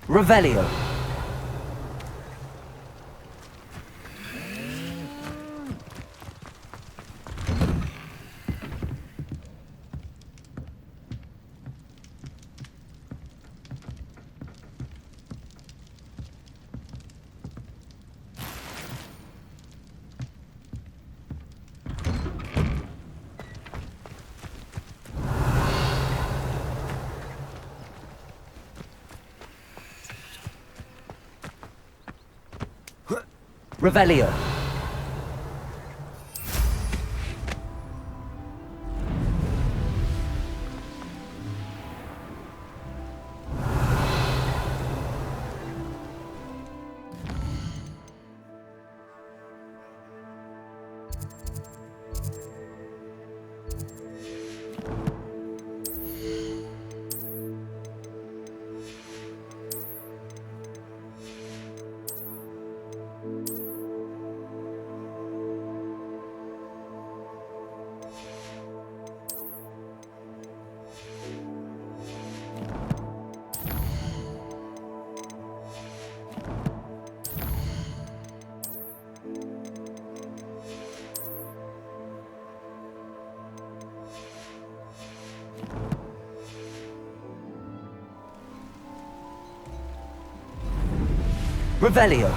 Revelio. Revelio. Revelio.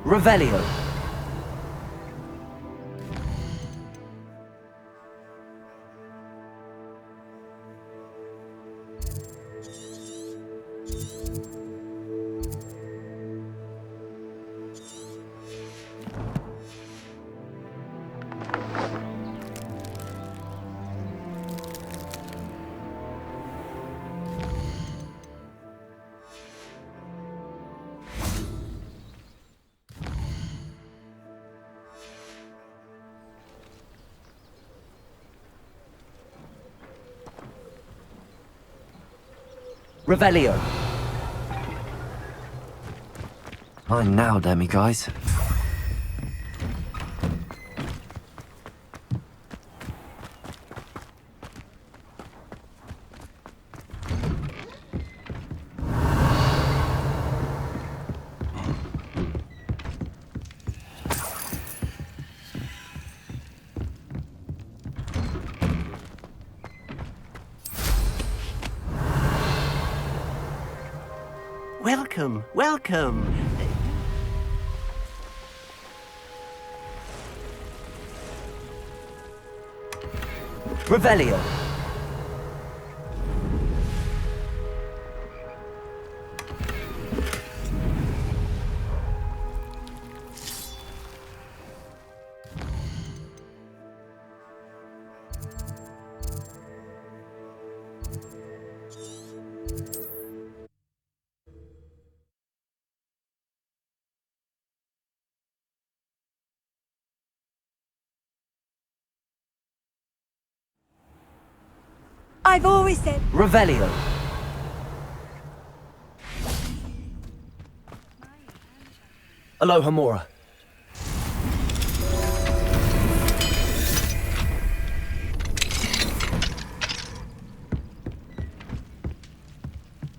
Revelio. Revelio. Mine now, demiguise. Welcome, welcome. Revelio. I've always said... Revelio. Aloha Mora.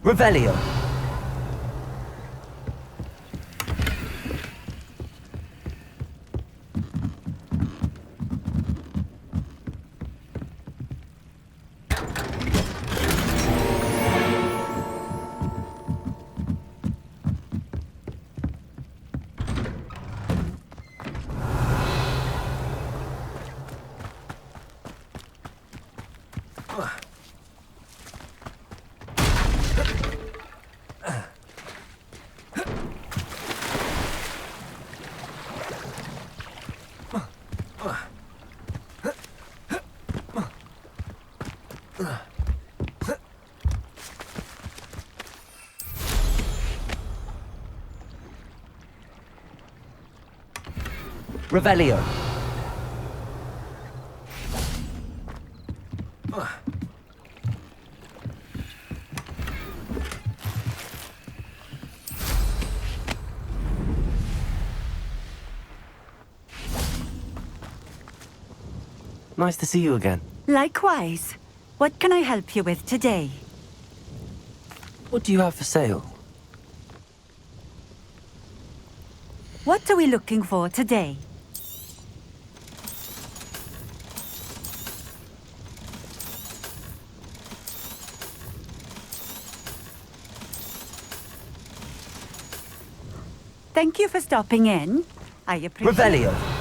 Revelio. Revelio. Nice to see you again. Likewise. What can I help you with today? What do you have for sale? What are we looking for today? Thank you for stopping in. I appreciate it. Revelio.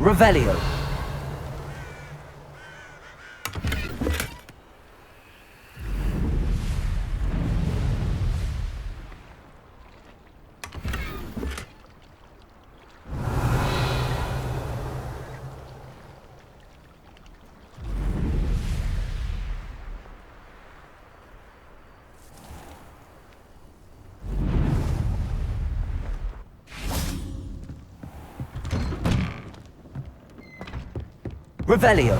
Revelio. Revelio.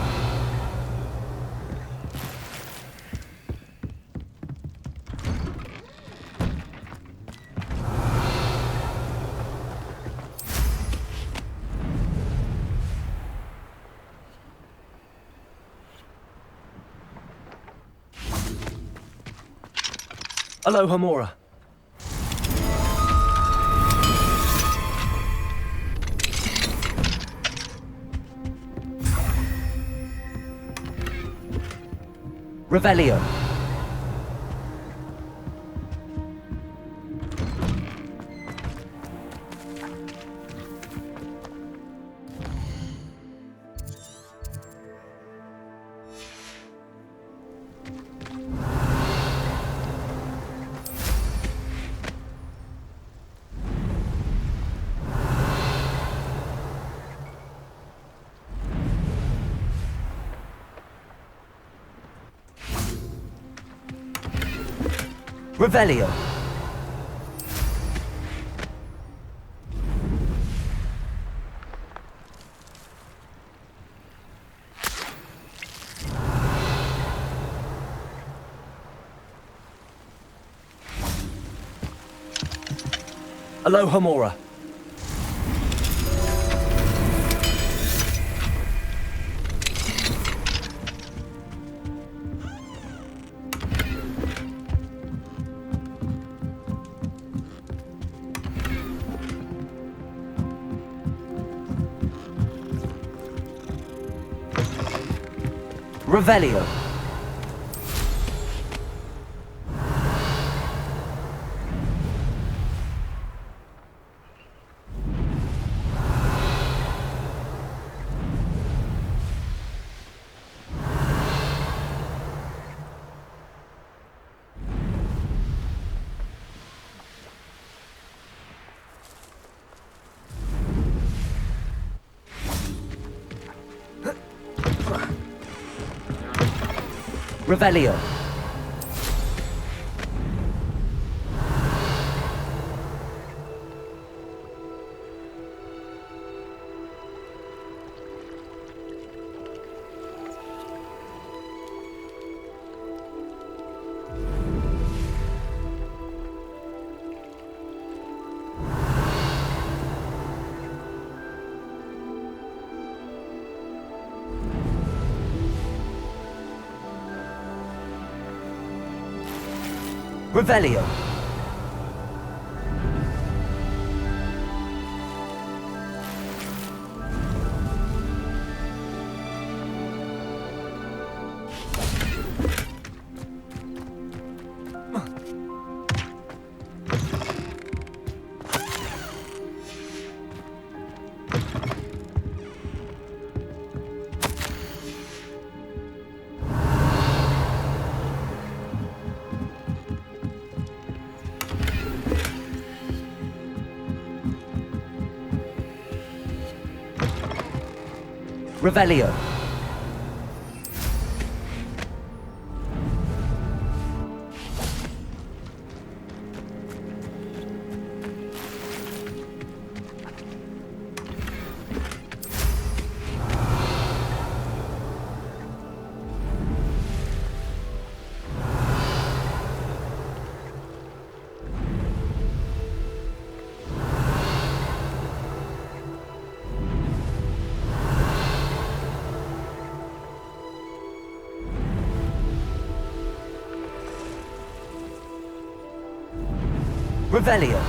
Hello, Homura. Revelio. Revelio. Hello, Homura. Revelio. Revelio. Revelio. Revelio. Revelio.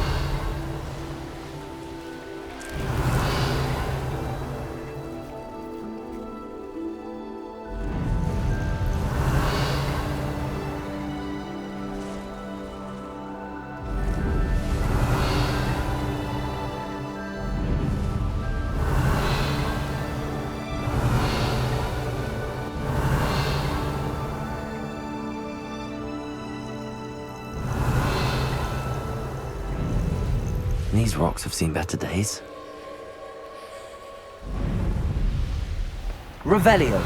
These rocks have seen better days. Revelio.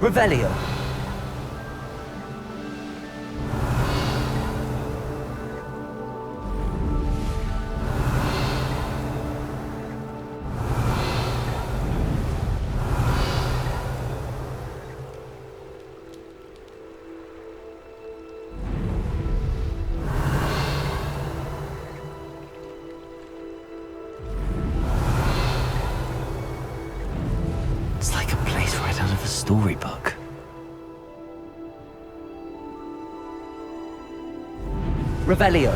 Revelio. It's like a place right out of a storybook. Revelio.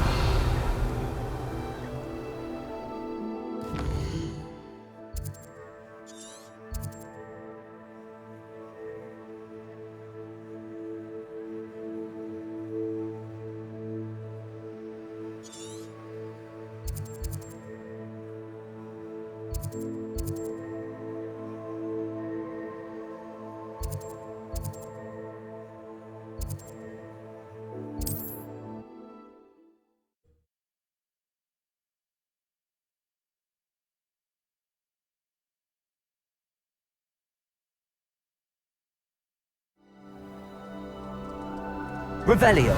Revelio.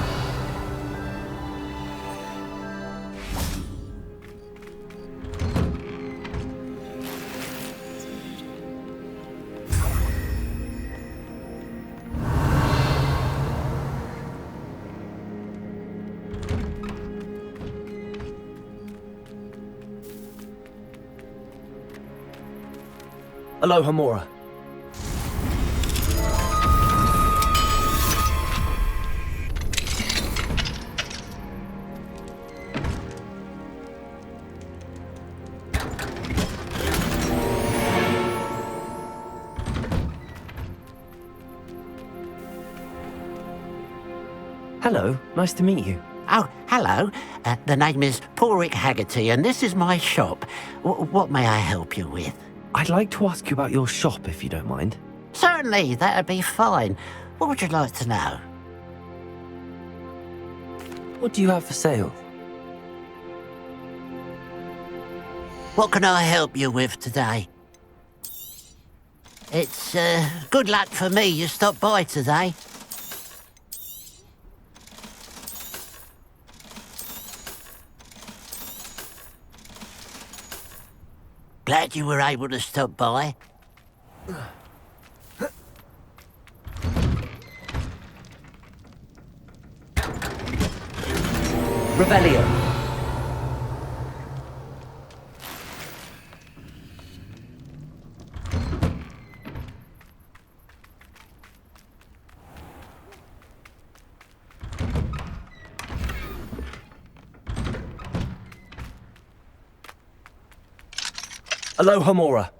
Aloha Mora. Hello, nice to meet you. Oh, hello. The name is Porrick Haggerty, and this is my shop. What may I help you with? I'd like to ask you about your shop, if you don't mind. Certainly, that'd be fine. What would you like to know? What do you have for sale? What can I help you with today? It's good luck for me you stopped by today. Glad you were able to stop by. Revelio. Aloha Mora.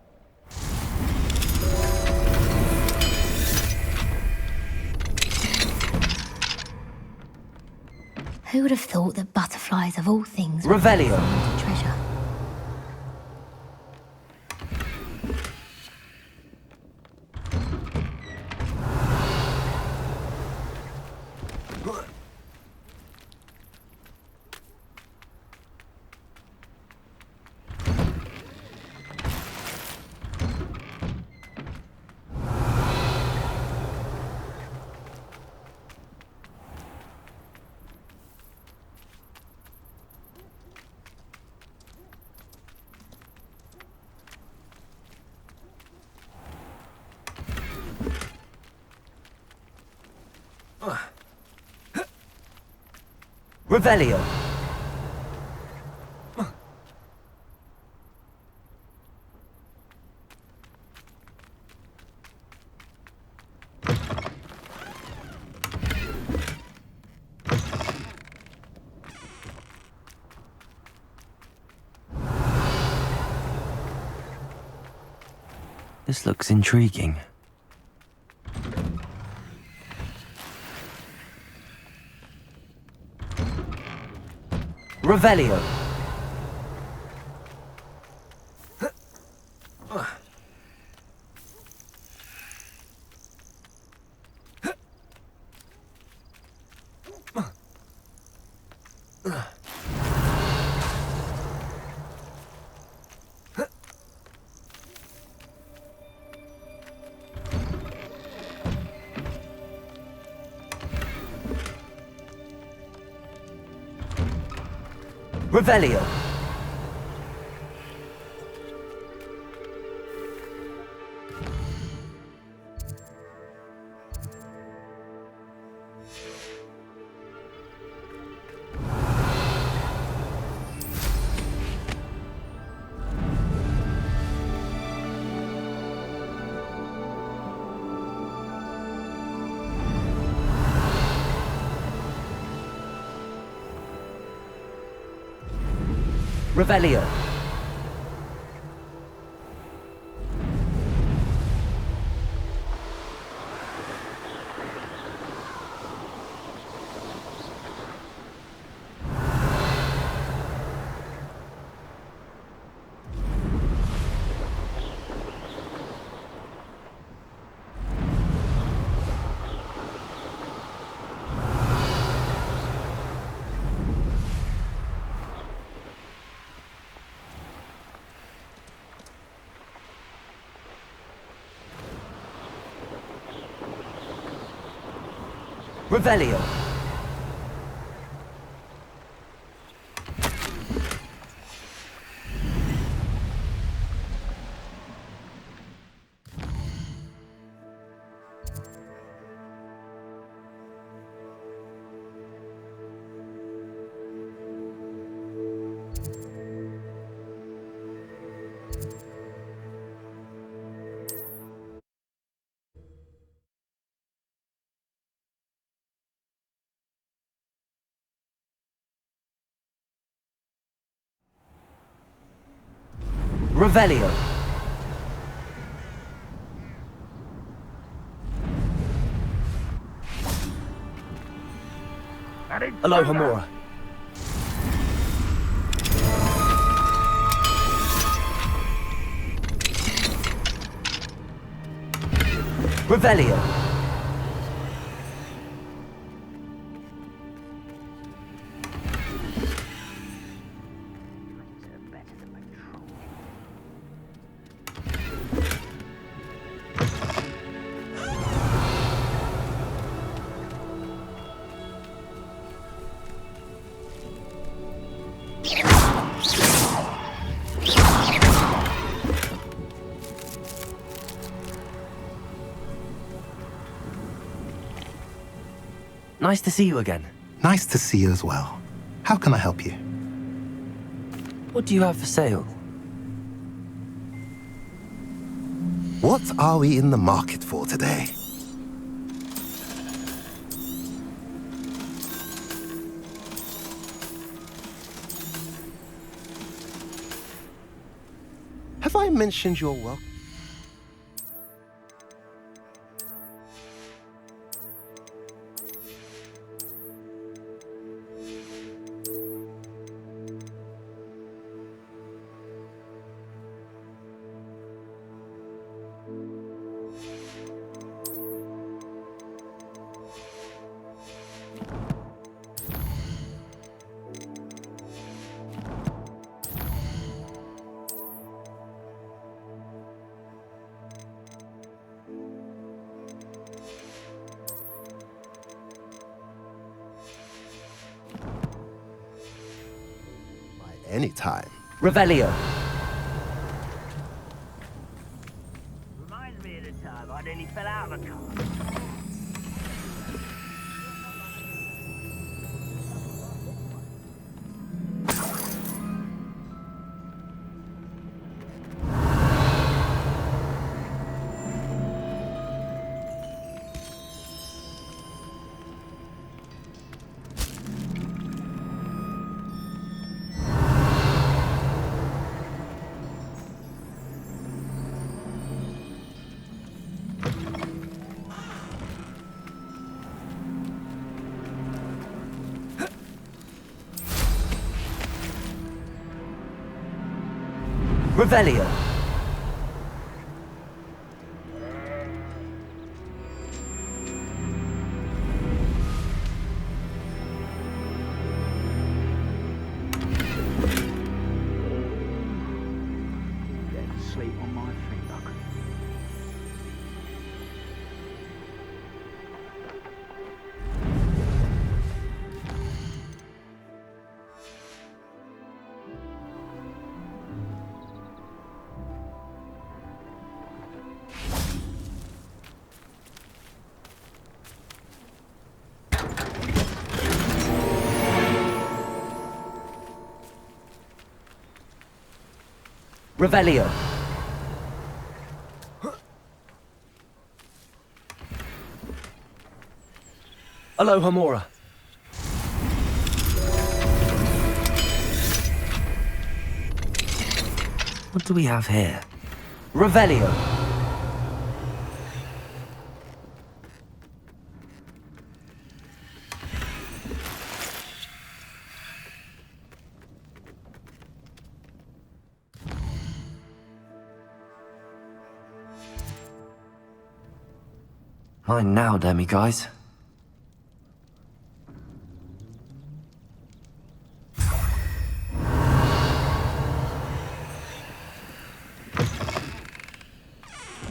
Who would have thought that butterflies of all things would Revelio. find a treasure? Revelio. This looks intriguing. Revelio. Revelio. Revelio. Revelio. Revelio. Aloha Mora. Revelio. Nice to see you again. Nice to see you as well. How can I help you? What do you have for sale? What are we in the market for today? Have I mentioned your welcome? anytime. Revelio. Reminds me of the time I nearly fell out of a car. Revelio. Getting sleep on my feet, look. Revelio. Aloha Mora. What do we have here? Revelio. Mine now, demiguise.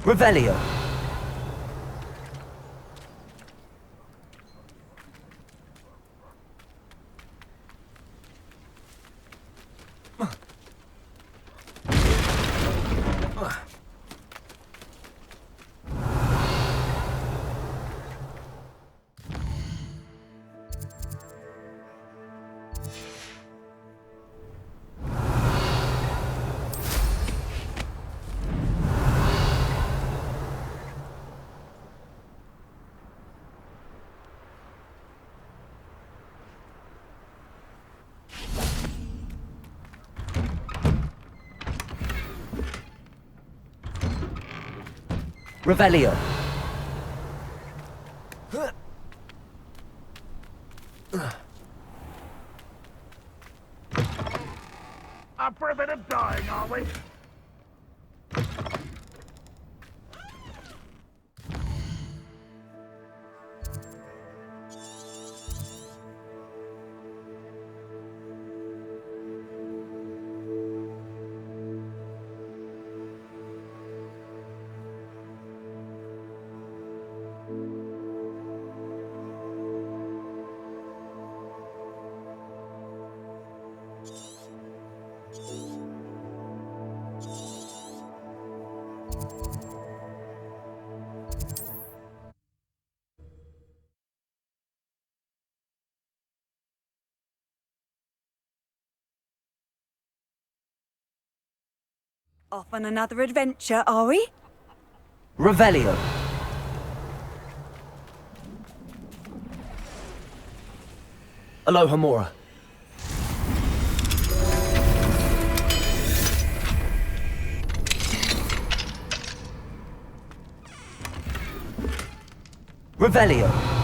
Revelio. Revelio. Up for a bit of dying, are we? Off on another adventure, are we? Revelio. Aloha Mora. Revelio.